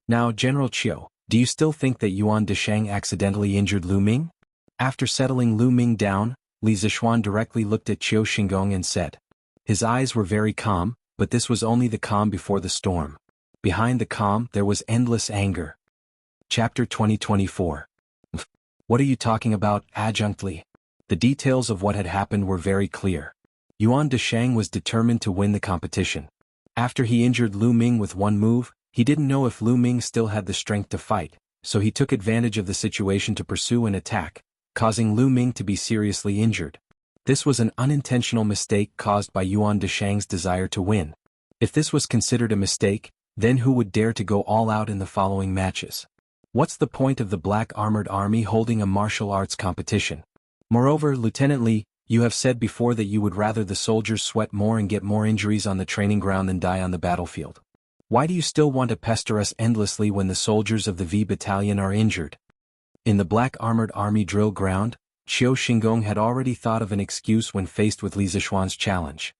Now, General Chiu, do you still think that Yuan Desheng accidentally injured Lu Ming? After settling Lu Ming down, Li Zixuan directly looked at Qiu Xingong and said. His eyes were very calm, but this was only the calm before the storm. Behind the calm there was endless anger. Chapter 2024. What are you talking about, Adjunct Li? The details of what had happened were very clear. Yuan Desheng was determined to win the competition. After he injured Lu Ming with one move, he didn't know if Lu Ming still had the strength to fight, so he took advantage of the situation to pursue an attack, causing Lu Ming to be seriously injured. This was an unintentional mistake caused by Yuan Desheng's desire to win. If this was considered a mistake, then who would dare to go all out in the following matches? What's the point of the Black Armored Army holding a martial arts competition? Moreover, Lieutenant Li, you have said before that you would rather the soldiers sweat more and get more injuries on the training ground than die on the battlefield. Why do you still want to pester us endlessly when the soldiers of the V Battalion are injured? In the Black Armored Army drill ground, Qiu Xingong had already thought of an excuse when faced with Li Zixuan's challenge.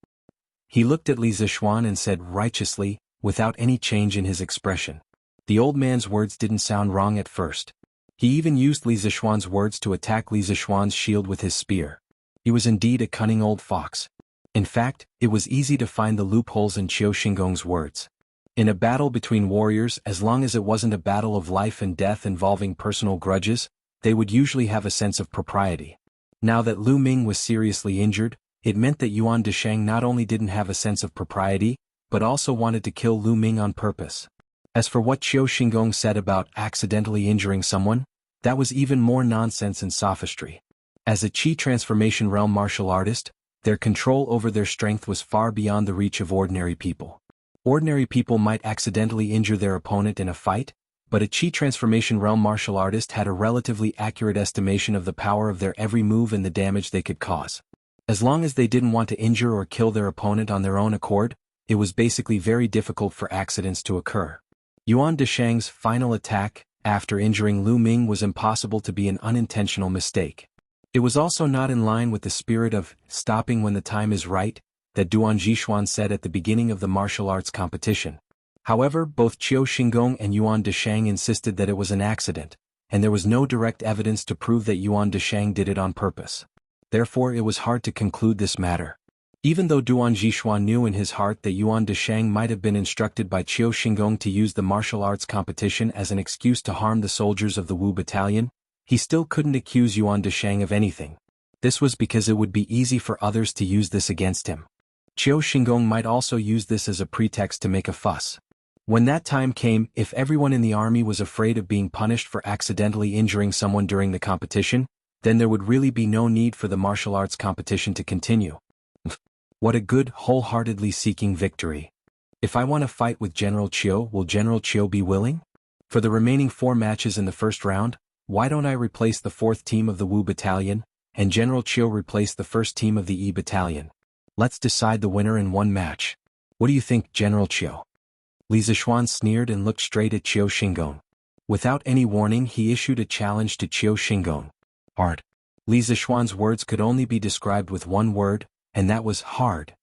He looked at Li Zixuan and said righteously, without any change in his expression. The old man's words didn't sound wrong at first. He even used Li Zixuan's words to attack Li Zixuan's shield with his spear. He was indeed a cunning old fox. In fact, it was easy to find the loopholes in Qiu Xingong's words. In a battle between warriors, as long as it wasn't a battle of life and death involving personal grudges, they would usually have a sense of propriety. Now that Lu Ming was seriously injured, it meant that Yuan Desheng not only didn't have a sense of propriety, but also wanted to kill Lu Ming on purpose. As for what Qiu Xingong said about accidentally injuring someone, that was even more nonsense and sophistry. As a Qi transformation realm martial artist, their control over their strength was far beyond the reach of ordinary people. Ordinary people might accidentally injure their opponent in a fight, but a Qi transformation realm martial artist had a relatively accurate estimation of the power of their every move and the damage they could cause. As long as they didn't want to injure or kill their opponent on their own accord, it was basically very difficult for accidents to occur. Yuan Desheng's final attack, after injuring Lu Ming, was impossible to be an unintentional mistake. It was also not in line with the spirit of stopping when the time is right that Duan Jixuan said at the beginning of the martial arts competition. However, both Qiu Xingong and Yuan Desheng insisted that it was an accident, and there was no direct evidence to prove that Yuan Desheng did it on purpose. Therefore, it was hard to conclude this matter. Even though Duan Jixuan knew in his heart that Yuan Desheng might have been instructed by Qiu Xingong to use the martial arts competition as an excuse to harm the soldiers of the Wu Battalion, he still couldn't accuse Yuan Desheng of anything. This was because it would be easy for others to use this against him. Qiu Xingong might also use this as a pretext to make a fuss. When that time came, if everyone in the army was afraid of being punished for accidentally injuring someone during the competition, then there would really be no need for the martial arts competition to continue. What a good, wholeheartedly seeking victory. If I want to fight with General Qiu, will General Qiu be willing? For the remaining 4 matches in the first round, why don't I replace the 4th team of the Wu Battalion, and General Qiu replace the 1st team of the E Battalion? Let's decide the winner in one match. What do you think, General Qiu? Li Zixuan sneered and looked straight at Qiu Xingong. Without any warning, he issued a challenge to Qiu Xingong. Hard. Li Zixuan's words could only be described with one word, and that was hard.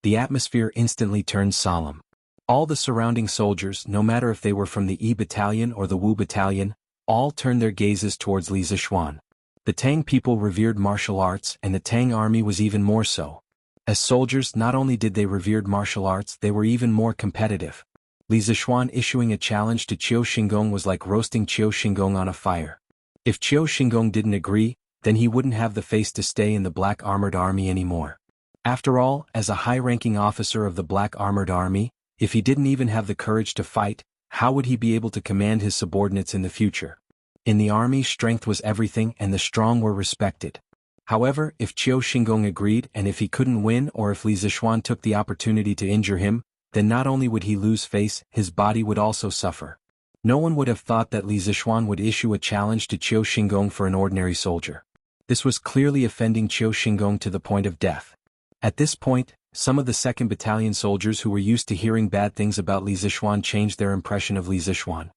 The atmosphere instantly turned solemn. All the surrounding soldiers, no matter if they were from the E Battalion or the Wu Battalion, all turned their gazes towards Li Zixuan. The Tang people revered martial arts, and the Tang army was even more so. As soldiers, not only did they revered martial arts, they were even more competitive. Li Zixuan issuing a challenge to Qiu Xingong was like roasting Qiu Xingong on a fire. If Qiu Xingong didn't agree, then he wouldn't have the face to stay in the Black Armored Army anymore. After all, as a high-ranking officer of the Black Armored Army, if he didn't even have the courage to fight, how would he be able to command his subordinates in the future? In the army, strength was everything and the strong were respected. However, if Qiu Xingong agreed and if he couldn't win or if Li Zixuan took the opportunity to injure him, then not only would he lose face, his body would also suffer. No one would have thought that Li Zixuan would issue a challenge to Qiu Xingong for an ordinary soldier. This was clearly offending Qiu Xingong to the point of death. At this point, some of the 2nd Battalion soldiers who were used to hearing bad things about Li Zixuan changed their impression of Li Zixuan.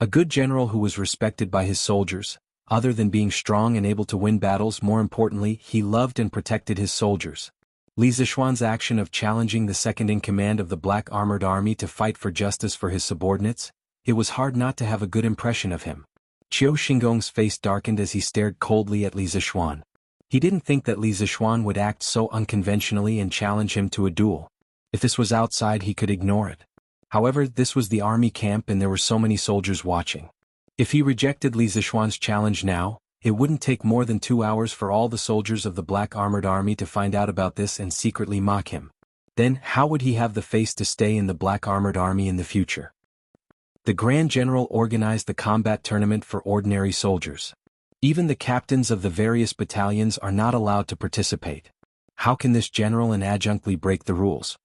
A good general who was respected by his soldiers, other than being strong and able to win battles, more importantly, he loved and protected his soldiers. Li Zixuan's action of challenging the second-in-command of the Black Armored Army to fight for justice for his subordinates, it was hard not to have a good impression of him. Qiu Xingong's face darkened as he stared coldly at Li Zixuan. He didn't think that Li Zixuan would act so unconventionally and challenge him to a duel. If this was outside, he could ignore it. However, this was the army camp and there were so many soldiers watching. If he rejected Li Zixuan's challenge now, it wouldn't take more than 2 hours for all the soldiers of the Black Armored Army to find out about this and secretly mock him. Then, how would he have the face to stay in the Black Armored Army in the future? The Grand General organized the combat tournament for ordinary soldiers. Even the captains of the various battalions are not allowed to participate. How can this general and adjunct Li break the rules?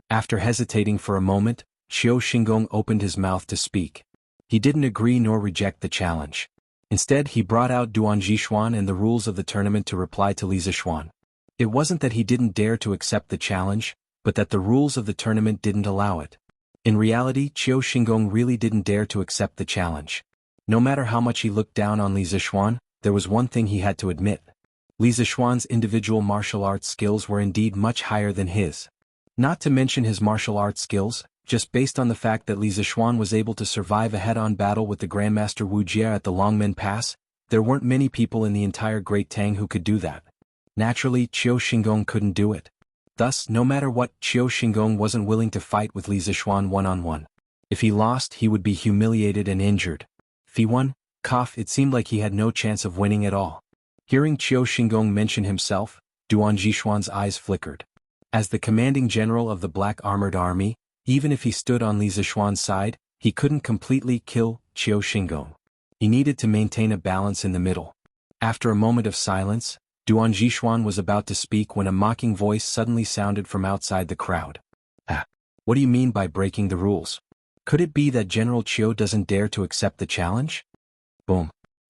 After hesitating for a moment, Qiu Xingong opened his mouth to speak. He didn't agree nor reject the challenge. Instead, he brought out Duan Zixuan and the rules of the tournament to reply to Li Zixuan. It wasn't that he didn't dare to accept the challenge, but that the rules of the tournament didn't allow it. In reality, Qiu Xingong really didn't dare to accept the challenge. No matter how much he looked down on Li Zixuan, there was one thing he had to admit. Li Zixuan's individual martial arts skills were indeed much higher than his. Not to mention his martial arts skills, just based on the fact that Li Zixuan was able to survive a head-on battle with the Grandmaster Wuxia at the Longmen Pass, there weren't many people in the entire Great Tang who could do that. Naturally, Qiu Xingong couldn't do it. Thus, no matter what, Qiu Xingong wasn't willing to fight with Li Zixuan one-on-one. If he lost, he would be humiliated and injured. If he won, it seemed like he had no chance of winning at all. Hearing Qiu Xingong mention himself, Duan Zixuan's eyes flickered. As the commanding general of the Black Armored Army, even if he stood on Li Zixuan's side, he couldn't completely kill Qiu Xingong. He needed to maintain a balance in the middle. After a moment of silence, Duan Zixuan was about to speak when a mocking voice suddenly sounded from outside the crowd. What do you mean by breaking the rules? Could it be that General Qiu doesn't dare to accept the challenge? Boom.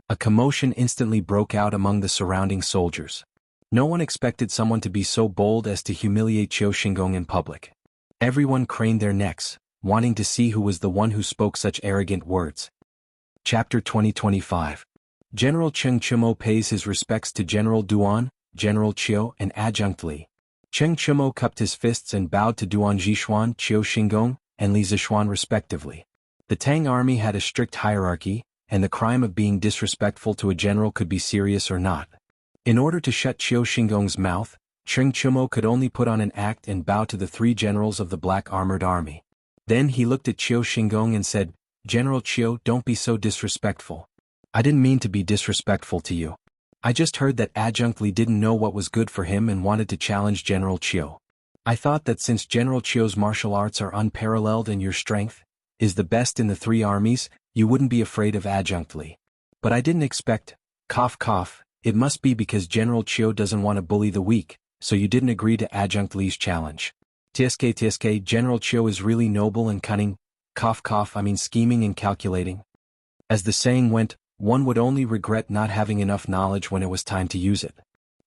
A commotion instantly broke out among the surrounding soldiers. No one expected someone to be so bold as to humiliate Qiu Xingong in public. Everyone craned their necks, wanting to see who was the one who spoke such arrogant words. Chapter 2025. General Cheng Chimo pays his respects to General Duan, General Qiu, and Adjunct Li. Cheng Chimo cupped his fists and bowed to Duan Zixuan, Qiu Xingong, and Li Zixuan respectively. The Tang army had a strict hierarchy, and the crime of being disrespectful to a general could be serious or not. In order to shut Qiu Xingong's mouth, Cheng Chimo could only put on an act and bow to the 3 generals of the Black Armored Army. Then he looked at Qiu Xingong and said, "General Qiu, don't be so disrespectful. I didn't mean to be disrespectful to you. I just heard that Adjunct Li didn't know what was good for him and wanted to challenge General Qiu. I thought that since General Qiu's martial arts are unparalleled and your strength is the best in the 3 armies, you wouldn't be afraid of Adjunct Li. But I didn't expect, it must be because General Qiu doesn't want to bully the weak, so you didn't agree to Adjunct Li's challenge. TSK, General Qiu is really noble and cunning, scheming and calculating. As the saying went, one would only regret not having enough knowledge when it was time to use it.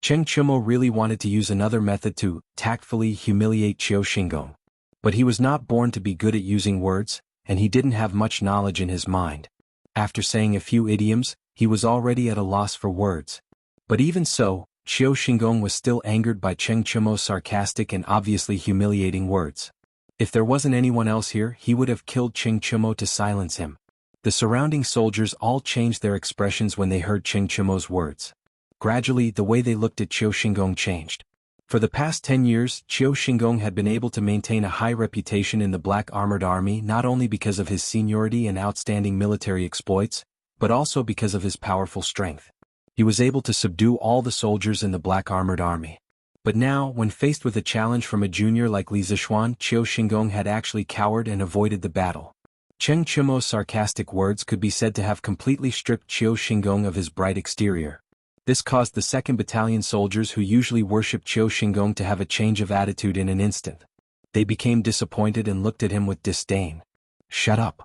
Cheng Chimo really wanted to use another method to tactfully humiliate Qiu Xingong. But he was not born to be good at using words, and he didn't have much knowledge in his mind. After saying a few idioms, he was already at a loss for words. But even so, Qiu Xingong was still angered by Cheng Chimo's sarcastic and obviously humiliating words. If there wasn't anyone else here, he would have killed Cheng Chimo to silence him. The surrounding soldiers all changed their expressions when they heard Cheng Chimo's words. Gradually, the way they looked at Qiu Xingong changed. For the past 10 years, Qiu Xingong had been able to maintain a high reputation in the Black Armored Army not only because of his seniority and outstanding military exploits, but also because of his powerful strength. He was able to subdue all the soldiers in the Black Armored Army. But now, when faced with a challenge from a junior like Li Zixuan, Qiu Xingong had actually cowered and avoided the battle. Cheng Chumo's sarcastic words could be said to have completely stripped Qiu Xingong of his bright exterior. This caused the 2nd Battalion soldiers who usually worshipped Qiu Xingong to have a change of attitude in an instant. They became disappointed and looked at him with disdain. "Shut up."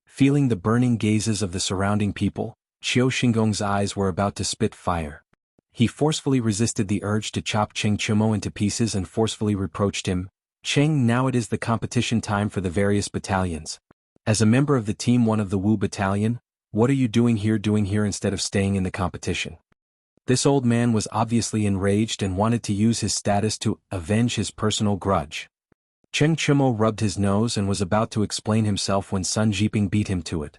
Feeling the burning gazes of the surrounding people, Qiu Xingong's eyes were about to spit fire. He forcefully resisted the urge to chop Cheng Chumo into pieces and forcefully reproached him. "Cheng, now it is the competition time for the various battalions. As a member of the Team 1 of the Wu Battalion, what are you doing here instead of staying in the competition?" This old man was obviously enraged and wanted to use his status to avenge his personal grudge. Cheng Chumo rubbed his nose and was about to explain himself when Sun Jiping beat him to it.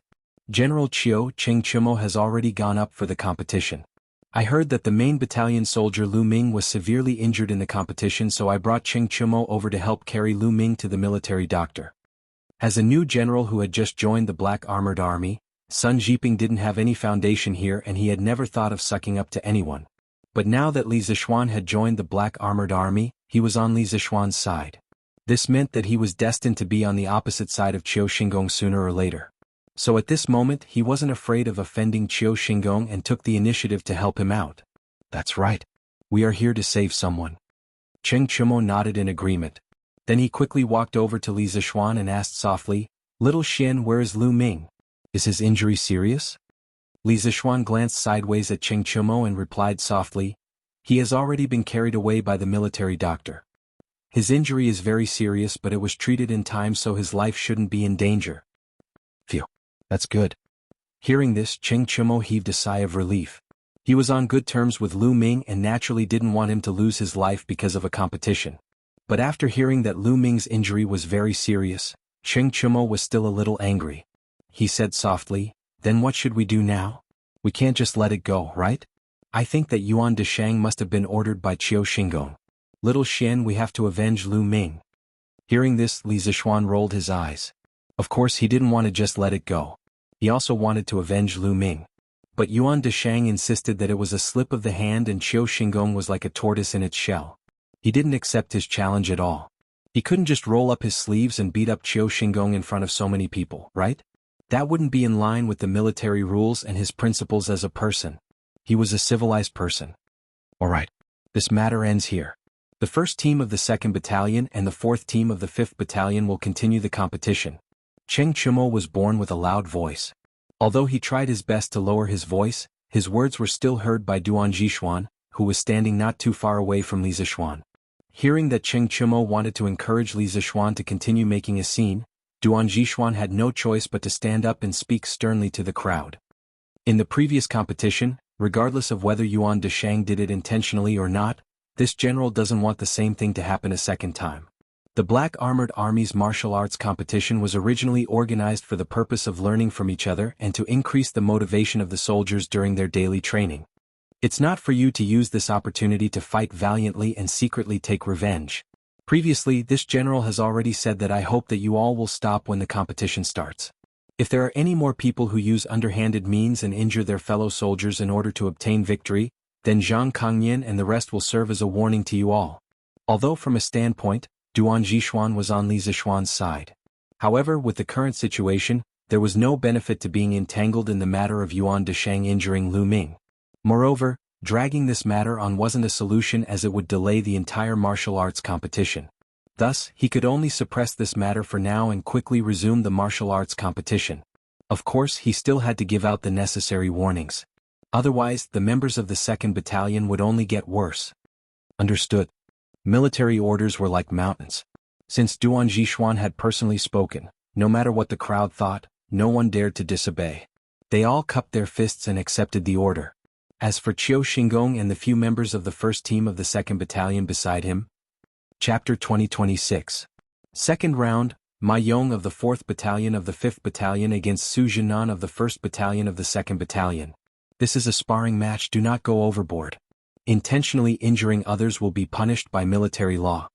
"General Qiu, Cheng Chumo has already gone up for the competition. I heard that the main battalion soldier Lu Ming was severely injured in the competition, so I brought Cheng Chumo over to help carry Lu Ming to the military doctor." As a new general who had just joined the Black Armored Army, Sun Jiping didn't have any foundation here and he had never thought of sucking up to anyone. But now that Li Zixuan had joined the Black Armored Army, he was on Li Zixuan's side. This meant that he was destined to be on the opposite side of Qiu Xingong sooner or later. So at this moment he wasn't afraid of offending Qiu Xingong and took the initiative to help him out. "That's right. We are here to save someone." Cheng Chumo nodded in agreement. Then he quickly walked over to Li Zixuan and asked softly, "Little Xian, where is Lu Ming? Is his injury serious?" Li Zixuan glanced sideways at Cheng Chumo and replied softly, "He has already been carried away by the military doctor. His injury is very serious, but it was treated in time, so his life shouldn't be in danger." "Phew, that's good." Hearing this, Cheng Chumo heaved a sigh of relief. He was on good terms with Lu Ming and naturally didn't want him to lose his life because of a competition. But after hearing that Lu Ming's injury was very serious, Cheng Chumo was still a little angry. He said softly, "Then what should we do now? We can't just let it go, right? I think that Yuan Deshang must have been ordered by Qiu Xingong. Little Xian, we have to avenge Lu Ming." Hearing this, Li Zixuan rolled his eyes. Of course he didn't want to just let it go. He also wanted to avenge Lu Ming. But Yuan Deshang insisted that it was a slip of the hand and Qiu Xingong was like a tortoise in its shell. He didn't accept his challenge at all. He couldn't just roll up his sleeves and beat up Qiu Xingong in front of so many people, right? That wouldn't be in line with the military rules and his principles as a person. He was a civilized person. "Alright. This matter ends here. The 1st team of the 2nd Battalion and the 4th team of the 5th Battalion will continue the competition." Cheng Chumo was born with a loud voice. Although he tried his best to lower his voice, his words were still heard by Duan Zixuan, who was standing not too far away from Li Zixuan. Hearing that Cheng Chumo wanted to encourage Li Zixuan to continue making a scene, Duan Zixuan had no choice but to stand up and speak sternly to the crowd. In the previous competition, regardless of whether Yuan Deshang did it intentionally or not, this general doesn't want the same thing to happen a second time. The Black Armored Army's martial arts competition was originally organized for the purpose of learning from each other and to increase the motivation of the soldiers during their daily training. It's not for you to use this opportunity to fight valiantly and secretly take revenge. Previously, this general has already said that I hope that you all will stop when the competition starts. If there are any more people who use underhanded means and injure their fellow soldiers in order to obtain victory, then Zhang Kangyan and the rest will serve as a warning to you all. Although from a standpoint, Duan Zixuan was on Li Zixuan's side. However, with the current situation, there was no benefit to being entangled in the matter of Yuan Deshang injuring Lu Ming. Moreover, dragging this matter on wasn't a solution as it would delay the entire martial arts competition. Thus, he could only suppress this matter for now and quickly resume the martial arts competition. Of course, he still had to give out the necessary warnings. Otherwise, the members of the 2nd Battalion would only get worse. Understood. Military orders were like mountains. Since Duan Zixuan had personally spoken, no matter what the crowd thought, no one dared to disobey. They all cupped their fists and accepted the order. As for Qiu Xingong and the few members of the 1st team of the 2nd Battalion beside him. Chapter 2026. Second round, Ma Yong of the 4th Battalion of the 5th Battalion against Su Jinan of the 1st Battalion of the 2nd Battalion. This is a sparring match, do not go overboard. Intentionally injuring others will be punished by military law.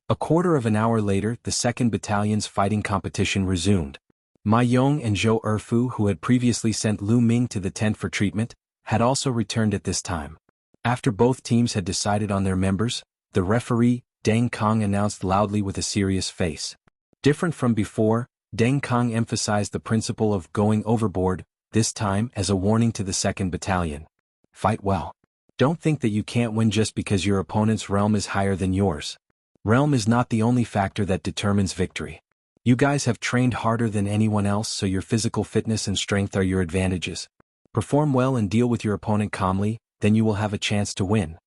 A quarter of an hour later, the 2nd Battalion's fighting competition resumed. Ma Yong and Zhou Erfu, who had previously sent Lu Ming to the tent for treatment, had also returned at this time. After both teams had decided on their members, the referee, Deng Kong, announced loudly with a serious face. Different from before, Deng Kong emphasized the principle of going overboard, this time as a warning to the 2nd Battalion. Fight well. Don't think that you can't win just because your opponent's realm is higher than yours. Realm is not the only factor that determines victory. You guys have trained harder than anyone else, so your physical fitness and strength are your advantages. Perform well and deal with your opponent calmly, then you will have a chance to win.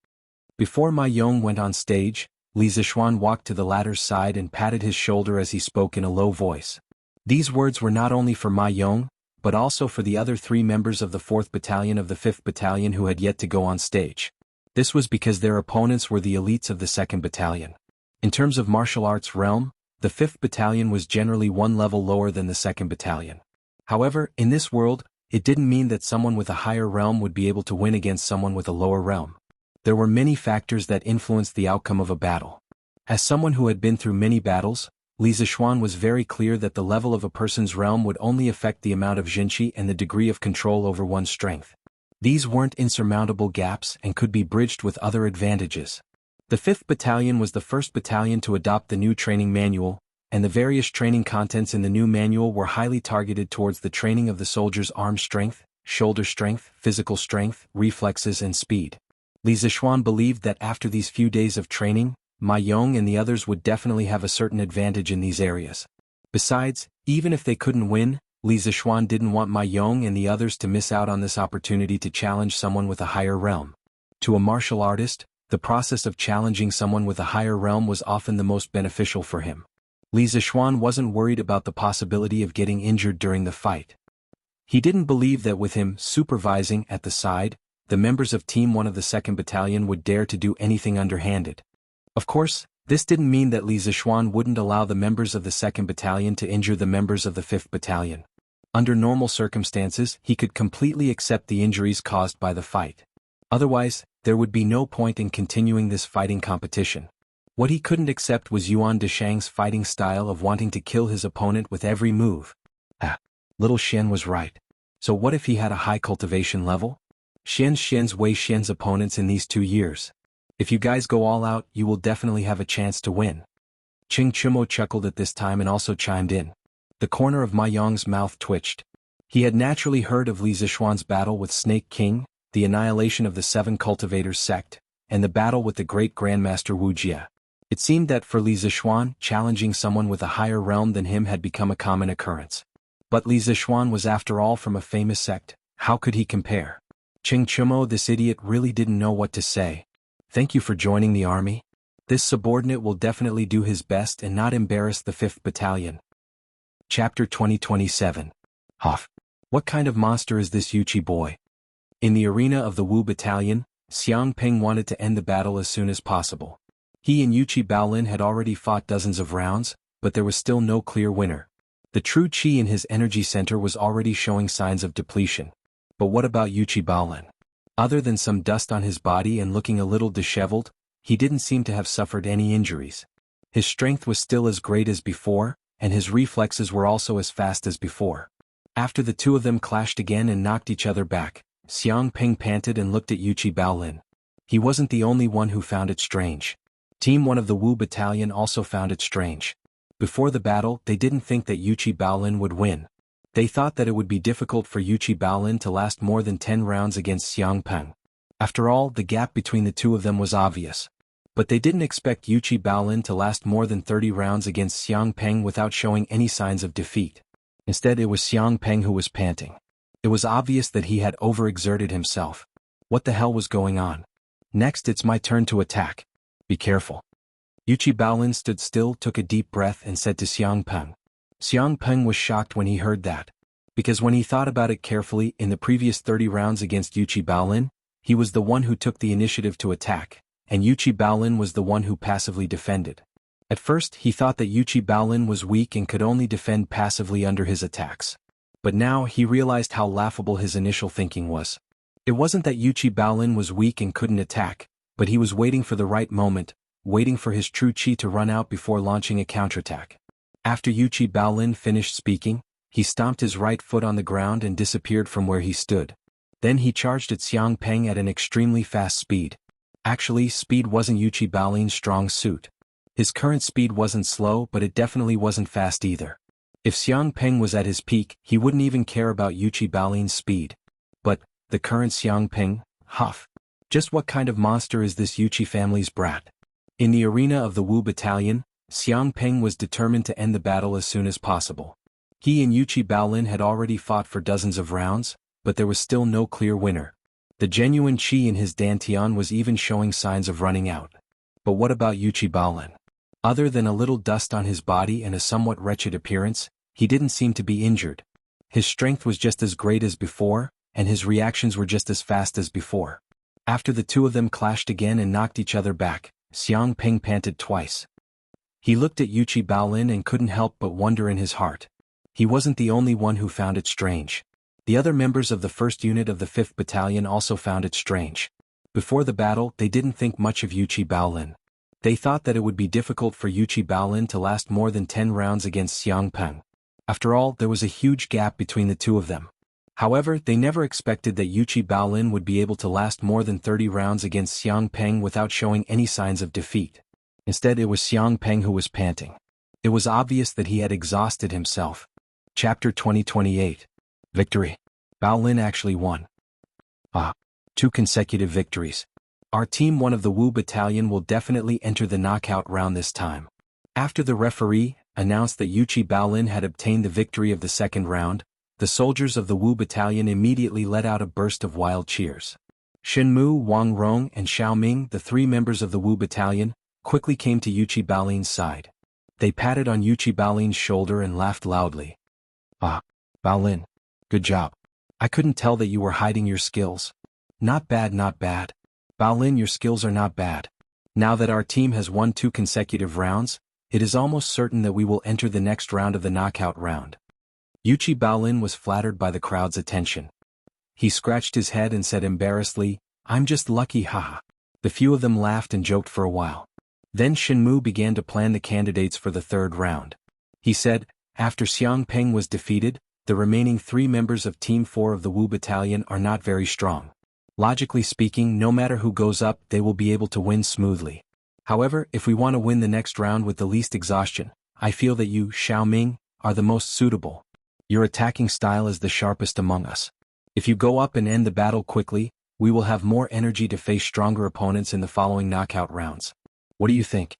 Before Ma Yong went on stage, Li Zixuan walked to the latter's side and patted his shoulder as he spoke in a low voice. These words were not only for Ma Yong, but also for the other 3 members of the 4th Battalion of the 5th Battalion who had yet to go on stage. This was because their opponents were the elites of the 2nd Battalion. In terms of martial arts realm, the 5th Battalion was generally one level lower than the 2nd Battalion. However, in this world, it didn't mean that someone with a higher realm would be able to win against someone with a lower realm. There were many factors that influenced the outcome of a battle. As someone who had been through many battles, Li Zixuan was very clear that the level of a person's realm would only affect the amount of jinqi and the degree of control over one's strength. These weren't insurmountable gaps and could be bridged with other advantages. The 5th Battalion was the first battalion to adopt the new training manual, and the various training contents in the new manual were highly targeted towards the training of the soldier's arm strength, shoulder strength, physical strength, reflexes and speed. Li Zixuan believed that after these few days of training, Ma Yong and the others would definitely have a certain advantage in these areas. Besides, even if they couldn't win, Li Zixuan didn't want Ma Yong and the others to miss out on this opportunity to challenge someone with a higher realm. To a martial artist, the process of challenging someone with a higher realm was often the most beneficial for him. Li Zixuan wasn't worried about the possibility of getting injured during the fight. He didn't believe that with him supervising at the side, the members of Team 1 of the 2nd Battalion would dare to do anything underhanded. Of course, this didn't mean that Li Zixuan wouldn't allow the members of the 2nd Battalion to injure the members of the 5th Battalion. Under normal circumstances, he could completely accept the injuries caused by the fight. Otherwise, there would be no point in continuing this fighting competition. What he couldn't accept was Yuan Deshang's fighting style of wanting to kill his opponent with every move. Little Xian was right. So what if he had a high cultivation level? Xian's Wei Xian's opponents in these 2 years. If you guys go all out, you will definitely have a chance to win. Qing Chumo chuckled at this time and also chimed in. The corner of Ma Yong's mouth twitched. He had naturally heard of Li Zixuan's battle with Snake King, the annihilation of the 7 cultivators sect, and the battle with the great Grandmaster Wuxia. It seemed that for Li Zixuan, challenging someone with a higher realm than him had become a common occurrence. But Li Zixuan was after all from a famous sect, how could he compare? Qing Chumo, this idiot, really didn't know what to say. Thank you for joining the army. This subordinate will definitely do his best and not embarrass the 5th Battalion. Chapter 2027. Hoff. What kind of monster is this Yuchi boy? In the arena of the Wu Battalion, Xiang Peng wanted to end the battle as soon as possible. He and Yuchi Baolin had already fought dozens of rounds, but there was still no clear winner. The true qi in his energy center was already showing signs of depletion. But what about Yuchi Baolin? Other than some dust on his body and looking a little disheveled, he didn't seem to have suffered any injuries. His strength was still as great as before, and his reflexes were also as fast as before. After the two of them clashed again and knocked each other back, Xiang Peng panted and looked at Yuchi Baolin. He wasn't the only one who found it strange. Team 1 of the Wu Battalion also found it strange. Before the battle, they didn't think that Yuchi Baolin would win. They thought that it would be difficult for Yuchi Baolin to last more than 10 rounds against Xiang Peng. After all, the gap between the two of them was obvious. But they didn't expect Yuchi Baolin to last more than 30 rounds against Xiang Peng without showing any signs of defeat. Instead, it was Xiang Peng who was panting. It was obvious that he had overexerted himself. What the hell was going on? Next, it's my turn to attack. Be careful. Yuchi Baolin stood still, took a deep breath and said to Xiang Peng. Xiang Peng was shocked when he heard that. Because when he thought about it carefully, in the previous 30 rounds against Yuchi Baolin, he was the one who took the initiative to attack, and Yuchi Baolin was the one who passively defended. At first, he thought that Yuchi Baolin was weak and could only defend passively under his attacks. But now he realized how laughable his initial thinking was. It wasn't that Yuchi Baolin was weak and couldn't attack, but he was waiting for the right moment, waiting for his true chi to run out before launching a counterattack. After Yuchi Baolin finished speaking, he stomped his right foot on the ground and disappeared from where he stood. Then he charged at Xiang Peng at an extremely fast speed. Actually, speed wasn't Yuchi Baolin's strong suit. His current speed wasn't slow, but it definitely wasn't fast either. If Xiang Peng was at his peak, he wouldn't even care about Yuchi Baolin's speed. But, the current Xiang Peng, huff. Just what kind of monster is this Yuchi family's brat? In the arena of the Wu Battalion, Xiang Peng was determined to end the battle as soon as possible. He and Yuchi Baolin had already fought for dozens of rounds, but there was still no clear winner. The genuine chi in his dantian was even showing signs of running out. But what about Yuchi Baolin? Other than a little dust on his body and a somewhat wretched appearance, he didn't seem to be injured. His strength was just as great as before, and his reactions were just as fast as before. After the two of them clashed again and knocked each other back, Xiang Peng panted twice. He looked at Yuchi Baolin and couldn't help but wonder in his heart. He wasn't the only one who found it strange. The other members of the 1st Unit of the 5th Battalion also found it strange. Before the battle, they didn't think much of Yuchi Baolin. They thought that it would be difficult for Yuchi Baolin to last more than 10 rounds against Xiang Peng. After all, there was a huge gap between the two of them. However, they never expected that Yuchi Baolin would be able to last more than 30 rounds against Xiang Peng without showing any signs of defeat. Instead, it was Xiang Peng who was panting. It was obvious that he had exhausted himself. Chapter 2028. Victory. Baolin actually won. 2 consecutive victories. Our team, one of the Wu Battalion, will definitely enter the knockout round this time. After the referee announced that Yuchi Baolin had obtained the victory of the 2nd round, the soldiers of the Wu Battalion immediately let out a burst of wild cheers. Shenmu, Wang Rong, and Xiao Ming, the 3 members of the Wu Battalion, quickly came to Yuchi Baolin's side. They patted on Yuchi Baolin's shoulder and laughed loudly. Baolin. Good job. I couldn't tell that you were hiding your skills. Not bad, not bad. Baolin, your skills are not bad. Now that our team has won 2 consecutive rounds, it is almost certain that we will enter the next round of the knockout round. Yuchi Baolin was flattered by the crowd's attention. He scratched his head and said embarrassedly, I'm just lucky, haha. The few of them laughed and joked for a while. Then Shenmu began to plan the candidates for the 3rd round. He said, after Xiang Peng was defeated, the remaining 3 members of Team 4 of the Wu Battalion are not very strong. Logically speaking, no matter who goes up, they will be able to win smoothly. However, if we want to win the next round with the least exhaustion, I feel that you, Xiao Ming, are the most suitable. Your attacking style is the sharpest among us. If you go up and end the battle quickly, we will have more energy to face stronger opponents in the following knockout rounds. What do you think?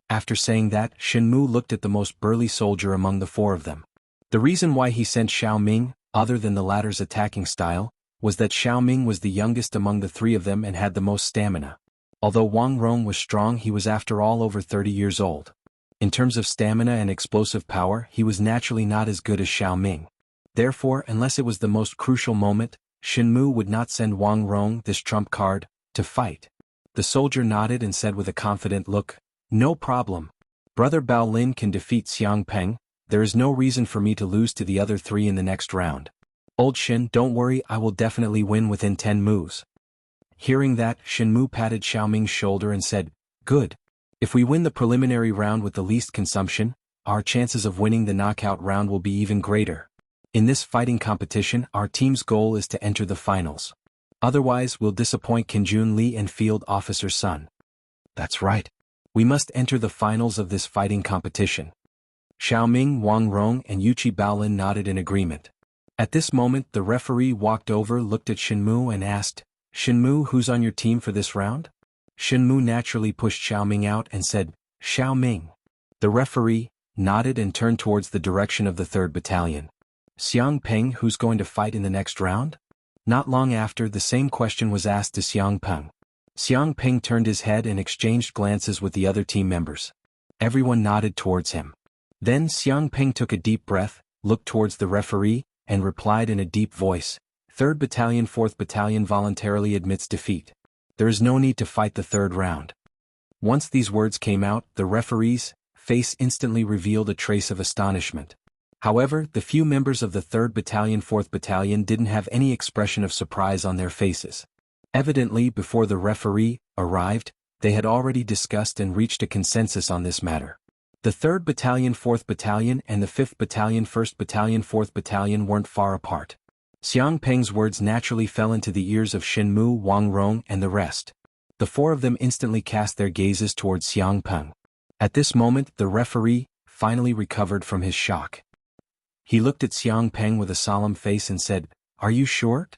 After saying that, Shenmu looked at the most burly soldier among the 4 of them. The reason why he sent Xiao Ming, other than the latter's attacking style, was that Xiao Ming was the youngest among the 3 of them and had the most stamina. Although Wang Rong was strong, he was after all over 30 years old. In terms of stamina and explosive power, he was naturally not as good as Xiao Ming. Therefore, unless it was the most crucial moment, Shenmu would not send Wang Rong, this trump card, to fight. The soldier nodded and said with a confident look, no problem. Brother Baolin can defeat Xiang Peng. There is no reason for me to lose to the other 3 in the next round. Old Shen, don't worry, I will definitely win within 10 moves. Hearing that, Shenmu patted Xiao Ming's shoulder and said, good. If we win the preliminary round with the least consumption, our chances of winning the knockout round will be even greater. In this fighting competition, our team's goal is to enter the finals. Otherwise, we'll disappoint Qinjun Li and Field Officer Sun. That's right. We must enter the finals of this fighting competition. Xiao Ming, Wang Rong, and Yuchi Baolin nodded in agreement. At this moment, the referee walked over, looked at Shenmu and asked, Shenmu, who's on your team for this round? Shenmu naturally pushed Xiao Ming out and said, Xiao Ming. The referee nodded and turned towards the direction of the 3rd Battalion. Xiang Peng, who's going to fight in the next round? Not long after, the same question was asked to Xiang Peng. Xiang Peng turned his head and exchanged glances with the other team members. Everyone nodded towards him. Then Xiang Peng took a deep breath, looked towards the referee, and replied in a deep voice, 3rd Battalion 4th Battalion voluntarily admits defeat. There is no need to fight the 3rd round. Once these words came out, the referee's face instantly revealed a trace of astonishment. However, the few members of the 3rd Battalion 4th Battalion didn't have any expression of surprise on their faces. Evidently, before the referee arrived, they had already discussed and reached a consensus on this matter. The 3rd Battalion 4th Battalion and the 5th Battalion 1st Battalion 4th Battalion weren't far apart. Xiang Peng's words naturally fell into the ears of Shenmu, Wang Rong and the rest. The 4 of them instantly cast their gazes towards Xiang Peng. At this moment, the referee finally recovered from his shock. He looked at Xiang Peng with a solemn face and said, "Are you sure?"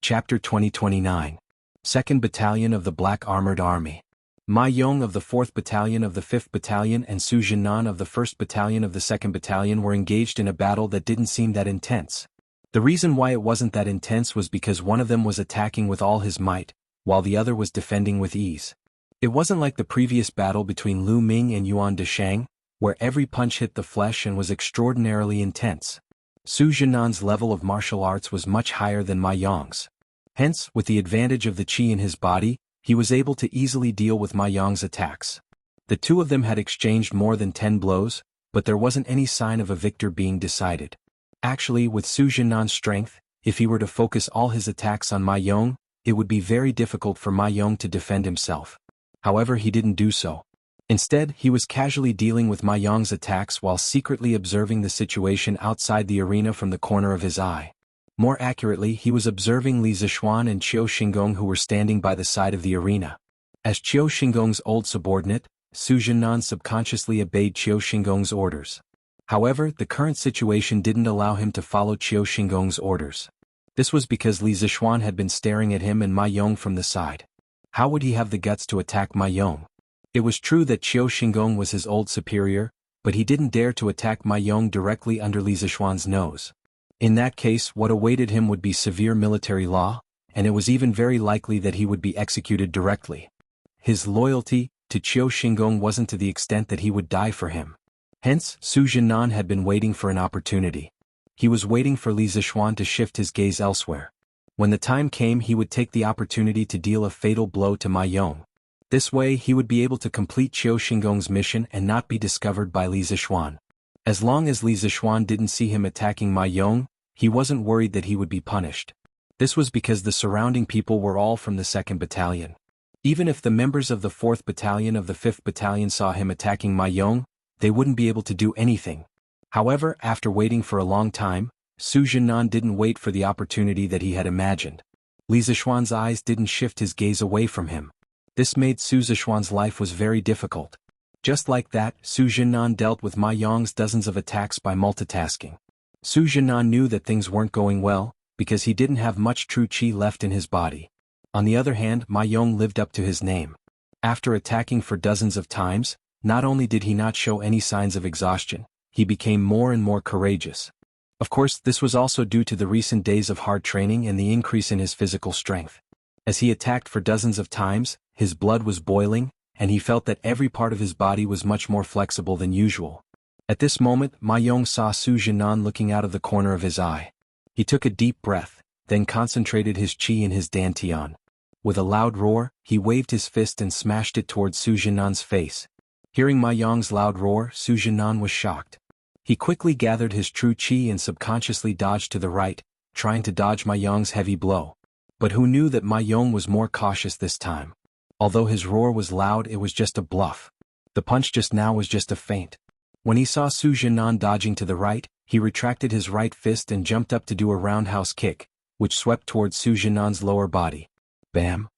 Chapter 2029. 2nd Battalion of the Black Armored Army. Ma Yong of the 4th Battalion of the 5th Battalion and Su Jinan of the 1st Battalion of the 2nd Battalion were engaged in a battle that didn't seem that intense. The reason why it wasn't that intense was because one of them was attacking with all his might, while the other was defending with ease. It wasn't like the previous battle between Lu Ming and Yuan Deshang, where every punch hit the flesh and was extraordinarily intense. Su Jinan's level of martial arts was much higher than Ma Yong's. Hence, with the advantage of the qi in his body, he was able to easily deal with Ma Yong's attacks. The two of them had exchanged more than 10 blows, but there wasn't any sign of a victor being decided. Actually, with Su Jinan's strength, if he were to focus all his attacks on Ma Yong, it would be very difficult for Ma Yong to defend himself. However, he didn't do so. Instead, he was casually dealing with Ma Yong's attacks while secretly observing the situation outside the arena from the corner of his eye. More accurately, he was observing Li Zixuan and Qiu Xingong who were standing by the side of the arena. As Qiu Xingong's old subordinate, Su Jinan subconsciously obeyed Qiu Xingong's orders. However, the current situation didn't allow him to follow Qiu Xingong's orders. This was because Li Zixuan had been staring at him and Ma Yong from the side. How would he have the guts to attack Ma Yong? It was true that Qiu Xingong was his old superior, but he didn't dare to attack Ma Yong directly under Li Zixuan's nose. In that case, what awaited him would be severe military law, and it was even very likely that he would be executed directly. His loyalty to Qiu Xingong wasn't to the extent that he would die for him. Hence, Su Jinan had been waiting for an opportunity. He was waiting for Li Zixuan to shift his gaze elsewhere. When the time came, he would take the opportunity to deal a fatal blow to Ma Yong. This way, he would be able to complete Qiu Xingong's mission and not be discovered by Li Zixuan. As long as Li Zixuan didn't see him attacking Ma Yong, he wasn't worried that he would be punished. This was because the surrounding people were all from the 2nd Battalion. Even if the members of the 4th Battalion of the 5th Battalion saw him attacking Ma Yong, they wouldn't be able to do anything. However, after waiting for a long time, Su Jinan didn't wait for the opportunity that he had imagined. Li Zixuan's eyes didn't shift his gaze away from him. This made Su Zixuan's life was very difficult. Just like that, Su Jinan dealt with Ma Yong's dozens of attacks by multitasking. Su Jinan knew that things weren't going well, because he didn't have much true qi left in his body. On the other hand, Ma Yong lived up to his name. After attacking for dozens of times, not only did he not show any signs of exhaustion, he became more and more courageous. Of course, this was also due to the recent days of hard training and the increase in his physical strength. As he attacked for dozens of times, his blood was boiling, and he felt that every part of his body was much more flexible than usual. At this moment, Ma Yong saw Su Jinan looking out of the corner of his eye. He took a deep breath, then concentrated his qi in his dantian. With a loud roar, he waved his fist and smashed it towards Su Jinan's face. Hearing Ma Yong's loud roar, Su Jinan was shocked. He quickly gathered his true qi and subconsciously dodged to the right, trying to dodge Ma Yong's heavy blow. But who knew that Ma Yong was more cautious this time? Although his roar was loud, it was just a bluff. The punch just now was just a feint. When he saw Su Jinan dodging to the right, he retracted his right fist and jumped up to do a roundhouse kick, which swept towards Su Jinan's lower body. Bam!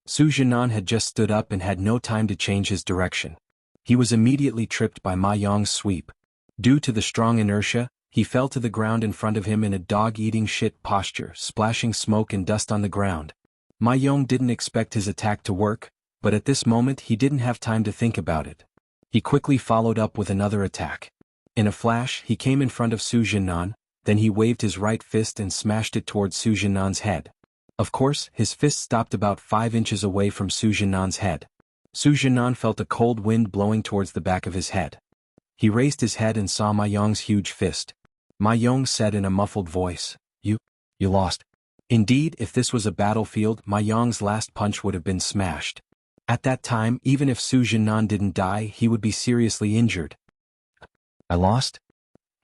Su Jinan had just stood up and had no time to change his direction. He was immediately tripped by Ma Yong's sweep. Due to the strong inertia, he fell to the ground in front of him in a dog-eating shit posture, splashing smoke and dust on the ground. Ma Yong didn't expect his attack to work, but at this moment he didn't have time to think about it. He quickly followed up with another attack. In a flash, he came in front of Su Jinan, then he waved his right fist and smashed it towards Su Jinan's head. Of course, his fist stopped about 5 inches away from Su Jinan's head. Su Jinan felt a cold wind blowing towards the back of his head. He raised his head and saw Ma Yong's huge fist. Ma Yong said in a muffled voice, You lost." Indeed, if this was a battlefield, Ma Yong's last punch would have been smashed. At that time, even if Su Jinan didn't die, he would be seriously injured. "I lost?"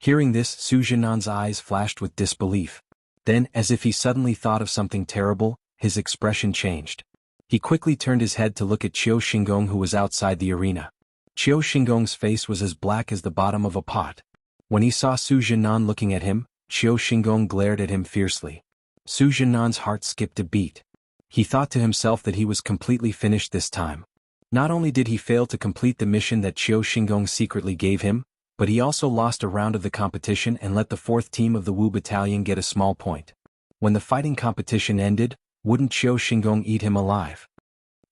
Hearing this, Su Jianan's eyes flashed with disbelief. Then, as if he suddenly thought of something terrible, his expression changed. He quickly turned his head to look at Qiu Xingong, who was outside the arena. Qiu Xingong's face was as black as the bottom of a pot. When he saw Su Jianan looking at him, Qiu Xingong glared at him fiercely. Su Jianan's heart skipped a beat. He thought to himself that he was completely finished this time. Not only did he fail to complete the mission that Qiu Xingong secretly gave him, but he also lost a round of the competition and let the fourth team of the Wu battalion get a small point. When the fighting competition ended, wouldn't Qiu Xingong eat him alive?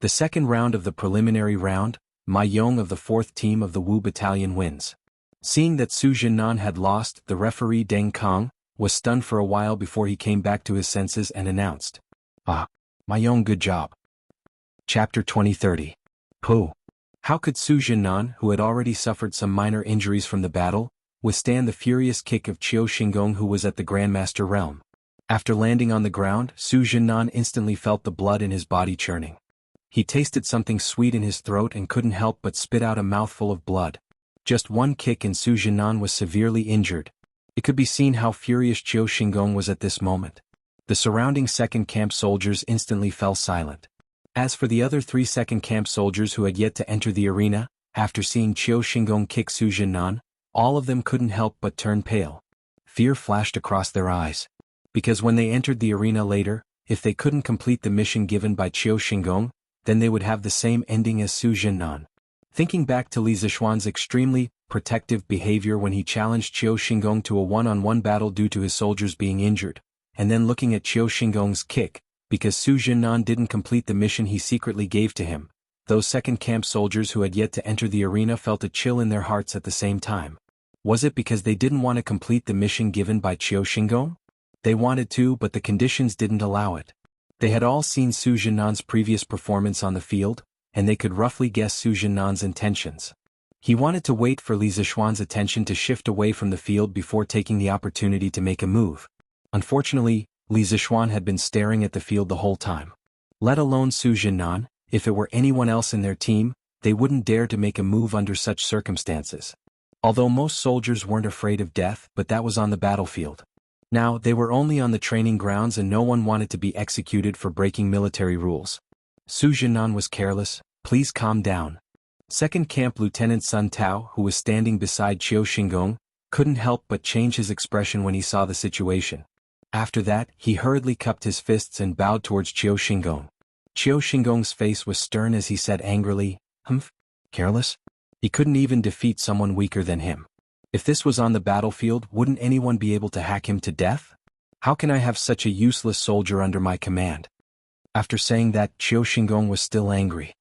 The second round of the preliminary round, Ma Yong of the fourth team of the Wu battalion wins. Seeing that Su Jianan had lost, the referee Deng Kong was stunned for a while before he came back to his senses and announced, "Ah, Ma Yong, good job." Chapter 2030. Pooh. How could Su Jianan, who had already suffered some minor injuries from the battle, withstand the furious kick of Qiu Xingong, who was at the Grandmaster realm? After landing on the ground, Su Jianan instantly felt the blood in his body churning. He tasted something sweet in his throat and couldn't help but spit out a mouthful of blood. Just one kick and Su Jianan was severely injured. It could be seen how furious Qiu Xingong was at this moment. The surrounding second camp soldiers instantly fell silent. As for the other 3 second camp soldiers who had yet to enter the arena, after seeing Qiu Xingong kick Su Jianan, all of them couldn't help but turn pale. Fear flashed across their eyes. Because when they entered the arena later, if they couldn't complete the mission given by Qiu Xingong, then they would have the same ending as Su Jianan. Thinking back to Li Zixuan's extremely protective behavior when he challenged Qiu Xingong to a one-on-one battle due to his soldiers being injured, and then looking at Qiu Xingong's kick, because Su Jianan didn't complete the mission he secretly gave to him, those second camp soldiers who had yet to enter the arena felt a chill in their hearts at the same time. Was it because they didn't want to complete the mission given by Qiu Xingong? They wanted to, but the conditions didn't allow it. They had all seen Su Jianan's previous performance on the field, and they could roughly guess Su Jianan's intentions. He wanted to wait for Li Zixuan's attention to shift away from the field before taking the opportunity to make a move. Unfortunately, Li Zixuan had been staring at the field the whole time. Let alone Su Jianan, if it were anyone else in their team, they wouldn't dare to make a move under such circumstances. Although most soldiers weren't afraid of death, but that was on the battlefield. Now, they were only on the training grounds and no one wanted to be executed for breaking military rules. Su Jianan was careless. Please calm down. Second Camp Lieutenant Sun Tao, who was standing beside Qiu Xingong, couldn't help but change his expression when he saw the situation. After that, he hurriedly cupped his fists and bowed towards Qiu Xingong. Qiu Xingong's face was stern as he said angrily, "Humph? Careless? He couldn't even defeat someone weaker than him. If this was on the battlefield, wouldn't anyone be able to hack him to death? How can I have such a useless soldier under my command?" After saying that, Qiu Xingong was still angry.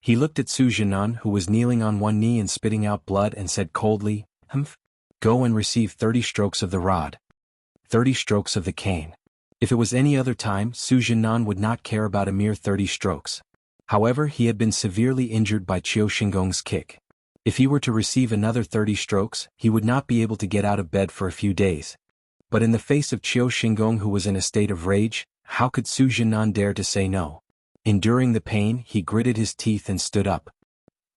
He looked at Su Jianan, who was kneeling on one knee and spitting out blood, and said coldly, "Humph? Go and receive 30 strokes of the rod. 30 strokes of the cane." If it was any other time, Su Jianan would not care about a mere 30 strokes. However, he had been severely injured by Qiu Xingong's kick. If he were to receive another 30 strokes, he would not be able to get out of bed for a few days. But in the face of Qiu Xingong, who was in a state of rage, how could Su Jianan dare to say no? Enduring the pain, he gritted his teeth and stood up.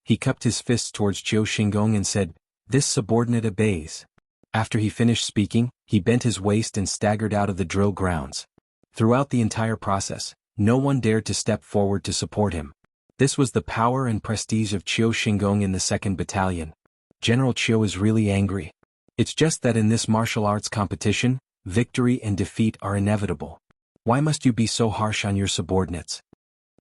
He cupped his fists towards Qiu Xingong and said, "This subordinate obeys." After he finished speaking, he bent his waist and staggered out of the drill grounds. Throughout the entire process, no one dared to step forward to support him. This was the power and prestige of Qiu Xingong in the 2nd Battalion. General Qiu is really angry. It's just that in this martial arts competition, victory and defeat are inevitable. Why must you be so harsh on your subordinates?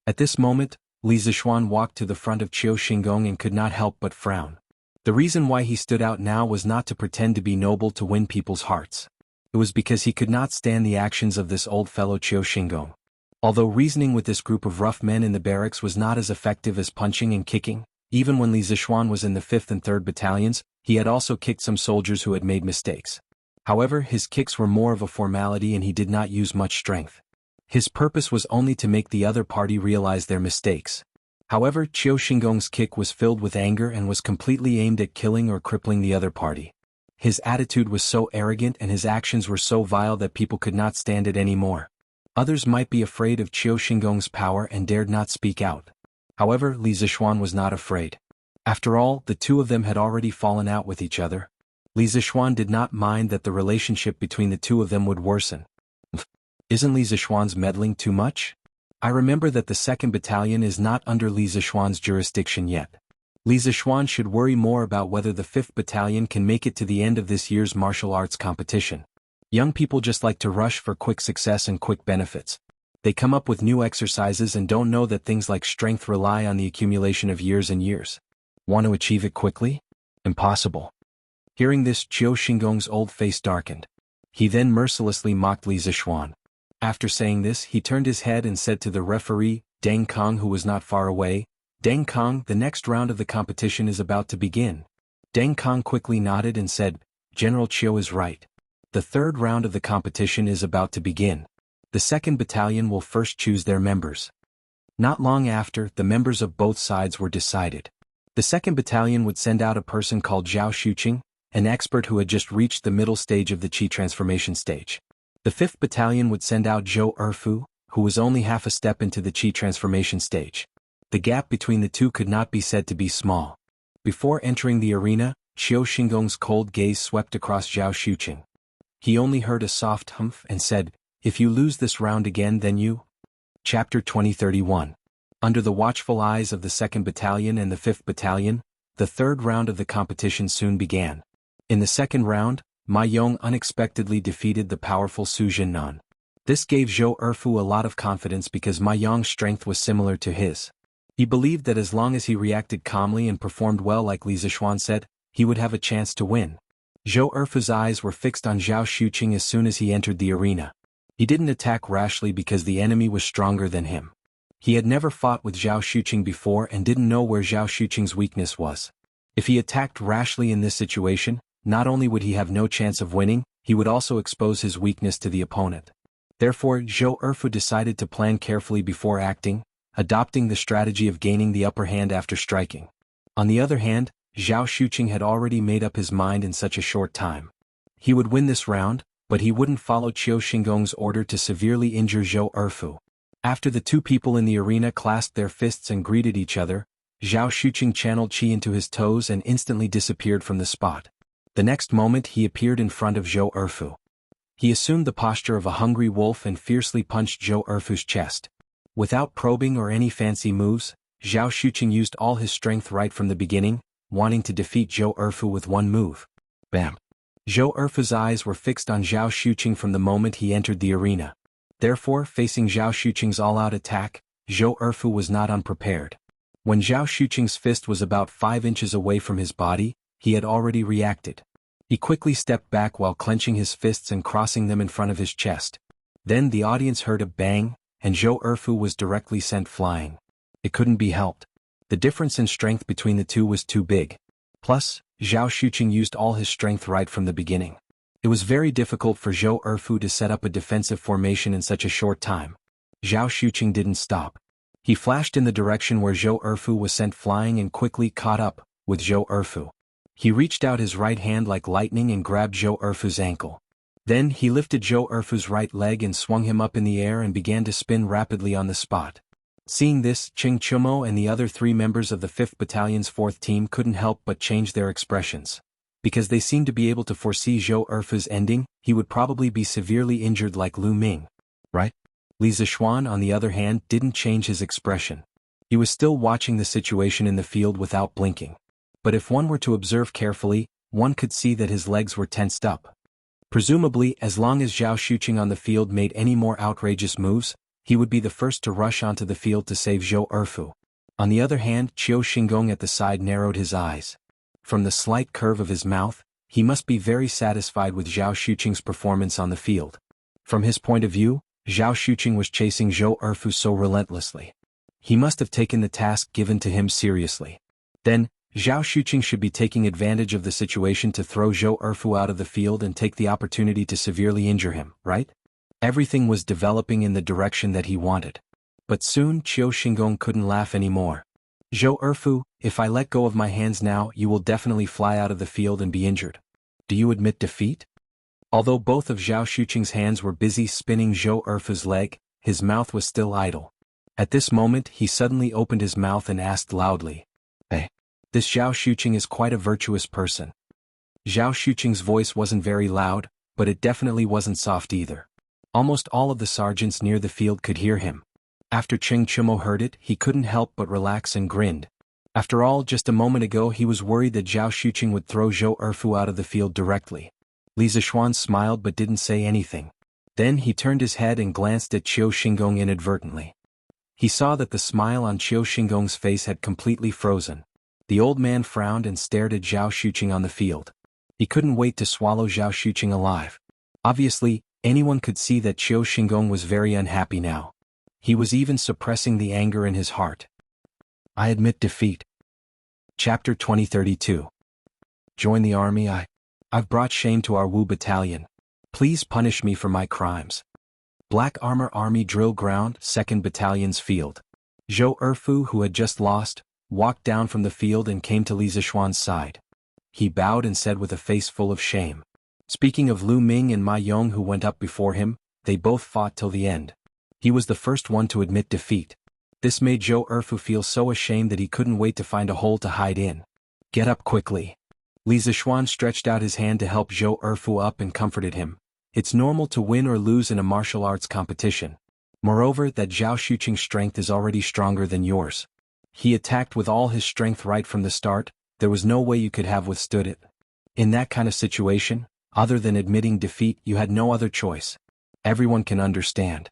At this moment, Li Zixuan walked to the front of Qiu Xingong and could not help but frown. The reason why he stood out now was not to pretend to be noble to win people's hearts. It was because he could not stand the actions of this old fellow Qiu Xingong. Although reasoning with this group of rough men in the barracks was not as effective as punching and kicking, even when Li Zixuan was in the 5th and 3rd battalions, he had also kicked some soldiers who had made mistakes. However, his kicks were more of a formality and he did not use much strength. His purpose was only to make the other party realize their mistakes. However, Qiu Xingong's kick was filled with anger and was completely aimed at killing or crippling the other party. His attitude was so arrogant and his actions were so vile that people could not stand it anymore. Others might be afraid of Qiu Xingong's power and dared not speak out. However, Li Zixuan was not afraid. After all, the two of them had already fallen out with each other. Li Zixuan did not mind that the relationship between the two of them would worsen. Isn't Li Zixuan's meddling too much? I remember that the 2nd Battalion is not under Li Zixuan's jurisdiction yet. Li Zixuan should worry more about whether the 5th Battalion can make it to the end of this year's martial arts competition. Young people just like to rush for quick success and quick benefits. They come up with new exercises and don't know that things like strength rely on the accumulation of years and years. Want to achieve it quickly? Impossible. Hearing this, Qiu Xingong's old face darkened. He then mercilessly mocked Li Zixuan. After saying this, he turned his head and said to the referee, Deng Kong, who was not far away, Deng Kong, the next round of the competition is about to begin. Deng Kong quickly nodded and said, General Qiu is right. The 3rd round of the competition is about to begin. The 2nd Battalion will first choose their members. Not long after, the members of both sides were decided. The 2nd Battalion would send out a person called Zhao Xuqing, an expert who had just reached the middle stage of the Qi transformation stage. The 5th Battalion would send out Zhou Erfu, who was only half a step into the Qi transformation stage. The gap between the two could not be said to be small. Before entering the arena, Qiu Xingong's cold gaze swept across Zhao Xuqing. He only heard a soft humph and said, If you lose this round again, then you... Chapter 2031. Under the watchful eyes of the 2nd Battalion and the 5th Battalion, the 3rd round of the competition soon began. In the 2nd round, Ma Yong unexpectedly defeated the powerful Su Jinnan. This gave Zhou Erfu a lot of confidence because Ma Yong's strength was similar to his. He believed that as long as he reacted calmly and performed well like Li Zixuan said, he would have a chance to win. Zhou Erfu's eyes were fixed on Zhao Xuqing as soon as he entered the arena. He didn't attack rashly because the enemy was stronger than him. He had never fought with Zhao Xuqing before and didn't know where Zhao Xuqing's weakness was. If he attacked rashly in this situation, not only would he have no chance of winning, he would also expose his weakness to the opponent. Therefore, Zhou Erfu decided to plan carefully before acting, adopting the strategy of gaining the upper hand after striking. On the other hand, Zhao Xuqing had already made up his mind in such a short time. He would win this round, but he wouldn't follow Qiu Xingong's order to severely injure Zhou Erfu. After the two people in the arena clasped their fists and greeted each other, Zhao Xuqing channeled qi into his toes and instantly disappeared from the spot. The next moment he appeared in front of Zhou Erfu. He assumed the posture of a hungry wolf and fiercely punched Zhou Erfu's chest. Without probing or any fancy moves, Zhao Xuqing used all his strength right from the beginning, wanting to defeat Zhou Erfu with one move. Bam! Zhou Erfu's eyes were fixed on Zhao Xuqing from the moment he entered the arena. Therefore, facing Zhao Xuqing's all-out attack, Zhou Erfu was not unprepared. When Zhao Xuqing's fist was about 5 inches away from his body, he had already reacted. He quickly stepped back while clenching his fists and crossing them in front of his chest. Then the audience heard a bang, and Zhou Erfu was directly sent flying. It couldn't be helped. The difference in strength between the two was too big. Plus, Zhao Xuqing used all his strength right from the beginning. It was very difficult for Zhou Erfu to set up a defensive formation in such a short time. Zhao Xuqing didn't stop. He flashed in the direction where Zhou Erfu was sent flying and quickly caught up with Zhou Erfu. He reached out his right hand like lightning and grabbed Zhou Erfu's ankle. Then he lifted Zhou Erfu's right leg and swung him up in the air and began to spin rapidly on the spot. Seeing this, Cheng Chumo and the other 3 members of the 5th Battalion's 4th team couldn't help but change their expressions. Because they seemed to be able to foresee Zhou Erfu's ending, he would probably be severely injured like Lu Ming. Right? Li Zixuan, on the other hand, didn't change his expression. He was still watching the situation in the field without blinking. But if one were to observe carefully, one could see that his legs were tensed up. Presumably, as long as Zhao Xuqing on the field made any more outrageous moves, he would be the first to rush onto the field to save Zhou Erfu. On the other hand, Qiu Xingong at the side narrowed his eyes. From the slight curve of his mouth, he must be very satisfied with Zhao Xuqing's performance on the field. From his point of view, Zhao Xuqing was chasing Zhou Erfu so relentlessly. He must have taken the task given to him seriously. Then, Zhao Xuqing should be taking advantage of the situation to throw Zhou Erfu out of the field and take the opportunity to severely injure him, right? Everything was developing in the direction that he wanted. But soon Qiu Xingong couldn't laugh anymore. Zhou Erfu, if I let go of my hands now, you will definitely fly out of the field and be injured. Do you admit defeat? Although both of Zhao Xuqing's hands were busy spinning Zhou Erfu's leg, his mouth was still idle. At this moment he suddenly opened his mouth and asked loudly, "Hey, this Zhao Xuqing is quite a virtuous person. Zhao Xuqing's voice wasn't very loud, but it definitely wasn't soft either. Almost all of the sergeants near the field could hear him. After Cheng Chumo heard it, he couldn't help but relax and grinned. After all, just a moment ago he was worried that Zhao Xuqing would throw Zhou Erfu out of the field directly. Li Zishuan smiled but didn't say anything. Then he turned his head and glanced at Qiu Xingong inadvertently. He saw that the smile on Qiu Xingong's face had completely frozen. The old man frowned and stared at Zhao Xuqing on the field. He couldn't wait to swallow Zhao Xuqing alive. Obviously, anyone could see that Qiu Xingong was very unhappy now. He was even suppressing the anger in his heart. I admit defeat. Chapter 2032. Join the army. I've brought shame to our Wu battalion. Please punish me for my crimes. Black Armor Army Drill Ground, 2nd Battalion's field. Zhou Erfu, who had just lost, walked down from the field and came to Li Zishuan's side. He bowed and said with a face full of shame. Speaking of Lu Ming and Ma Yong who went up before him, they both fought till the end. He was the first one to admit defeat. This made Zhou Erfu feel so ashamed that he couldn't wait to find a hole to hide in. Get up quickly. Li Zishuan stretched out his hand to help Zhou Erfu up and comforted him. It's normal to win or lose in a martial arts competition. Moreover, that Zhao Xuqing's strength is already stronger than yours. He attacked with all his strength right from the start. There was no way you could have withstood it. In that kind of situation, other than admitting defeat, you had no other choice. Everyone can understand.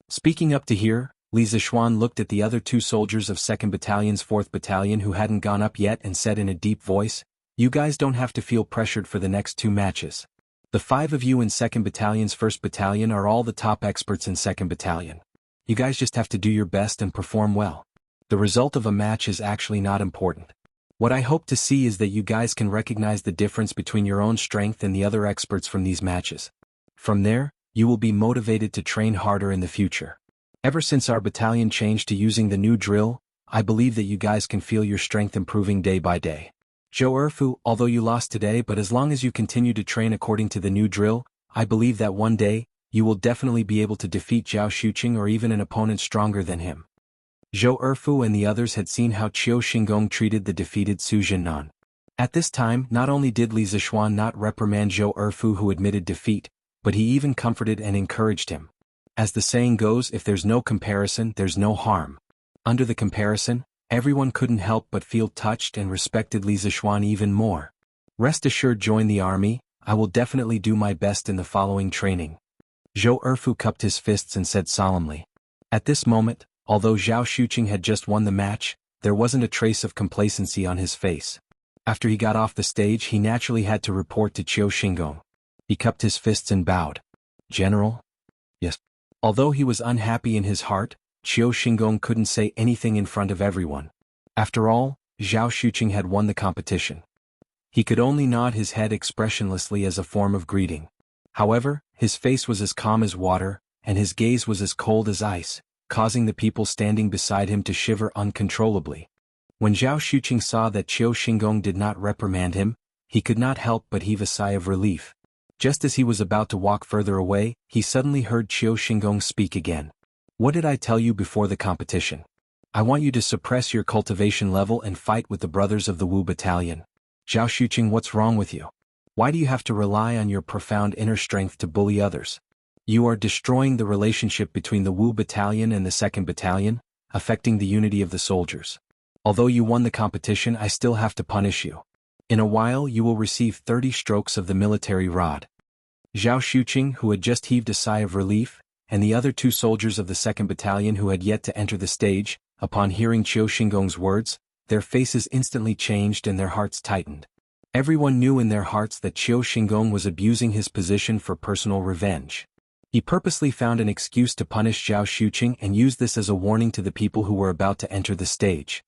Speaking up to here, Li Zishuan looked at the other 2 soldiers of 2nd Battalion's 4th Battalion who hadn't gone up yet and said in a deep voice, "You guys don't have to feel pressured for the next 2 matches. The 5 of you in 2nd Battalion's 1st Battalion are all the top experts in 2nd Battalion. You guys just have to do your best and perform well. The result of a match is actually not important. What I hope to see is that you guys can recognize the difference between your own strength and the other experts from these matches. From there, you will be motivated to train harder in the future. Ever since our battalion changed to using the new drill, I believe that you guys can feel your strength improving day by day. Zhou Erfu, although you lost today, but as long as you continue to train according to the new drill, I believe that one day, you will definitely be able to defeat Zhao Xuqing or even an opponent stronger than him." Zhou Erfu and the others had seen how Qiu Xingong treated the defeated Su Jinnan. At this time, not only did Li Zishuan not reprimand Zhou Erfu who admitted defeat, but he even comforted and encouraged him. As the saying goes, if there's no comparison, there's no harm. Under the comparison, everyone couldn't help but feel touched and respected Li Zishuan even more. Rest assured, join the army. I will definitely do my best in the following training. Zhou Erfu cupped his fists and said solemnly. At this moment, although Zhao Xuqing had just won the match, there wasn't a trace of complacency on his face. After he got off the stage, he naturally had to report to Qiu Xingong. He cupped his fists and bowed. "General?" "Yes." Although he was unhappy in his heart, Qiu Xingong couldn't say anything in front of everyone. After all, Zhao Xuqing had won the competition. He could only nod his head expressionlessly as a form of greeting. However, his face was as calm as water, and his gaze was as cold as ice, causing the people standing beside him to shiver uncontrollably. When Zhao Xuqing saw that Qiu Xingong did not reprimand him, he could not help but heave a sigh of relief. Just as he was about to walk further away, he suddenly heard Qiu Xingong speak again. "What did I tell you before the competition? I want you to suppress your cultivation level and fight with the brothers of the Wu battalion. Zhao Xuqing, what's wrong with you? Why do you have to rely on your profound inner strength to bully others? You are destroying the relationship between the Wu battalion and the 2nd battalion, affecting the unity of the soldiers. Although you won the competition, I still have to punish you. In a while you will receive 30 strokes of the military rod." Zhao Xuqing, who had just heaved a sigh of relief, and the other 2 soldiers of the 2nd battalion who had yet to enter the stage, upon hearing Qiu Xingong's words, their faces instantly changed and their hearts tightened. Everyone knew in their hearts that Qiu Xingong was abusing his position for personal revenge. He purposely found an excuse to punish Zhao Xuqing and used this as a warning to the people who were about to enter the stage.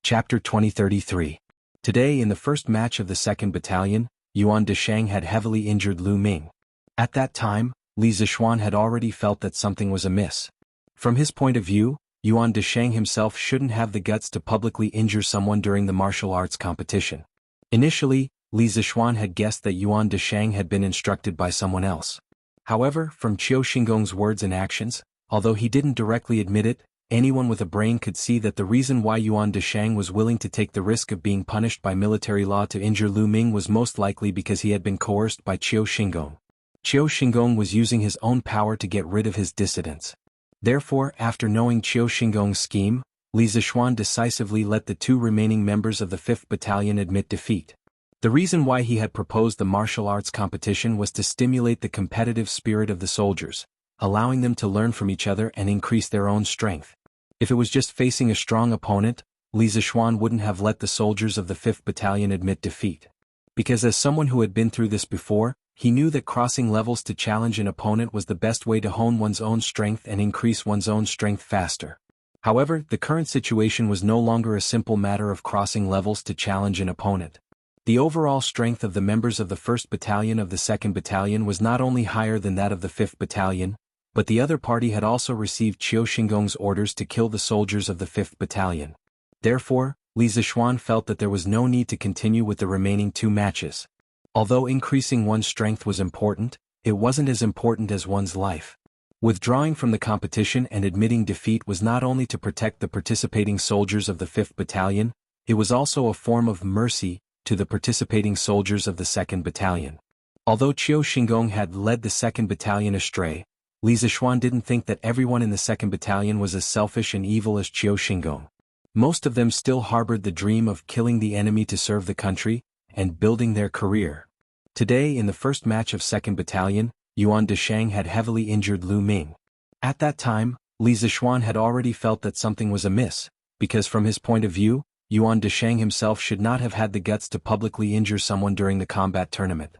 Chapter 2033. Today, in the first match of the 2nd Battalion, Yuan Deshang had heavily injured Lu Ming. At that time, Li Zishuan had already felt that something was amiss. From his point of view, Yuan Deshang himself shouldn't have the guts to publicly injure someone during the martial arts competition. Initially, Li Zishuan had guessed that Yuan Deshang had been instructed by someone else. However, from Qiu Xingong's words and actions, although he didn't directly admit it, anyone with a brain could see that the reason why Yuan Deshang was willing to take the risk of being punished by military law to injure Lu Ming was most likely because he had been coerced by Qiu Xingong. Qiu Xingong was using his own power to get rid of his dissidents. Therefore, after knowing Qiu Xingong's scheme, Li Zixuan decisively let the two remaining members of the 5th Battalion admit defeat. The reason why he had proposed the martial arts competition was to stimulate the competitive spirit of the soldiers, allowing them to learn from each other and increase their own strength. If it was just facing a strong opponent, Li Zixuan wouldn't have let the soldiers of the 5th Battalion admit defeat. Because as someone who had been through this before, he knew that crossing levels to challenge an opponent was the best way to hone one's own strength and increase one's own strength faster. However, the current situation was no longer a simple matter of crossing levels to challenge an opponent. The overall strength of the members of the 1st Battalion of the 2nd Battalion was not only higher than that of the 5th Battalion, but the other party had also received Qiu Xingong's orders to kill the soldiers of the 5th Battalion. Therefore, Li Zixuan felt that there was no need to continue with the remaining 2 matches. Although increasing one's strength was important, it wasn't as important as one's life. Withdrawing from the competition and admitting defeat was not only to protect the participating soldiers of the 5th Battalion, it was also a form of mercy to the participating soldiers of the 2nd Battalion. Although Qiu Xingong had led the 2nd Battalion astray, Li Zixuan didn't think that everyone in the 2nd Battalion was as selfish and evil as Qiu Xingong. Most of them still harbored the dream of killing the enemy to serve the country, and building their career. Today in the first match of 2nd Battalion, Yuan Deshang had heavily injured Lu Ming. At that time, Li Zixuan had already felt that something was amiss, because from his point of view, Yuan Deshang himself should not have had the guts to publicly injure someone during the combat tournament.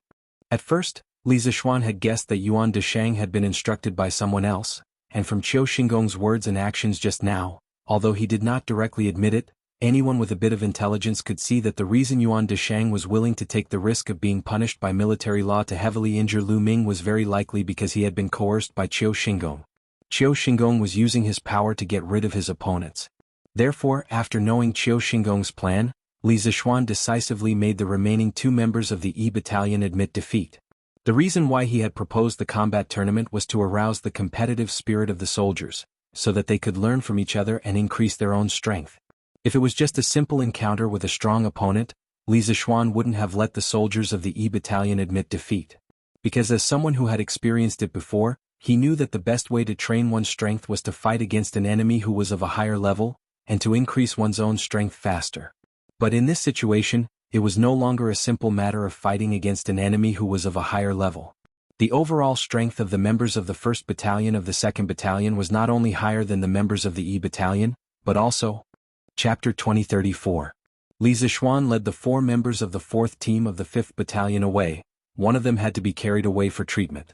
At first, Li Zixuan had guessed that Yuan Deshang had been instructed by someone else, and from Qiu Xingong's words and actions just now, although he did not directly admit it, anyone with a bit of intelligence could see that the reason Yuan Deshang was willing to take the risk of being punished by military law to heavily injure Lu Ming was very likely because he had been coerced by Qiu Xingong. Qiu Xingong was using his power to get rid of his opponents. Therefore, after knowing Qiu Xingong's plan, Li Zixuan decisively made the remaining 2 members of the E Battalion admit defeat. The reason why he had proposed the combat tournament was to arouse the competitive spirit of the soldiers, so that they could learn from each other and increase their own strength. If it was just a simple encounter with a strong opponent, Li Zixuan wouldn't have let the soldiers of the E Battalion admit defeat. Because as someone who had experienced it before, he knew that the best way to train one's strength was to fight against an enemy who was of a higher level, and to increase one's own strength faster. But in this situation, it was no longer a simple matter of fighting against an enemy who was of a higher level. The overall strength of the members of the 1st Battalion of the 2nd Battalion was not only higher than the members of the E Battalion, but also. Chapter 2034. Li Zixuan led the 4 members of the 4th team of the 5th Battalion away. One of them had to be carried away for treatment.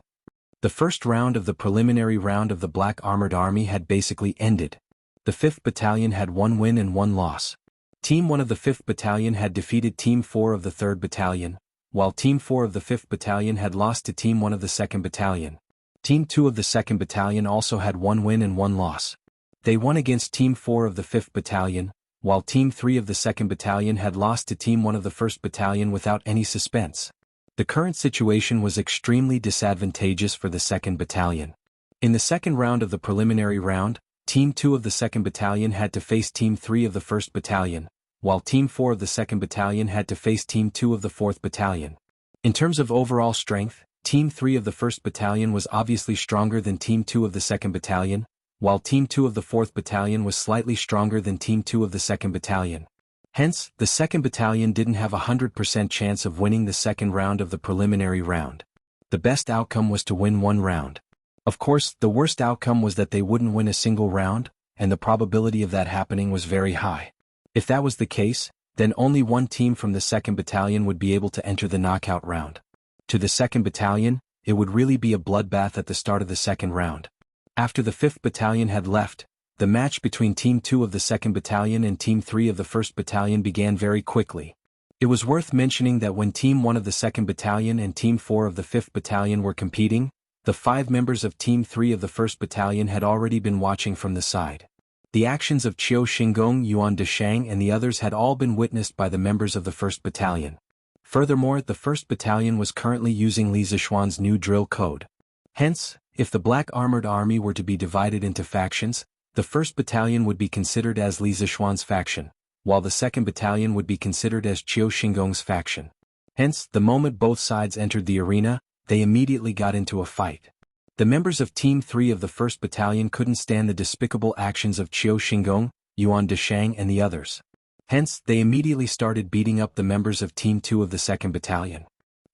The first round of the preliminary round of the Black Armored Army had basically ended. The 5th Battalion had 1 win and 1 loss. Team 1 of the 5th Battalion had defeated Team 4 of the 3rd Battalion, while Team 4 of the 5th Battalion had lost to Team 1 of the 2nd Battalion. Team 2 of the 2nd Battalion also had 1 win and 1 loss. They won against Team 4 of the 5th Battalion, while Team 3 of the 2nd Battalion had lost to Team 1 of the 1st Battalion without any suspense. The current situation was extremely disadvantageous for the 2nd Battalion. In the second round of the preliminary round, Team 2 of the 2nd Battalion had to face Team 3 of the 1st Battalion, while Team 4 of the 2nd Battalion had to face Team 2 of the 4th Battalion. In terms of overall strength, Team 3 of the 1st Battalion was obviously stronger than Team 2 of the 2nd Battalion, while Team 2 of the 4th Battalion was slightly stronger than Team 2 of the 2nd Battalion. Hence, the 2nd Battalion didn't have a 100% chance of winning the second round of the preliminary round. The best outcome was to win 1 round. Of course, the worst outcome was that they wouldn't win a single round, and the probability of that happening was very high. If that was the case, then only 1 team from the 2nd Battalion would be able to enter the knockout round. To the 2nd Battalion, it would really be a bloodbath at the start of the second round. After the 5th Battalion had left, the match between Team 2 of the 2nd Battalion and Team 3 of the 1st Battalion began very quickly. It was worth mentioning that when Team 1 of the 2nd Battalion and Team 4 of the 5th Battalion were competing, the 5 members of Team 3 of the 1st Battalion had already been watching from the side. The actions of Qiu Xingong, Yuan Deshang and the others had all been witnessed by the members of the 1st Battalion. Furthermore, the 1st Battalion was currently using Li Zixuan's new drill code. Hence, if the Black Armored Army were to be divided into factions, The 1st Battalion would be considered as Li Zixuan's faction, while the 2nd Battalion would be considered as Qiu Xingong's faction. Hence, the moment both sides entered the arena, they immediately got into a fight. The members of Team 3 of the 1st Battalion couldn't stand the despicable actions of Qiu Xingong, Yuan Deshang and the others. Hence, they immediately started beating up the members of Team 2 of the 2nd Battalion.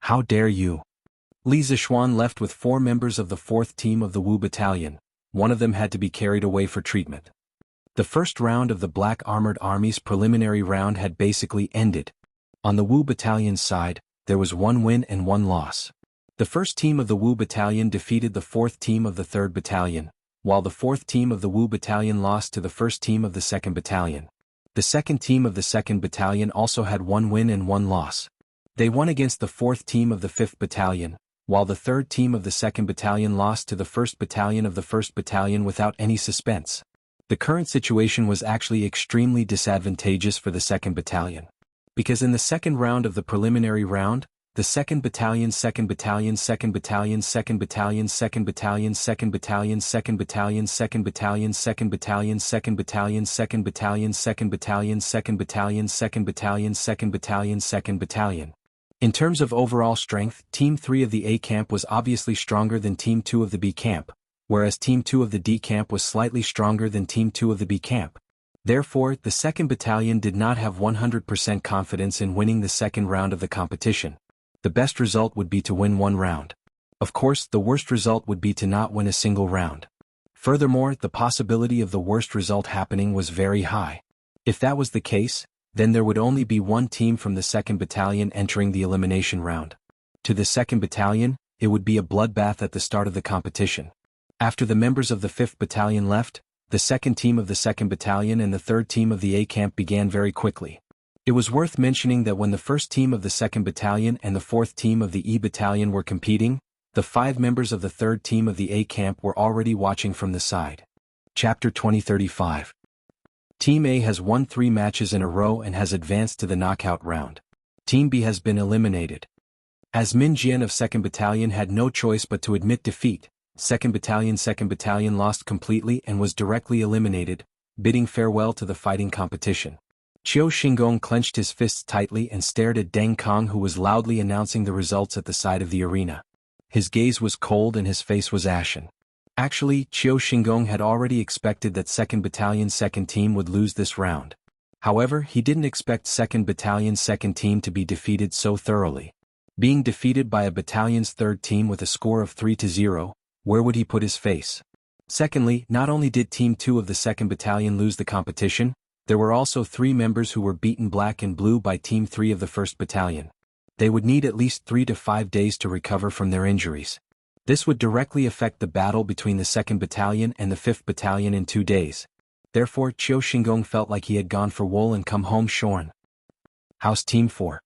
How dare you! Li Zixuan left with 4 members of the 4th team of the Wu Battalion. One of them had to be carried away for treatment. The first round of the Black Armored Army's preliminary round had basically ended. On the Wu Battalion's side, there was 1 win and 1 loss. The first team of the Wu Battalion defeated the 4th team of the 3rd Battalion, while the 4th team of the Wu Battalion lost to the 1st team of the 2nd Battalion. The 2nd team of the 2nd Battalion also had 1 win and 1 loss. They won against the 4th team of the 5th Battalion, while the 3rd team of the 2nd Battalion lost to the 1st Battalion of the 1st Battalion without any suspense. The current situation was actually extremely disadvantageous for the 2nd Battalion. Because in the second round of the preliminary round, the 2nd Battalion, 2nd Battalion, 2nd Battalion, 2nd Battalion, 2nd Battalion, 2nd Battalion, 2nd Battalion, 2nd Battalion, 2nd Battalion, 2nd Battalion, 2nd Battalion, 2nd Battalion, 2nd Battalion, 2nd Battalion, 2nd Battalion, 2nd Battalion. In terms of overall strength, Team 3 of the A camp was obviously stronger than Team 2 of the B camp, whereas Team 2 of the D camp was slightly stronger than Team 2 of the B camp. Therefore, the 2nd Battalion did not have 100% confidence in winning the second round of the competition. The best result would be to win 1 round. Of course, the worst result would be to not win a single round. Furthermore, the possibility of the worst result happening was very high. If that was the case, then there would only be 1 team from the 2nd Battalion entering the elimination round. To the 2nd Battalion, it would be a bloodbath at the start of the competition. After the members of the 5th Battalion left, the 2nd team of the 2nd Battalion and the 3rd team of the A camp began very quickly. It was worth mentioning that when the 1st team of the 2nd Battalion and the 4th team of the E Battalion were competing, the 5 members of the 3rd team of the A camp were already watching from the side. Chapter 2035. Team A has won 3 matches in a row and has advanced to the knockout round. Team B has been eliminated. As Min Jian of 2nd Battalion had no choice but to admit defeat, 2nd Battalion lost completely and was directly eliminated, bidding farewell to the fighting competition. Qiu Xingong clenched his fists tightly and stared at Deng Kong, who was loudly announcing the results at the side of the arena. His gaze was cold and his face was ashen. Actually, Qiu Xingong had already expected that 2nd Battalion's 2nd team would lose this round. However, he didn't expect 2nd Battalion's 2nd team to be defeated so thoroughly. Being defeated by a battalion's 3rd team with a score of 3-0, where would he put his face? Secondly, not only did Team 2 of the 2nd Battalion lose the competition, there were also 3 members who were beaten black and blue by Team 3 of the 1st Battalion. They would need at least 3 to 5 days to recover from their injuries. This would directly affect the battle between the 2nd Battalion and the 5th Battalion in 2 days. Therefore, Qiu Xingong felt like he had gone for wool and come home shorn. How's Team 4?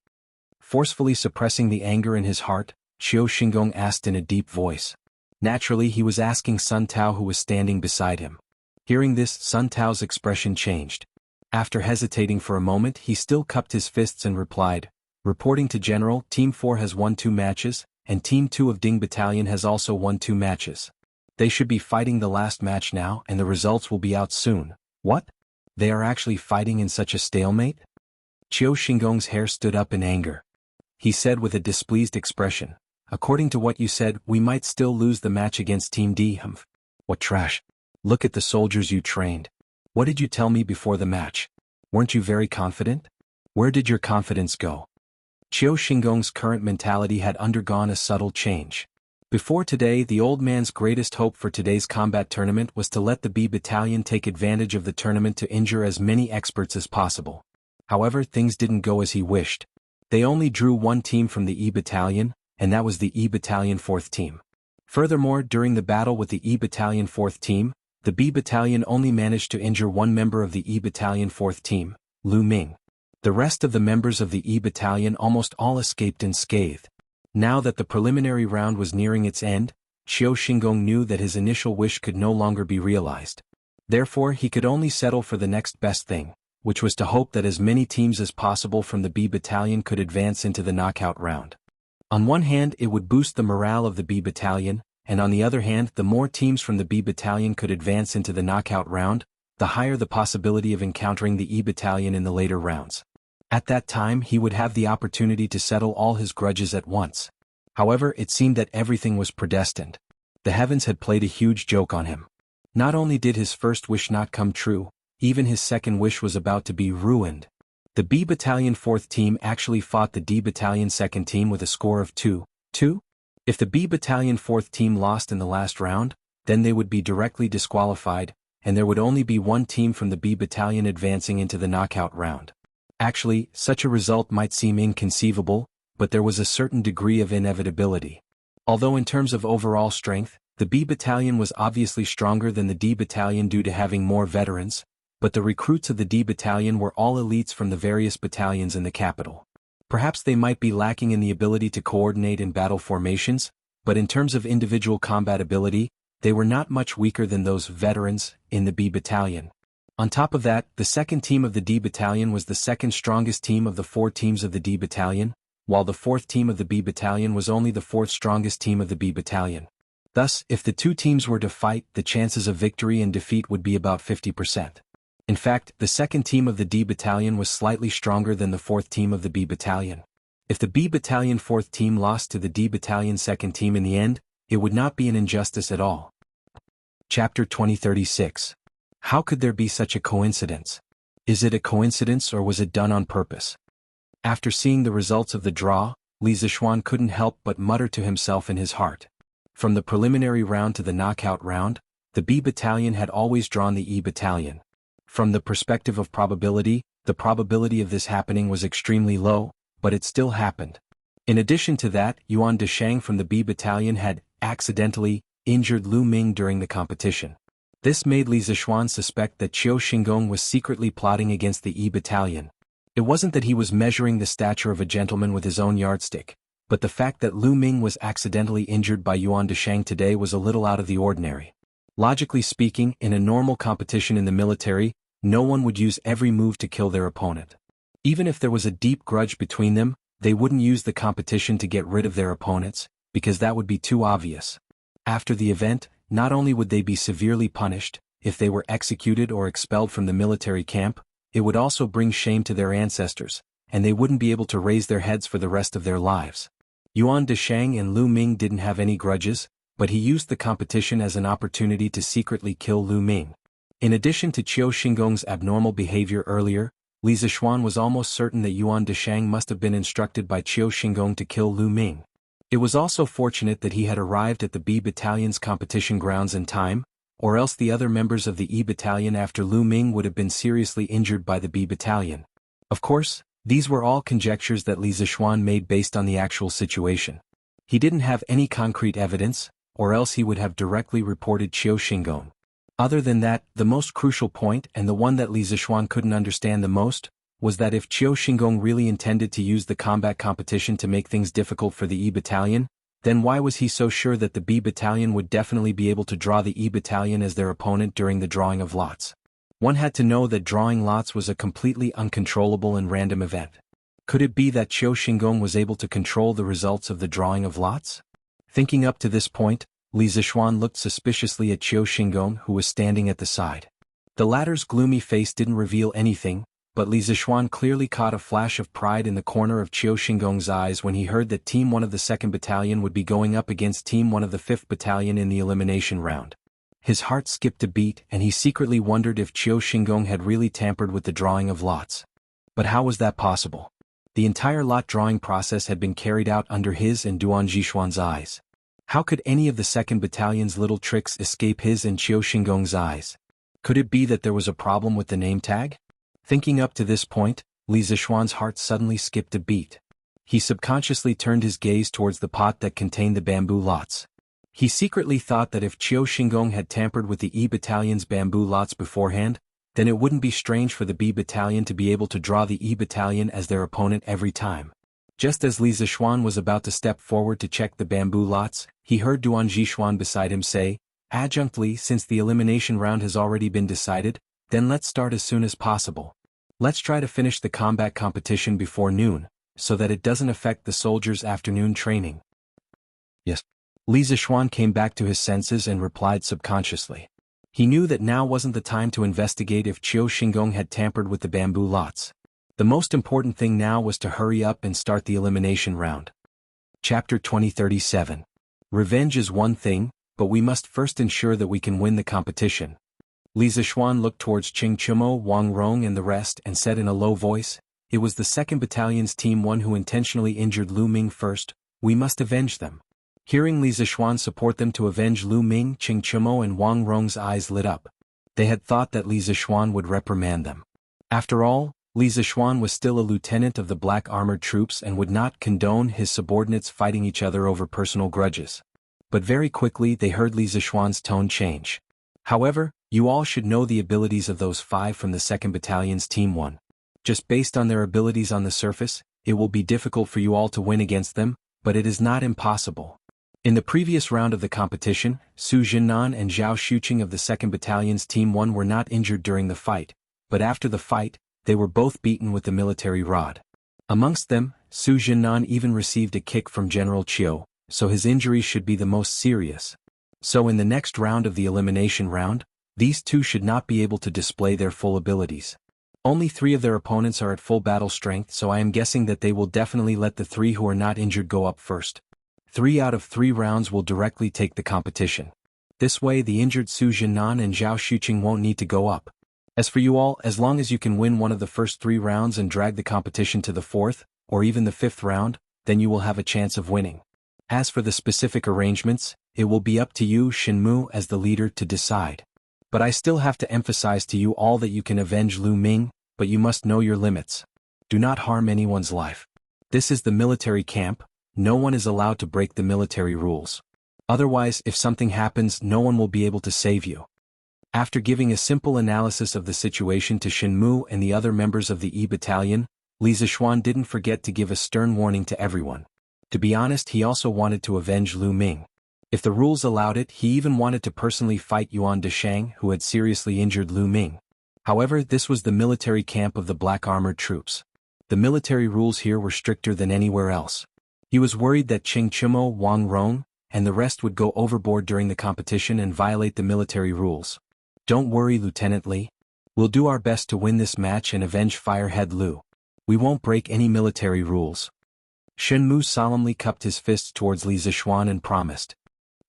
Forcefully suppressing the anger in his heart, Qiu Xingong asked in a deep voice. Naturally, he was asking Sun Tao, who was standing beside him. Hearing this, Sun Tao's expression changed. After hesitating for a moment, he still cupped his fists and replied, "Reporting to General, Team 4 has won 2 matches, and Team 2 of Ding Battalion has also won 2 matches. They should be fighting the last match now and the results will be out soon." What? They are actually fighting in such a stalemate? Qiu Xingong's hair stood up in anger. He said with a displeased expression, "According to what you said, we might still lose the match against Team D. What trash. Look at the soldiers you trained. What did you tell me before the match? Weren't you very confident? Where did your confidence go?" Qiu Xingong's current mentality had undergone a subtle change. Before today, the old man's greatest hope for today's combat tournament was to let the B Battalion take advantage of the tournament to injure as many experts as possible. However, things didn't go as he wished. They only drew 1 team from the E Battalion, and that was the E Battalion 4th team. Furthermore, during the battle with the E Battalion 4th team, the B Battalion only managed to injure 1 member of the E Battalion 4th team, Lu Ming. The rest of the members of the E Battalion almost all escaped unscathed. Now that the preliminary round was nearing its end, Qiu Xingong knew that his initial wish could no longer be realized. Therefore, he could only settle for the next best thing, which was to hope that as many teams as possible from the B Battalion could advance into the knockout round. On one hand, it would boost the morale of the B Battalion, and on the other hand, the more teams from the B battalion could advance into the knockout round, the higher the possibility of encountering the E battalion in the later rounds. At that time he would have the opportunity to settle all his grudges at once. However, it seemed that everything was predestined. The heavens had played a huge joke on him. Not only did his first wish not come true, even his second wish was about to be ruined. The B battalion 4th team actually fought the D battalion 2nd team with a score of 2-2. If the B battalion 4th team lost in the last round, then they would be directly disqualified, and there would only be one team from the B battalion advancing into the knockout round. Actually, such a result might seem inconceivable, but there was a certain degree of inevitability. Although in terms of overall strength, the B battalion was obviously stronger than the D battalion due to having more veterans, but the recruits of the D battalion were all elites from the various battalions in the capital. Perhaps they might be lacking in the ability to coordinate in battle formations, but in terms of individual combat ability, they were not much weaker than those veterans in the B battalion. On top of that, the 2nd team of the D battalion was the 2nd strongest team of the 4 teams of the D battalion, while the 4th team of the B battalion was only the 4th strongest team of the B battalion. Thus, if the two teams were to fight, the chances of victory and defeat would be about 50%. In fact, the 2nd team of the D battalion was slightly stronger than the 4th team of the B battalion. If the B battalion 4th team lost to the D battalion 2nd team in the end, it would not be an injustice at all. Chapter 2036. How could there be such a coincidence? Is it a coincidence or was it done on purpose? After seeing the results of the draw, Li Zishuan couldn't help but mutter to himself in his heart. From the preliminary round to the knockout round, the B battalion had always drawn the E battalion. From the perspective of probability, the probability of this happening was extremely low, but it still happened. In addition to that, Yuan Deshang from the B battalion had accidentally injured Lu Ming during the competition. This made Li Zishuan suspect that Qiu Xingong was secretly plotting against the E battalion. It wasn't that he was measuring the stature of a gentleman with his own yardstick, but the fact that Lu Ming was accidentally injured by Yuan Deshang today was a little out of the ordinary. Logically speaking, in a normal competition in the military, no one would use every move to kill their opponent. Even if there was a deep grudge between them, they wouldn't use the competition to get rid of their opponents, because that would be too obvious. After the event, not only would they be severely punished, if they were executed or expelled from the military camp, it would also bring shame to their ancestors, and they wouldn't be able to raise their heads for the rest of their lives. Yuan Deshang and Lu Ming didn't have any grudges, but he used the competition as an opportunity to secretly kill Lu Ming. In addition to Qiu Xingong's abnormal behavior earlier, Li Zishuan was almost certain that Yuan Deshang must have been instructed by Qiu Xingong to kill Lu Ming. It was also fortunate that he had arrived at the B battalion's competition grounds in time, or else the other members of the E battalion after Lu Ming would have been seriously injured by the B battalion. Of course, these were all conjectures that Li Zishuan made based on the actual situation. He didn't have any concrete evidence, or else he would have directly reported Qiu Xingong. Other than that, the most crucial point, and the one that Li Zishuan couldn't understand the most, was that if Qiu Xingong really intended to use the combat competition to make things difficult for the E battalion, then why was he so sure that the B battalion would definitely be able to draw the E battalion as their opponent during the drawing of lots? One had to know that drawing lots was a completely uncontrollable and random event. Could it be that Qiu Xingong was able to control the results of the drawing of lots? Thinking up to this point, Li Zishuan looked suspiciously at Qiu Xingong, who was standing at the side. The latter's gloomy face didn't reveal anything, but Li Zishuan clearly caught a flash of pride in the corner of Qiu Xingong's eyes when he heard that Team 1 of the 2nd Battalion would be going up against Team 1 of the 5th Battalion in the elimination round. His heart skipped a beat and he secretly wondered if Qiu Xingong had really tampered with the drawing of lots. But how was that possible? The entire lot drawing process had been carried out under his and Duan Zhishuan's eyes. How could any of the 2nd Battalion's little tricks escape his and Qiu Xingong's eyes? Could it be that there was a problem with the name tag? Thinking up to this point, Li Zishuan's heart suddenly skipped a beat. He subconsciously turned his gaze towards the pot that contained the bamboo lots. He secretly thought that if Qiu Xingong had tampered with the E Battalion's bamboo lots beforehand, then it wouldn't be strange for the B Battalion to be able to draw the E Battalion as their opponent every time. Just as Li Zishuan was about to step forward to check the bamboo lots, he heard Duan Zhishuan beside him say, "Adjunctly, since the elimination round has already been decided, then let's start as soon as possible. Let's try to finish the combat competition before noon, so that it doesn't affect the soldiers' afternoon training." Yes. Li Zixuan came back to his senses and replied subconsciously. He knew that now wasn't the time to investigate if Qiu Xingong had tampered with the bamboo lots. The most important thing now was to hurry up and start the elimination round. Chapter 2037. Revenge is one thing, but we must first ensure that we can win the competition. Li Zixuan looked towards Qing Chumo, Wang Rong and the rest and said in a low voice, "It was the 2nd Battalion's Team 1 who intentionally injured Lu Ming first, we must avenge them." Hearing Li Zixuan support them to avenge Lu Ming, Qing Chumo and Wang Rong's eyes lit up. They had thought that Li Zixuan would reprimand them. After all, Li Zixuan was still a lieutenant of the black armored troops and would not condone his subordinates fighting each other over personal grudges. But very quickly they heard Li Zixuan's tone change. "However, you all should know the abilities of those 5 from the 2nd Battalion's Team 1. Just based on their abilities on the surface, it will be difficult for you all to win against them, but it is not impossible." In the previous round of the competition, Su Jinnan and Zhao Xuqing of the 2nd Battalion's Team 1 were not injured during the fight, but after the fight, they were both beaten with the military rod. Amongst them, Su Jinnan even received a kick from General Qiu, so his injuries should be the most serious. So in the next round of the elimination round, these two should not be able to display their full abilities. Only 3 of their opponents are at full battle strength, so I am guessing that they will definitely let the 3 who are not injured go up first. 3 out of 3 rounds will directly take the competition. This way the injured Su Jinnan and Zhao Xuqing won't need to go up. As for you all, as long as you can win one of the first 3 rounds and drag the competition to the 4th, or even the 5th round, then you will have a chance of winning. As for the specific arrangements, it will be up to you, Shenmu, as the leader to decide. But I still have to emphasize to you all that you can avenge Lu Ming, but you must know your limits. Do not harm anyone's life. This is the military camp, no one is allowed to break the military rules. Otherwise, if something happens, no one will be able to save you. After giving a simple analysis of the situation to Shenmu and the other members of the E Battalion, Li Zixuan didn't forget to give a stern warning to everyone. To be honest, he also wanted to avenge Lu Ming. If the rules allowed it, he even wanted to personally fight Yuan Deshang, who had seriously injured Lu Ming. However, this was the military camp of the black armored troops. The military rules here were stricter than anywhere else. He was worried that Qing Chumo, Wang Rong, and the rest would go overboard during the competition and violate the military rules. "Don't worry, Lieutenant Li. We'll do our best to win this match and avenge Firehead Lu. We won't break any military rules." Shenmu solemnly cupped his fists towards Li Zixuan and promised.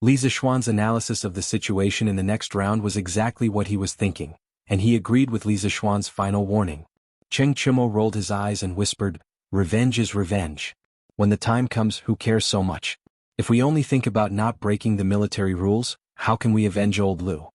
Li Zixuan's analysis of the situation in the next round was exactly what he was thinking, and he agreed with Li Zixuan's final warning. Cheng Chumo rolled his eyes and whispered, "Revenge is revenge. When the time comes, who cares so much? If we only think about not breaking the military rules, how can we avenge old Lu?"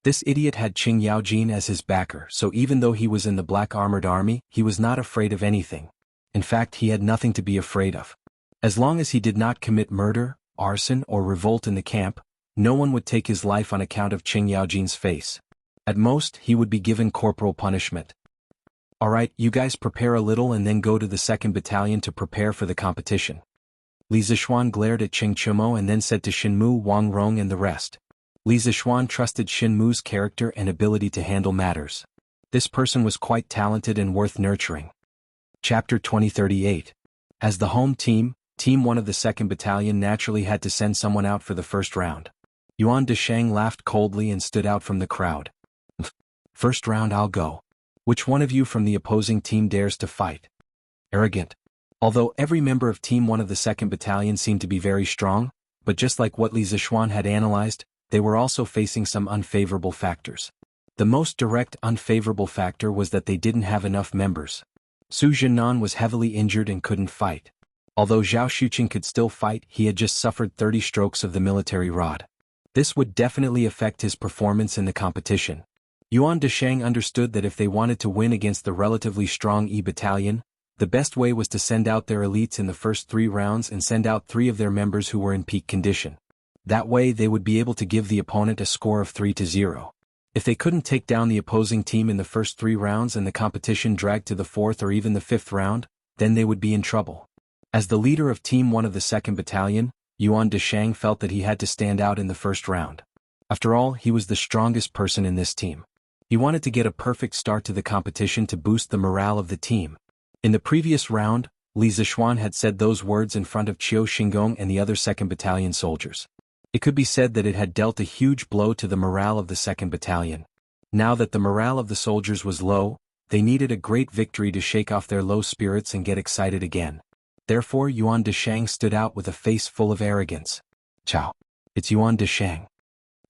This idiot had Qing Yaojin as his backer, so even though he was in the black armored army, he was not afraid of anything. In fact, he had nothing to be afraid of. As long as he did not commit murder, arson or revolt in the camp, no one would take his life on account of Qing Yaojin's face. At most, he would be given corporal punishment. "Alright, you guys prepare a little and then go to the 2nd Battalion to prepare for the competition." Li Zixuan glared at Qing Chumo and then said to Shenmu, Wang Rong and the rest. Li Zixuan trusted Shenmu's character and ability to handle matters. This person was quite talented and worth nurturing. Chapter 2038. As the home team, Team 1 of the 2nd Battalion naturally had to send someone out for the first round. Yuan Deshang laughed coldly and stood out from the crowd. "First round I'll go. Which one of you from the opposing team dares to fight?" Arrogant. Although every member of Team 1 of the 2nd Battalion seemed to be very strong, but just like what Li Zixuan had analyzed, they were also facing some unfavorable factors. The most direct unfavorable factor was that they didn't have enough members. Su Jinnan was heavily injured and couldn't fight. Although Zhao Xuqing could still fight, he had just suffered 30 strokes of the military rod. This would definitely affect his performance in the competition. Yuan Deshang understood that if they wanted to win against the relatively strong E Battalion, the best way was to send out their elites in the first 3 rounds and send out 3 of their members who were in peak condition. That way they would be able to give the opponent a score of 3-0. If they couldn't take down the opposing team in the first 3 rounds and the competition dragged to the 4th or even the 5th round, then they would be in trouble. As the leader of Team 1 of the 2nd Battalion, Yuan Deshang felt that he had to stand out in the first round. After all, he was the strongest person in this team. He wanted to get a perfect start to the competition to boost the morale of the team. In the previous round, Li Zixuan had said those words in front of Qiu Xingong and the other 2nd Battalion soldiers. It could be said that it had dealt a huge blow to the morale of the 2nd Battalion. Now that the morale of the soldiers was low, they needed a great victory to shake off their low spirits and get excited again. Therefore Yuan Deshang stood out with a face full of arrogance. "Ciao. It's Yuan Deshang."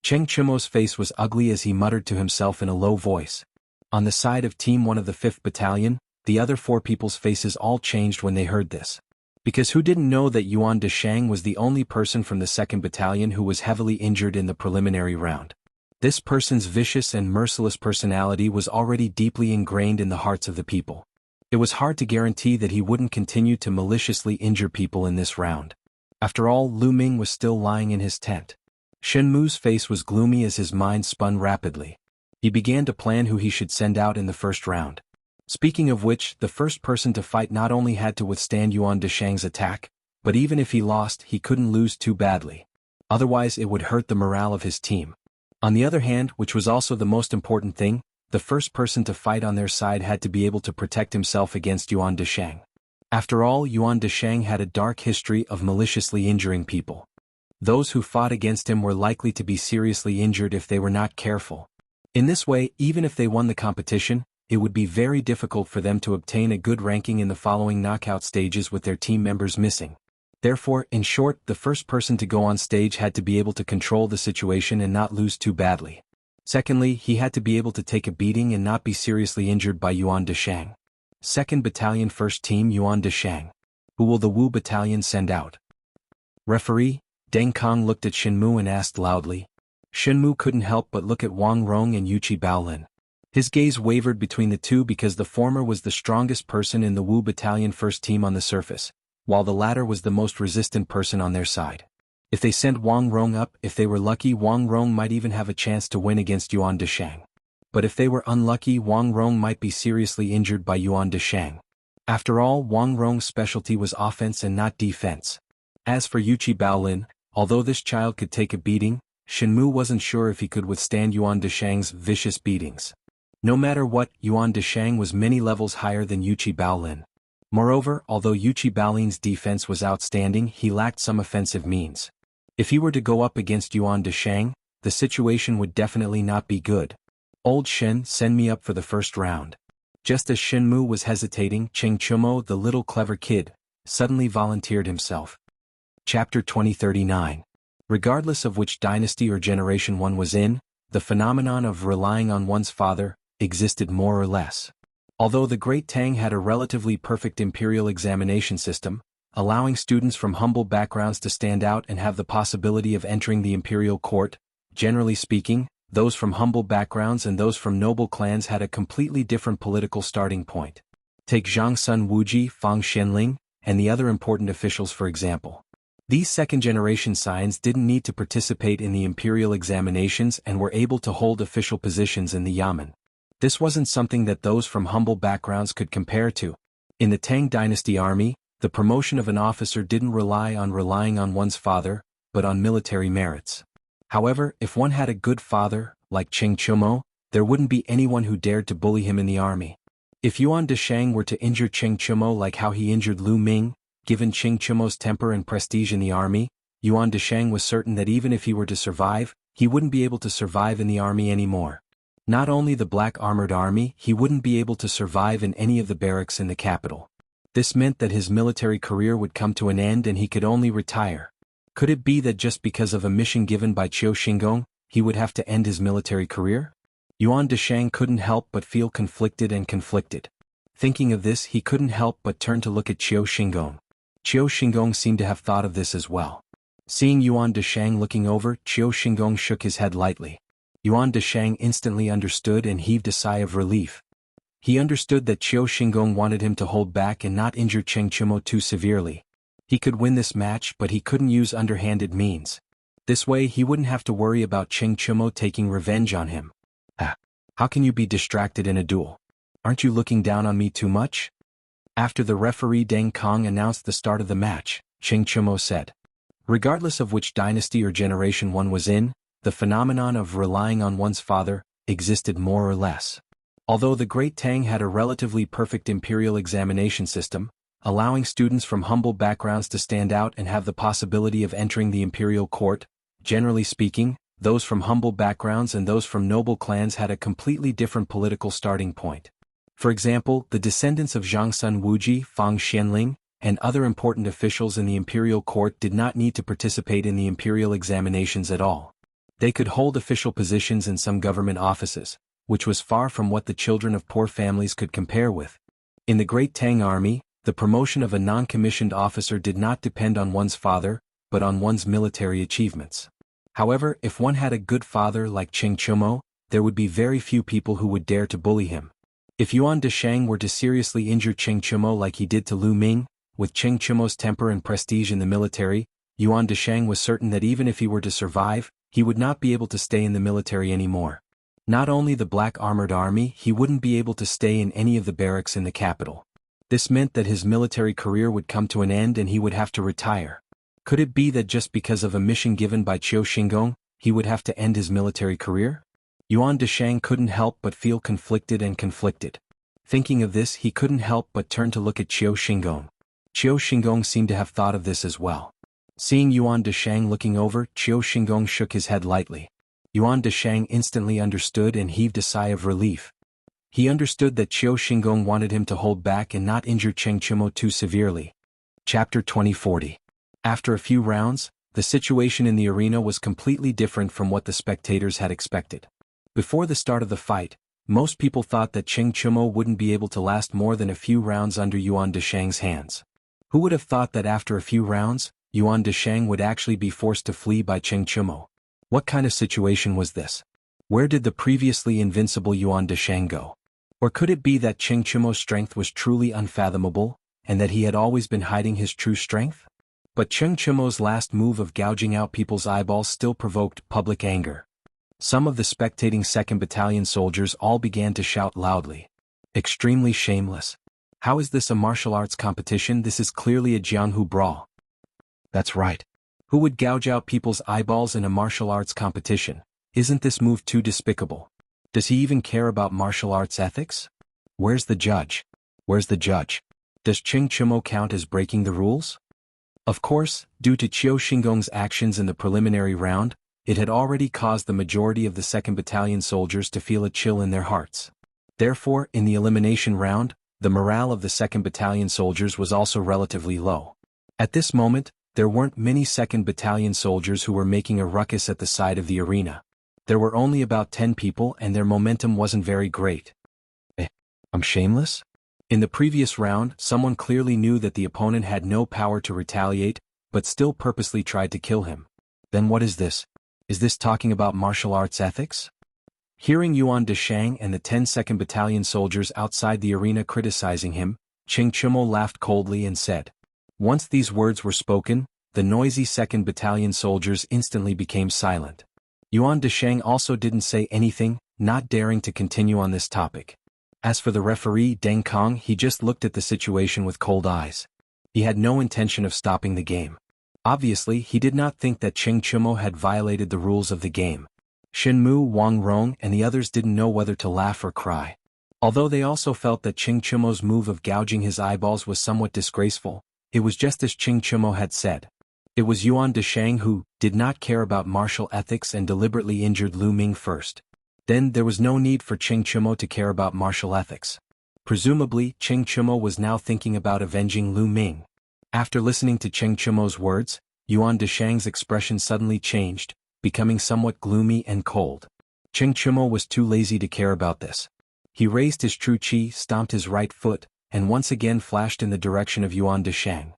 Cheng Chimo's face was ugly as he muttered to himself in a low voice. On the side of Team 1 of the 5th Battalion, the other 4 people's faces all changed when they heard this. Because who didn't know that Yuan Deshang was the only person from the 2nd Battalion who was heavily injured in the preliminary round? This person's vicious and merciless personality was already deeply ingrained in the hearts of the people. It was hard to guarantee that he wouldn't continue to maliciously injure people in this round. After all, Lu Ming was still lying in his tent. Shen Mu's face was gloomy as his mind spun rapidly. He began to plan who he should send out in the first round. Speaking of which, the first person to fight not only had to withstand Yuan Deshang's attack, but even if he lost, he couldn't lose too badly. Otherwise it would hurt the morale of his team. On the other hand, which was also the most important thing, the first person to fight on their side had to be able to protect himself against Yuan Deshang. After all, Yuan Deshang had a dark history of maliciously injuring people. Those who fought against him were likely to be seriously injured if they were not careful. In this way, even if they won the competition, it would be very difficult for them to obtain a good ranking in the following knockout stages with their team members missing. Therefore, in short, the first person to go on stage had to be able to control the situation and not lose too badly. Secondly, he had to be able to take a beating and not be seriously injured by Yuan Deshang. 2nd Battalion 1st Team Yuan Deshang. Who will the Wu Battalion send out? Referee, Deng Kong looked at Shenmu and asked loudly. Shenmu couldn't help but look at Wang Rong and Yuqi Baolin. His gaze wavered between the two because the former was the strongest person in the Wu Battalion 1st Team on the surface, while the latter was the most resistant person on their side. If they sent Wang Rong up, if they were lucky, Wang Rong might even have a chance to win against Yuan Deshang. But if they were unlucky, Wang Rong might be seriously injured by Yuan Deshang. After all, Wang Rong's specialty was offense and not defense. As for Yuqi Baolin, although this child could take a beating, Shenmu wasn't sure if he could withstand Yuan Deshang's vicious beatings. No matter what, Yuan Deshang was many levels higher than Yuqi Baolin. Moreover, although Yuqi Baolin's defense was outstanding, he lacked some offensive means. If he were to go up against Yuan Deshang, the situation would definitely not be good. "Old Shen, send me up for the first round." Just as Shenmu was hesitating, Cheng Chumo, the little clever kid, suddenly volunteered himself. Chapter 2039. Regardless of which dynasty or generation one was in, the phenomenon of relying on one's father existed more or less. Although the Great Tang had a relatively perfect imperial examination system, allowing students from humble backgrounds to stand out and have the possibility of entering the imperial court, generally speaking, those from humble backgrounds and those from noble clans had a completely different political starting point. Take Zhang Sun Wuji, Fang Xianling, and the other important officials for example. These second-generation scions didn't need to participate in the imperial examinations and were able to hold official positions in the Yamen. This wasn't something that those from humble backgrounds could compare to. In the Tang Dynasty army, the promotion of an officer didn't relying on one's father, but on military merits. However, if one had a good father, like Cheng Chumo, there wouldn't be anyone who dared to bully him in the army. If Yuan Deshang were to injure Cheng Chumo like how he injured Lu Ming, given Cheng Chumo's temper and prestige in the army, Yuan Deshang was certain that even if he were to survive, he wouldn't be able to survive in the army anymore. Not only the Black Armored Army, he wouldn't be able to survive in any of the barracks in the capital. This meant that his military career would come to an end and he could only retire. Could it be that just because of a mission given by Qiu Xingong, he would have to end his military career? Yuan Deshang couldn't help but feel conflicted. Thinking of this, he couldn't help but turn to look at Qiu Xingong. Qiu Xingong seemed to have thought of this as well. Seeing Yuan Deshang looking over, Qiu Xingong shook his head lightly. Yuan Deshang instantly understood and heaved a sigh of relief. He understood that Qiu Xingong wanted him to hold back and not injure Cheng Chumo too severely. He could win this match, but he couldn't use underhanded means. This way he wouldn't have to worry about Cheng Chumo taking revenge on him. How can you be distracted in a duel? Aren't you looking down on me too much? After the referee Deng Kong announced the start of the match, Cheng Chumo said. Regardless of which dynasty or generation one was in, the phenomenon of relying on one's father existed more or less. Although the Great Tang had a relatively perfect imperial examination system, allowing students from humble backgrounds to stand out and have the possibility of entering the imperial court, Generally speaking, those from humble backgrounds and those from noble clans had a completely different political starting point. For example, the descendants of Zhangsun Wuji, Fang Xianling, and other important officials in the imperial court did not need to participate in the imperial examinations at all. They could hold official positions in some government offices, which was far from what the children of poor families could compare with. In the Great Tang Army, the promotion of a non-commissioned officer did not depend on one's father, but on one's military achievements. However, if one had a good father like Cheng Chumo, there would be very few people who would dare to bully him. If Yuan Deshang were to seriously injure Cheng Chumo like he did to Lu Ming, with Cheng Chumo's temper and prestige in the military, Yuan Deshang was certain that even if he were to survive, he would not be able to stay in the military anymore. Not only the Black Armored Army, he wouldn't be able to stay in any of the barracks in the capital. This meant that his military career would come to an end and he would have to retire. Could it be that just because of a mission given by Qiu Xingong, he would have to end his military career? Yuan Deshang couldn't help but feel conflicted. Thinking of this, he couldn't help but turn to look at Qiu Xingong. Qiu Xingong seemed to have thought of this as well. Seeing Yuan Deshang looking over, Qiu Xingong shook his head lightly. Yuan Deshang instantly understood and heaved a sigh of relief. He understood that Qiu Xingong wanted him to hold back and not injure Cheng Chumo too severely. Chapter 2040. After a few rounds, the situation in the arena was completely different from what the spectators had expected. Before the start of the fight, most people thought that Cheng Chumo wouldn't be able to last more than a few rounds under Yuan Deshang's hands. Who would have thought that after a few rounds, Yuan Deshang would actually be forced to flee by Cheng Chumo? What kind of situation was this? Where did the previously invincible Yuan Deshang go? Or could it be that Cheng Chumo's strength was truly unfathomable, and that he had always been hiding his true strength? But Cheng Chumo's last move of gouging out people's eyeballs still provoked public anger. Some of the spectating 2nd Battalion soldiers all began to shout loudly. Extremely shameless. How is this a martial arts competition? This is clearly a Jianghu brawl. That's right. Who would gouge out people's eyeballs in a martial arts competition? Isn't this move too despicable? Does he even care about martial arts ethics? Where's the judge? Where's the judge? Does Cheng Chumo count as breaking the rules? Of course, due to Qiu Xingong's actions in the preliminary round, it had already caused the majority of the 2nd Battalion soldiers to feel a chill in their hearts. Therefore, in the elimination round, the morale of the 2nd Battalion soldiers was also relatively low. At this moment, there weren't many 2nd Battalion soldiers who were making a ruckus at the side of the arena. There were only about 10 people and their momentum wasn't very great. I'm shameless? In the previous round, someone clearly knew that the opponent had no power to retaliate, but still purposely tried to kill him. Then what is this? Is this talking about martial arts ethics? Hearing Yuan Deshang and the 2nd Battalion soldiers outside the arena criticizing him, Cheng Chumo laughed coldly and said. Once these words were spoken, the noisy 2nd Battalion soldiers instantly became silent. Yuan Deshang also didn't say anything, not daring to continue on this topic. As for the referee Deng Kong, he just looked at the situation with cold eyes. He had no intention of stopping the game. Obviously, he did not think that Cheng Chumo had violated the rules of the game. Shenmu, Wang Rong, and the others didn't know whether to laugh or cry. Although they also felt that Cheng Chumo's move of gouging his eyeballs was somewhat disgraceful, it was just as Cheng Chumo had said. It was Yuan Deshang who did not care about martial ethics and deliberately injured Lu Ming first. Then there was no need for Cheng Chumo to care about martial ethics. Presumably, Cheng Chumo was now thinking about avenging Lu Ming. After listening to Cheng Chumo's words, Yuan Deshang's expression suddenly changed, becoming somewhat gloomy and cold. Cheng Chumo was too lazy to care about this. He raised his true chi, stomped his right foot, and once again flashed in the direction of Yuan Deshang.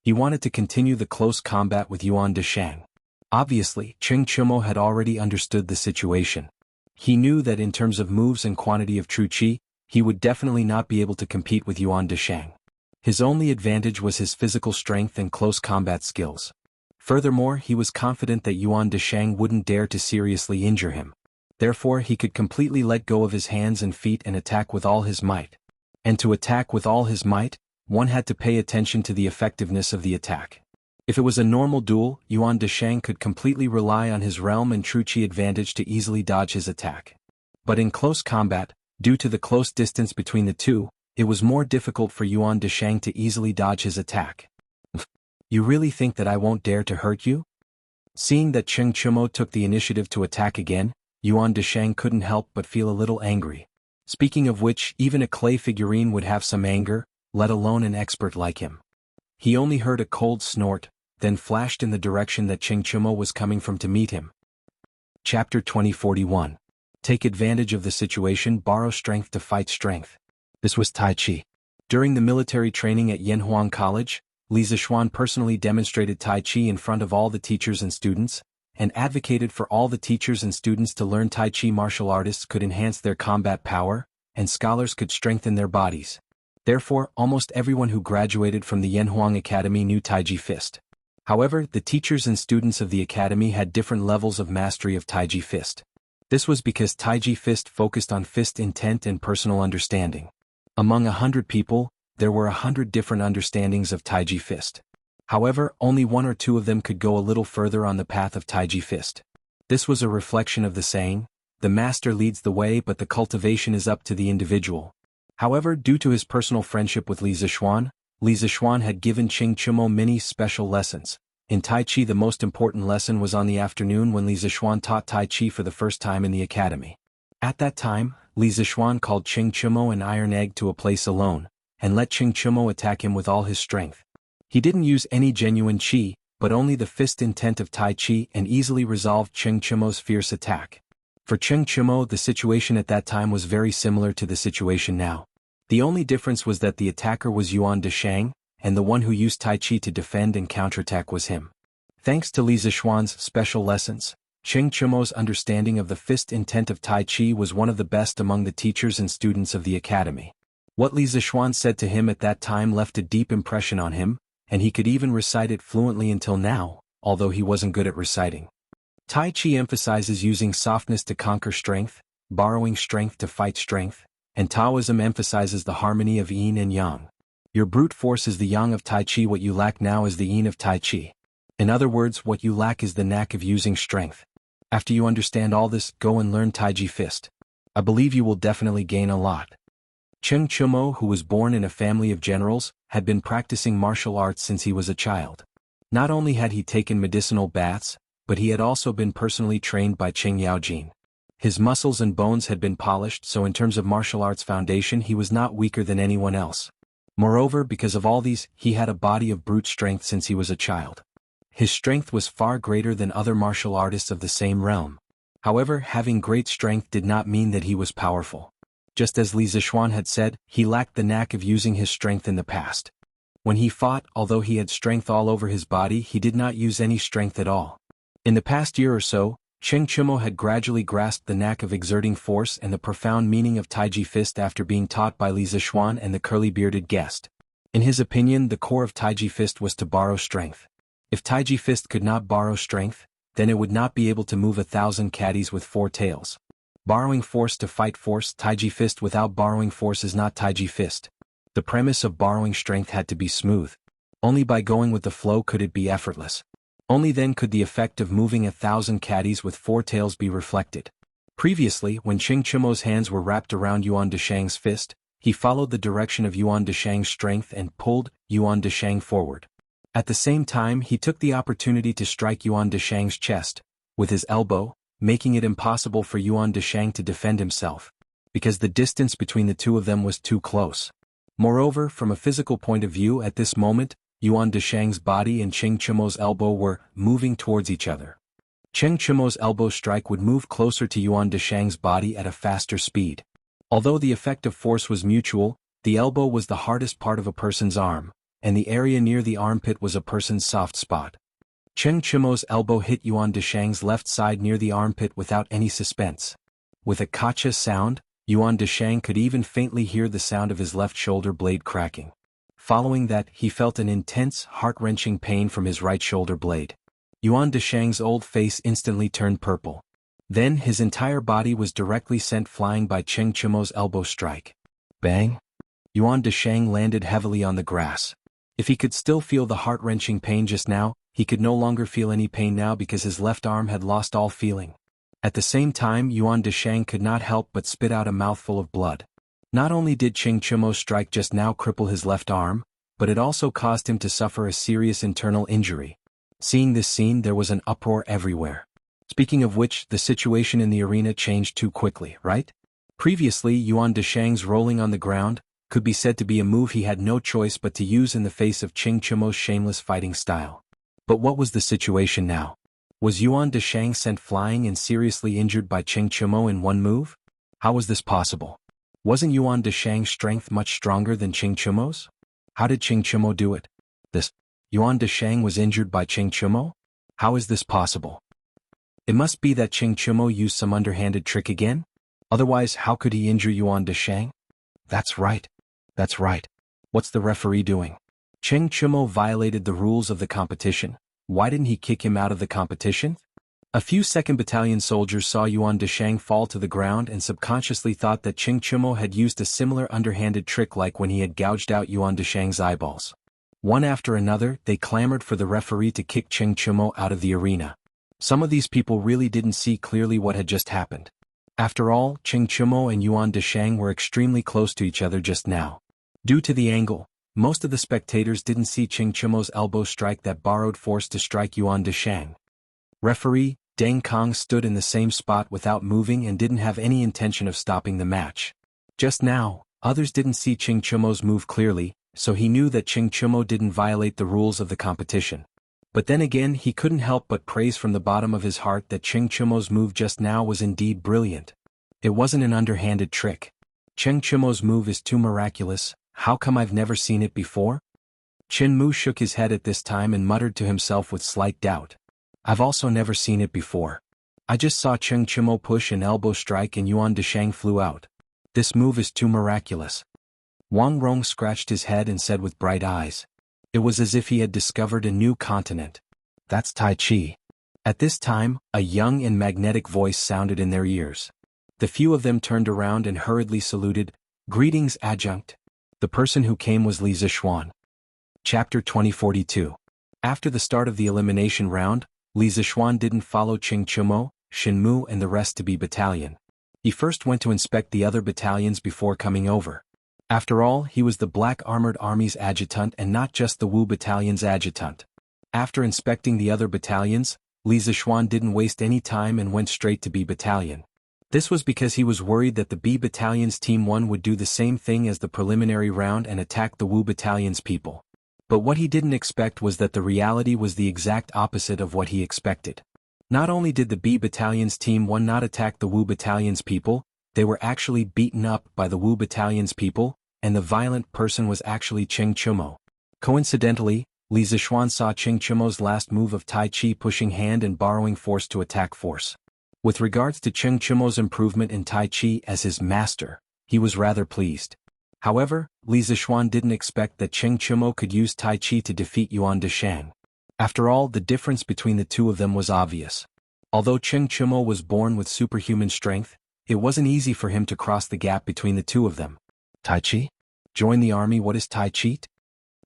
He wanted to continue the close combat with Yuan Deshang. Obviously, Cheng Chumo had already understood the situation. He knew that in terms of moves and quantity of true chi, he would definitely not be able to compete with Yuan Deshang. His only advantage was his physical strength and close combat skills. Furthermore, he was confident that Yuan Deshang wouldn't dare to seriously injure him. Therefore, he could completely let go of his hands and feet and attack with all his might. And to attack with all his might, one had to pay attention to the effectiveness of the attack. If it was a normal duel, Yuan Deshang could completely rely on his realm and true chi advantage to easily dodge his attack. But in close combat, due to the close distance between the two, it was more difficult for Yuan Deshang to easily dodge his attack. You really think that I won't dare to hurt you? Seeing that Cheng Chumo took the initiative to attack again, Yuan Deshang couldn't help but feel a little angry. Speaking of which, even a clay figurine would have some anger, let alone an expert like him. He only heard a cold snort, then flashed in the direction that Cheng Chumo was coming from to meet him. Chapter 2041. Take advantage of the situation, borrow strength to fight strength. This was Tai Chi. During the military training at Yanhuang College, Li Zixuan personally demonstrated Tai Chi in front of all the teachers and students, and advocated for all the teachers and students to learn Tai Chi. Martial artists could enhance their combat power, and scholars could strengthen their bodies. Therefore, almost everyone who graduated from the Yanhuang Academy knew Tai Chi Fist. However, the teachers and students of the academy had different levels of mastery of Tai Chi Fist. This was because Tai Chi Fist focused on fist intent and personal understanding. Among 100 people, there were 100 different understandings of Tai Chi Fist. However, only one or two of them could go a little further on the path of Tai Chi Fist. This was a reflection of the saying, "The master leads the way, but the cultivation is up to the individual." However, due to his personal friendship with Li Zixuan had given Cheng Chumo many special lessons. In Tai Chi, the most important lesson was on the afternoon when Li Zixuan taught Tai Chi for the first time in the academy. At that time, Li Zixuan called Cheng Chumo an iron egg to a place alone, and let Cheng Chumo attack him with all his strength. He didn't use any genuine Chi, but only the fist intent of Tai Chi, and easily resolved Cheng Chumo's fierce attack. For Cheng Chumo, the situation at that time was very similar to the situation now. The only difference was that the attacker was Yuan Deshang, and the one who used Tai Chi to defend and counterattack was him. Thanks to Li Zixuan's special lessons, Cheng Chumo's understanding of the fist intent of Tai Chi was one of the best among the teachers and students of the academy. What Li Zixuan said to him at that time left a deep impression on him, and he could even recite it fluently until now, although he wasn't good at reciting. Tai Chi emphasizes using softness to conquer strength, borrowing strength to fight strength, and Taoism emphasizes the harmony of yin and yang. Your brute force is the yang of Tai Chi, what you lack now is the yin of Tai Chi. In other words, what you lack is the knack of using strength. After you understand all this, go and learn Tai Chi Fist. I believe you will definitely gain a lot. Cheng Chumo, who was born in a family of generals, had been practicing martial arts since he was a child. Not only had he taken medicinal baths, but he had also been personally trained by Cheng Yaojin. His muscles and bones had been polished, so in terms of martial arts foundation he was not weaker than anyone else. Moreover, because of all these, he had a body of brute strength since he was a child. His strength was far greater than other martial artists of the same realm. However, having great strength did not mean that he was powerful. Just as Li Zixuan had said, he lacked the knack of using his strength in the past. When he fought, although he had strength all over his body, he did not use any strength at all. In the past year or so, Cheng Chumo had gradually grasped the knack of exerting force and the profound meaning of Tai Chi Fist after being taught by Li Zixuan and the curly-bearded guest. In his opinion, the core of Tai Chi Fist was to borrow strength. If Tai Chi Fist could not borrow strength, then it would not be able to move 1,000 caddies with 4 tails. Borrowing force to fight force, Tai Chi Fist without borrowing force is not Tai Chi Fist. The premise of borrowing strength had to be smooth. Only by going with the flow could it be effortless. Only then could the effect of moving 1,000 caddies with 4 tails be reflected. Previously, when Cheng Chumo's hands were wrapped around Yuan Deshang's fist, he followed the direction of Yuan Deshang's strength and pulled Yuan Deshang forward. At the same time, he took the opportunity to strike Yuan Deshang's chest with his elbow, making it impossible for Yuan Deshang to defend himself, because the distance between the two of them was too close. Moreover, from a physical point of view at this moment, Yuan Deshang's body and Cheng Chumo's elbow were moving towards each other. Cheng Chumo's elbow strike would move closer to Yuan Deshang's body at a faster speed. Although the effect of force was mutual, the elbow was the hardest part of a person's arm, and the area near the armpit was a person's soft spot. Cheng Chumo's elbow hit Yuan Deshang's left side near the armpit without any suspense. With a kacha sound, Yuan Deshang could even faintly hear the sound of his left shoulder blade cracking. Following that, he felt an intense, heart-wrenching pain from his right shoulder blade. Yuan Deshang's old face instantly turned purple. Then his entire body was directly sent flying by Cheng Chumo's elbow strike. Bang! Yuan Deshang landed heavily on the grass. If he could still feel the heart-wrenching pain just now, he could no longer feel any pain now because his left arm had lost all feeling. At the same time, Yuan Deshang could not help but spit out a mouthful of blood. Not only did Cheng Chumo's strike just now cripple his left arm, but it also caused him to suffer a serious internal injury. Seeing this scene, there was an uproar everywhere. Speaking of which, the situation in the arena changed too quickly, right? Previously, Yuan Deshang's rolling on the ground could be said to be a move he had no choice but to use in the face of Qing Chumo's shameless fighting style. But what was the situation now? Was Yuan Deshang sent flying and seriously injured by Qing Chumo in one move? How was this possible? Wasn't Yuan Deshang's strength much stronger than Qing Chumo's? How did Qing Chumo do it? Yuan Deshang was injured by Qing Chumo? How is this possible? It must be that Qing Chumo used some underhanded trick again? Otherwise, how could he injure Yuan Deshang? That's right. That's right. What's the referee doing? Qing Chumo violated the rules of the competition. Why didn't he kick him out of the competition? A few 2nd Battalion soldiers saw Yuan Deshang fall to the ground and subconsciously thought that Qing Chumo had used a similar underhanded trick like when he had gouged out Yuan Deshang's eyeballs. One after another, they clamored for the referee to kick Qing Chumo out of the arena. Some of these people really didn't see clearly what had just happened. After all, Qing Chumo and Yuan Deshang were extremely close to each other just now. Due to the angle, most of the spectators didn't see Qing Chumo's elbow strike that borrowed force to strike Yuan Deshang. Referee Deng Kong stood in the same spot without moving and didn't have any intention of stopping the match. Just now, others didn't see Qing Chumo's move clearly, so he knew that Qing Chumo didn't violate the rules of the competition. But then again, he couldn't help but praise from the bottom of his heart that Qing Chumo's move just now was indeed brilliant. It wasn't an underhanded trick. Qing Chumo's move is too miraculous. How come I've never seen it before? Qin Mu shook his head at this time and muttered to himself with slight doubt. I've also never seen it before. I just saw Qing Chumo push an elbow strike and Yuan Deshang flew out. This move is too miraculous. Wang Rong scratched his head and said with bright eyes. It was as if he had discovered a new continent. That's Tai Chi. At this time, a young and magnetic voice sounded in their ears. The few of them turned around and hurriedly saluted. Greetings, adjunct. The person who came was Li Zixuan. Chapter 2042. After the start of the elimination round, Li Zixuan didn't follow Qing Chumo, Shin Mu and the rest to B battalion. He first went to inspect the other battalions before coming over. After all, he was the Black Armored Army's adjutant and not just the Wu battalion's adjutant. After inspecting the other battalions, Li Zixuan didn't waste any time and went straight to B battalion. This was because he was worried that the B battalion's Team 1 would do the same thing as the preliminary round and attack the Wu battalion's people. But what he didn't expect was that the reality was the exact opposite of what he expected. Not only did the B battalion's Team 1 not attack the Wu battalion's people, they were actually beaten up by the Wu battalion's people, and the violent person was actually Qing Chumo. Coincidentally, Li Zixuan saw Qing Chumo's last move of Tai Chi pushing hand and borrowing force to attack force. With regards to Qing Chumo's improvement in Tai Chi as his master, he was rather pleased. However, Li Zixuan didn't expect that Qing Chumo could use Tai Chi to defeat Yuan Deshang. After all, the difference between the two of them was obvious. Although Qing Chumo was born with superhuman strength, it wasn't easy for him to cross the gap between the two of them. Tai Chi? Join the army. What is Tai Chi?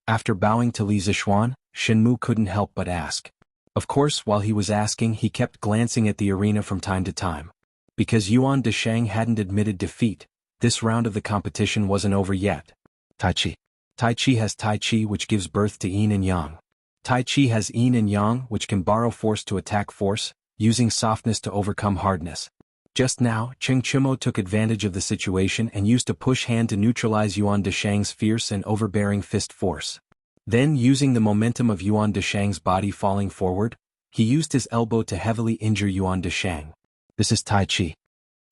After bowing to Li Zixuan, Shin Mu couldn't help but ask. Of course, while he was asking, he kept glancing at the arena from time to time. Because Yuan Deshang hadn't admitted defeat, this round of the competition wasn't over yet. Tai Chi. Tai Chi has Tai Chi which gives birth to Yin and Yang. Tai Chi has Yin and Yang which can borrow force to attack force, using softness to overcome hardness. Just now, Qing Chumo took advantage of the situation and used a push hand to neutralize Yuan Deshang's fierce and overbearing fist force. Then, using the momentum of Yuan Deshang's body falling forward, he used his elbow to heavily injure Yuan Deshang. This is Tai Chi.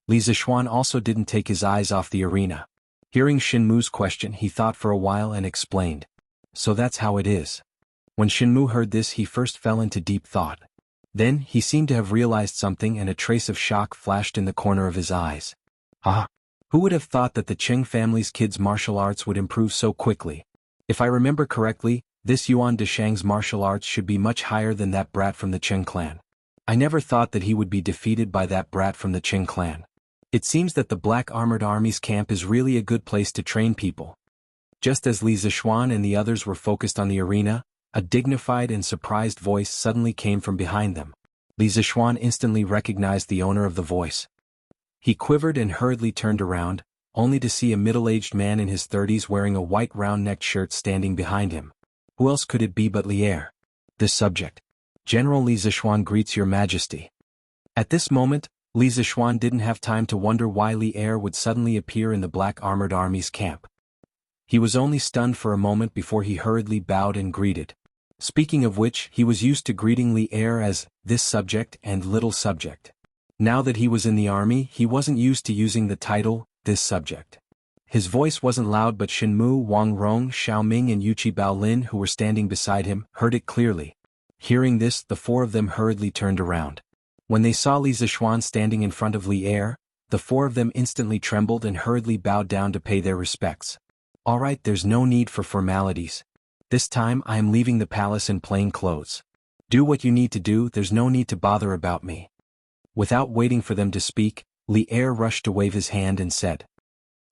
Li Zixuan also didn't take his eyes off the arena. Hearing Shin Mu's question, he thought for a while and explained. So that's how it is. When Shin Mu heard this, he first fell into deep thought. Then, he seemed to have realized something and a trace of shock flashed in the corner of his eyes. Ah! Who would have thought that the Qing family's kids' martial arts would improve so quickly? If I remember correctly, this Yuan Deshang's martial arts should be much higher than that brat from the Qing clan. I never thought that he would be defeated by that brat from the Qing clan. It seems that the Black Armored Army's camp is really a good place to train people. Just as Li Zixuan and the others were focused on the arena, a dignified and surprised voice suddenly came from behind them. Li Zixuan instantly recognized the owner of the voice. He quivered and hurriedly turned around, only to see a middle-aged man in his 30s wearing a white round-necked shirt standing behind him. Who else could it be but Lier? This subject. General Li Zixuan greets your majesty. At this moment, Li Zixuan didn't have time to wonder why Li Er would suddenly appear in the Black Armored Army's camp. He was only stunned for a moment before he hurriedly bowed and greeted. Speaking of which, he was used to greeting Li Er as this subject and little subject. Now that he was in the army, he wasn't used to using the title, this subject. His voice wasn't loud, but Shenmu, Wang Rong, Xiao Ming and Yuqi Baolin, who were standing beside him, heard it clearly. Hearing this, the four of them hurriedly turned around. When they saw Li Zixuan standing in front of Li Er, the four of them instantly trembled and hurriedly bowed down to pay their respects. All right, there's no need for formalities. This time I am leaving the palace in plain clothes. Do what you need to do, there's no need to bother about me. Without waiting for them to speak, Li Er rushed to wave his hand and said.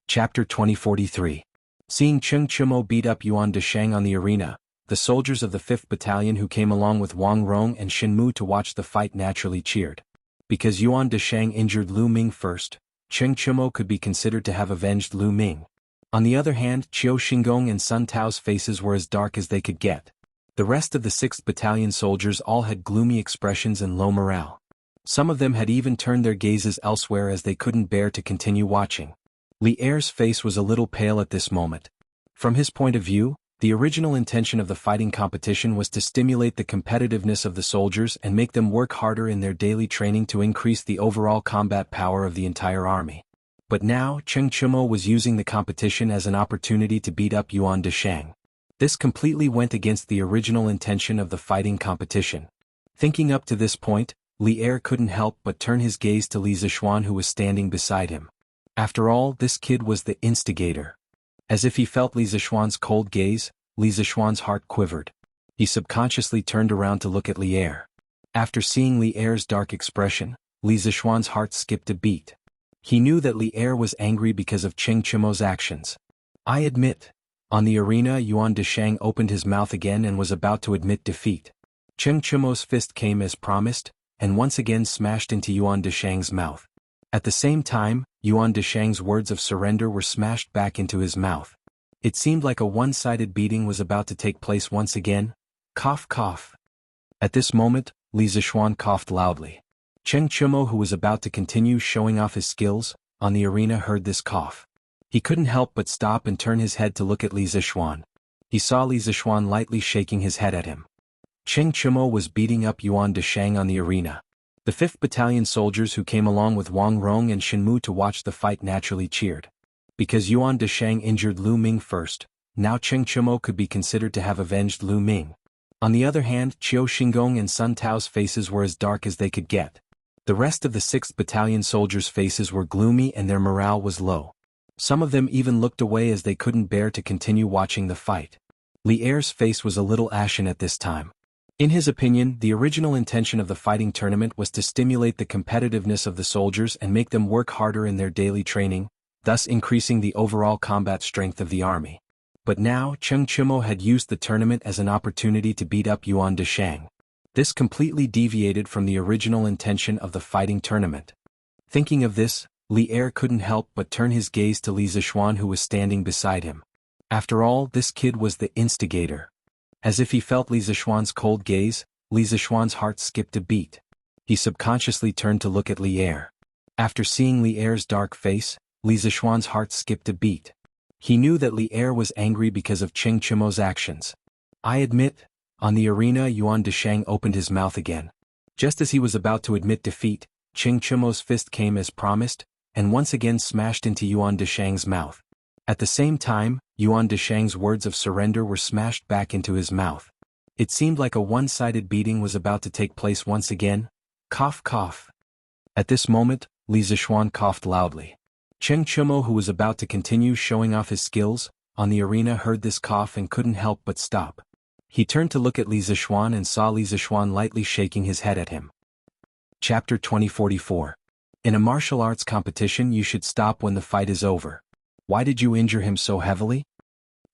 Chapter 2043. Seeing Cheng Chumo beat up Yuan Desheng on the arena, the soldiers of the 5th Battalion who came along with Wang Rong and Shenmu to watch the fight naturally cheered. Because Yuan Desheng injured Lu Ming first, Cheng Chumo could be considered to have avenged Lu Ming. On the other hand, Qiu Xingong and Sun Tao's faces were as dark as they could get. The rest of the 6th Battalion soldiers all had gloomy expressions and low morale. Some of them had even turned their gazes elsewhere as they couldn't bear to continue watching. Li Er's face was a little pale at this moment. From his point of view, the original intention of the fighting competition was to stimulate the competitiveness of the soldiers and make them work harder in their daily training to increase the overall combat power of the entire army. But now, Cheng Chumo was using the competition as an opportunity to beat up Yuan Desheng. This completely went against the original intention of the fighting competition. Thinking up to this point, Li Er couldn't help but turn his gaze to Li Zixuan, who was standing beside him. After all, this kid was the instigator. As if he felt Li Zixuan's cold gaze, Li Zixuan's heart quivered. He subconsciously turned around to look at Li Er. After seeing Li Er's dark expression, Li Zixuan's heart skipped a beat. He knew that Li Er was angry because of Cheng Chumo's actions. I admit. On the arena, Yuan Desheng opened his mouth again and was about to admit defeat. Cheng Chumo's fist came as promised, and once again smashed into Yuan Desheng's mouth. At the same time, Yuan Desheng's words of surrender were smashed back into his mouth. It seemed like a one-sided beating was about to take place once again. Cough, cough. At this moment, Li Zixuan coughed loudly. Cheng Chumo, who was about to continue showing off his skills, on the arena heard this cough. He couldn't help but stop and turn his head to look at Li Zixuan. He saw Li Zixuan lightly shaking his head at him. Cheng Chumo was beating up Yuan Desheng on the arena. The 5th Battalion soldiers who came along with Wang Rong and Shenmu to watch the fight naturally cheered. Because Yuan Desheng injured Lu Ming first, now Cheng Chumo could be considered to have avenged Lu Ming. On the other hand, Qiu Xingong and Sun Tao's faces were as dark as they could get. The rest of the 6th Battalion soldiers' faces were gloomy and their morale was low. Some of them even looked away as they couldn't bear to continue watching the fight. Li Er's face was a little ashen at this time. In his opinion, the original intention of the fighting tournament was to stimulate the competitiveness of the soldiers and make them work harder in their daily training, thus increasing the overall combat strength of the army. But now, Cheng Chumo had used the tournament as an opportunity to beat up Yuan Desheng. This completely deviated from the original intention of the fighting tournament. Thinking of this, Li Er couldn't help but turn his gaze to Li Zixuan, who was standing beside him. After all, this kid was the instigator. As if he felt Li Zixuan's cold gaze, Li Zixuan's heart skipped a beat. He subconsciously turned to look at Li Er. After seeing Li Er's dark face, Li Zixuan's heart skipped a beat. He knew that Li Er was angry because of Cheng Chumo's actions. I admit. On the arena, Yuan Desheng opened his mouth again. Just as he was about to admit defeat, Cheng Chumo's fist came as promised, and once again smashed into Yuan Desheng's mouth. At the same time, Yuan Desheng's words of surrender were smashed back into his mouth. It seemed like a one-sided beating was about to take place once again. Cough, cough. At this moment, Li Zixuan coughed loudly. Cheng Chumo, who was about to continue showing off his skills, on the arena heard this cough and couldn't help but stop. He turned to look at Li Zixuan and saw Li Zixuan lightly shaking his head at him. Chapter 2044. In a martial arts competition, you should stop when the fight is over. Why did you injure him so heavily?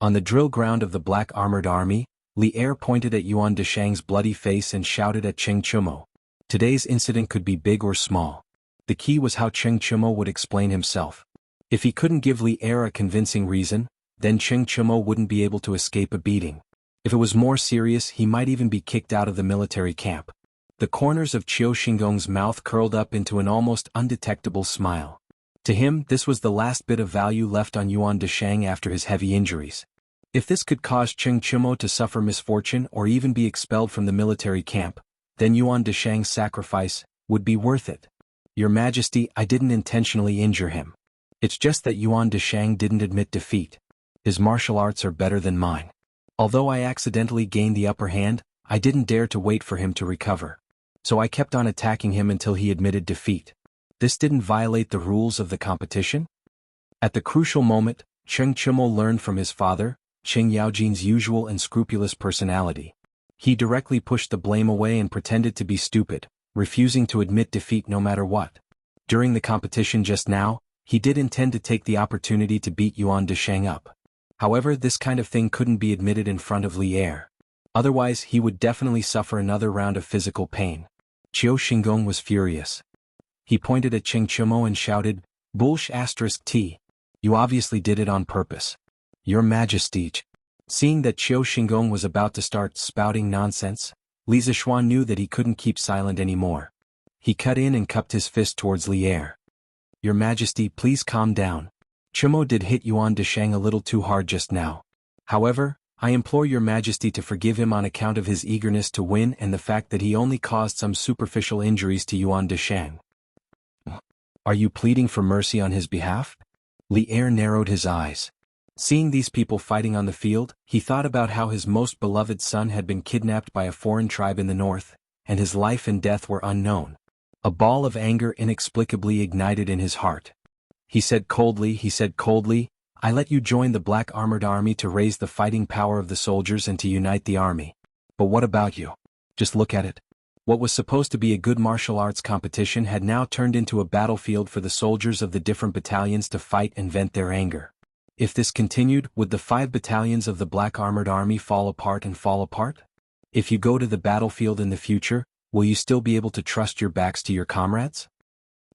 On the drill ground of the Black Armored Army, Li Er pointed at Yuan Desheng's bloody face and shouted at Cheng Chumo. Today's incident could be big or small. The key was how Cheng Chumo would explain himself. If he couldn't give Li Er a convincing reason, then Cheng Chumo wouldn't be able to escape a beating. If it was more serious, he might even be kicked out of the military camp. The corners of Qiu Xinggong's mouth curled up into an almost undetectable smile. To him, this was the last bit of value left on Yuan Deshang after his heavy injuries. If this could cause Cheng Chimo to suffer misfortune or even be expelled from the military camp, then Yuan Deshang's sacrifice would be worth it. Your Majesty, I didn't intentionally injure him. It's just that Yuan Deshang didn't admit defeat. His martial arts are better than mine. Although I accidentally gained the upper hand, I didn't dare to wait for him to recover. So I kept on attacking him until he admitted defeat. This didn't violate the rules of the competition? At the crucial moment, Cheng Chimo learned from his father, Cheng Yaojin's usual and scrupulous personality. He directly pushed the blame away and pretended to be stupid, refusing to admit defeat no matter what. During the competition just now, he did intend to take the opportunity to beat Yuan Deshang up. However, this kind of thing couldn't be admitted in front of Li Er. Otherwise, he would definitely suffer another round of physical pain. Qiu Xinggong was furious. He pointed at Cheng Chimo and shouted, "Bullsh*T. You obviously did it on purpose. Your Majesty." Seeing that Qiu Xinggong was about to start spouting nonsense, Li Zishuan knew that he couldn't keep silent anymore. He cut in and cupped his fist towards Li Er. "Your Majesty, please calm down. Chimo did hit Yuan Deshang a little too hard just now. However, I implore your Majesty to forgive him on account of his eagerness to win and the fact that he only caused some superficial injuries to Yuan Deshang." "Are you pleading for mercy on his behalf?" Li Er narrowed his eyes. Seeing these people fighting on the field, he thought about how his most beloved son had been kidnapped by a foreign tribe in the north, and his life and death were unknown. A ball of anger inexplicably ignited in his heart. He said coldly, "I let you join the Black Armored Army to raise the fighting power of the soldiers and to unite the army. But what about you? Just look at it. What was supposed to be a good martial arts competition had now turned into a battlefield for the soldiers of the different battalions to fight and vent their anger. If this continued, would the 5 battalions of the Black Armored Army fall apart and fall apart? If you go to the battlefield in the future, will you still be able to trust your backs to your comrades?"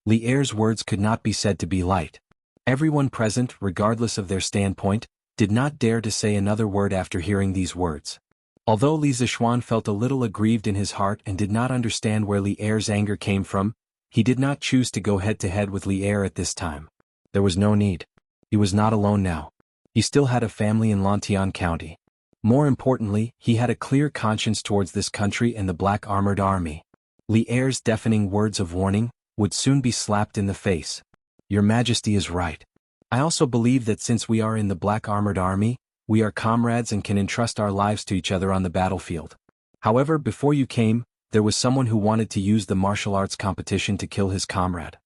Li Er's words could not be said to be light. Everyone present, regardless of their standpoint, did not dare to say another word after hearing these words. Although Li Zishuan felt a little aggrieved in his heart and did not understand where Li Er's anger came from, he did not choose to go head-to-head with Li Er at this time. There was no need. He was not alone now. He still had a family in Lantian County. More importantly, he had a clear conscience towards this country and the Black Armored Army. Li Er's deafening words of warning would soon be slapped in the face. "Your Majesty is right. I also believe that since we are in the Black Armored Army, we are comrades and can entrust our lives to each other on the battlefield. However, before you came, there was someone who wanted to use the martial arts competition to kill his comrade.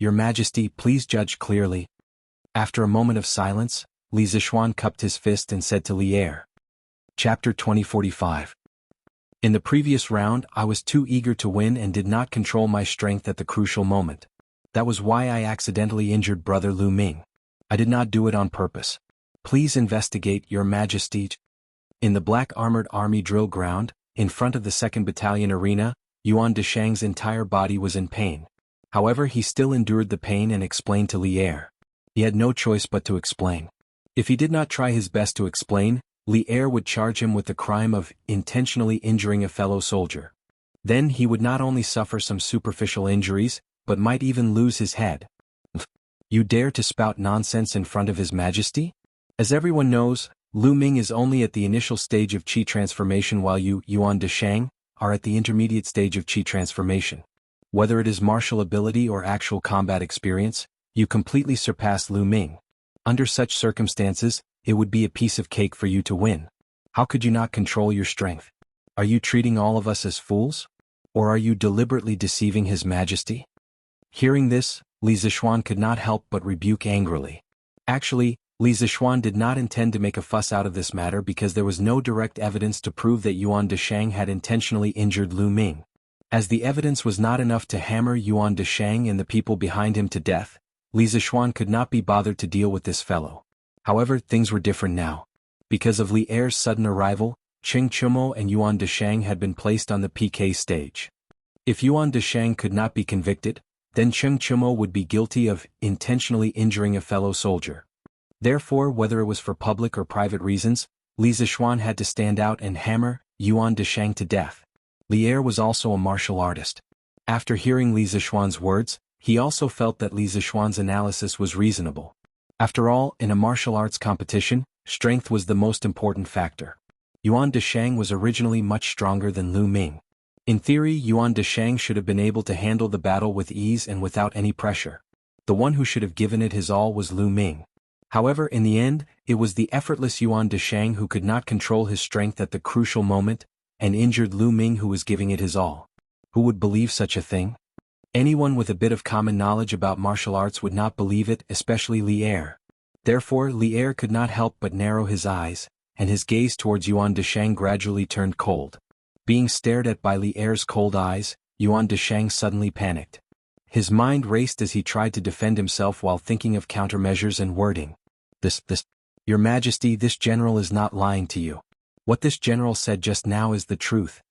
Your Majesty, please judge clearly." After a moment of silence, Li Zishuan cupped his fist and said to Li Er. Chapter 2045. In the previous round, I was too eager to win and did not control my strength at the crucial moment. That was why I accidentally injured Brother Lu Ming. I did not do it on purpose. Please investigate, Your Majesty. In the Black Armored Army drill ground, in front of the 2nd Battalion arena, Yuan Deshang's entire body was in pain. However, he still endured the pain and explained to Li Er. He had no choice but to explain. If he did not try his best to explain, Li Er would charge him with the crime of intentionally injuring a fellow soldier. Then he would not only suffer some superficial injuries, but might even lose his head. "You dare to spout nonsense in front of His Majesty?" As everyone knows, Lu Ming is only at the initial stage of Qi transformation while you, Yuan Deshang, are at the intermediate stage of Qi transformation. Whether it is martial ability or actual combat experience, you completely surpass Lu Ming. Under such circumstances, it would be a piece of cake for you to win. How could you not control your strength? Are you treating all of us as fools? Or are you deliberately deceiving His Majesty? Hearing this, Li Zishuan could not help but rebuke angrily. Actually, Li Zishuan did not intend to make a fuss out of this matter because there was no direct evidence to prove that Yuan Deshang had intentionally injured Lu Ming. As the evidence was not enough to hammer Yuan Deshang and the people behind him to death, Li Zishuan could not be bothered to deal with this fellow. However, things were different now. Because of Li Er's sudden arrival, Cheng Chimo and Yuan Deshang had been placed on the PK stage. If Yuan Deshang could not be convicted, then Cheng Chimo would be guilty of intentionally injuring a fellow soldier. Therefore, whether it was for public or private reasons, Li Zishuan had to stand out and hammer Yuan Deshang to death. Li Er was also a martial artist. After hearing Li Zishuan's words, he also felt that Li Zishuan's analysis was reasonable. After all, in a martial arts competition, strength was the most important factor. Yuan Deshang was originally much stronger than Lu Ming. In theory, Yuan Deshang should have been able to handle the battle with ease and without any pressure. The one who should have given it his all was Lu Ming. However, in the end, it was the effortless Yuan Deshang who could not control his strength at the crucial moment, and injured Lu Ming who was giving it his all. Who would believe such a thing? Anyone with a bit of common knowledge about martial arts would not believe it, especially Li Er. Therefore, Li Er could not help but narrow his eyes, and his gaze towards Yuan Deshang gradually turned cold. Being stared at by Li Er's cold eyes, Yuan Deshang suddenly panicked. His mind raced as he tried to defend himself while thinking of countermeasures and wording. Your Majesty, this general is not lying to you. What this general said just now is the truth.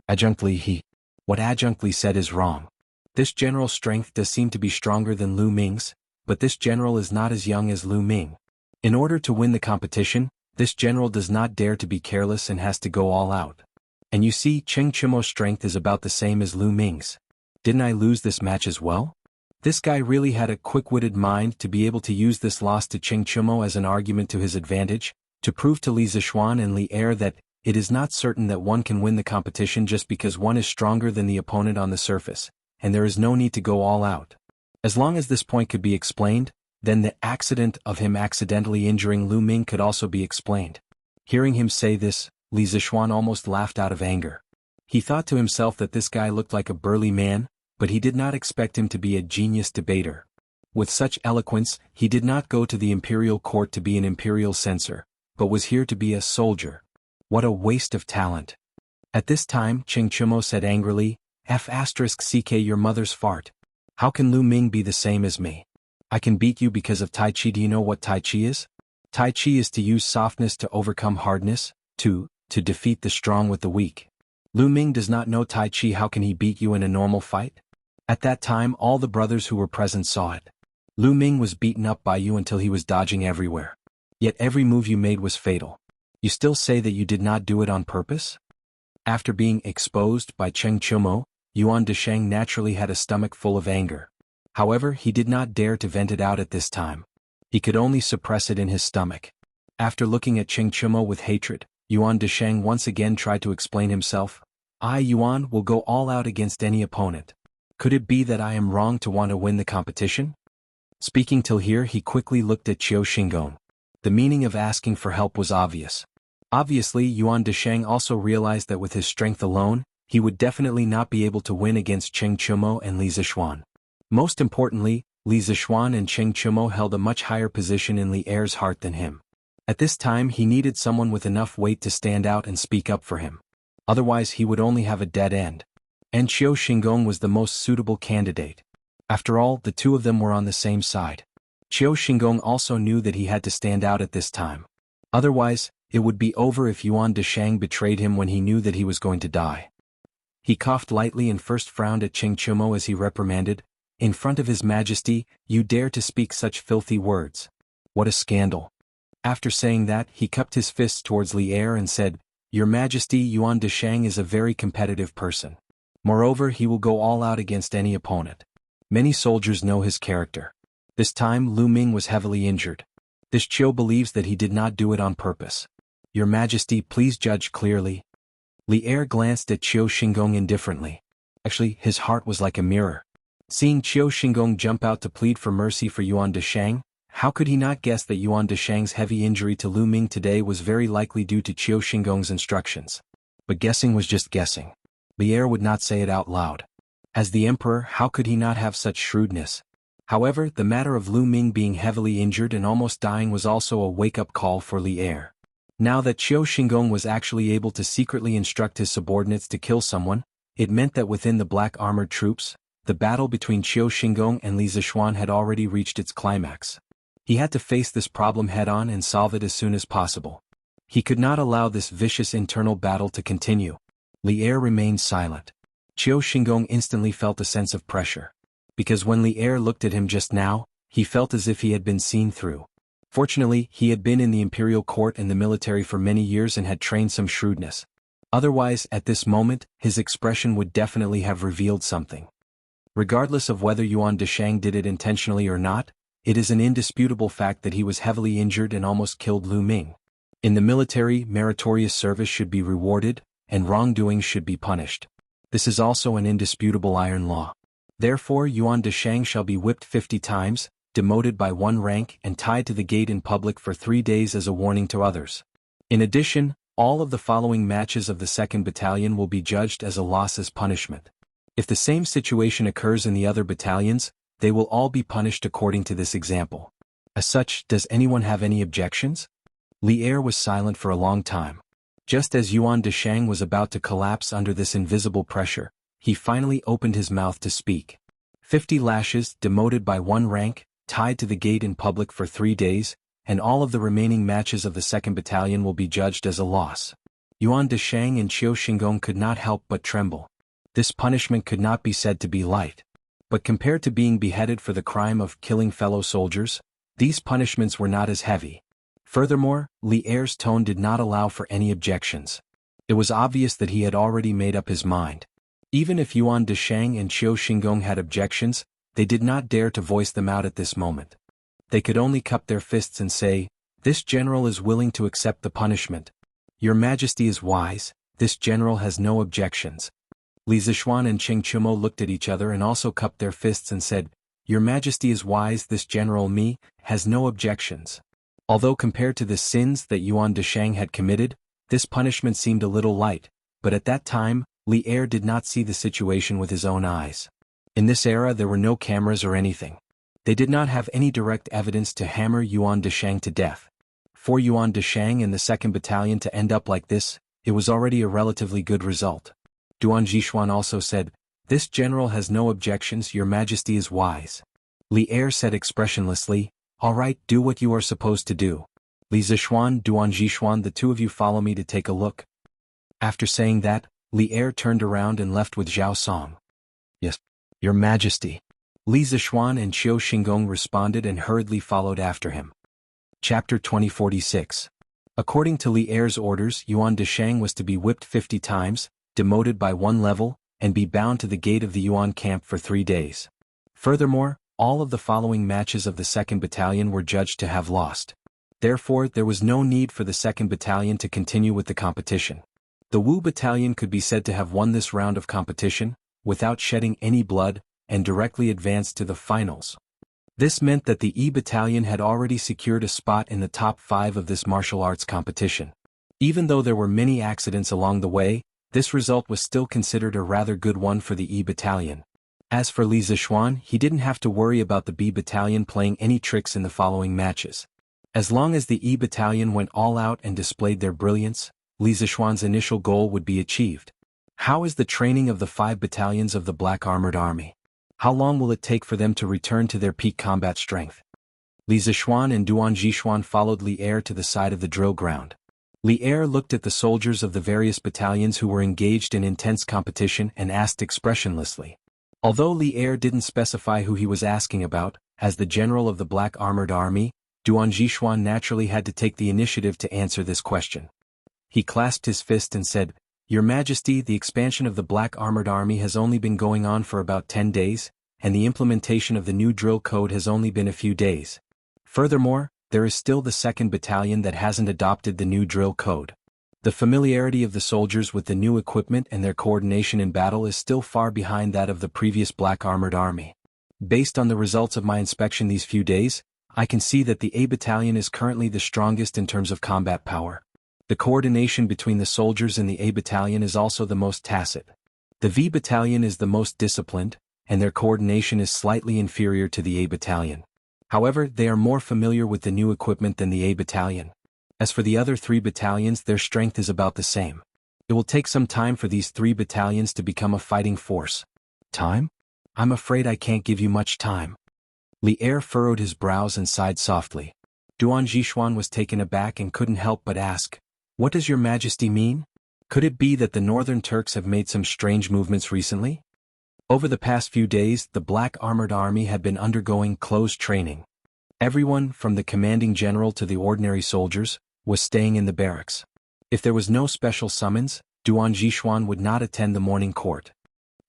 What Adjunct Li said is wrong. This general's strength does seem to be stronger than Lu Ming's, but this general is not as young as Lu Ming. In order to win the competition, this general does not dare to be careless and has to go all out. And you see, Cheng Chimo's strength is about the same as Lu Ming's. Didn't I lose this match as well? This guy really had a quick-witted mind to be able to use this loss to Cheng Chimo as an argument to his advantage, to prove to Li Zishuan and Li Er that it is not certain that one can win the competition just because one is stronger than the opponent on the surface, and there is no need to go all out. As long as this point could be explained, then the accident of him accidentally injuring Lu Ming could also be explained. Hearing him say this, Li Zishuan almost laughed out of anger. He thought to himself that this guy looked like a burly man, but he did not expect him to be a genius debater. With such eloquence, he did not go to the imperial court to be an imperial censor, but was here to be a soldier. What a waste of talent. At this time, Cheng Chimo said angrily, F***ck your mother's fart. How can Lu Ming be the same as me? I can beat you because of Tai Chi. Do you know what Tai Chi is? Tai Chi is to use softness to overcome hardness, to defeat the strong with the weak. Lu Ming does not know Tai Chi. How can he beat you in a normal fight? At that time, all the brothers who were present saw it. Lu Ming was beaten up by you until he was dodging everywhere. Yet every move you made was fatal. You still say that you did not do it on purpose? After being exposed by Cheng Chimo, Yuan Deshang naturally had a stomach full of anger. However, he did not dare to vent it out at this time. He could only suppress it in his stomach. After looking at Cheng Chimo with hatred, Yuan Deshang once again tried to explain himself. I, Yuan, will go all out against any opponent. Could it be that I am wrong to want to win the competition? Speaking till here, he quickly looked at Qiu Xingong. The meaning of asking for help was obvious. Obviously, Yuan Deshang also realized that with his strength alone, he would definitely not be able to win against Cheng Chimo and Li Zishuan. Most importantly, Li Zishuan and Cheng Chimo held a much higher position in Li Er's heart than him. At this time he needed someone with enough weight to stand out and speak up for him. Otherwise he would only have a dead end. And Qiu Xingong was the most suitable candidate. After all, the two of them were on the same side. Qiu Xingong also knew that he had to stand out at this time. Otherwise, it would be over if Yuan Deshang betrayed him when he knew that he was going to die. He coughed lightly and first frowned at Cheng Chimo as he reprimanded, In front of His Majesty, you dare to speak such filthy words. What a scandal. After saying that, he cupped his fists towards Li Er and said, Your Majesty, Yuan Deshang is a very competitive person. Moreover, he will go all out against any opponent. Many soldiers know his character. This time Lu Ming was heavily injured. This Qiu believes that he did not do it on purpose. Your Majesty, please judge clearly. Li Er glanced at Qiu Xingong indifferently. Actually, his heart was like a mirror. Seeing Qiu Xingong jump out to plead for mercy for Yuan Deshang, how could he not guess that Yuan Deshang's heavy injury to Lu Ming today was very likely due to Qiu Xingong's instructions? But guessing was just guessing. Li Er would not say it out loud. As the emperor, how could he not have such shrewdness? However, the matter of Lu Ming being heavily injured and almost dying was also a wake-up call for Li Er. Now that Qiu Xingong was actually able to secretly instruct his subordinates to kill someone, it meant that within the black armored troops, the battle between Qiu Xingong and Li Zishuan had already reached its climax. He had to face this problem head-on and solve it as soon as possible. He could not allow this vicious internal battle to continue. Li Er remained silent. Qiu Xingong instantly felt a sense of pressure. Because when Li Er looked at him just now, he felt as if he had been seen through. Fortunately, he had been in the imperial court and the military for many years and had trained some shrewdness. Otherwise, at this moment, his expression would definitely have revealed something. Regardless of whether Yuan Deshang did it intentionally or not, it is an indisputable fact that he was heavily injured and almost killed Lu Ming. In the military, meritorious service should be rewarded, and wrongdoing should be punished. This is also an indisputable iron law. Therefore, Yuan Deshang shall be whipped 50 times, demoted by 1 rank and tied to the gate in public for 3 days as a warning to others. In addition, all of the following matches of the 2nd Battalion will be judged as a loss as punishment. If the same situation occurs in the other battalions, they will all be punished according to this example. As such, does anyone have any objections? Li Er was silent for a long time. Just as Yuan Deshang was about to collapse under this invisible pressure, he finally opened his mouth to speak. 50 lashes, demoted by 1 rank, tied to the gate in public for 3 days, and all of the remaining matches of the 2nd Battalion will be judged as a loss. Yuan Deshang and Qiu Xingong could not help but tremble. This punishment could not be said to be light. But compared to being beheaded for the crime of killing fellow soldiers, these punishments were not as heavy. Furthermore, Li Er's tone did not allow for any objections. It was obvious that he had already made up his mind. Even if Yuan Deshang and Qiu Xingong had objections, they did not dare to voice them out at this moment. They could only cup their fists and say, "This general is willing to accept the punishment. Your Majesty is wise, this general has no objections." Li Zishuan and Cheng Chumo looked at each other and also cupped their fists and said, "Your Majesty is wise, this general Mi has no objections." Although compared to the sins that Yuan Deshang had committed, this punishment seemed a little light, but at that time, Li Er did not see the situation with his own eyes. In this era there were no cameras or anything. They did not have any direct evidence to hammer Yuan Deshang to death. For Yuan Deshang and the 2nd Battalion to end up like this, it was already a relatively good result. Duan Jishuan also said, "This general has no objections, Your Majesty is wise." Li Er said expressionlessly, "All right, do what you are supposed to do. Li Zishuan, Duan Jishuan, the 2 of you follow me to take a look." After saying that, Li Er turned around and left with Zhao Song. "Yes, Your Majesty." Li Zishuan and Qiu Xingong responded and hurriedly followed after him. Chapter 2046. According to Li Er's orders, Yuan Deshang was to be whipped 50 times, demoted by 1 level, and be bound to the gate of the Yuan camp for 3 days. Furthermore, all of the following matches of the 2nd Battalion were judged to have lost. Therefore, there was no need for the 2nd Battalion to continue with the competition. The Wu Battalion could be said to have won this round of competition, without shedding any blood, and directly advanced to the finals. This meant that the E Battalion had already secured a spot in the top 5 of this martial arts competition. Even though there were many accidents along the way, this result was still considered a rather good one for the E Battalion. As for Li Zishuan, he didn't have to worry about the B Battalion playing any tricks in the following matches. As long as the E Battalion went all out and displayed their brilliance, Li Zishuan's initial goal would be achieved. How is the training of the 5 battalions of the Black Armored Army? How long will it take for them to return to their peak combat strength? Li Zishuan and Duan Jishuan followed Li Er to the side of the drill ground. Li Er looked at the soldiers of the various battalions who were engaged in intense competition and asked expressionlessly. Although Li Er didn't specify who he was asking about, as the general of the Black Armored Army, Duan Jishuan naturally had to take the initiative to answer this question. He clasped his fist and said, "Your Majesty, the expansion of the Black Armored Army has only been going on for about 10 days, and the implementation of the new drill code has only been a few days. Furthermore, there is still the 2nd Battalion that hasn't adopted the new drill code. The familiarity of the soldiers with the new equipment and their coordination in battle is still far behind that of the previous Black Armored Army. Based on the results of my inspection these few days, I can see that the A Battalion is currently the strongest in terms of combat power. The coordination between the soldiers in the A Battalion is also the most tacit. The V Battalion is the most disciplined, and their coordination is slightly inferior to the A Battalion. However, they are more familiar with the new equipment than the A Battalion. As for the other 3 battalions, their strength is about the same. It will take some time for these 3 battalions to become a fighting force." "Time? I'm afraid I can't give you much time." Li Er furrowed his brows and sighed softly. Duan Jishuan was taken aback and couldn't help but ask, "What does Your Majesty mean? Could it be that the Northern Turks have made some strange movements recently?" Over the past few days, the Black Armored Army had been undergoing close training. Everyone, from the commanding general to the ordinary soldiers, was staying in the barracks. If there was no special summons, Duan Jishuan would not attend the morning court.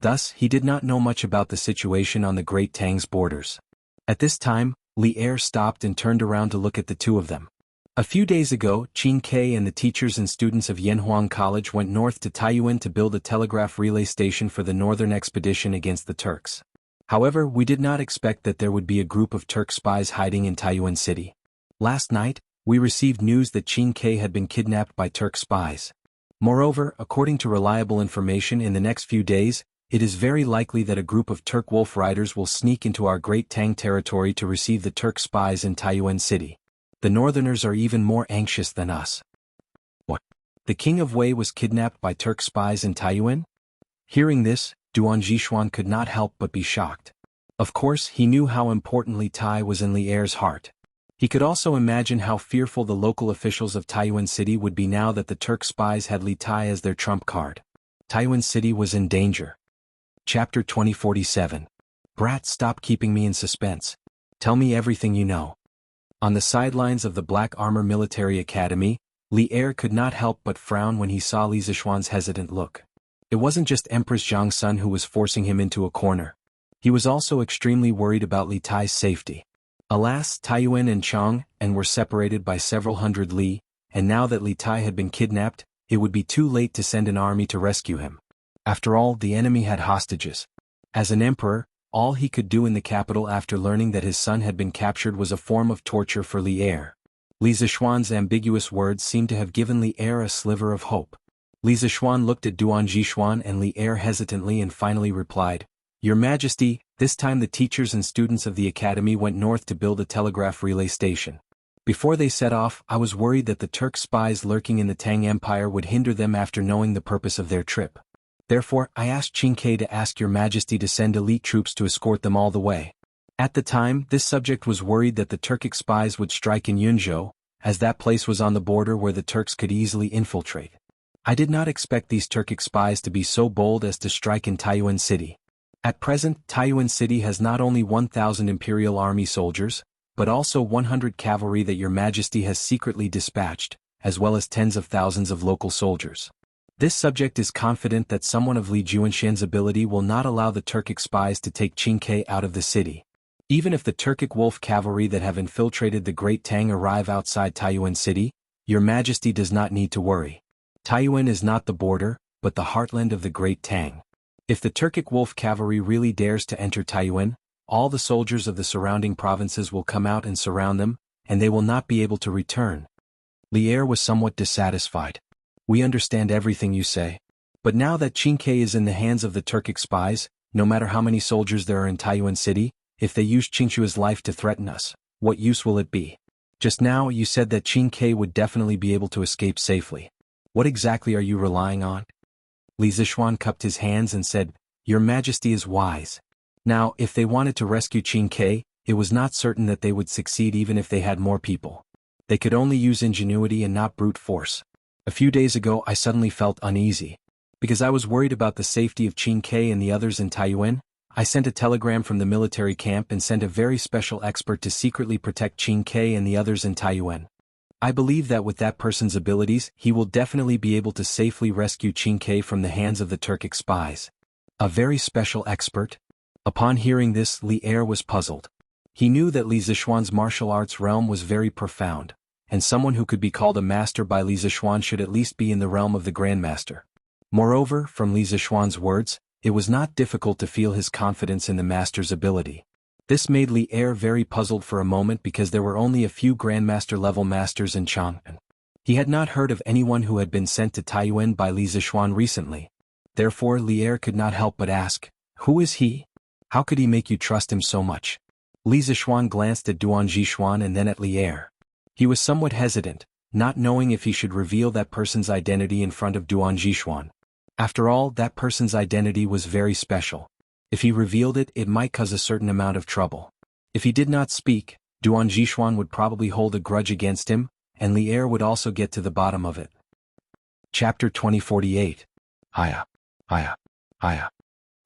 Thus, he did not know much about the situation on the Great Tang's borders. At this time, Li Er stopped and turned around to look at the two of them. A few days ago, Qin Kai and the teachers and students of Yanhuang College went north to Taiyuan to build a telegraph relay station for the northern expedition against the Turks. However, we did not expect that there would be a group of Turk spies hiding in Taiyuan City. Last night, we received news that Qin Kai had been kidnapped by Turk spies. Moreover, according to reliable information, in the next few days, it is very likely that a group of Turk wolf riders will sneak into our Great Tang territory to receive the Turk spies in Taiyuan City. The northerners are even more anxious than us. What? The king of Wei was kidnapped by Turk spies in Taiyuan? Hearing this, Duan Jishuan could not help but be shocked. Of course, he knew how importantly Tai was in Li Er's heart. He could also imagine how fearful the local officials of Taiyuan City would be now that the Turk spies had Li Tai as their trump card. Taiyuan City was in danger. Chapter 2047. Brat, stop keeping me in suspense. Tell me everything you know. On the sidelines of the Black Armor Military Academy, Li Er could not help but frown when he saw Li Zishuan's hesitant look. It wasn't just Empress Zhang Sun who was forcing him into a corner. He was also extremely worried about Li Tai's safety. Alas, Taiyuan and Chang'an were separated by several hundred li, and now that Li Tai had been kidnapped, it would be too late to send an army to rescue him. After all, the enemy had hostages. As an emperor, all he could do in the capital after learning that his son had been captured was a form of torture for Li Er. Li Zishuan's ambiguous words seemed to have given Li Er a sliver of hope. Li Zishuan looked at Duan Jishuan and Li Er hesitantly and finally replied, "Your Majesty, this time the teachers and students of the academy went north to build a telegraph relay station. Before they set off, I was worried that the Turk spies lurking in the Tang Empire would hinder them after knowing the purpose of their trip. Therefore, I asked Qin Kai to ask your Majesty to send elite troops to escort them all the way. At the time, this subject was worried that the Turkic spies would strike in Yunzhou, as that place was on the border where the Turks could easily infiltrate. I did not expect these Turkic spies to be so bold as to strike in Taiyuan City. At present, Taiyuan City has not only 1,000 Imperial Army soldiers, but also 100 cavalry that your Majesty has secretly dispatched, as well as tens of thousands of local soldiers. This subject is confident that someone of Li Juanxian's ability will not allow the Turkic spies to take Qin Kai out of the city. Even if the Turkic wolf cavalry that have infiltrated the Great Tang arrive outside Taiyuan City, your Majesty does not need to worry. Taiyuan is not the border, but the heartland of the Great Tang. If the Turkic wolf cavalry really dares to enter Taiyuan, all the soldiers of the surrounding provinces will come out and surround them, and they will not be able to return." Li Er was somewhat dissatisfied. "We understand everything you say. But now that Qin Kai is in the hands of the Turkic spies, no matter how many soldiers there are in Taiyuan City, if they use Qingshua's life to threaten us, what use will it be? Just now you said that Qin Kai would definitely be able to escape safely. What exactly are you relying on?" Li Zishuan cupped his hands and said, "Your Majesty is wise. Now, if they wanted to rescue Qin Kai, it was not certain that they would succeed even if they had more people. They could only use ingenuity and not brute force. A few days ago I suddenly felt uneasy. Because I was worried about the safety of Qin Kai and the others in Taiyuan, I sent a telegram from the military camp and sent a very special expert to secretly protect Qin Kai and the others in Taiyuan. I believe that with that person's abilities, he will definitely be able to safely rescue Qin Kai from the hands of the Turkic spies." A very special expert? Upon hearing this, Li Er was puzzled. He knew that Li Zishuan's martial arts realm was very profound, and someone who could be called a master by Li Zishuan should at least be in the realm of the Grandmaster. Moreover, from Li Zishuan's words, it was not difficult to feel his confidence in the master's ability. This made Li Er very puzzled for a moment because there were only a few Grandmaster-level masters in Chang'an. He had not heard of anyone who had been sent to Taiyuan by Li Zishuan recently. Therefore Li Er could not help but ask, "Who is he? How could he make you trust him so much?" Li Zishuan glanced at Duan Jishuan and then at Li Er. He was somewhat hesitant, not knowing if he should reveal that person's identity in front of Duan Jishuan. After all, that person's identity was very special. If he revealed it, it might cause a certain amount of trouble. If he did not speak, Duan Jishuan would probably hold a grudge against him, and Li Er would also get to the bottom of it. Chapter 2048. Haya. Haya. Haya.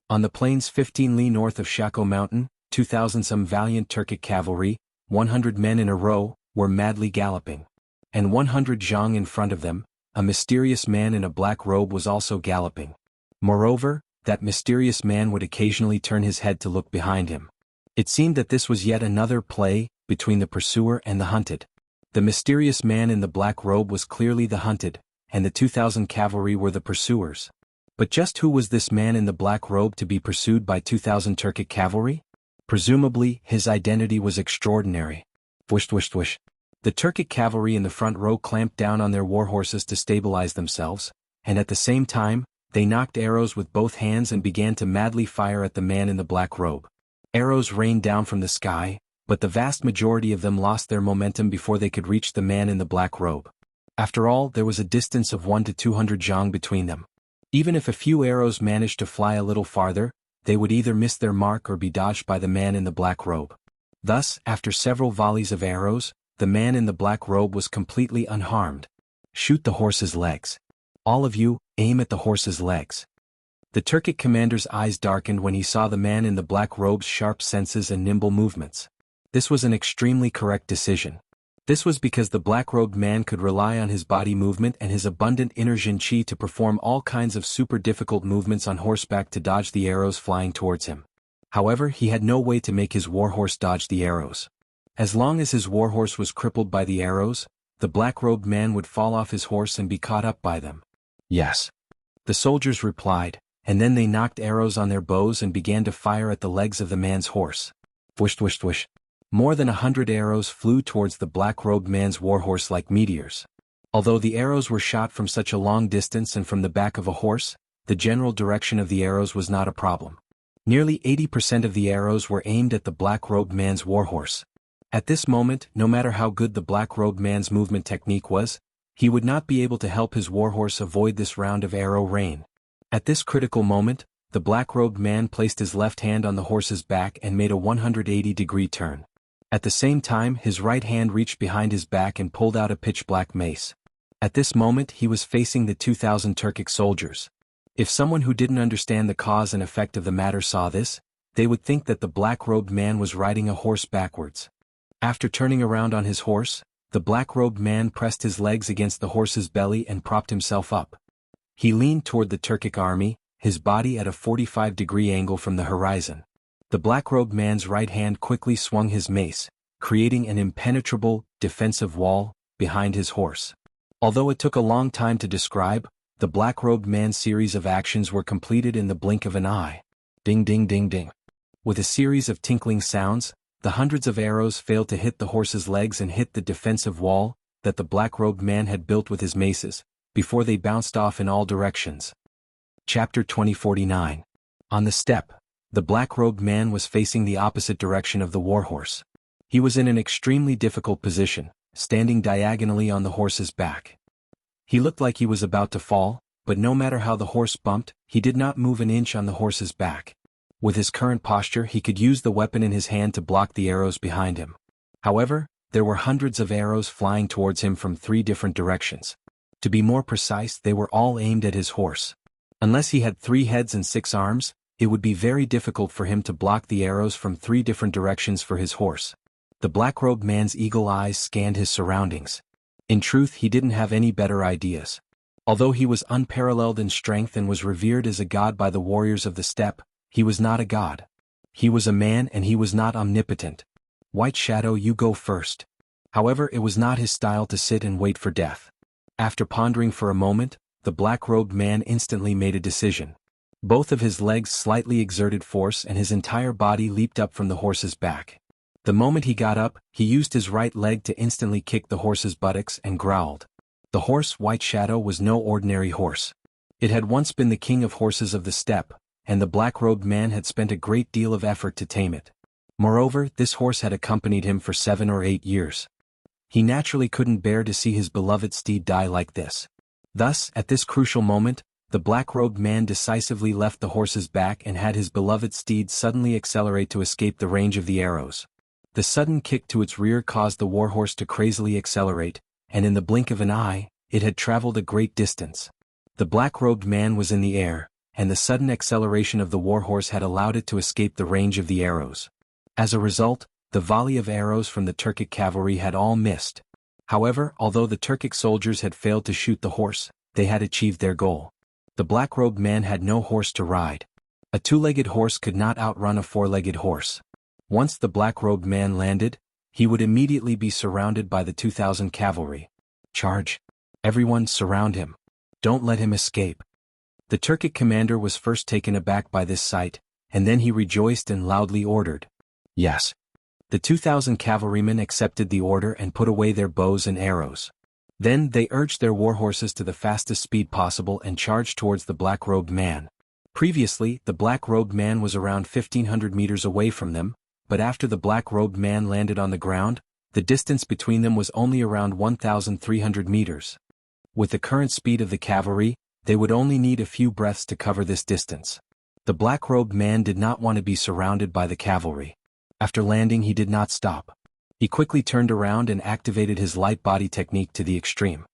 On the plains 15 li north of Shako Mountain, 2,000 some valiant Turkic cavalry, 100 men in a row, were madly galloping. And 100 zhang in front of them, a mysterious man in a black robe was also galloping. Moreover, that mysterious man would occasionally turn his head to look behind him. It seemed that this was yet another play between the pursuer and the hunted. The mysterious man in the black robe was clearly the hunted, and the 2,000 cavalry were the pursuers. But just who was this man in the black robe to be pursued by 2,000 Turkic cavalry? Presumably, his identity was extraordinary. Whoosh whoosh whoosh. The Turkic cavalry in the front row clamped down on their warhorses to stabilize themselves, and at the same time, they knocked arrows with both hands and began to madly fire at the man in the black robe. Arrows rained down from the sky, but the vast majority of them lost their momentum before they could reach the man in the black robe. After all, there was a distance of 1 to 200 zhang between them. Even if a few arrows managed to fly a little farther, they would either miss their mark or be dodged by the man in the black robe. Thus, after several volleys of arrows, the man in the black robe was completely unharmed. Shoot the horse's legs. All of you, aim at the horse's legs. The Turkic commander's eyes darkened when he saw the man in the black robe's sharp senses and nimble movements. This was an extremely correct decision. This was because the black-robed man could rely on his body movement and his abundant inner Jin Qi to perform all kinds of super difficult movements on horseback to dodge the arrows flying towards him. However, he had no way to make his warhorse dodge the arrows. As long as his warhorse was crippled by the arrows, the black-robed man would fall off his horse and be caught up by them. Yes. The soldiers replied, and then they knocked arrows on their bows and began to fire at the legs of the man's horse. Whoosh whoosh whoosh. More than 100 arrows flew towards the black-robed man's warhorse like meteors. Although the arrows were shot from such a long distance and from the back of a horse, the general direction of the arrows was not a problem. Nearly 80% of the arrows were aimed at the black-robed man's warhorse. At this moment, no matter how good the black-robed man's movement technique was, he would not be able to help his warhorse avoid this round of arrow rain. At this critical moment, the black-robed man placed his left hand on the horse's back and made a 180-degree turn. At the same time, his right hand reached behind his back and pulled out a pitch-black mace. At this moment, he was facing the 2,000 Turkic soldiers. If someone who didn't understand the cause and effect of the matter saw this, they would think that the black-robed man was riding a horse backwards. After turning around on his horse, the black-robed man pressed his legs against the horse's belly and propped himself up. He leaned toward the Turkic army, his body at a 45-degree angle from the horizon. The black-robed man's right hand quickly swung his mace, creating an impenetrable, defensive wall behind his horse. Although it took a long time to describe, the black-robed man's series of actions were completed in the blink of an eye. Ding ding ding ding. With a series of tinkling sounds, the hundreds of arrows failed to hit the horse's legs and hit the defensive wall that the black-robed man had built with his maces, before they bounced off in all directions. Chapter 2049. On the steppe, the black-robed man was facing the opposite direction of the warhorse. He was in an extremely difficult position, standing diagonally on the horse's back. He looked like he was about to fall, but no matter how the horse bumped, he did not move an inch on the horse's back. With his current posture, he could use the weapon in his hand to block the arrows behind him. However, there were hundreds of arrows flying towards him from 3 different directions. To be more precise, they were all aimed at his horse. Unless he had 3 heads and 6 arms, it would be very difficult for him to block the arrows from 3 different directions for his horse. The black-robed man's eagle eyes scanned his surroundings. In truth, he didn't have any better ideas. Although he was unparalleled in strength and was revered as a god by the warriors of the steppe, he was not a god. He was a man and he was not omnipotent. White Shadow, you go first. However, it was not his style to sit and wait for death. After pondering for a moment, the black-robed man instantly made a decision. Both of his legs slightly exerted force and his entire body leaped up from the horse's back. The moment he got up, he used his right leg to instantly kick the horse's buttocks and growled. The horse, White Shadow, was no ordinary horse. It had once been the king of horses of the steppe, and the black-robed man had spent a great deal of effort to tame it. Moreover, this horse had accompanied him for 7 or 8 years. He naturally couldn't bear to see his beloved steed die like this. Thus, at this crucial moment, the black-robed man decisively left the horse's back and had his beloved steed suddenly accelerate to escape the range of the arrows. The sudden kick to its rear caused the warhorse to crazily accelerate, and in the blink of an eye, it had traveled a great distance. The black-robed man was in the air, and the sudden acceleration of the warhorse had allowed it to escape the range of the arrows. As a result, the volley of arrows from the Turkic cavalry had all missed. However, although the Turkic soldiers had failed to shoot the horse, they had achieved their goal. The black-robed man had no horse to ride. A two-legged horse could not outrun a four-legged horse. Once the black-robed man landed, he would immediately be surrounded by the 2,000 cavalry. Charge! Everyone surround him. Don't let him escape. The Turkic commander was first taken aback by this sight, and then he rejoiced and loudly ordered. Yes. The 2,000 cavalrymen accepted the order and put away their bows and arrows. Then they urged their warhorses to the fastest speed possible and charged towards the black-robed man. Previously, the black-robed man was around 1,500 meters away from them, but after the black-robed man landed on the ground, the distance between them was only around 1,300 meters. With the current speed of the cavalry, they would only need a few breaths to cover this distance. The black-robed man did not want to be surrounded by the cavalry. After landing, he did not stop. He quickly turned around and activated his light body technique to the extreme.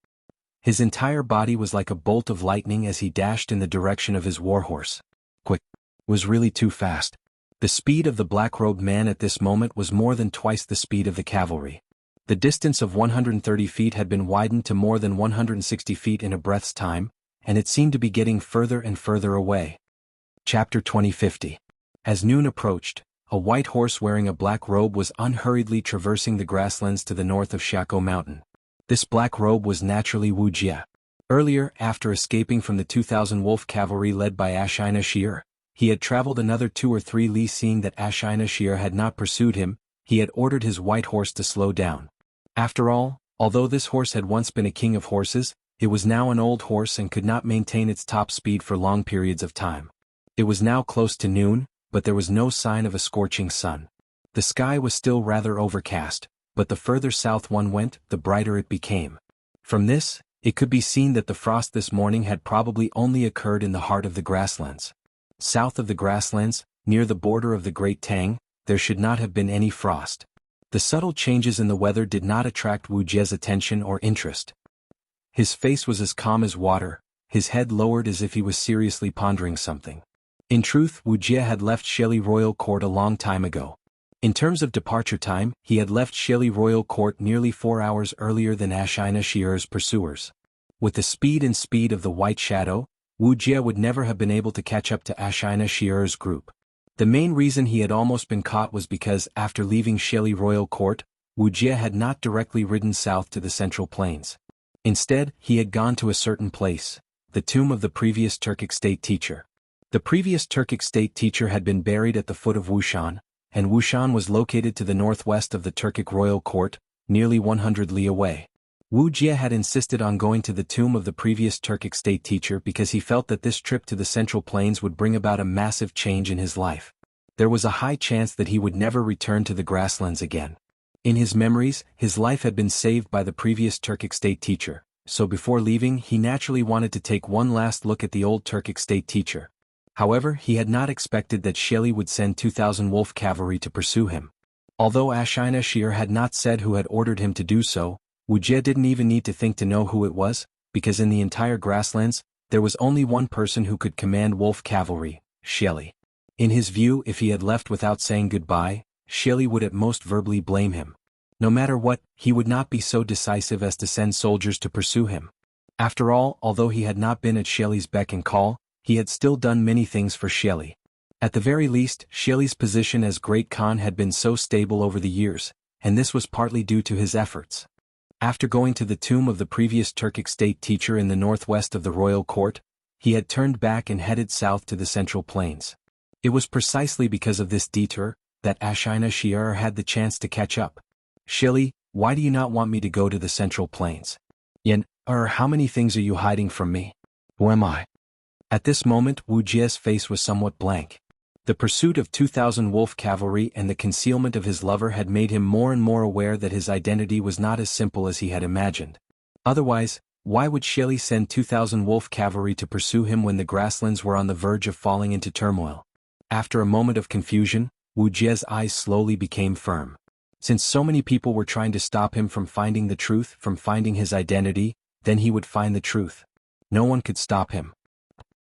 His entire body was like a bolt of lightning as he dashed in the direction of his warhorse. Quick! It was really too fast. The speed of the black-robed man at this moment was more than twice the speed of the cavalry. The distance of 130 feet had been widened to more than 160 feet in a breath's time, and it seemed to be getting further and further away. Chapter 2050. As noon approached, a white horse wearing a black robe was unhurriedly traversing the grasslands to the north of Shako Mountain. This black robe was naturally Wuxia. Earlier, after escaping from the 2,000 wolf cavalry led by Ashina Shir, he had traveled another 2 or 3 li. Seeing that Ashina Shir had not pursued him, he had ordered his white horse to slow down. After all, although this horse had once been a king of horses, it was now an old horse and could not maintain its top speed for long periods of time. It was now close to noon, but there was no sign of a scorching sun. The sky was still rather overcast, but the further south one went, the brighter it became. From this, it could be seen that the frost this morning had probably only occurred in the heart of the grasslands. South of the grasslands, near the border of the Great Tang, there should not have been any frost. The subtle changes in the weather did not attract Wu Jie's attention or interest. His face was as calm as water, his head lowered as if he was seriously pondering something. In truth, Wuxia had left Sheli Royal Court a long time ago. In terms of departure time, he had left Sheli Royal Court nearly 4 hours earlier than Ashina Shir's pursuers. With the speed of the White Shadow, Wuxia would never have been able to catch up to Ashina Shir's group. The main reason he had almost been caught was because, after leaving Sheli Royal Court, Wuxia had not directly ridden south to the Central Plains. Instead, he had gone to a certain place, the tomb of the previous Turkic state teacher. The previous Turkic state teacher had been buried at the foot of Wushan, and Wushan was located to the northwest of the Turkic royal court, nearly 100 li away. Wu Jie had insisted on going to the tomb of the previous Turkic state teacher because he felt that this trip to the Central Plains would bring about a massive change in his life. There was a high chance that he would never return to the grasslands again. In his memories, his life had been saved by the previous Turkic state teacher, so before leaving he naturally wanted to take one last look at the old Turkic state teacher. However, he had not expected that Sheli would send 2,000 wolf cavalry to pursue him. Although Ashina Shir had not said who had ordered him to do so, Wu Jie didn't even need to think to know who it was, because in the entire grasslands, there was only one person who could command wolf cavalry, Sheli. In his view, if he had left without saying goodbye, Sheli would at most verbally blame him. No matter what, he would not be so decisive as to send soldiers to pursue him. After all, although he had not been at Sheli's beck and call, he had still done many things for Sheli. At the very least, Sheli's position as Great Khan had been so stable over the years, and this was partly due to his efforts. After going to the tomb of the previous Turkic state teacher in the northwest of the royal court, he had turned back and headed south to the Central Plains. It was precisely because of this detour that Ashina Shir had the chance to catch up. Sheli, why do you not want me to go to the Central Plains? How many things are you hiding from me? Who am I? At this moment, Wu Jie's face was somewhat blank. The pursuit of 2,000 wolf cavalry and the concealment of his lover had made him more and more aware that his identity was not as simple as he had imagined. Otherwise, why would Sheli send 2,000 wolf cavalry to pursue him when the grasslands were on the verge of falling into turmoil? After a moment of confusion, Wu Jie's eyes slowly became firm. Since so many people were trying to stop him from finding the truth, from finding his identity, then he would find the truth. No one could stop him.